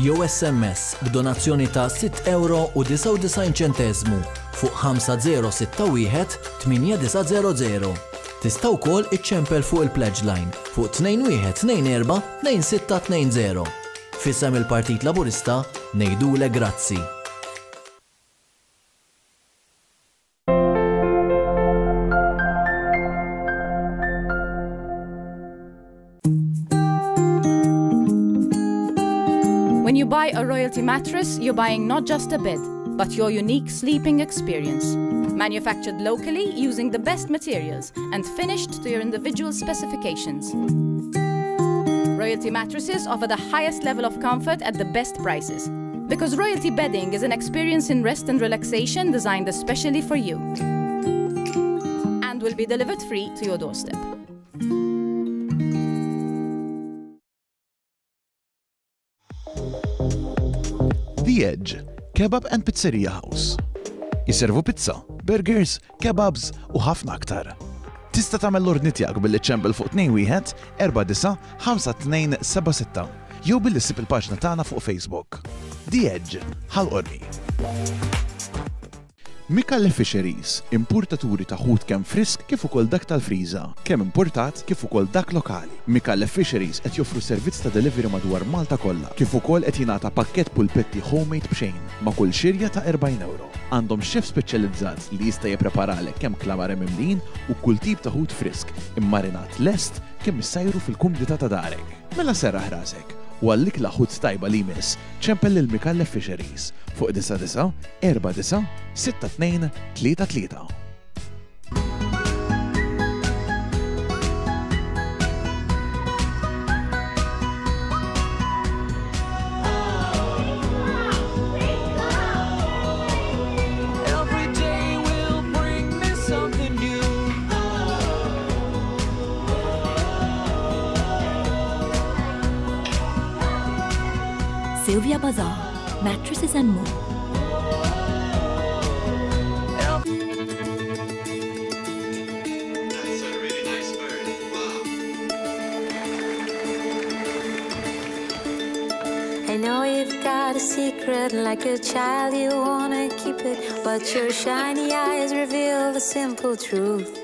Jew SMS b'donazzjoni ta' 6 euro u 99 ċentesmu fuq 5061-8900. Tistaw kol iċċempel fuq il-Pledge Line fuq 2124-2620. Fissem il-Partit Laburista nejdule grazzi. When you buy a Royalty mattress, you're buying not just a bed, but your unique sleeping experience. Manufactured locally using the best materials and finished to your individual specifications. Royalty mattresses offer the highest level of comfort at the best prices. Because Royalty bedding is an experience in rest and relaxation designed especially for you. And will be delivered free to your doorstep. The Edge, Kebab and Pizzeria House. Jiservu pizza, burgers, kebabs u ħafna aktar. Tista' tagħmel l-ordni tiegħek billi ċempel fuq 21-49-5276 jew billi ssib il-paġna tagħna fuq Facebook. The Edge, ħal-qorni. Mikalle Fisheries, importaturi ta' ħut kemm frisk kif ukoll dak tal-friża, kemm importat kif ukoll dak lokali. Mikalle Fisheries qed joffru servizz ta' delivery madwar Malta kollha, kif ukoll qed jingħata pakkett pulpetti homemade b'xejn ma' kull xirja ta' 40 euro. Għandhom xef speċjalizzat li jista' jippreparalek kemm klamare mimlin u kull tip ta' ħut frisk, immarinat lest kemm issajru fil-kumdita ta' darek. Mela serraħ rasek. U għallik laħut tajba li jmiss, ċempel il-Mikalle Fisheries fuq 99-49-62-33. Sylvia Bazaar, mattresses and more. I know you've got a secret like a child, you wanna keep it, but your shiny eyes reveal the simple truth.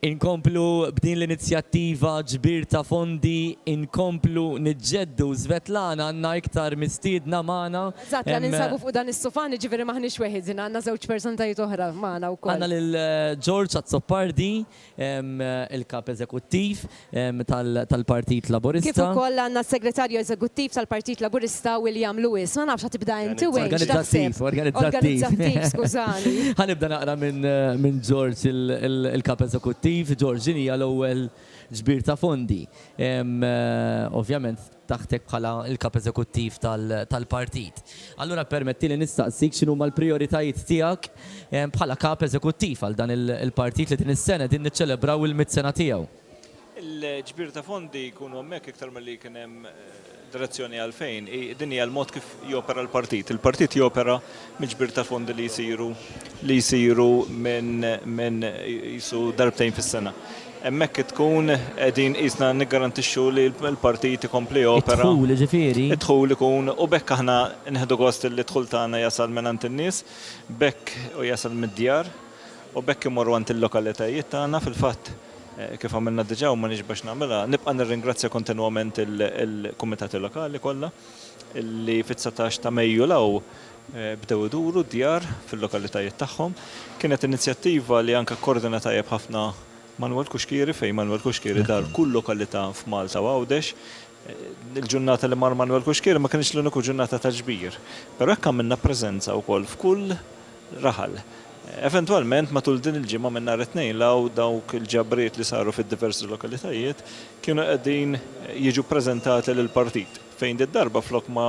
Inkomplu b'din l-inizjattiva ġbir ta' fondi, inkomplu niġġeddu Svetlana għandna iktar mistiedna magħna. Eżatt, għan ninsabu fuq dan is-sofan, ġifieri maħniex weħidin, għandna żewġ persontajiet oħra magħna wkoll. Għandna lil George Azzopardi, il-kap eżekuttiv tal-Partit Laburista. Kif ukoll għandna s-segretarju eżekuttiv tal-Partit Laburista William Lewis. Ma nafx ħatibda inti wejn. Organizzattiv, skużani. Ħanibda naqra minn George il-kap eżekuttiv. George hija l-ewwel ġbir ta' fondi. Ovvjament taħtek bħala il-kap eżekuttiv tal-partit. Allura permetti li nistaqsik x'inhu l-prijoritajiet tiegħek bħala kap eżekuttiv għal dan il-partit li din is-sena din niċċelebraw il-100 sena tiegħu. Il-ġbir ta' fondi jkunu hemmhekk iktar milli kien hemm direzzjoni għalfejn. Din hija l-mod kif jopera l-partit. Il-partit jopera mill-ġbir ta' fondi li jsiru minn jisu darbtejn fis-sena. Hemmhekk tkun qegħdin qisna niggarantixxu li l-partit ikompli opera. Idħul ġifieri. Idħul ikun u bekk aħna nħedu gost li dħul tagħna jasal minn għand in-nies, bekk u jasal mid-djar u bekk imorru għand il-lokalitajiet tagħna fil-fatt. Kif għamilna diġà u ma nixbax nagħmilha, nibqa' nirringrazzja kontinwament il-kumitati lokali kollha li fit-19 ta' Mejju law bdew iduru djar fil-lokalitajiet tagħhom. Kienet inizjattiva li anke koordinata tajjeb ħafna Manuel Kuxkieri fejn Manuel Kuxkieri dar kull lokalità f'Malta u Għawdex. Il-ġurnata li mar Manuel Kuxkieri ma kienx l-uniku ġurnata ta' ġbir, però hekk għamilna preżenza wkoll f'kull raħal. Eventualment matul din il-ġimgħa minn nhar it-tnejn law dawk il-ġabriet li saru fid-diversi lokalitajiet kienu qegħdin jiġu preżentati lill-partit fejn darba flok ma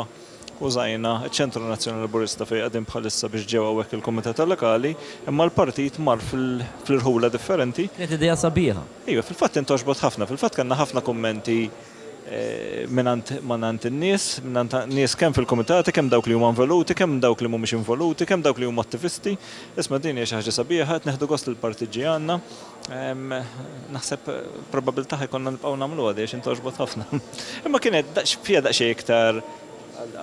użajna ċ-Ċentru Nazzjonali Laburista fejn qegħdin bħalissa biex ġew hawnhekk il-kumitati lokali, imma l-partit mar fil-irħula differenti. Kienet idea sabiħa. Iva, fil-fatt intoġbot ħafna, fil-fatt kellna ħafna kummenti minnant in-nies, minnant nies kemm fil-kumitati, kemm dawk li huma involuti, kemm dawk li mhumiex involuti, kemm dawk li huma attivisti. Isma' din hija xi ħaġa sabiħa, qed neħdu gost il-partit ġie għandna. Naħseb probabilità ħajkonna nibqgħu nagħmluha għax intoġbot ħafna. Imma kienet fiha daqsxejn iktar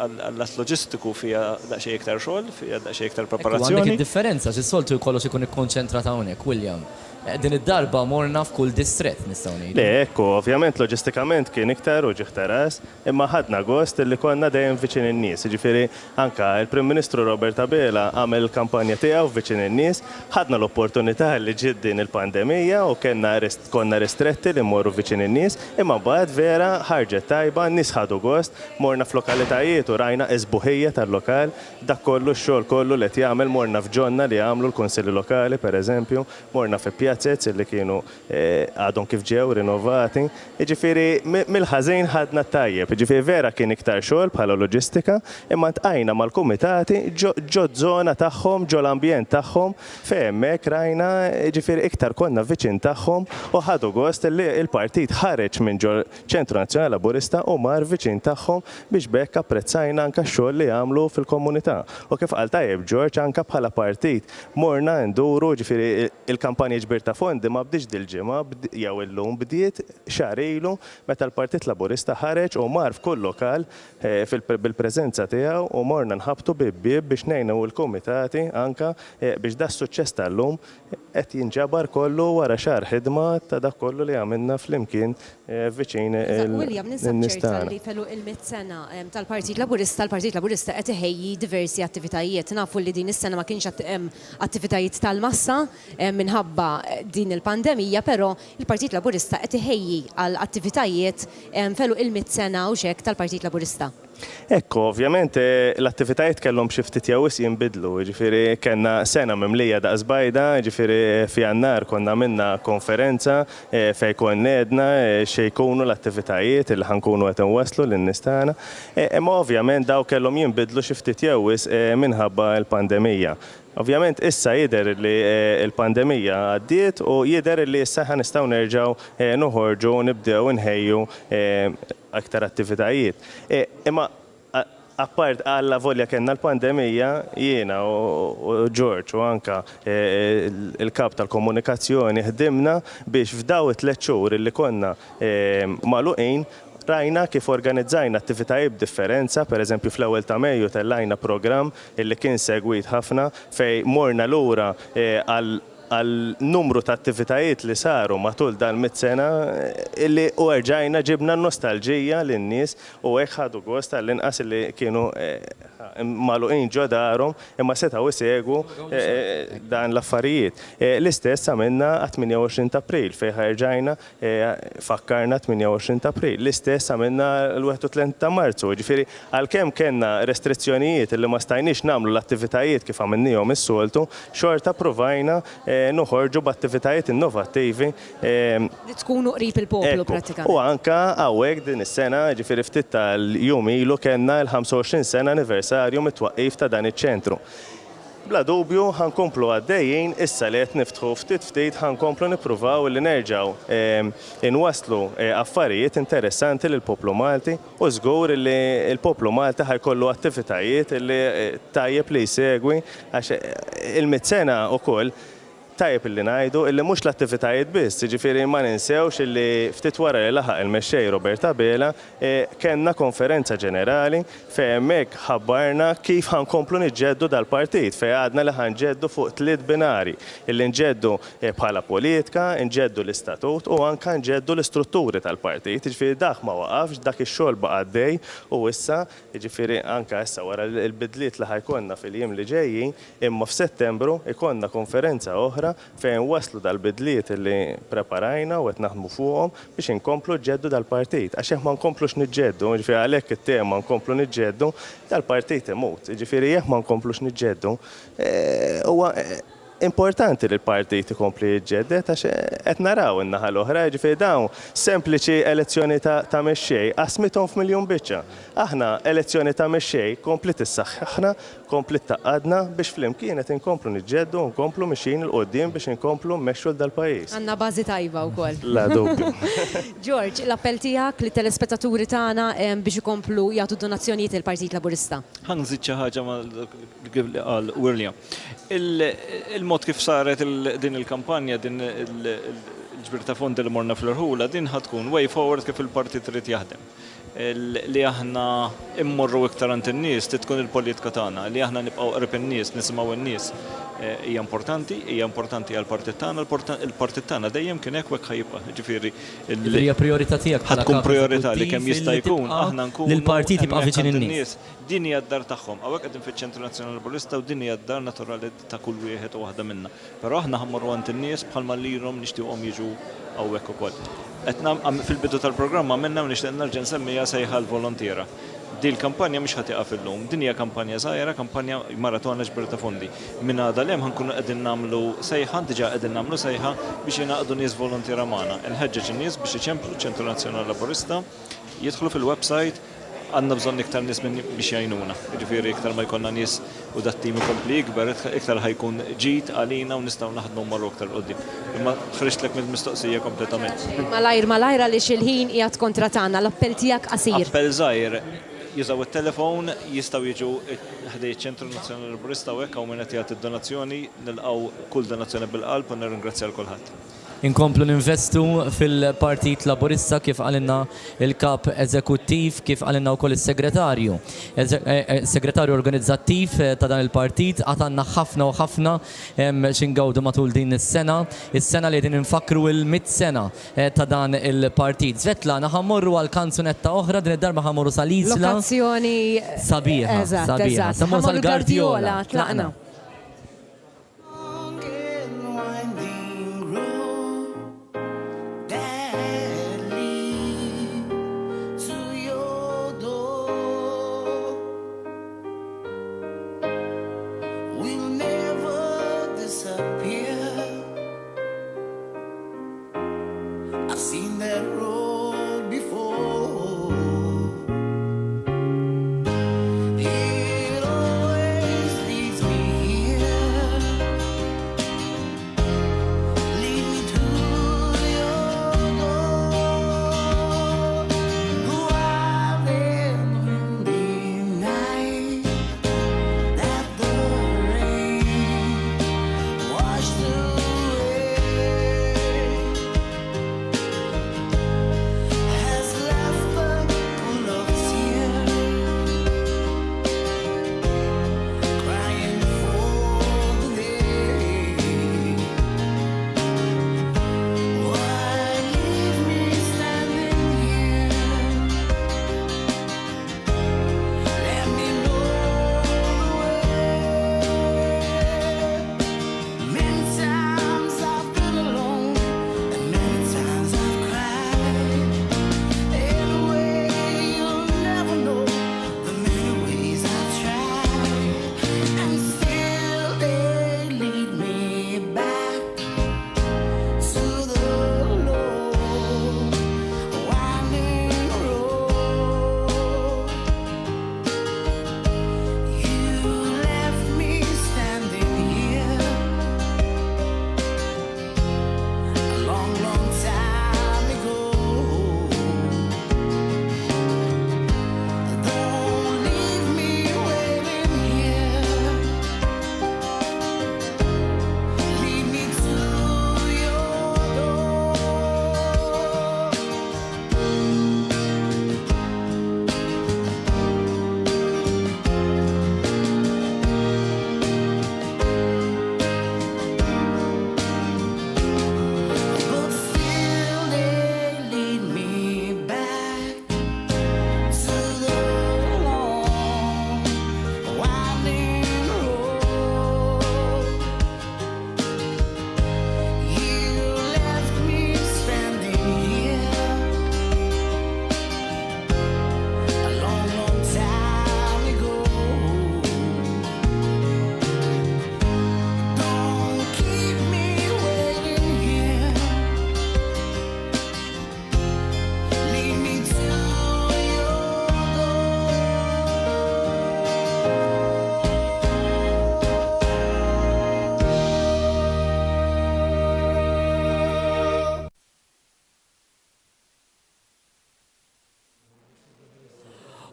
għall-att loġistiku fiha daqsxejn iktar xogħol, fiha daqsxejn iktar preparazzjoni. Għandek id-differenza, xi-soltu jkollox ikun ikkonċentrat hawnhekk, William. Din id-darba morna f'kull distrett nistgħu ngħidu. Le, ekku, ovvjament loġistikament kien iktar u ġiħtaras, imma ħadna gost li konna dejjem viċin in-nies. Jiġifieri anke il-Prim Ministru Robert Abela għamel kampanja tiegħu viċin in-nies, ħadna l-opportunità li ġiet din il-pandemija u konna ristretti li mmorru viċin in-nies, imma mbagħad vera ħarġet tajba, n-nies ħadu gost, morna f'lokalitajiet u rajna eżbuħija tal-lokal, dak kollu x-xogħol kollu li qed jagħmel morna f'Ġonna li għamlu l-Kunsilli Lokali pereżempju, morna fi Piazzett li kienu għadhom kif ġew rinnovati. Jiġifieri mill-ħażin ħadna tajjeb. Jiġifieri vera kien iktar xogħol bħala loġistika, imma tqajna mal-kumitati ġo żona tagħhom, ġo l-ambjent tagħhom, fejn hemmhekk rajna jiġifieri iktar konna viċin tagħhom u ħadu gost li l-partit ħareġ minn ġo ċentru Nazzjonali Laburista u mar viċin tagħhom biex bekk apprezzajna anke x-xogħol li għamlu fil-komunità. U kif qal tajjeb George anke bħala partit morna nduru jiġifieri il-kampanja ġbir ta' fondi ma bdiġ dil-ġimgħa jew illum bdiet xahar ilu meta l-Partit Laburista ħareġ u mar f'kull lokal bil-preżenza tiegħu u morna nħabtu bib biex ngħinu l-kumitati anke biex da s-suċċess tal-lum qed jinġabar kollu wara xahar ħidma ta' dak kollu li għamilna flimkien viċin William, ninsab li felu il-100 sena tal-Partit Laburista, l-Partit Laburista qed iħejji diversi attivitajiet. Nafu li din is-sena ma kienx attivitajiet tal-massa minħabba din il-pandemija, però il-Partit Laburista qed iħejji għal attivitajiet felu il-100 sena u xek tal-Partit Laburista. Ekku, ovvjament l-attivitajiet kellhom xi ftit jawis jinbidlu, ġifieri kellna sena mimlija daqs bajda, ġifieri f'Jannar konna minna konferenza fejn konna edna xejkunu l-attivitajiet li ħankunu qed inwasslu lin-nies tagħna. Imma ovvjament daw kellhom jinbidlu xi ftit jawis minħabba l-pandemija. Ovvjament issa jidher li l-pandemija għaddiet u jidher li issa nistgħu nerġgħu noħorġu u nibdew inħejju aktar attivitajiet. Imma appart għalla volja kellna l-pandemija jiena u George u anka il-kap tal-komunikazzjoni ħdimna biex f'daw it-3 xhur li konna magħluqin rajna kif organizzajna attivitajiet b'differenza, pereżempju fl-ewwel ta' Mejju tellajna programm illi kien segwit ħafna fejn morna lura għal numru ta' attivitajiet li saru matul dan mit-sena illi u rġajna ġibna nostalġija lin-nies u hekk ħadu gost tal-inqas li kienu magħluqin ġo darhom imma setgħu isegwu dan l-affarijiet. L-istess għamilna 28 ta' April fejn ħarġajna fakkarna 28 ta' April. L-istess għamilna l-31 ta' Marzu. Ġifieri għalkemm kellna restrizzjonijiet li ma stajniex nagħmlu l-attivitajiet kif għamilnihom is-soltu, xorta provajna noħorġu b'attivitajiet innovattivi li tkunu qrib il-poplu pratikament. U anka hawnhekk din is-sena ġifieri ftit tal-jum ilu kellna l-25 sena anniversarju mit-twaqqif ta' dan iċ-ċentru. Bla dubju ħankomplu għaddejjin issa li qed niftħu ftit ħankomplu nippruvaw li nerġgħu inwasslu affarijiet interessanti lill poplu Malti u żgur li l-poplu Malti ħajkollu attivitajiet li tajjeb li jsegwi għax il-mit-sena wkoll tajjeb illi ngħidu illi mhux l-attivitajiet biss, jiġifieri ma ninsewx illi ftit wara li laħaq il-mexxej Robert Abela kellna konferenza ġenerali fejn hemmhekk ħabbarna kif ħankomplu niġġeddu dal-partit fejn għadna li ħanġeddu fuq 3 binari illi nġeddu bħala politika, nġeddu l-istatut u anke nġeddu l-istrutturi tal-partit. Jiġifieri dak ma waqafx, dak ix-xogħol baqa' għaddej u issa jiġifieri anke issa wara l-bidliet li ħajkonna fil-jiem li ġejjin imma f'Settembru ikonna konferenza oħra fejn waslu dal-bidliet li preparajna u qed naħdmu fuqhom biex inkomplu ġeddu dal-partit. Għax jekk ma nkomplux niġġeddu, ġifieri għalhekk it-tema nkomplu niġġeddu, dal-partit imut. Ġifieri jekk ma nkomplux niġġeddu, huwa importanti li l-partit ikompli jiġġedded għax qed naraw in-naħa l-oħra, ġifieri dawn sempliċi elezzjoni ta' mexxej qasmithom f'miljun biċċa. Aħna elezzjoni ta' mexxej kompli tissaħħaħna, kompli taqadna biex flimkien qed inkomplu niġġeddu u nkomplu mixin il qudiem biex inkomplu mmexxu dal-pajjiż. Għandna bażi tajba wkoll. La dubju. George, l-appell tiegħek li telespettaturi tagħna biex ikomplu jagħtu donazzjonijiet il-Partit Laburista. Ħanżid xi ħaġa mal William. Il-mod kif saret din il-kampanja, din il-ġbir ta' fondi li morna fl-irħula, din ħatkun way forward kif il-partit trid jaħdem. Li aħna immorru iktar għand in-nies tkun il-politika tagħna, li aħna nibqgħu qrib in-nies, nisimgħu in-nies. Hija importanti għall-partit tagħna, il-partit tagħna dejjem kien hekk hekk ħajibqa'. Ġifieri hija priorità tiegħek bħala tkun priorità li kemm jista' jkun aħna nkunu lill-partit jibqa' viċin in-nies. Din hija d-dar tagħhom. Hawnhekk qegħdin fiċ-Ċentru Nazzjonali Laburista u din hija d-dar naturali ta' kull wieħed u waħda minnha. Però aħna ħammorru għand in-nies bħalma lilhom nixtieqhom jiġu hawnhekk ukoll. Fil-bidu tal-programma minna nixtieq nerġa' nsemmija sejħa l-volontira. Din il-kampanja mhix ħatiqa fil-lum, din hija kampanja żgħira, kampanja maratona ġbir ta' fondi. Minn għada l-hemm ħankunu qegħdin nagħmlu sejħa, diġà qegħdin nagħmlu sejħa biex jingħaqdu nies volontira magħna. Inħeġġeġ in-nies biex iċemplu ċ-Ċentru Nazzjonali Laburista, jidħlu fil-website, għandna bżonn iktar nies biex jgħinuna. Jiġifieri iktar ma jkollna nies u dat-tim ikompli jikber, iktar ħajkun ġid għalina u nistgħu naħdmu marru iktar qudiem. Imma ħriġtlek mill-mistoqsija kompletament. Malajr għaliex il-ħin qiegħed kontra tagħna, l-appell tiegħek qasir. Appell żgħir, jużaw it-telefon, jistgħu jiġu ħdej ċ-Ċentru Nazzjonali Laburista u hekk hawn min qed jagħti d-donazzjoni, nilqgħu kull donazzjoni bil-qalb u nirringrazzja l kulħadd. Inkomplu ninvestu fil-Partit Laburista kif għalinna il-kap eżekuttiv, kif għalinna wkoll is-segretarju. Segretarju organizzattiv ta' dan il-partit għatanna ħafna u ħafna xingawdu matul din is-sena. Is-sena li din infakru il-100 sena ta' dan il-partit. Svetlana ħammorru għal kanzunetta oħra, din id-darba ħammorru sal-Isla. Lokazzjoni sabiħa. Ħammorru sal-Gardiola. Tlaqna.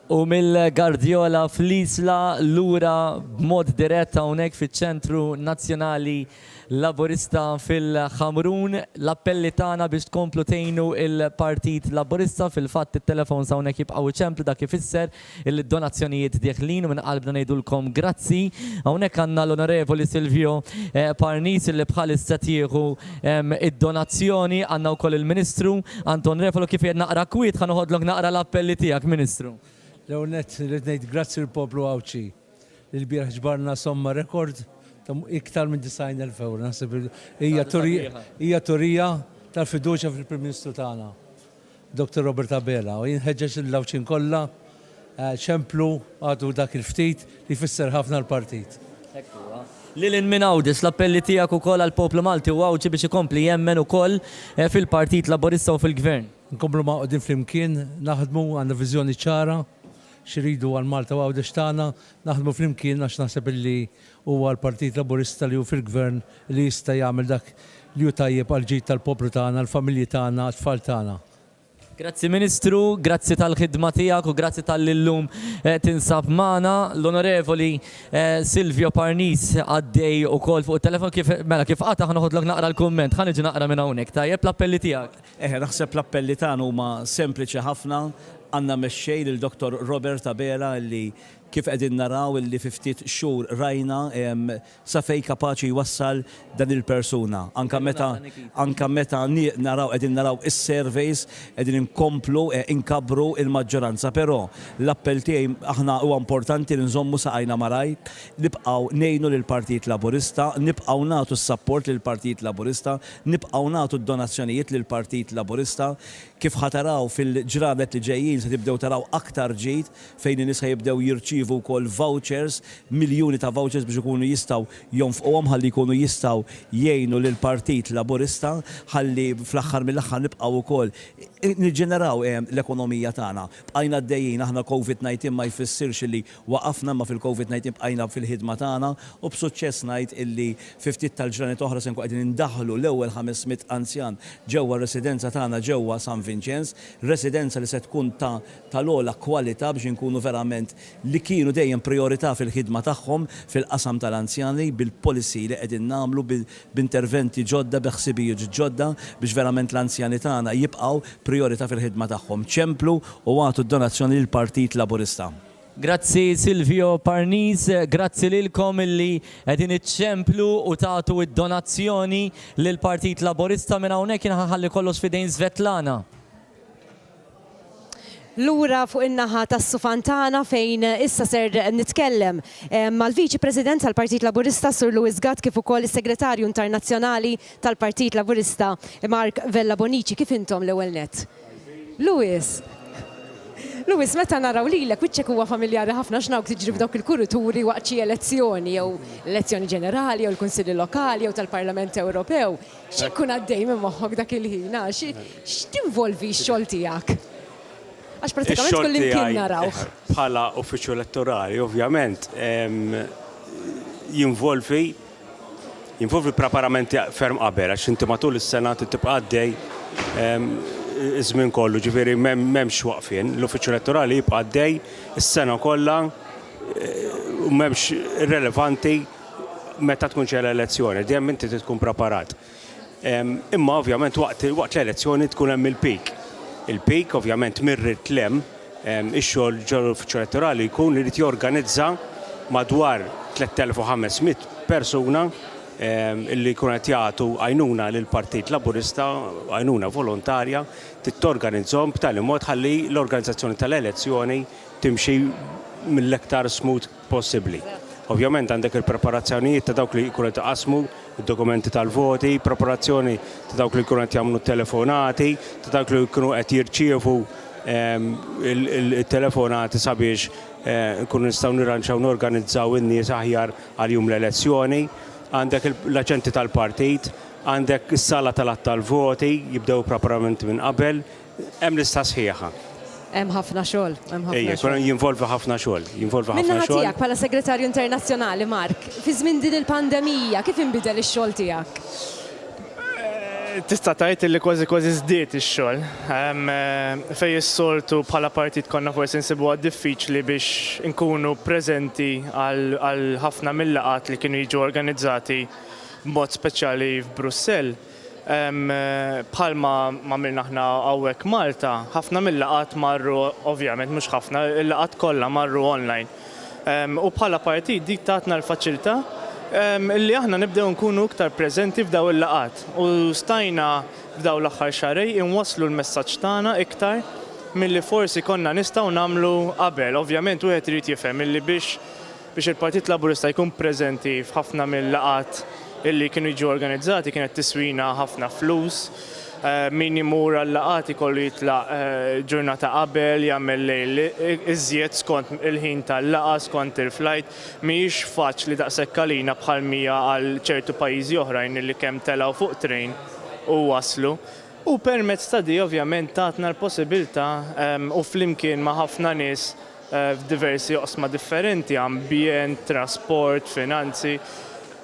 U mill-Gardiola fl-Isla lura b'mod dirett hawnhekk fiċ-Ċentru Nazzjonali Laburista fil-Ħamrun, l-appelli tagħna biex tkomplu tgħinu il-Partit Laburista fil-fatt it-telefons hawnhekk jibqgħu iċemplu dak ifisser il-donazzjonijiet dieħlin u minn qalbna ngħidulkom grazzi. Hawnhekk għandna l-Onorevoli Silvio Parnis li bħalissa tieħu id-donazzjoni, għandna wkoll il-Ministru Anton Refolo kif qed naqra kwiet ħanoħodlok naqra l-appelli tiegħek, Ministru. L-għonet li ngħid grazzi l-poplu Awċi. Il-bieraħ ġbarna somma rekord ta' iktar minn 90,000 euro. Naħseb hija turija tal-fiduċja fil-Prim Ministru tagħna, Dr. Robert Abela. U jinħeġġeġ l-Awċin kollha ċemplu għadu dak il-ftit li jfisser ħafna l-partit. Lilin minn Awdis, l-appelli tiegħek ukoll għall-poplu Malti u Awċi biex ikompli jemmen ukoll fil-Partit Laburista u fil-Gvern. Nkomplu maqdin flimkien, naħdmu għandna viżjoni ċara xiridu għal-Malta u Awdex tagħna, naħdmu flimkien għax naħseb li huwa l-Partit Laburista li hu fil-Gvern li jista' jagħmel dak li hu tajjeb għal ġid tal-poplu tagħna, l-familji tagħna, t-tfal tagħna. Grazzi Ministru, grazzi tal-ħidma tiegħek u grazzi tal-lum tinsab magħna. L-Onorevoli Silvio Parnis għaddej ukoll fuq it-telefon kif qatt ħanoħodlok naqra l-kumment, ħaniġi naqra minn hawnhekk. Tajjeb l-appelli tiegħek. Naħseb l-appelli tagħna huma sempliċi ħafna. Għandna mexxej lil-Dr. Robert Abela li kif qegħdin naraw li fi ftit xhur rajna sa fejn kapaċi jwassal dan il-persuna. Anka meta naraw qegħdin naraw is-surveys qegħdin inkomplu inkabru il-maġġoranza, però l-appell tiegħi aħna huwa importanti li nżommu saqajna maraj, nibqgħu ngħinu lill-Partit Laburista, nibqgħu nagħtu s-sapport lill-Partit Laburista, nibqgħu nagħtu d-donazzjonijiet lill-Partit Laburista. Kif ħataraw fil-ġranet li ġejjin se tibdew taraw aktar ġid fejn in-nies jibdew jirċievu wkoll vouchers, miljuni ta' vouchers biex ikunu jistgħu jonfquhom ħalli jkunu jistgħu jgħinu lil Partit Laburista ħalli fl-aħħar mill-aħħar nibqgħu wkoll niġġeneraw l-ekonomija tagħna. Bqajna għaddejjin aħna COVID-19 ma jfissirx li waqafna ma fil-COVID-19 bqajna fil-ħidma tagħna u b'suċċess ngħid illi fi ftit tal-ġranet oħra se nkun qegħdin indaħħlu l-ewwel 500 anzjan ġewwa residenza tagħna ġewwa San Vincenz, residenza li se tkun tal-ogħla kwalità biex inkunu verament li kienu dejjem priorità fil-ħidma tagħhom fil-qasam tal-anzjani bil-policy li qegħdin nagħmlu b'interventi ġodda b'ħsibijiet ġodda biex verament l-anzjani tagħna jibqgħu priorità fil-ħidma tagħhom. ċemplu u għatu d-donazzjoni lill-Partit Laburista. Grazzi Silvio Parnis, grazzi lilkom illi qegħdin iċċemplu u tagħtu id-donazzjoni lill-Partit Laburista minn hawnhekk inħalli kollox fidejn Svetlana. Lura fuq in-naħa tas-Sufantana fejn issa ser nitkellem mal-Viċi President tal-Partit Laburista Sur Lewis Gatt kif ukoll is-Segretarju Internazzjonali tal-Partit Laburista Mark Vella Bonici. Kif intom l-ewwel nett? Lewis, meta naraw lilek wiċċek huwa familjari ħafna x'nawk tiġri f'dawk il-kurituri waqt xi elezzjoni jew elezzjoni ġenerali jew l-Kunsilli Lokali jew tal-Parlament Ewropew. X'ikun għaddej minn moħħok dak il-ħin? X'tinvolvi x-xogħol tiegħek? Għax pratikament kull imkien naraw. Bħala uffiċċju elettorali, ovvjament, jinvolvi preparamenti ferm qabel, għax inti matul is-sena tibqa' għaddej iż-żmien kollu, ġifieri m'hemmx waqfien. L-uffiċċju elettorali jibqa' għaddej is-sena kollha u m'hemmx irrelevanti meta tkun xi l-elezzjoni, dejjem inti tkun preparat. Imma ovvjament waqt l-elezzjoni tkun hemm il-peak. Il-peak ovvjament mirrit lem ix-xogħol ġol uffiċċju elettorali jkun li rid jorganizza madwar 3500 persuna illi jkun qed jagħtu għajnuna lill-Partit Laburista, għajnuna volontarja, tittorganizzhom b'tali mod ħalli l-organizzazzjoni tal-elezzjoni timxi mill-aktar smooth possibbli. Ovvjament għandek il-preparazzjonijiet ta' dawk li jkunu qed iqasmu id-dokumenti tal-voti, preparazzjoni ta' dawk li jkunu qed jagħmlu telefonati, ta' dawk li jkunu qed jirċievu il-telefonati sabiex nkunu nistgħu nirranċaw norganizzaw in-nies aħjar għal jum l-elezzjoni. Għandek l-aġenti tal-partit, għandek is-sala tal-voti, jibdew preparamenti minn qabel, hemm lista sħiħa. Hemm ħafna xogħol, jinvolvi ħafna xogħol, Minnaħa tiegħek bħala Segretarju Internazzjonali, Mark, fi żmien din il-pandemija, kif inbidel ix-xogħol tiegħek? tista' tgħid li kważi żdied ix-xogħol. Fejn is-soltu bħala partit konna forsi nsibuha diffiċli biex inkunu preżenti għal ħafna mill-laqat li kienu jiġu organizzati b'mod speċjali f'Brussell. Bħalma għamilna aħna hawnhekk Malta, ħafna mill-laqat marru, ovvjament mhux ħafna, il-laqat kollha marru online. U bħala partit dik tatna l-faċilità illi aħna nibdew nkunu iktar preżenti f'daw il-laqat. U stajna f'daw l-aħħar xarej inwasslu l-messaġġ tagħna iktar milli forsi konna nistgħu nagħmlu qabel. Ovvjament wieħed irid jifhem illi biex il-Partit Laburista jkun preżenti f'ħafna mill-laqat illi kienu jiġu organizzati kienet tiswina ħafna flus. Min imur għall-laqat ikollu jitlaq ġurnata qabel, jagħmel lejl iżjed skont il-ħin tal-laqa, skont il-flight. Mhijiex faċli daqshekk għalina bħal mija għal ċertu pajjiżi oħrajn illi kemm telgħu fuq train u waslu. U permezz ta' di ovvjament tatna l-possibilità u flimkien ma' ħafna nies f'diversi oqsma differenti, ambjent, trasport, finanzi.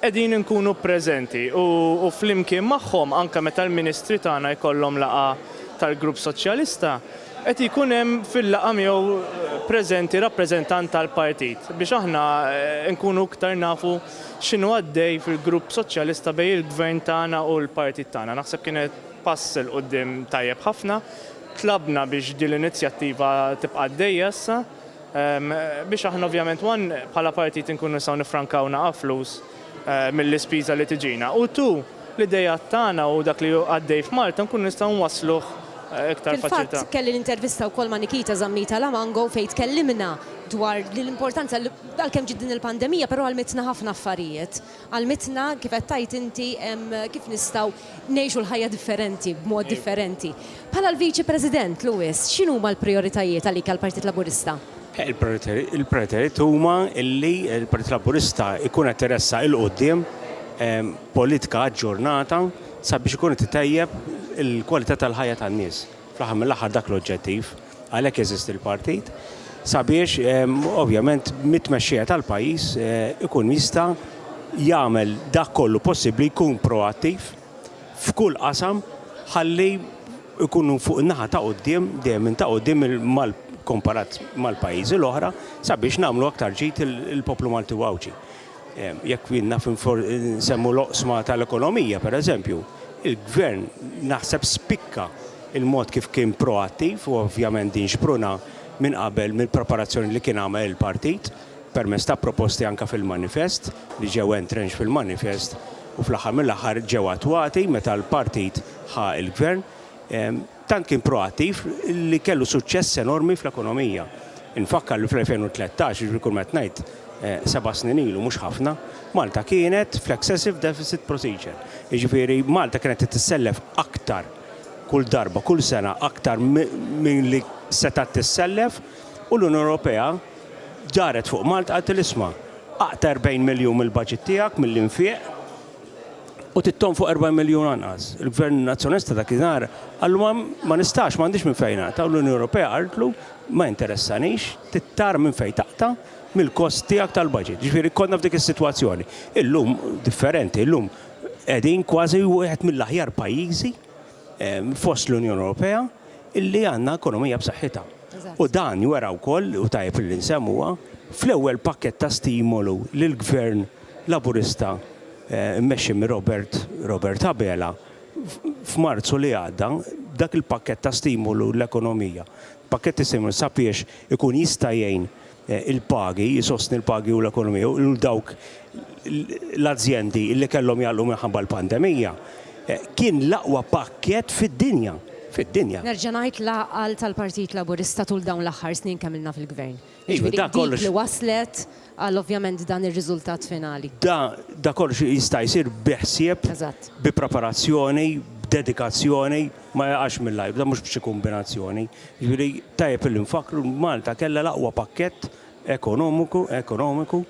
Qegħdin nkunu preżenti u flimkien magħhom anke meta l-Ministri tagħna jkollhom laqgħa tal-Grupp Soċjalista qed ikun hemm fil-laqgħa miegħu preżenti rappreżentant tal-partit biex aħna nkunu iktar nafu x'inhu għaddej fil-Grupp Soċjalista bejn il-Gvern tagħna u l-partit tagħna. Naħseb kienet pass il quddiem tajjeb ħafna. Tlabna biex din l-inizjattiva tibqa' għaddejja issa biex aħna ovvjament bħala partit nkunu nistgħu nifrankaw naqa' flus mill-ispiża li tiġina. U l-idea tagħna u dak li għaddej f'Malta nkunu nistgħu nwassluh iktar faċilità. Fil-fatt kelli l-intervista wkoll ma' Nikita Zammita Lamango fejn tkellimna dwar l-importanza għalkemm ġid din il-pandemija, però għalmitna ħafna affarijiet. Għalmitna kif qed tgħid inti kif nistgħu ngħixu l-ħajja differenti b'mod differenti. Bħala l-Viċi President Lewis, x'inhuma l-prijoritajiet għalik għall-Partit Laburista? Il-prioritajiet huma illi il-Partit Laburista ikun interessa il-qudiem politika aġġornata sabiex ikun titejjeb il-kwalità tal-ħajja tan-nies. Fl-aħħar mill-aħħar dak l-oġġettiv għalhekk jeżisti l-partit sabiex ovvjament mit-tmexxija tal-pajjiż ikun jista' jagħmel dak kollu possibbli jkun proattiv f'kull qasam ħalli ikunu fuq in-naħa ta' quddiem dejjem ta' quddiem komparat mal-pajjiżi l-oħra sabiex nagħmlu aktar ġid il-poplu Malti wawġi. Jekk finna nsemmu l-oqsma tal-ekonomija, pereżempju, il-Gvern naħseb spikka il-mod kif kien proattiv u ovvjament din xpruna minn qabel mill-preparazzjoni li kien għamel il-partit permezz ta' proposti anke fil-manifest li ġew entrenx fil-manifest u fl-aħħar mill-aħħar ġew attwati meta l-partit ħa il-Gvern. Tant kien proattiv li kellu suċċess enormi fl-ekonomija. Infakkar li fl-2013, ġbir kull met ngħid 7 snin ilu mhux ħafna, Malta kienet fl-excessive deficit procedure. Jiġifieri Malta kienet tissellef aktar kull darba, kull sena aktar minn li seta' tissellef u l-Unjoni Ewropea ġaret fuq Malta għalt l-isma' aqta 40 miljun mill-budget tiegħek mill-infiq u tittom fuq 40 miljun anqas. Il-Gvern Nazzjonista dak kienar għallu ma nistax m'għandix minn fejn ta' l-Unjoni Ewropea għartlu ma interessanix tittar minn fejn taqta' mill-kost tiegħek tal-budget. Ġifieri konna f'dik is-sitwazzjoni. Illum differenti, illum qegħdin kważi wieħed mill-aħjar pajjiżi fost l-Unjoni Ewropea illi għandna ekonomija b'saħħitha. U dan jwera wkoll u tajjeb li nsemmuha fl-ewwel pakkett ta' stimolu lill Gvern Laburista mmexxi minn Robert Abela f'Marzu li għadda dak il-pakkett ta' stimolu l-ekonomija. Pakkett ta' stimolu sabiex ikun jista' jgħin il-pagi, jisostni il-pagi u l-ekonomija u dawk l-azzjendi li kellhom jgħallu minħabba l-pandemija kien l-aqwa pakkett fid-dinja. Nerġa' ngħid l-aqal tal-Partit Laburista tul dawn l-aħħar snin kemmilna fil-Gvern. Dik li waslet għal ovvjament dan ir-riżultat finali. Da kollox jista' jsir biħsieb, bi preparazzjoni, b'dedikazzjoni, ma jaqax mill-lajb, da mhux b'xi kombinazzjoni. Jiġifieri tajjeb li nfakru Malta kellha l-aqwa pakkett ekonomiku,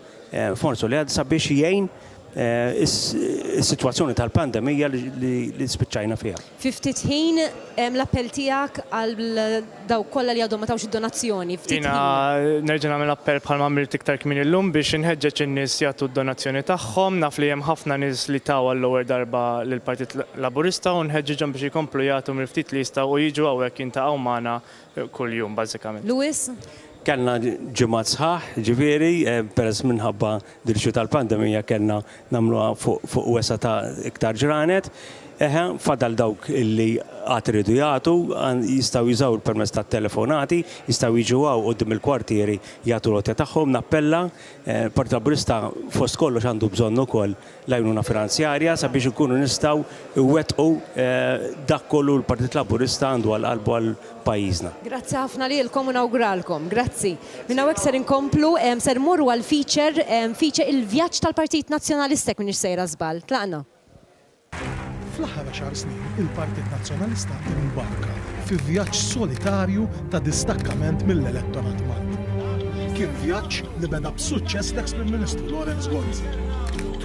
forsi li għad sabiex jgħin is-sitwazzjoni tal-pandemija li spiċċajna fiha. Ftit ħin l-appell tiegħek għal dawk kollha li għadhom ma tawx id-donazzjoni. Jiena nerġa' nagħmel appell bħalma għamilt iktar kmin illum biex inħeġġeġ in-nies jagħtu d-donazzjoni tagħhom. Naf li hemm ħafna nies li taw għall-ewwel darba lill-Partit Laburista u nħeġġeġhom biex jkomplu jagħtu mill-ftit li jistgħu jiġu hawnhekk jintaqgħu magħna kuljum bażikament. Lewis? Kellna ġimgħat sħaħ, ġifieri, peress minħabba dirxu tal-pandemija kellna nagħmluha fuq wesa ta' iktar ġranet. Fadal dawk illi għad iridu jagħtu, jistgħu jużaw permezz tat-telefonati, jistgħu jiġu quddiem il-kwartieri jagħtu l-għotja tagħhom. Nappella Partit Laburista fost kollox għandu bżonn ukoll l-għajnuna finanzjarja sabiex ikunu nistgħu iwettqu dak kollu l-Partit Laburista għandu għall-qalbu għal pajjiżna. Grazzi ħafna lilkom u nawguralkom. Grazzi. Minn hawnhekk ser inkomplu ser mmorru għal feature il-vjaġġ tal-Partit Nazzjonalista kien sejra żball. Tlaqna. Fl-aħħar 10 snin, il-Partit Nazzjonalista imbarka fi vjaġġ solitarju ta' distakkament mill-elettorat Malti. Kien vjaġġ li beda b'suċċess l-ex-Prim Ministru Lorenz Gorzi.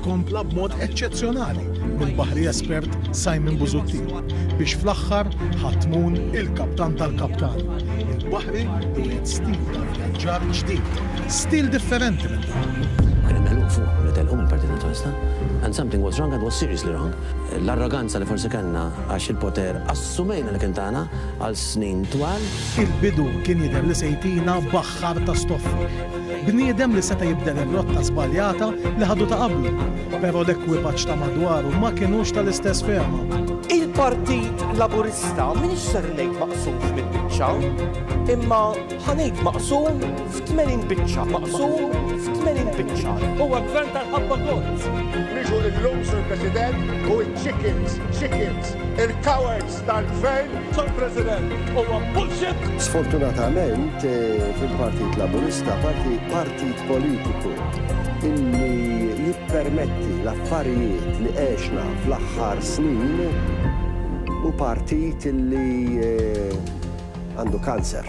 Tkompla b'mod eċċezzjonali mill-baħri espert Simon Busuttil biex fl-aħħar ħatmun il-kaptan tal-kaptan. Il-baħri wieħed stil tal-vjaġġar ġdid, stil differenti minn dan. Il-Partit Nazzjonalista, and something was wrong and was seriously wrong. L-arroganza li forsi kellna għax il-poter assumejna li kien tagħna għal snin twal. Il-bidu kien jidher li sejtina baħħar ta' stoffu. Bniedem li seta' jibdel ir-rotta żbaljata li ħadu ta' qablu, però l-ekwipaġġ ta' madwaru ma kienux tal-istess ferma. Il-Partit Laburista m'iniex ser ngħid maqsum f'mid-biċċa, imma ħanejt maqsum f'80 biċċa, maqsum f'80 biċċa. Huwa gvern tal-ħabba gold. Miġu l-lum, Sur President, u chickens, il-cowards tal-gvern, Sur President, huwa bullshit. Sfortunatament, fil-Partit Laburista, partit politiku illi jippermetti l-affarijiet li għexna fl-aħħar snin u partit illi għandu kanser.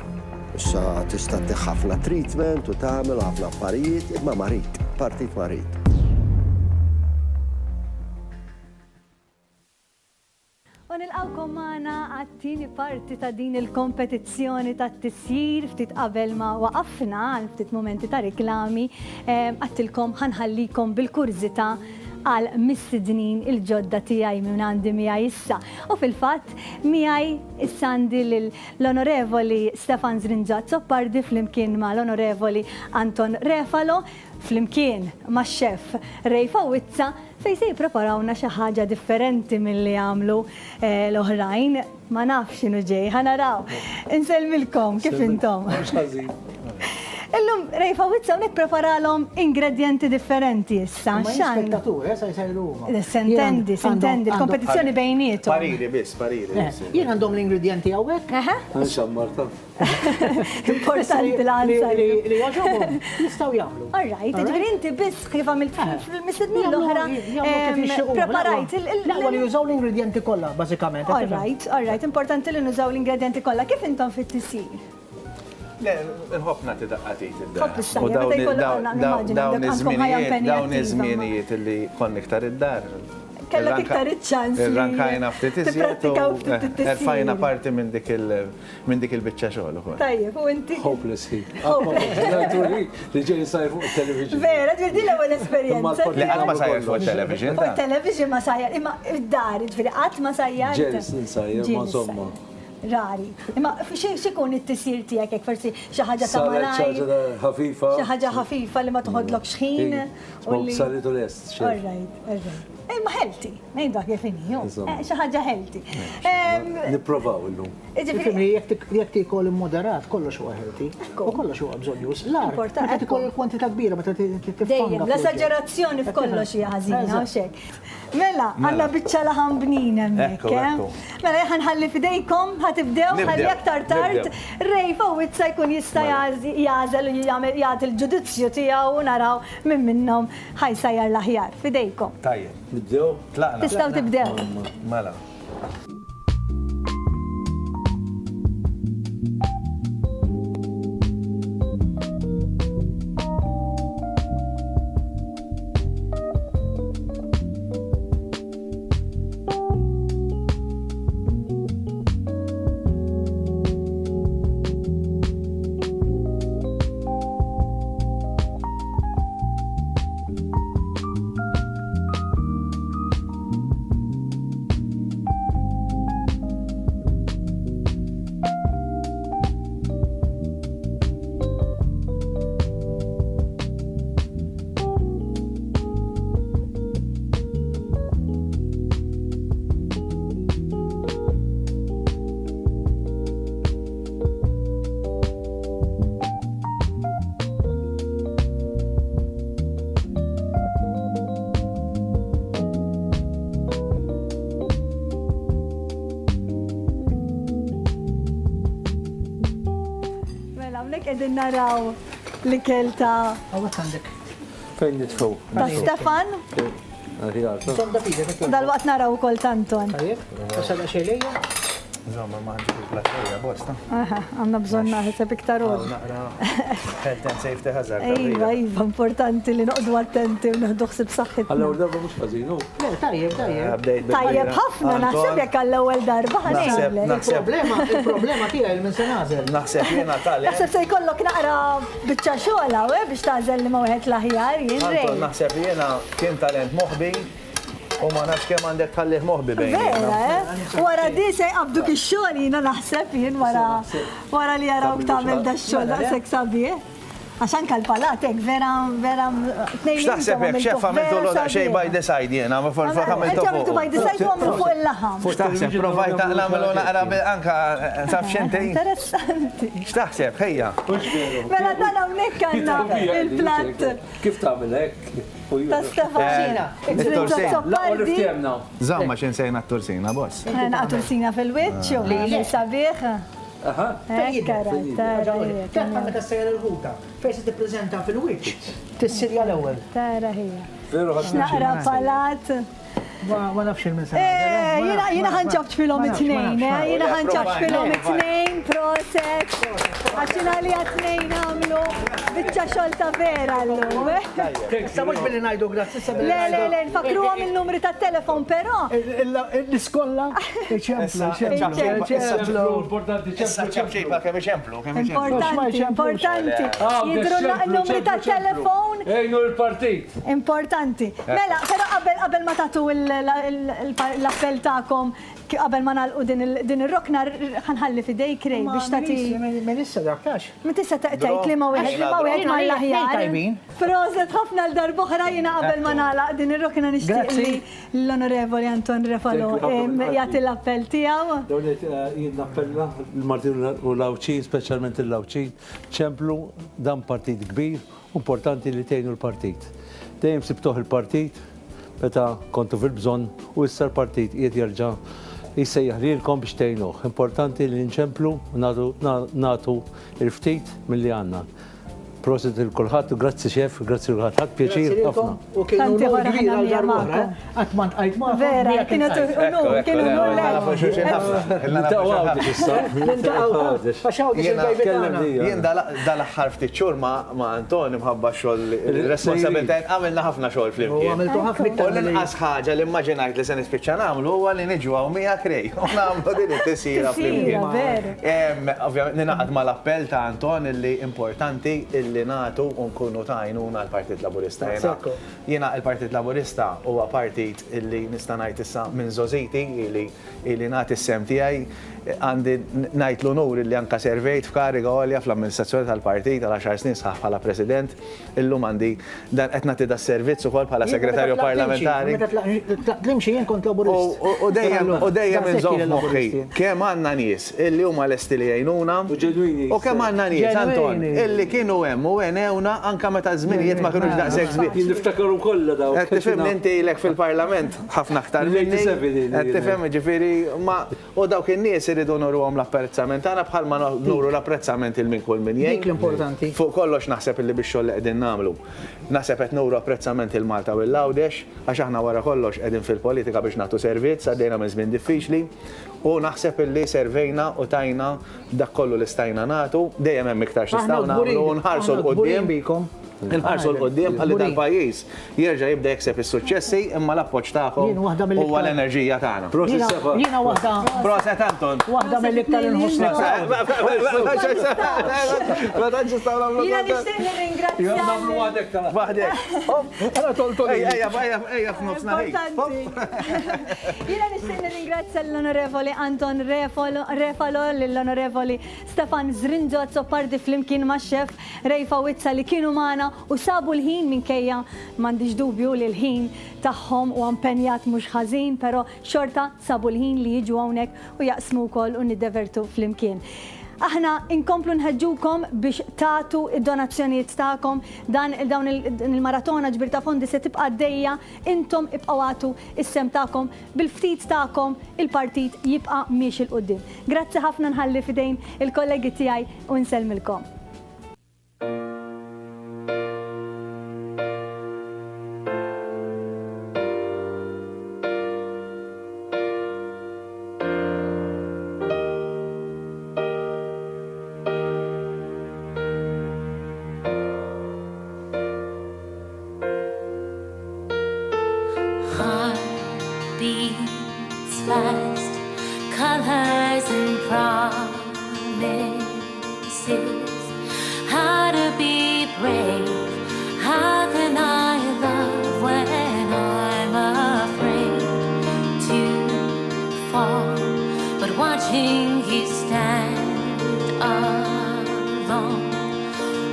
Issa tista' ħafna treatment u tagħmel ħafna affarijiet imma marit, partit marit. U nilqawkom magħna għat-tieni parti ta' din il-kompetizzjoni ta' t-tissir ftit qabel ma waqafna għal ftit momenti ta' riklami għattilkom ħanħallikom bil-kurzita għal mistednin il-ġodda tiegħi minn għandi miegħi issa. U fil-fatt miegħi issa għandi l-Onorevoli Stefan Zrinġat Soppardi flimkien ma' l-Onorevoli Anton Refalo flimkien ma' xef Rejfa Wizza fej se jippreparawna xi ħaġa differenti milli għamlu l-oħrajn. Ma nafx x'inhu ġej, ħanaraw. Insellmilkom kif intom. Illum Rejfa Wizza unek preparalhom ingredienti differenti issa. Ma spettatur, sa jsejru huma. Sentendi, il-kompetizzjoni bejnietom. Pariri biss. Jien għandhom l-ingredienti hawnhekk. Marta. Importanti l-ansar. Li jogħġobhom jistgħu jagħmlu. All right, ġifieri inti biss kif għamilt fil-mistednin l-oħra preparajt l-ewwel jużaw l-ingredienti kollha bażikament. All right, importanti li nużaw l-ingredienti kollha. Kif intom fit-tisir? Nħobb nagħti daqqatit dawn iż-żmienijiet li konni iktar id-dar. Kellek iktar iċ-ċans li irrankajna ftit iżjed u erfajna parti minn dik il-biċċa xogħol ukoll. Tajjeb, u inti? Hopeless heat. Li ġej sajr fuq television. Vera, ġifieri l-ewwel esperjenza. Li qatt ma sajjer fuq television. Fuq television ma sajjer, imma id-dar, ġifieri qatt ma sajjar. Ġelis insajjer ma somma. Rari. Imma xikun it-tisir tiegħek hekk forsi xi ħaġa ta' malaj. ħafifa. Xi ħaġa ħafifa li ma toħodlok xħin. Salitu lest. All right. Imma healthy, ngħidha kif inhi, xi ħaġa healthy. Nipprovaw illum. Ifhimni jekk tikol immoderat kollox huwa healthy u kollox huwa bżonn jus. Meta tikol kwantità kbira meta tifhimha. Dejjem, l-esaġerazzjoni f'kollox hija ħażina u xek. Mela, għandna biċċa laħam bnin hemmhekk. Mela ħanħalli f'idejkom ħatibdew ħalli aktar tard Rejfa Wizza jkun jista' jażel u jagħti l-ġudizzju tiegħu u naraw minn minnhom ħajsajjar l-aħjar. F'idejkom. Tajjeb. Nibdew? Tlaqna. Tistgħu tibdew. Mela. qegħdin naraw l-ikel ta' Fejn nitfgħu? ta' Stefan. Dal-waqt naraw ukoll Tanton. Insomma, ma ħanġib il-platforja, bosta. Għandna bżonn naħseb iktar ol. Naqra health and safety hazard. Iva, importanti li noqdu attenti u naħdu ħsib saħħitna. Għall-ewwel darba mhux ħażin, Tajjeb ħafna naħseb jekk għall-ewwel darba Il-problema tiegħi minn se nażel. Naħseb jiena tali. Naħseb se jkollok naqra biċċa xogħol hawn biex tażel li ma wieħed l-aħjar jien Anton, naħseb jiena kien talent moħbi u ma nafx kemm għandek ħallih moħbi bejn. Vera, wara di se jqabduk ix-xogħol jiena naħseb jien wara li jarawk tagħmel da x-xogħol daqshekk sabiħ. Għax anke l-palatek vera X'taħseb hekk xef għamiltu l daqsxejn by the side jiena, ma forfa għamiltu fuq. Għamiltu by the side u għamlu fuq il-laħam. X'taħseb provajt nagħmlu naqra anke taf x'inti? Interessanti. X'taħseb ħejja? Mela dan hawnhekk għandna il-platt. Kif tagħmel hekk? Ta' Stefanina. Zamma x'insejna t-tursina, boss. Tursina fil-wiċċ, li sabiħ. Kemma meta sejra l-ħuta, fejn se tippreżenta fil-wiċċ, tissirja l-ewwel. Tara hija. Naqra palat. Ma nafx il-messaġġ. Jiena ħanċabx filhom it-tnejn, jiena ħanċabx filhom it-tnejn, proset. Għaxina li għat-tnejn għamlu biċċa xogħol ta' vera llum. Sa mhux billi ngħidu grazzi, sa billi ngħidu. Le, nfakruhom il-numri tat-telefon, però. L-iskolla, Importanti. Jidru il-numri tat-telefon. Ejnu l-partit. Importanti. Mela, però qabel ma tagħtu l-appell tagħkom qabel ma nagħlqu din ir-rokna ħanħalli fidejk rej biex tagħti. Min issa daktax. Min tista' tgħid li ma wieħed mal-aħjar. Proset ħafna l-darb'oħra jiena qabel ma nagħlaq din ir-rokna nixtieq li l-Onorevoli Anton Refalo jagħti l-appell tiegħu. Jien nappella l-Martin u l-Lawċin, speċjalment il-Lawċin, ċemplu dan partit kbir, importanti li tgħinu l-partit. Dejjem sibtuh il-partit, meta kontu fil-bżonn u issa l-partit qiegħed jerġa' jissejjaħ lilkom biex tgħinuh. Importanti li nċemplu nagħtu il-ftit milli għandna. Prosit il-kulħadd, grazzi xef, grazzi l-kulħadd, ħadd pjaċir ħafna. U kienu kbir għal darba, għatman għajt ma' vera, kienu Jien dal-aħħar ftit xhur ma' Anton imħabba xogħol ir-responsabilitajiet għamilna ħafna xogħol flimkien. U l-inqas ħaġa li immaġinajt li se nispiċċa nagħmlu huwa li niġu hawn miegħek rej u nagħmlu din it-tisira flimkien. Ovvjament ninaqad mal-appell ta' Anton illi importanti li nagħtu u nkunu ta' għajnuna l-Partit Laburista. Jiena l-Partit Laburista huwa partit illi nista' ngħid issa minn żożiti illi nagħti s-sem tiegħi għandi ngħid l-onur li anke servejt f'kariga għolja fl-amministrazzjoni tal-partit għal 10 snin sħaħ bħala President. Illum għandi dan qed nagħti das-servizz ukoll bħala Segretarju Parlamentari. Tlimxi jien kont laburist. U dejjem inżomm moħħi kemm għandna nies illi huma lesti li jgħinuna u kemm għandna nies Anton illi kienu hemm u għenewna anke meta żminijiet ma kinux daqshekk żbieħ. Niftakarhom kollha daw. Qed tifhem inti ilek fil-Parlament ħafna aktar minni. Qed tifhem ġifieri u dawk in-nies iridu nurruhom l-apprezzament tagħna bħalma nuru l-apprezzament il min kull min jgħin. Dik l-importanti. Fuq kollox naħseb illi bix-xogħol li qegħdin nagħmlu. Naħseb qed nuru apprezzament il-Malta u l-Għawdex għax aħna wara kollox qegħdin fil-politika biex nagħtu servizz għaddejna minn żmien diffiċli u naħseb illi servejna u tajna dak kollu li stajna nagħtu dejjem hemm iktar x'nistgħu nagħmlu u nħarsu l-qudiem. Il-ħarsu l-qoddim għalli dal-pajjiż jerġa' jibda jekseb is-suċċessi imma l-appoġġ tagħhom huwa l-enerġija tagħna. Jiena waħda. Proset Anton. Waħda mill-iktar inħossna. Ma tantx nistgħu nagħmlu. Jiena nixtieq nirringrazzja. Nagħmlu waħdek tal. Waħdek. Ana toltu ejja f'nofsna Jiena nixtieq nirringrazzja l-Onorevoli Anton Refalo, l-Onorevoli Stefan Zrinġot Soppardi flimkien max-xef Rejfa Wizza li kienu magħna u sabu l-ħin minkejja m'għandix dubju li l-ħin tagħhom u impenjat mhux ħażin, però xorta sabu l-ħin li jiġu hawnhekk u jaqsmu wkoll u niddevertu flimkien. Aħna inkomplu nħeġġukom biex tagħtu id-donazzjonijiet tagħkom dawn il-maratona ġbir ta' fondi se tibqa' għaddejja, intom ibqgħu għatu is-sem tagħkom bil-ftit tagħkom il-partit jibqa' miex il-qudiem. Grazzi ħafna nħalli fidejn il-kollegi tiegħi u nsellmilkom. Heart beats fast, colors and promises. How to be brave, how can I love when I'm afraid to fall, but watching you stand alone,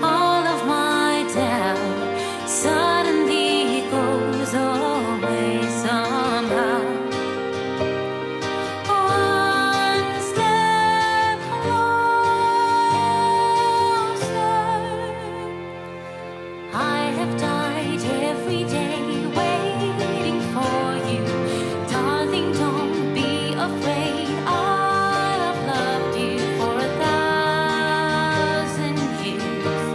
all of my doubt suddenly goes away somehow. One step closer. I have died every day waiting for you. Darling, don't be afraid. I have loved you for 1,000 years.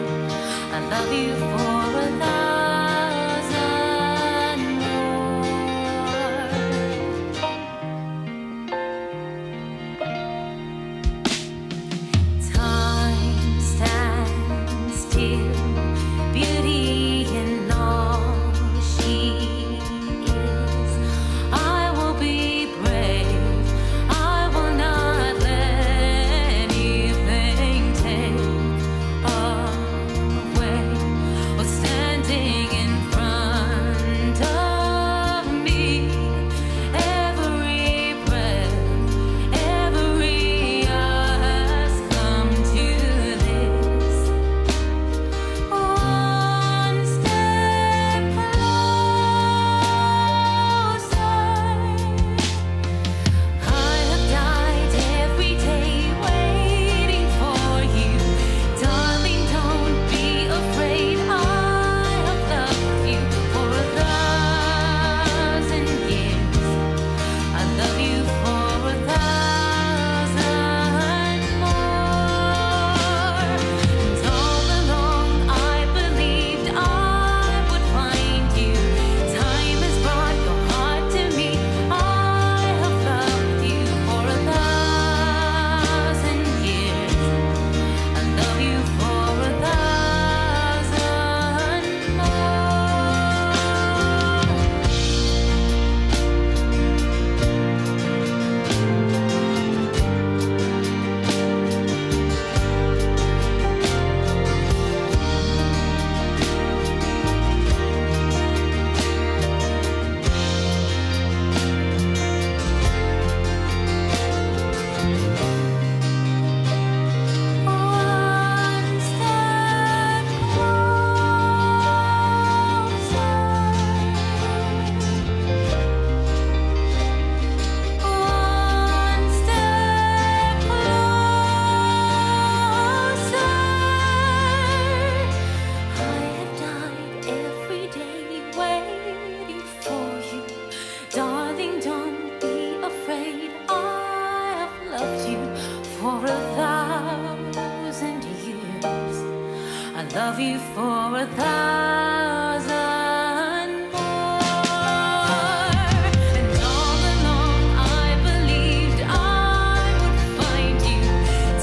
I love you for 1,000 more. Time stands still, beauty in all she is. I will be brave, I will not let anything take away what's standing in front of me. Every breath, every hour has come to this. One step closer. I have died every day waiting for you. Darling, don't be afraid. I have loved you for 1,000 years. I love you for 1,000 more. And all along I believed I would find you. Time has brought your heart to me. I have loved you for 1,000 years. I love you for 1,000 One step closer. One step closer. I have died every day waiting for you. Darling, don't be afraid. I have loved you for 1,000 years. I love you for 1,000 more. And all along I believed I would find you.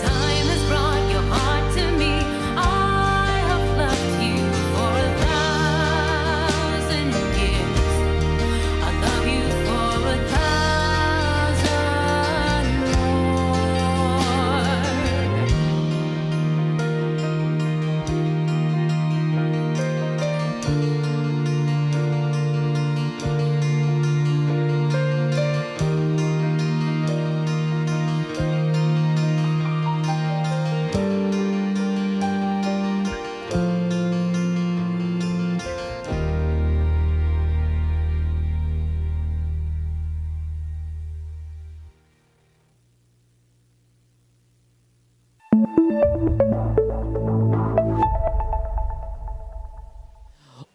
Time has brought your heart to me. I have loved you for 1,000 years. I love you for 1,000 more.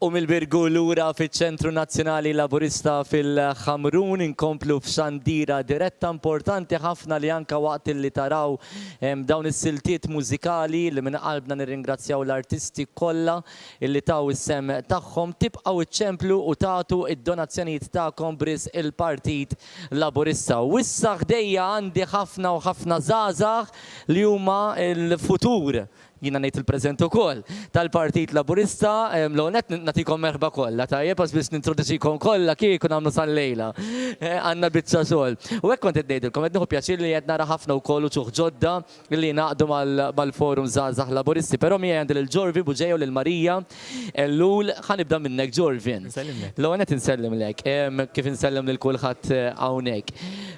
U mill-Birgu lura fiċ-Ċentru Nazzjonali Laburista fil-Ħamrun inkomplu f'xandira diretta importanti ħafna li anka waqt li taraw dawn is-siltiet mużikali li minn qalbna nirringrazzjaw l-artisti kollha illi taw is-sem tagħhom tibqgħu iċċemplu u tagħtu id-donazzjonijiet tagħkom bris il-Partit Laburista. U issa ħdejja għandi ħafna u ħafna żgħażagħ li huma l-futur jina ngħid il-preżent ukoll tal-Partit Laburista, l-għonet nagħtikom merħba kollha tajjeb għax biex nintroduċikom kollha kieku nagħmlu sal-lejla. Għandna biċċa xogħol. U hekk kont qed ngħidilkom qed nieħu pjaċir li qed nara ħafna wkoll uċuħ ġodda li naqdu mal-Forum Żgħażagħ Laburisti, però mi għandi lil Ġorvi Buġej u lil Marija Ellul ħanibda minnek Ġorvin. L-għonet insellem kif insellem lil kulħadd hawnhekk.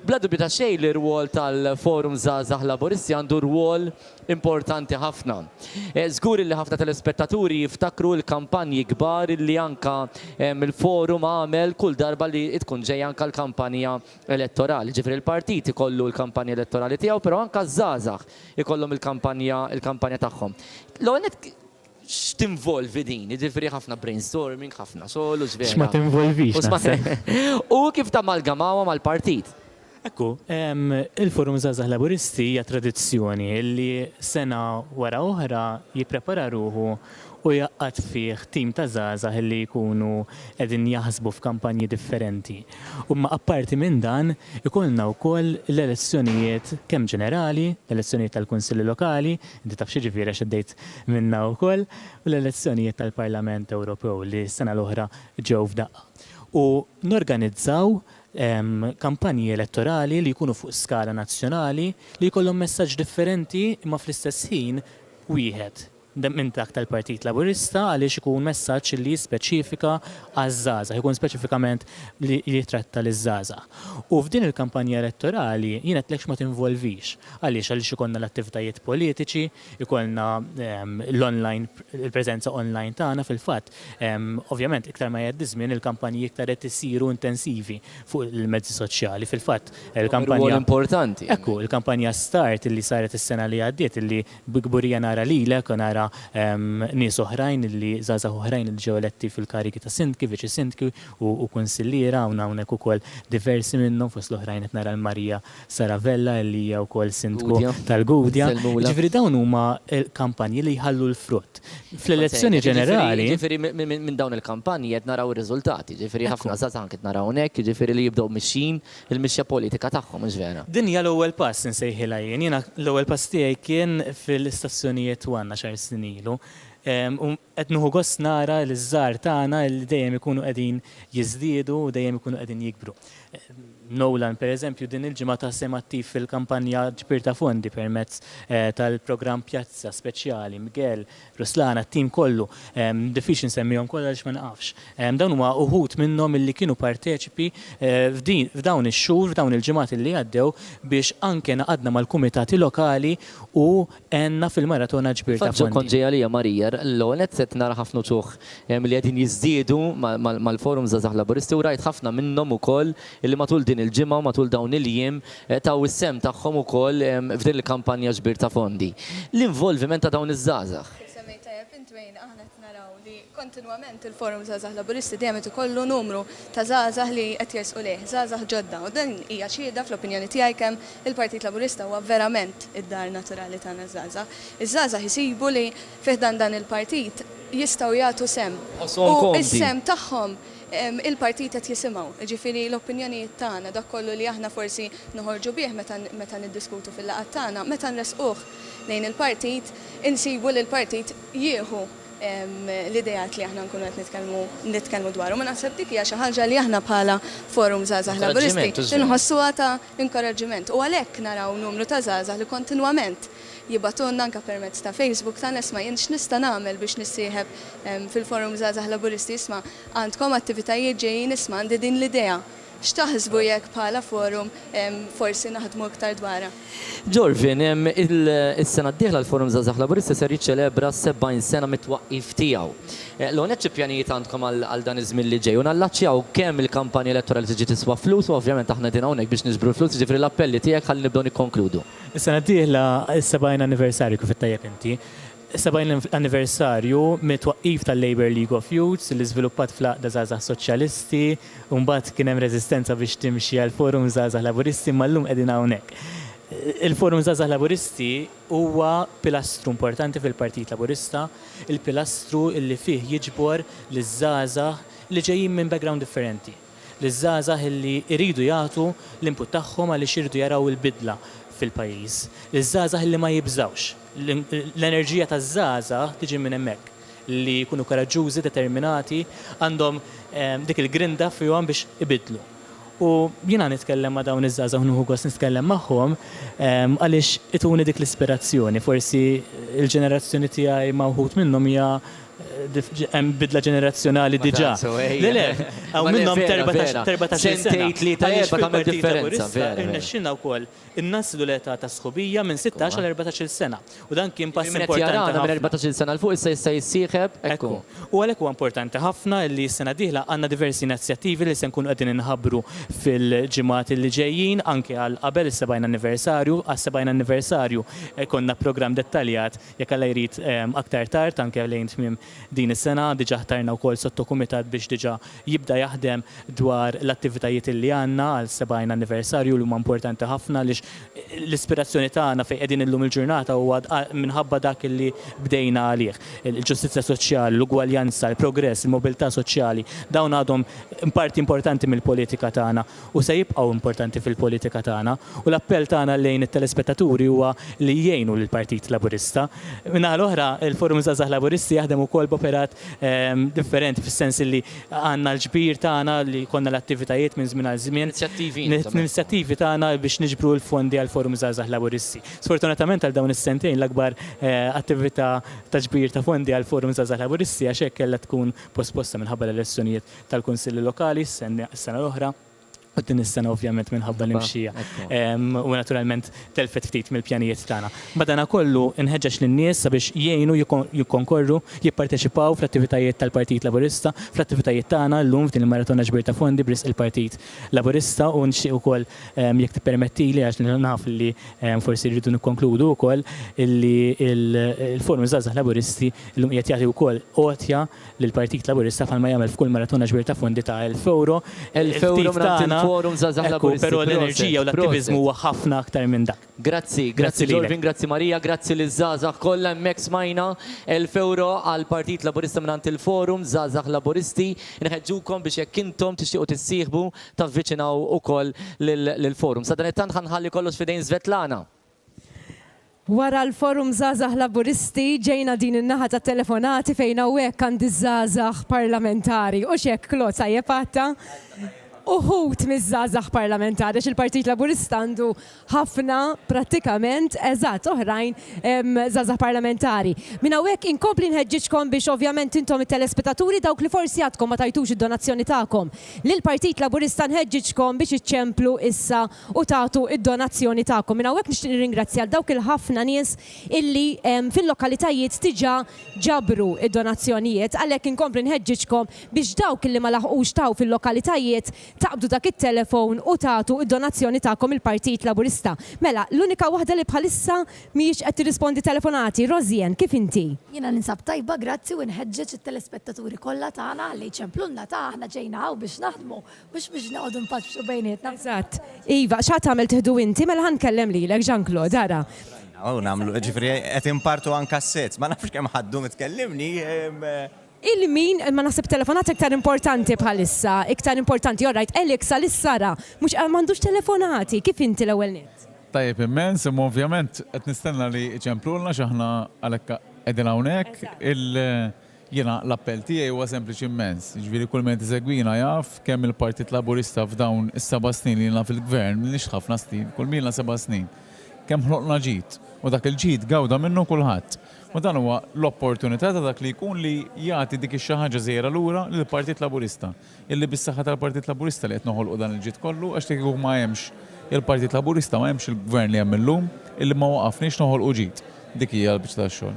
Bla dubju ta' xejn li r-rwol tal-Forum Żgħażagħ Laburisti għandu rwol importanti ħafna. Żgur li ħafna telespettaturi jiftakru l-kampanji kbar li anka il-forum għamel kull darba li tkun ġej anka l-kampanja elettorali. Ġifri il-partit ikollu l-kampanja elettorali tiegħu, però anka żgħażagħ ikollhom il-kampanja tagħhom. L-għonet x'tinvolvi din, ġifri ħafna brainstorming, ħafna xogħol u ġvera. X'ma tinvolvix. U kif tamalgamawha mal-partit? Ekku, il-Forum Żgħażagħ Laburisti hija tradizzjoni li sena wara oħra jipprepara ruħu u jaqqad fih tim ta' żgħażagħ li jkunu qegħdin jaħsbu f'kampanji differenti. U ma apparti minn dan ikollna wkoll l-elezzjonijiet kemm ġenerali, l-elezzjonijiet tal-Kunsilli Lokali, inti taf xi ġifieri xeddejt minnha wkoll, u l-elezzjonijiet tal-Parlament Ewropew li s-sena l-oħra ġew f'daqqa. U norganizzaw kampanji elettorali li jkunu fuq skala nazzjonali li jkollhom messaġġ differenti imma fl-istess ħin wieħed minn dak tal-Partit Laburista għaliex ikun messaġġ li speċifika għaż-żgħażagħ, ikun speċifikament li jitratta liż-żgħażagħ. U f'din il-kampanja elettorali jien qedlek ma tinvolvix għaliex ikollna l-attivitajiet politiċi, ikollna l-online, il-preżenza online tagħna fil-fatt. Ovvjament iktar ma jgħaddi żmien il-kampanji iktar qed isiru intensivi fuq il-mezzi soċjali. Fil-fatt il-kampanja importanti. Ekku, il-kampanja Start li saret is-sena li għaddiet illi bigburija nara lilek u nara nies oħrajn li żgħażagħ oħrajn li ġew eletti fil-karigi ta' sindki, viċi sindki u kunsilliera u hawnhekk ukoll diversi minnhom fost l-oħrajn qed nara l-Marija Saravella li hija wkoll sindku tal-Gudja. Ġifieri dawn huma kampanji li jħallu l-frutt. Fl-elezzjoni ġenerali. Ġifieri minn dawn il-kampanji qed naraw ir-riżultati. Ġifieri ħafna żgħażagħ qed naraw hawnhekk, ġifieri li jibdew mixin il-mixja politika tagħhom mhux vera. Din hija l-ewwel pass insejħilha jien. Jiena l-ewwel pass tiegħi kien fil-istazzjonijiet għandna xar ilu. Qed nieħu gost nara l-żgħar tagħna li dejjem ikunu qegħdin jiżdiedu u dejjem ikunu qegħdin jikbru. Nolan, per eżempju, din il-ġimgħa taħsem attiv fil-kampanja ġbir ta' fondi permezz tal-programm Pjazza Speċjali, Miguel, Ruslana, t-tim kollu, diffiċli nsemmihom kollha għaliex ma nafx. Dawn huma uħud minnhom illi kienu parteċipi f'dawn ix-xhur, f'dawn il-ġimgħat li għaddew biex anke naqadna mal-kumitati lokali u għenna fil-maratona ġbir ta' fondi. Kont ġejja lija Marija, l-għonet set nara ħafna ċuħ li għedin jiżdiedu mal-Forum Żgħażagħ Laburisti u rajt ħafna minnhom ukoll illi matul din il-ġimgħa matul dawn il-jiem taw is-sem tagħhom ukoll f'din il-kampanja ġbir ta' fondi. L-involviment ta' dawn iż-żgħażagħ. Aħna qed naraw li kontinwament il-Forum Żgħażagħ Laburisti dejjem qed ikollu numru ta' żgħażagħ li qed jersqu leh, żgħażagħ ġodda u dan hija xhieda fl-opinjoni tiegħi kemm il-Partit Laburista huwa verament id-dar naturali tagħna żgħażagħ. Iż-żgħażagħ isibu li fih dan il-partit jistgħu jagħtu sem. U is-sem tagħhom il-partit qed jisimgħu. Ġifieri l-opinjonijiet tagħna dak kollu li aħna forsi noħorġu bih meta niddiskutu fil-laqgħat tagħna, meta nresquh lejn il-partit, insibu li l-partit jieħu l-idejat li aħna nkunu qed nitkellmu dwaru. Ma naħseb dik hija xi ħaġa li aħna bħala Forum Żgħażagħ Laburisti inħossuha ta' inkoraġġiment. U għalhekk naraw numru ta' żgħażagħ li kontinwament jibatunna anka permezz ta' Facebook ta' nisma' jien x'nista' nagħmel biex nissieħeb fil-Forum Żgħażagħ Laburisti isma' għandkom attivitajiet ġejjin isma' għandi din l-idea. X'taħsbu jekk bħala forum forsi naħdmu iktar dwarha? Ġorvin, is-sena d-dieħla l-Forum Żgħażagħ Laburisti ser jiċċelebra 70 sena mit-twaqqif tiegħu. L-għonet xi pjanijiet għandkom għal dan iż-żmien li ġej u nallaċċjaw kemm il-kampanja elettorali tiġi tiswa flus u ovvjament aħna din hawnhekk biex niġbru flus, jiġifieri l-appelli tiegħek ħalli nibdew nikkonkludu. Is-sena d-dieħla is-70 anniversarju kif ittajjeb inti. 70 anniversarju mit-twaqqif tal-Labour League of Youths li żviluppat fl-Aqda Żgħażagħ Soċjalisti u mbagħad kien hemm reżistenza biex timxi għal Forum Żgħażagħ Laburisti ma llum qegħdin hawnhekk. Il-Forum Żgħażagħ Laburisti huwa pilastru importanti fil-Partit Laburista, il-pilastru illi fih jiġbor liż-żgħażagħ li ġejjin minn background differenti. Liż-żgħażagħ illi jridu jagħtu l-input tagħhom għaliex iridu jaraw il-bidla fil-pajjiż. Iż-żgħażagħ li ma jibżawx, l-enerġija taż-żgħażagħ tiġi minn hemmhekk li jkunu karaġġużi, determinati, għandhom dik il-grinda fihom biex ibidlu. U jiena nitkellem ma' dawn iż-żgħażagħ u gost nitkellem magħhom għaliex ituni dik l-ispirazzjoni. Forsi il-ġenerazzjoni tiegħi ma' wħud minnhom hija bidla ġenerazzjonali diġà. Le, għaw minnhom 14 sena. Sentejt li ta' tagħmel differenza, vera. Irnexxinna wkoll innaslu l-età ta' sħubija minn 16 għal 14 sena. U dan kien pass importanti. Minn 14 sena l fuq issa jista' jissieħeb. Ekku. U għalhekk huwa importanti ħafna li s-sena dieħla għandna diversi inizjattivi li se nkunu qegħdin inħabbru fil-ġimgħat li ġejjin anke għal qabel is-70 anniversarju. Għas-70 anniversarju konna programm dettaljat jekk alla jrid aktar tard anke lejn tmiem din is-sena diġà ħtarna wkoll sottokumitat biex diġà jibda jaħdem dwar l-attivitajiet li għandna għal 70 anniversarju li huma importanti ħafna għaliex l-ispirazzjoni tagħna fejn qegħdin illum il-ġurnata huwa minħabba dak li bdejna għalih. Il-ġustizzja soċjali, l-ugwaljanza, il-progress, il-mobilità soċjali, dawn għadhom parti importanti mill-politika tagħna u se jibqgħu importanti fil-politika tagħna. U l-appell tagħna lejn it-telespettaturi huwa li jgħinu lill-Partit Laburista. Minnaħa l-oħra, il-Forum Żgħażagħ Laburisti jaħdem ukoll b'operat differenti fis-sens li għandna l-ġbir tagħna li konna l-attivitajiet minn żmien għal żmien. L-inizjattivi tagħna biex niġbru l-fondi għal Forum Żgħażagħ Laburisti. Sfortunatament għal dawn is-sentejn l-akbar attività ta' ġbir ta' fondi għal Forum Żgħażagħ Laburisti għax hekk kellha tkun posposta minħabba l-elezzjonijiet tal-Kunsilli Lokali s-sena l-oħra. U din is-sena ovvjament minħabba l-imxija. U naturalment telfet ftit mill-pjanijiet tagħna. Badana kollu inħeġġeġ lin-nies sabiex jgħinu jikkonkorru, jipparteċipaw fl-attivitajiet tal-Partit Laburista, fl-attivitajiet tagħna llum f'din il-maratona ġbir ta' fondi bris il-Partit Laburista u nixtieq ukoll jekk tippermettili għax naf li forsi rridu nikkonkludu wkoll illi il-Forum Żgħażagħ Laburisti llum qiegħed jagħti wkoll għotja lill-Partit Laburista bħalma jagħmel f'kull maratona ġbir ta' fondi ta' €1000. Forum Żgħażagħ Laburisti. Però l-enerġija u l-attivizmu huwa ħafna aktar minn dak. Grazzi Jorvin, grazzi Marija, grazzi liż-żgħażagħ kollha hemmhekk smajna €1000 għal Partit Laburista mingħand il-Forum Żgħażagħ Laburisti. Inħeġġukom biex jekk intom tixtiequ tissieħbu tavviċinaw ukoll lill-Forum. Sa dan it-tant ħanħalli kollox f'idejn Svetlana. Wara l-Forum Żgħażagħ Laburisti ġejna din in-naħa ta' telefonati fejn hawnhekk għandi żgħażagħ parlamentari. U x'hekk Klod sajjeb għatta? Uħut miż-żgħażagħ parlamentari il-Partit Laburista għandu ħafna prattikament eżatt oħrajn żgħażagħ parlamentari. Minn hawnhekk inkompli nħeġġiġkom biex ovvjament intom it-telespettaturi dawk li forsi għadkom ma tajtux id-donazzjoni tagħkom. Lill-Partit Laburista nħeġġiġkom biex iċċemplu issa u tagħtu id-donazzjoni tagħkom. Minn hawnhekk nixtieq nirringrazzja għal dawk il-ħafna nies illi fil-lokalitajiet diġà ġabru id-donazzjonijiet għalhekk inkompli nħeġġiġkom biex dawk illi ma laħqux taw fil-lokalitajiet taqbdu dak it-telefon u tagħtu id-donazzjoni tagħkom il-Partit Laburista. Mela, l-unika waħda li bħalissa mhijiex qed tirrispondi telefonati. Rozien, kif inti? Jiena ninsab tajba, grazzi u nħeġġeġ it-telespettaturi kollha tagħna li ċemplunna ta' aħna ġejna hawn biex naħdmu biex noqogħdu npaċċu bejnietna. Eżatt. Iva, x'għad tagħmel tieħdu inti mela ħankellem lilek Jean-Claude, ara. Nagħmlu ġifieri qed impartu anke s-sets, ma nafx kemm ħaddu mitkellimni. Il-min, ma nasib telefonat iktar importanti bħalissa, iktar importanti, jorrajt, Alexa l-issara, mux mandux telefonati, kif inti l-ewel net? Tajjeb immens, imma ovvjament qed nistenna li ċemplulna x'aħna għalhekk qegħdin hawnhekk. Jiena l-appell tiegħi huwa sempliċi immens. Ġifieri kull min tisegwina jaf kemm il-Partit Laburista f'dawn is-7 snin li jiena fil-gvern, m'iniex ħafna snin, kull milna 7 snin. Kemm ħloqna ġid u dak il-ġid gawda minnu kulħadd. U dan huwa l-opportunità ta' dak li jkun li jagħti dik ix-xi ħaġa żgħira lura lill-Partit Laburista. Illi bis-saħħa tal-Partit Laburista li qed noħolqu dan il-ġid kollu għax kieku ma hemmx il-Partit Laburista ma hemmx il-gvern li hemm illum illi ma waqafniex noħolqu ġid. Dik hija l-biċċa tax-xogħol.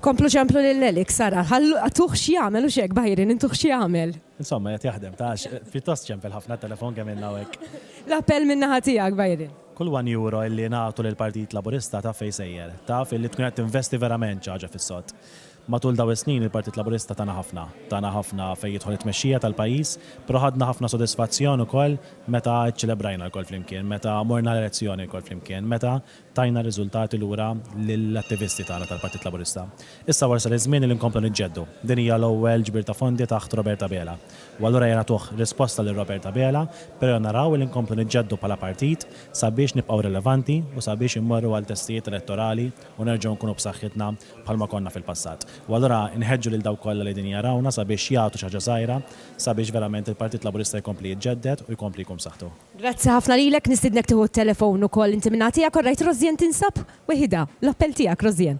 Komplu ċemplu lil-Nelik, Sara, tuħ x'jagħmel u x'hekk Bajrin, intuħ x'jagħmel. Insomma, qed jaħdem tax, pjuttost ċempel ħafna telefon kemm inna hekk. L-appell min-naħa tiegħek Bajrin. Kull €1 illi nagħtu lill-Partit Laburista taf fejn sejjer, taf illi tkun qed tinvesti verament xi ħaġa fis-sod. matul daw is-snin il-Partit Laburista tana ħafna fejn jidħol it-tmexxija tal-pajjiż, però ħadna ħafna sodisfazzjon ukoll meta ċċelebrajna l-kol flimkien, meta morna l-elezzjoni l-kol flimkien, meta tajna riżultati lura lill-attivisti tagħna tal-Partit Laburista. Issa wasal iż-żmien li nkomplu niġġeddu. Din hija l-ewwel ġbir ta' fondi taħt Roberta Bela. U allura jena tuħ risposta lil Roberta Bela, però naraw li nkomplu niġġeddu bħala partit sabiex nibqgħu rilevanti u sabiex immorru għal testijiet elettorali u nerġgħu nkunu b'saħħitna bħalma konna fil-passat. U allura nħeġġu lil dawk kollha li din jarawna sabiex jagħtu xi ħaġa żgħira sabiex verament il-Partit Laburista jkompli jiġġedded u jkompli jkun b'saħħtu. Grazzi ħafna lilek, nistidnek tieħu t-telefon ukoll inti minn tiegħek orrajt Rożien tinsab weħida. L-appell tiegħek Rożien.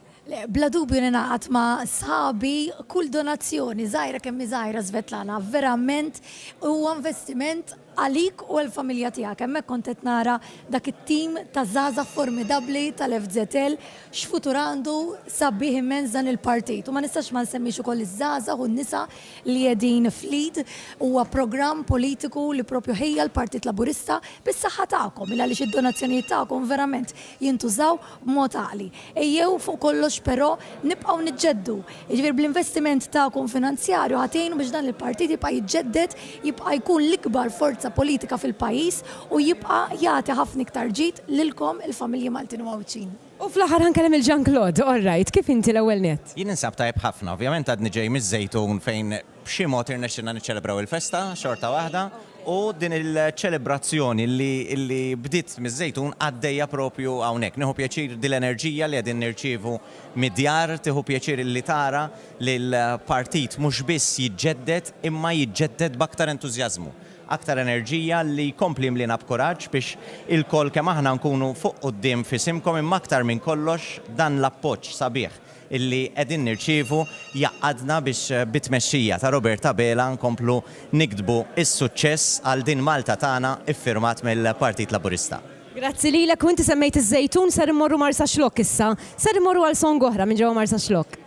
Bla dubju ninaqat ma' sabi kull donazzjoni, zaħira kemmi zaħira Svetlana, verament huwa investiment għalik u l-familja tijak. Emme kontet nara dak it-tim ta' zaza formidabli tal-FZL xfuturandu sabiħ immens dan il-partit. U ma nistax ma nsemmix ukoll iż-żaza u n-nisa li jedin flid huwa programm politiku li propju ħejja l-Partit Laburista bis-saħħa tagħkom il għaliex id-donazzjonijiet tagħkom verament jintużaw b'mod għali. Ejjew fuq kollox però nibqgħu niġġeddu. Jiġifier bl-investiment tagħkom finanzjarju ħatejnu biex dan il-partit jibqa' jiġġedded, jibqa' jkun l-ikbar forza politika fil-pajis u jibqa' jagħti ħafna iktar ġid lilkom il-familji Maltin u Għawċin. U fl-aħħar ħankellem il-Jean-Claude, all right, kif inti l-ewwel net? Jien insab tajb ħafna, ovvjament għadni ġej miż-żejtun fejn b'xi mod irnexxinna niċċelebraw il-festa xorta waħda u din il-ċelebrazzjoni li bdiet miż-żejtun għaddejja propju hawnhekk. Nieħu pjaċir din l-enerġija li qegħdin nirċievu mid-djar, tieħu pjaċir li tara li l-partit mhux biss jiġġedded imma jiġġedded b'aktar entużjażmu. Aktar enerġija li kompli mlina b'kuraġġ biex il-kol kemm aħna nkunu fuq quddiem fisimkom imma aktar minn kollox dan l-appoġġ sabiħ illi qegħdin nirċievu jaqadna biex bit-tmexxija ta' Roberta Bela nkomplu nikdbu is-suċċess għal din Malta tagħna iffirmat mill-Partit Laburista. Grazzi lilek u inti semmejt iż-żejtun ser immorru Marsa Xlok issa. Ser immorru għal song oħra minn ġewwa Marsa Xlok.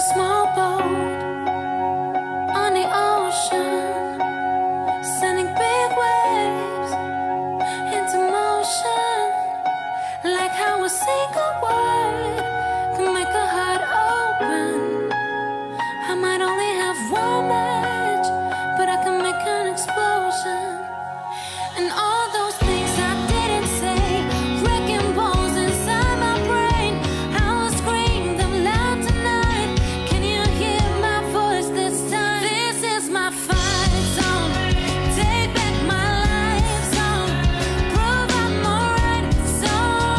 A small boat on the ocean, sending big waves into motion, like how a single word can make a heart open. I might only have one match, but I can make an explosion. And all those things I didn't say, wrecking balls inside my brain. I will scream them loud tonight. Can you hear my voice this time? This is my fight zone. Take back my life zone. Prove I'm alright zone.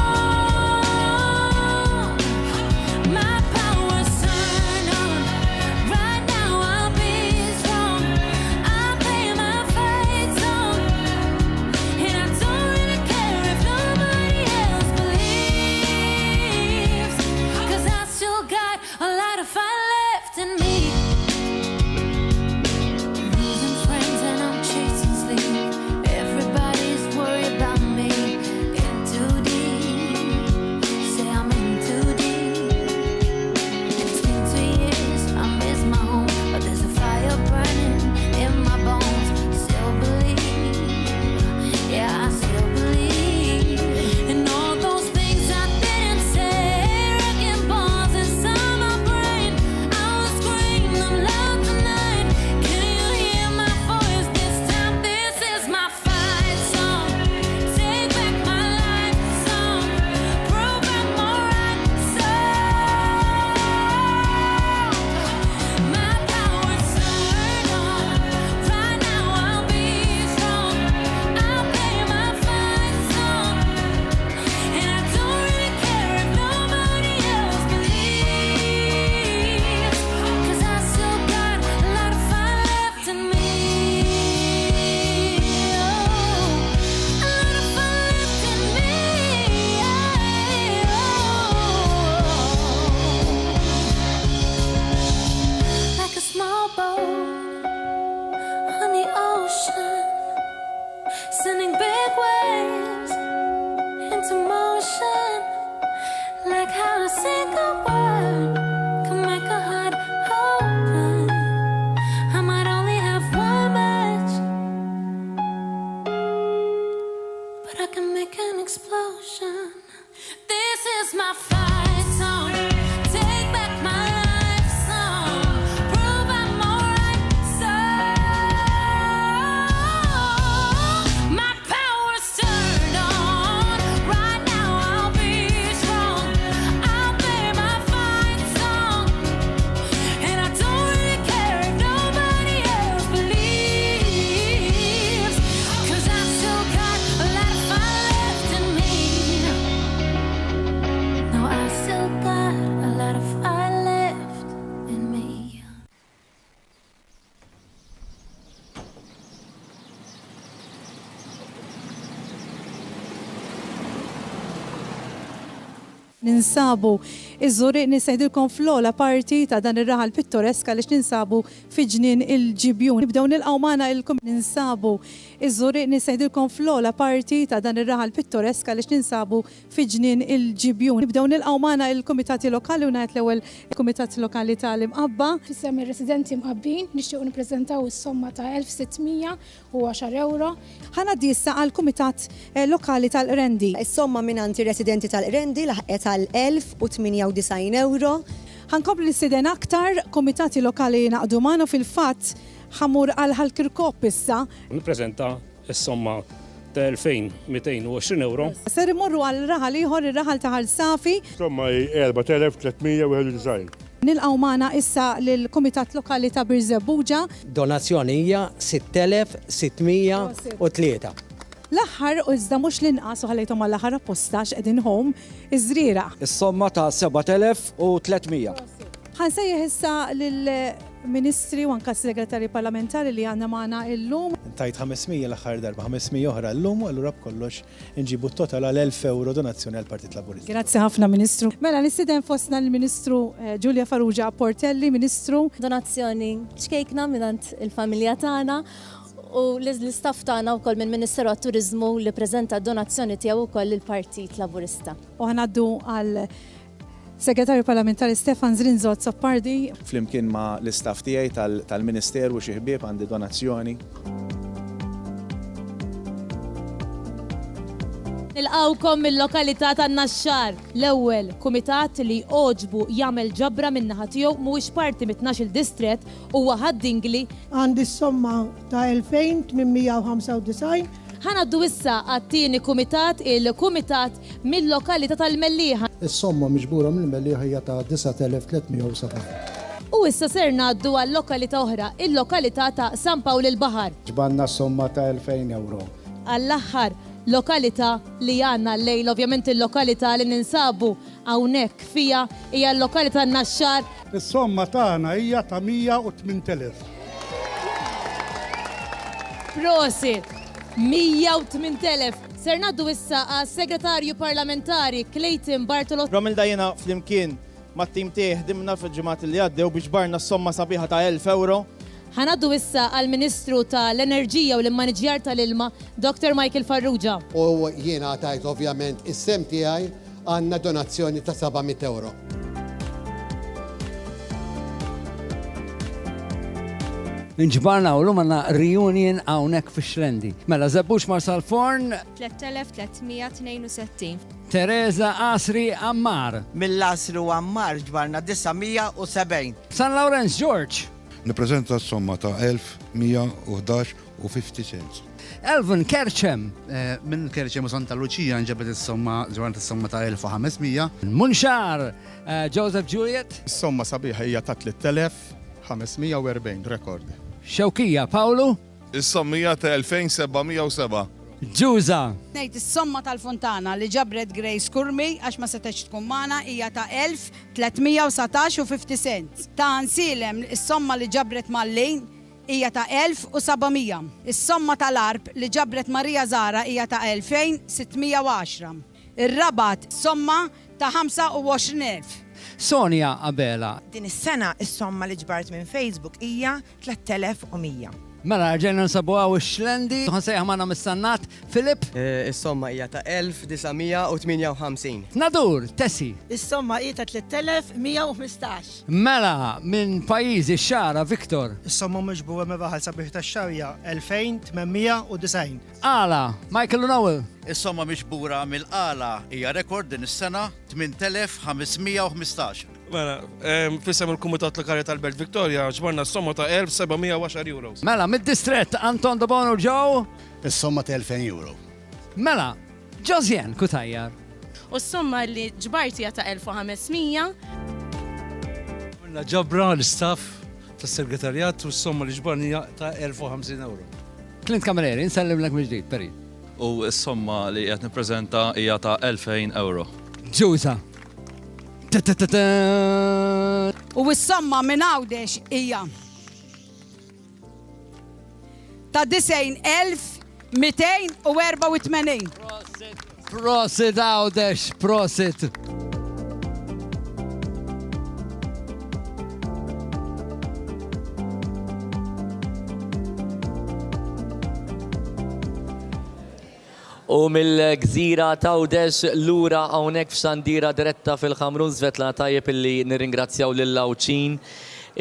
is my fight song. Take back my life song. Prove I'm alright song. My power's turned on. Right now I'll be strong. I'll play my fight song. And I don't really care if nobody else believes. 'Cause I've still got a lot of fire left in me. No, I've still got a lot of fire left in me. Ninsabu iż-żuriq nisajdilkom fl-ola parti ta' dan ir-raħal pittoreska li ninsabu fi ġnien il-ġibjun. Nibdew nilqgħu magħna ninsabu iż-żuriq nisajdilkom fl-ola parti ta' dan ir-raħal pittoreska li ninsabu fi ġnien il-ġibjun. Nibdew nilqgħu magħna il-kumitati lokali u ngħid l-ewwel kumitat lokali tal-imqabba. Fissem ir-residenti mqabbin nixtiequ nippreżentaw is-somma ta' 1610 euro. Ħanaddi issa għall-kumitat lokali tal-Qrendi. Is-somma mingħand ir-residenti tal-Qrendi laħqet għal 1098 euro. Ħankompli nistiden aktar komitati lokali naqdu magħna fil-fatt ħamur għal ħal-Kirkop issa. Nippreżenta s-somma ta' 2220 euro. Ser imorru għal raħal ieħor ir-raħal ta' Ħalsafi. Somma 4391. Nilqgħu magħna issa lill-Kumitat Lokali ta' Birżebbuġa. Donazzjoni hija 6603. L-aħħar u iżda mhux l-inqas u ħallejthom għall-aħħar apposta x'qegħdin home iż-żriera. Is-somma ta' 7300. Ħansejjaħ issa lill-Ministri u anke segretari parlamentari li għandna magħna llum. Tajt 500 l-aħħar darba, 500 oħra llum u allura b'kollox inġibu t-total għal 1000 euro donazzjoni għall Partit Laburista. Grazzi ħafna Ministru. Mela nistiden fostna l-Ministru Giulia Farrugia Portelli, Ministru. Donazzjoni xkejkna minant il-familja tagħna u l-istaff tagħna wkoll minn Ministeru għat-Turiżmu li preżenta donazzjoni tiegħu wkoll il-Partit Laburista. U ħanaddu għal Segretarju Parlamentari Stefan Zrinzot Sappardi. Flimkien ma l-istaff tiegħi tal-Ministeru xi ħbieb għandi donazzjoni. Nilqawkom mill-lokalità tan-Naxxar, l-ewwel kumitat li oġbu jagħmel ġabra min-naħa tiegħu mhuwiex parti mit-12 distrett huwa ħaddingli. Għandi somma ta' 2895. Ħanaddu issa għat-tieni kumitat, il-kumitat mill-lokalità tal-Mellieħa. Is-somma miġbura mill-Mellieħa hija ta' 9307. U issa ser ngħaddu għal-lokalità oħra, il-lokalità ta' San Pawl il-Baħar. Ġbanna somma ta' 2000 euro. Għall-aħħar lokalità li għandna l-lejl, ovvjament il-lokalità li ninsabu hawnhekk fija hija l-lokalità Naxxar. Is-somma tagħna hija ta' 108,000. Prosit! 108,000. Ser naddu issa għas-Segretarju Parlamentari Clayton Bartolot. Romil dajjena flimkien mat-tim tiegħi ħdimna fil-ġimgħat li għaddew biex barna somma sabiħa ta' 1000 euro. Ħanaddu issa għal-Ministru tal-Enerġija u l-Immaniġjar tal-Ilma, Dr. Michael Farrugia. U jiena tajt ovvjament is-sem tiegħi għandna donazzjoni ta' 700 euro. Inġbarna u l-lum għanna reunion għawnek fi Xrendi. Mela, Zebbux Marsal Forn. 3362. Teresa Asri Ammar. Mill-Asri u Ammar ġbarna 970. San Lawrence George. Niprezenta s-somma ta' 1111.50 cents. Elvin Kerċem. Minn Kerċem u Santa Lucia nġabet is-somma ġbarna is-somma ta' 1500. Munxar Joseph Juliet. Is-somma sabiħa hija ta' 3540 rekord. Xewkija Paolo. Is-sommija ta' 2707. Ġuża. Nejt is-somma tal-Fontana li ġabret Grace Kurmi għax ma setax tkun magħna hija ta' 1317.50 cents. Ta' Ansilem is-somma li ġabret mal-lejn hija ta' 1700. Is-somma tal-Arb li ġabret Marija Zara hija ta' 2610. Ir-Rabat somma ta' 25,000. Sonja Abela. Din is-sena is-somma li ġbart minn Facebook hija 3100. Mela, ġejna nsabu għaw Xlendi, ħansejħ maħna mis-sannat, Filip. Is-somma hija ta' 1958. Nadur, Tessi. Is-somma hija ta' 3115. Mela, minn pajjiżi xara, Viktor. Is-somma miġbura me baħal sabiħ ta' xarja 2890. Mill-qala, Michael O'Nowell. Is-somma miġbura mill-qala hija rekord din is-sena 8515. Mela, fissem il-Kumitat Lokali tal-Belt Victoria ġbarna s-somma ta' 1710 euros. Mela, mid-distrett Anton Dabonu ġew. Is-somma ta' 2000 euro. Mela, Josjen kutajjar. U s-somma li ġbartija ta' 1500. Ġabra l-istaff tas-segretarjat u s-somma li ġbarnija ta' 1050 euro. Clint Kamereri, nsellim l-ek mill-ġdid, peri. U s-somma li qed nippreżenta hija ta' 2000 euro. Ġuża. U s-somma minn Għawdex hija ta' 90,284. Prosit Għawdex, prosit. U mill-gżira ta' Għawdex lura hawnhekk f'xandira diretta fil-Ħamrun Svetlana tajjeb illi nirringrazzjaw lil-Lawċin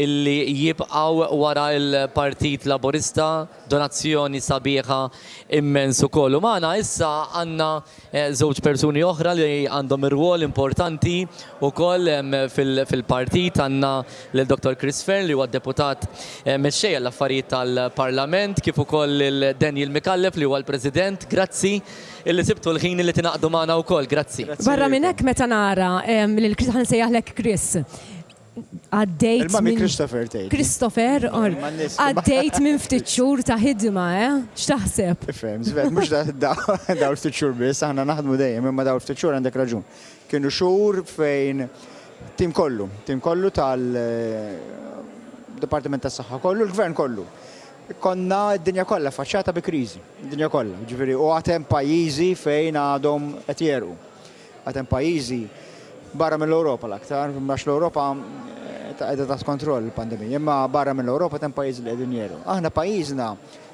illi jibqaw wara il-Partit Laburista, donazzjoni sabiħa immensu kollu. Magħna issa għandna żewġ persuni oħra li għandhom ir-rwol importanti wkoll fil-partit. Għandna lil-Dr. Chris Fern li huwa deputat mexxejja l-affarijiet tal-Parlament, kif ukoll lil-Daniel Mikallef li huwa l-President. Grazzi illi sibtu l-ħin li tinaqdu magħna wkoll. Grazzi. Barra minn hekk meta nara lil Chris ħansejjaħlek Chris. Għaddejt minn Christopher, għaddejt minn ftit xhur ta' ħidma, x'taħseb? Fem, żved, mhux daw ftit xhur biss, aħna naħdmu dejjem, imma daw ftit xhur għandek raġun. Kienu xhur fejn tim kollu tal-Dipartiment tas-Saħħa kollu, l-Gvern kollu. Konna d-dinja kollha faċċata bi kriżi, d-dinja kollha, ġifieri u għatem pajjiżi fejn għadhom qed jerqu. Għatem pajjiżi barra mill-Europa l-aktar, max l-Europa għedha ta' kontroll il-pandemija, imma barra mill-Europa tem pajjiżi li għedin jeru. Aħna pajjiżna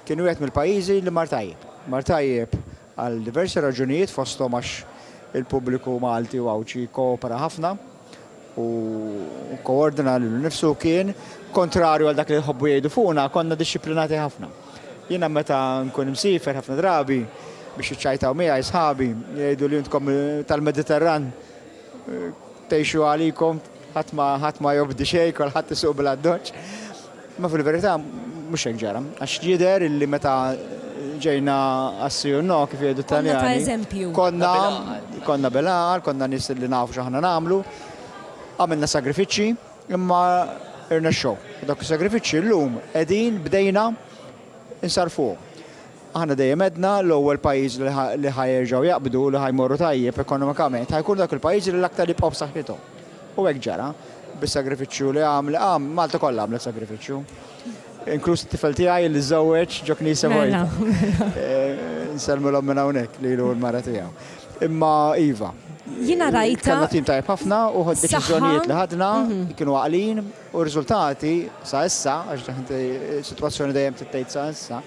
kienu għet mill-pajjiżi li martajjeb. Martajjeb għal diversi raġunijiet fostom għax il-pubbliku Malti u Għawċi koopera ħafna u koordina l-nifsu kien kontrarju għal dak li jħobbu jgħidu fuqna, konna disciplinati ħafna. Jiena meta nkun imsifer ħafna drabi biex iċċajtaw miegħi sħabi jgħidu li jintkom tal-Mediterran teħxu għalikom, ħatma jobdi xej, kol ħat tisuq bil-addoċ. Ma fil-verità, mux hekk ġara. Għax ġider illi meta ġejna assiju no, kif jgħidu Taljani. Konna belaqal, konna nis li nafu xaħna namlu, għamilna sagrifiċi, imma irna xow. Dak sagrifiċi l-lum edin bdejna insarfu. Aħna dejjem edna l-ewwel pajjiż li ħajjerġgħu jaqbdu li ħajmorru tajjeb ekonomikament ħajkun dak il-pajjiż li l-aktar jibqgħu b'saħħithom. U hekk ġara bis-sagrifiċċju li Malta kollha għamlet sagrifiċċju. Inkluż it-tifel tiegħi li żewweġ ġo knisja Vojta. Nsellmulhom minn hawnhekk lilu l-mara tiegħu. Imma iva. Jiena rajta. Kellna tim tajjeb ħafna u deċiżjonijiet li ħadna kienu għaqlin u r-riżultati sa issa għax sitwazzjoni dejjem tittejt sa issa.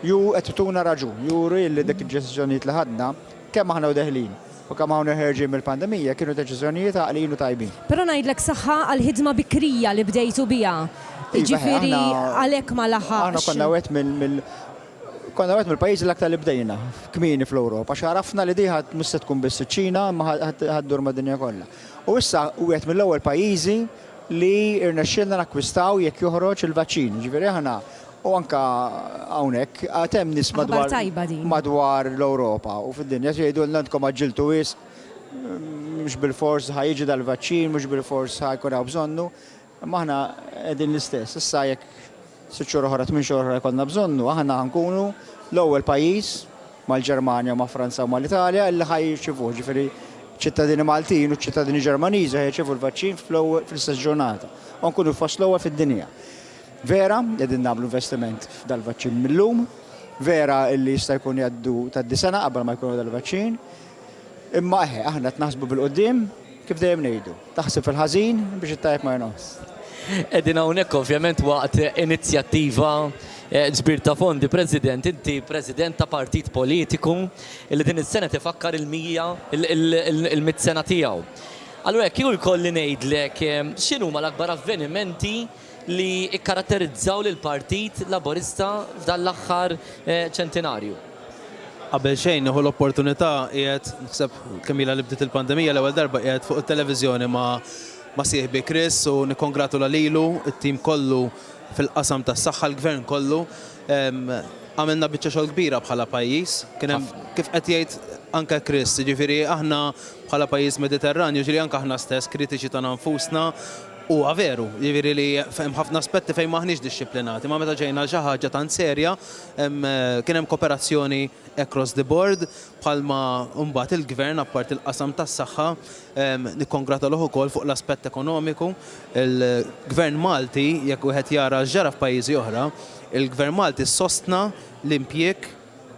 Ju għettuna raġun, juru illi dik il-ġestjonijiet li ħadna, kemm aħna u deħlin. U kemm aħna ħerġin mill-pandemija kienu deċiżjonijiet għaqlin u tajbin. Però ngħidlek saħħa għal-ħidma bikrija li bdejtu biha. Ġifieri għalhekk ma laħaqx. Aħna konna wet mill-pajjiżi l-aktar li bdejna, kmieni fl-Ewropa, xarafna li diħat mhux se tkun biss iċ-Ċina, ma ħaddur mad-dinja kollha. U issa wet mill-ewwel pajjiżi li irnexxielna nakkwistaw jekk joħroġ il-vaċċin. Ġifieri aħna u anka hawnhekk għatem nis madwar l-Ewropa u fid-dinja jgħidu l-nantkom għaġġiltu wis, mhux bil-fors ħajġi dal-vaċċin, mhux bil-fors ħajkun hawn bżonnu, imma aħna qegħdin l-istess. Issa jekk 6 xhur oħra 8 xhur oħra jkollna bżonnu, aħna ħankunu l-ewwel pajjiż mal-Ġermanja, ma' Franza u mal-Italja illi ħajċivu, ġifieri ċittadini Maltin u ċittadini Ġermaniżi ħajċivu l-vaċċin fl-istess ġurnata. U nkunu fost l-ewwel fid-dinja. Vera, qegħdin nagħmlu investiment f'dal-vaċċin millum, vera illi jista' jkun jgħaddu tad-sena qabel ma jkunu dal-vaċċin, imma aħna qed naħsbu bil-qudiem kif dejjem ngħidu. Taħseb fil-ħażin biex it-tajjeb ma jnofs. Qegħdin hawnhekk ovvjament waqt inizjattiva ġbir ta' fondi, President, inti President ta' partit politiku illi din is-sena tifakkar il-100 sena tiegħu. Allura jekk jkolli ngħidlek x'inhuma l-akbar avvenimenti li ikkaratterizzaw lil partit Laburista f'dan l-aħħar ċentenarju? qabel xejn nieħu l-opportunità qiegħed naħseb kemm li bdiet il-pandemija l-ewwel darba qiegħed fuq it-televiżjoni ma' sieħbi Chris u nikkongratula lilu, it-tim kollu fil-qasam tas-saħħa, l-gvern kollu. Għamilna biċċa xogħol kbira bħala pajjiż, kien hemm kif qed jgħid anke Chris, ġifieri aħna bħala pajjiż Mediterranju, ġifieri anke aħna stess kritiċi ta' nfusna. U veru, jiġifieri li hemm ħafna aspetti fejn maħniex dixxiplinati, ma meta ġejna xi ħaġa tant serja, kien hemm kooperazzjoni across the board bħalma mbagħad il-gvern apart il-qasam tas-saħħa nikkongratuluh ukoll fuq l-aspett ekonomiku. Il-Gvern Malti jekk wieħed jara ġara f'pajjiżi oħra, il-Gvern Malti sostna l-impjieg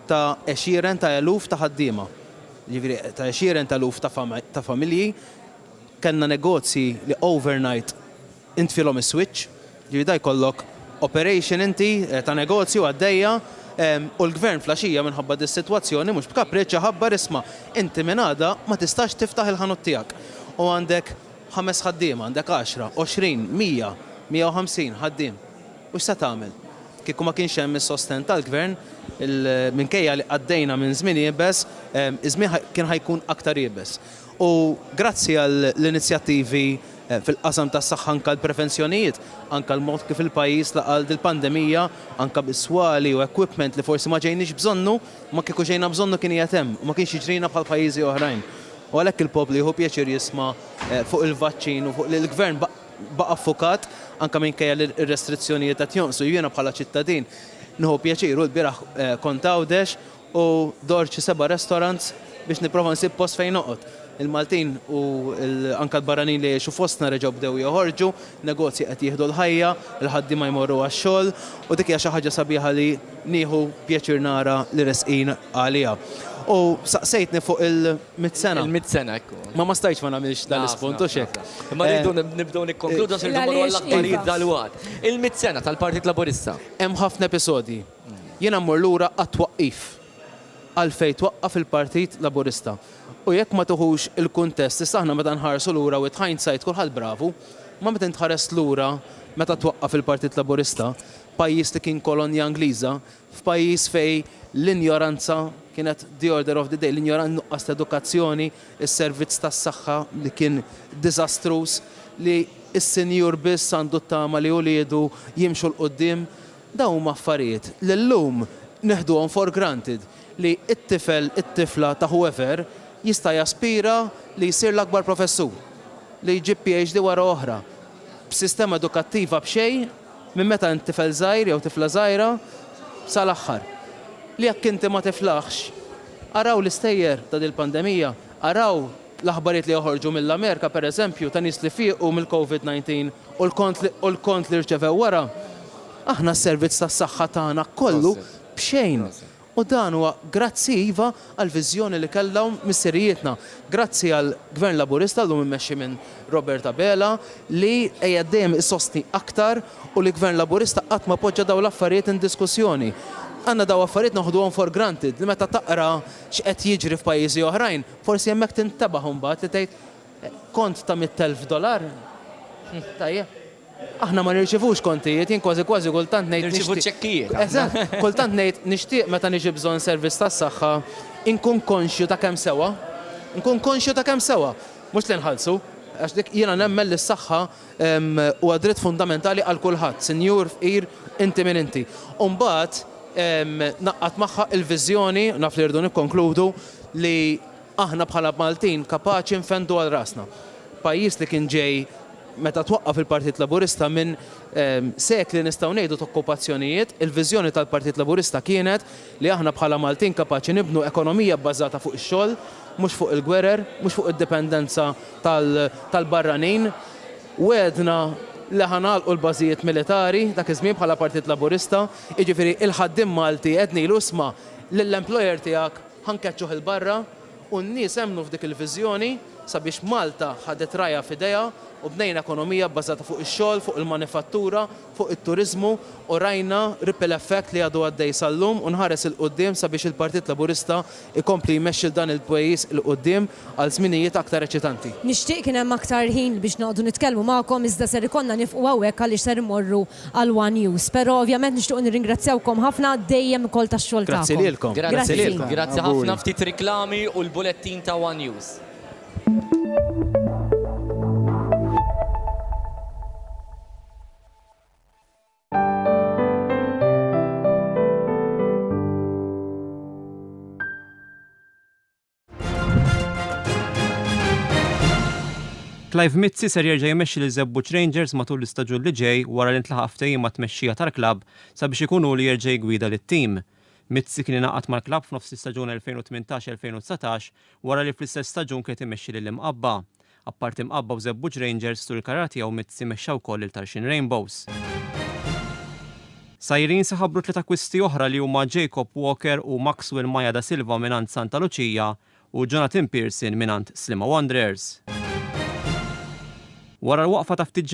ta' 20,000 ta' ħaddiema. Jiġifieri ta' 20,000 ta' familji. Kenna negozji li overnight intfilhom is-switch, ġifieri da jkollok operation inti ta' negozju għaddejja u l-gvern flaxija minħabba dis-sitwazzjoni mhux b'kapriċċ ħabbar isma' inti minn għada ma tistax tiftaħ il-ħanut tiegħek. U għandek 5 ħaddiema, għandek 10, 20, 100, 150 ħaddiem. U x'se tagħmel? Kieku ma kienx hemm is-sosten tal-gvern, minkejja li għaddejna minn żmien jiebes, iż-żmien kien ħajkun aktar jiebes. U grazzi għall-inizjattivi fil-qasam tas-saħħa anke l-prevenzjonijiet, anke l-mod kif il-pajjiż laqal dil-pandemija, anke bis-swali u equipment li forsi ma ġejniex bżonnu, ma kieku ġejna bżonnu kien qiegħed hemm, ma kienx jiġrina bħal pajjiżi oħrajn. U għalhekk il-poplu jieħu pjaċir jisma' fuq il-vaċċin u fuq li l-gvern baqa' affukat anke minkejja l-restrizzjonijiet qed jonqsu. Jiena bħala ċittadin nieħu pjaċir u l-bieraħ kont Għawdex u dort xi 7 restaurants biex nipprova nsib post fejn noqgħod. Il-Maltin u anke l-barranin li jgħixu fostna reġgħu bdew joħorġu, negozji qed jieħdu l-ħajja, il-ħaddiema jmorru għax-xogħol u dik hija xi ħaġa sabiħa li nieħu pjaċir nara li resqin għaliha. U saqsejtni fuq il-100 sena. Il-100 sena, ekku. Ma stajtx ma nagħmilx dal-ispunt u xek. Imma rridu nibdew nikkonkludu se nmorru għall-aħbarijiet dal-waqt. Il-100 sena tal-Partit Laburista. Hemm ħafna episodji. Jiena mmur lura għat-twaqqif għalfejn twaqqaf il-Partit Laburista. U jekk ma tuħux il-kuntest, issa aħna meta nħarsu lura with hindsight kulħadd bravu, ma meta ntħares lura meta twaqqaf il-Partit Laburista, pajjiż li kien kolonja Ingliża, f'pajjiż fejn l-injoranza kienet the order of the day, l-injoranza nuqqas edukazzjoni, is-servizz tas-saħħa li kien diżastruż, li s-senjur biss għandu tama li uliedu jimxu l-qoddim, dawn huma affarijiet li llum neħduhom for granted li it-tifel, it-tifla ta' whoever jista' jaspira li jsir l-akbar professur, li jġib PhD wara oħra, b'sistema edukattiva b'xejn minn meta n-tifel żgħir jew tifla żgħira sal-aħħar. Li jekk inti ma tiflaħx, araw l-istejjer ta' dil-pandemija, araw l-aħbarijiet li joħorġu mill-Amerika pereżempju ta' nies li fiequ mill-COVID-19 u l-kont li rċevew wara. Aħna s-servizz tas-saħħa tagħna kollu b'xejn. U dan huwa grazzi iva għal viżjoni li kellhom missirijietna. Grazzi għal Gvern Laburista llum immexxi minn Robert Abela li qiegħed dejjem isostni aktar u li Gvern Laburista qatt ma poġġa dawn l-affarijiet in diskussjoni. Għandna daw affarijiet naħduhom for granted li meta taqra x'qed jiġri f'pajjiżi oħrajn, forsi hemmhekk tintabaħ imbagħad li tgħid kont ta' $100,000. Tajjeb. Aħna ma nirċevux kontijiet, jien kważi kultant ngħid nirċevu ċekkijiet. Eżatt, kultant ngħid nixtieq meta niġi bżonn servizz tas-saħħa inkun konxju ta' kemm sewa. Nkun konxju ta' kemm sewa. Mhux li nħallsu, għax dik jiena nemmen li s-saħħa huwa dritt fundamentali għal kulħadd, sinjur, fqir, inti minn inti. U mbagħad naqqat magħha il-viżjoni, naf li rridu nikkonkludu li aħna bħala Maltin kapaċi nfendu għal rasna. Pajjiż li kien ġej meta twaqqaf il-Partit Laburista minn sekli nistgħu ngħidu ta' okkupazzjonijiet, il-viżjoni tal-Partit Laburista kienet li aħna bħala Maltin kapaċi nibnu ekonomija bbażata fuq ix-xogħol, mhux fuq il-gwerer, mhux fuq id-dipendenza tal-barranin. Wedna li ħanalqu l-bażijiet militari dak iż-żmien bħala Partit Laburista, jiġifieri il-ħaddiem Malti qed ngħidu isma' lill-employer tiegħek ħankeċċuh il-barra u n-nies hemmnu f'dik il-viżjoni sabiex Malta ħadet raja f'idejha u bnejna ekonomija bbażata fuq ix-xogħol, fuq il-manifattura, fuq it-turizmu u rajna ripple effect li għadu għaddej sal-lum u nħares il-qudiem sabiex il-Partit Laburista ikompli jmexxi dan il-pajjiż il-qudiem għal żminijiet aktar eċitanti. Nixtieq kien hemm aktar ħin biex noqogħdu nitkellmu magħkom iżda ser ikollna nifqu hawnhekk għaliex ser immorru għal One News. Però ovvjament nixtieq nirringrazzjawkom ħafna dejjem ukoll tax-xogħol tagħkom. Grazzi lilkom. Grazzi lilkom. Grazzi ħafna ftit riklami u l-bulettin ta' One News. Clive Mizzi ser jerġa' jmexxi lil Zebbuġ Rangers matul l-istaġun li ġej wara li ntlaħaq ftehim ma' tmexxija tal-klabb sabiex ikunu li jerġa' jgwida lit-tim. Mizzi kien ingħaqad mal-klabb f'nofs istaġun 2018-2019 wara li fl-istess staġun kien imexxi lill-Imqabba. Apparti Imqabba u Zebbuġ Rangers tul il-karati jew Mizzi mexxew ukoll il-Tarxin Rainbows. Sajrin saħabru 3 akkwisti oħra li huma Jacob Walker u Maxwell Maja da Silva minant Santa Lucia u Jonathan Pearson minant Slima Wanderers. Wara l-waqfa ta' ftit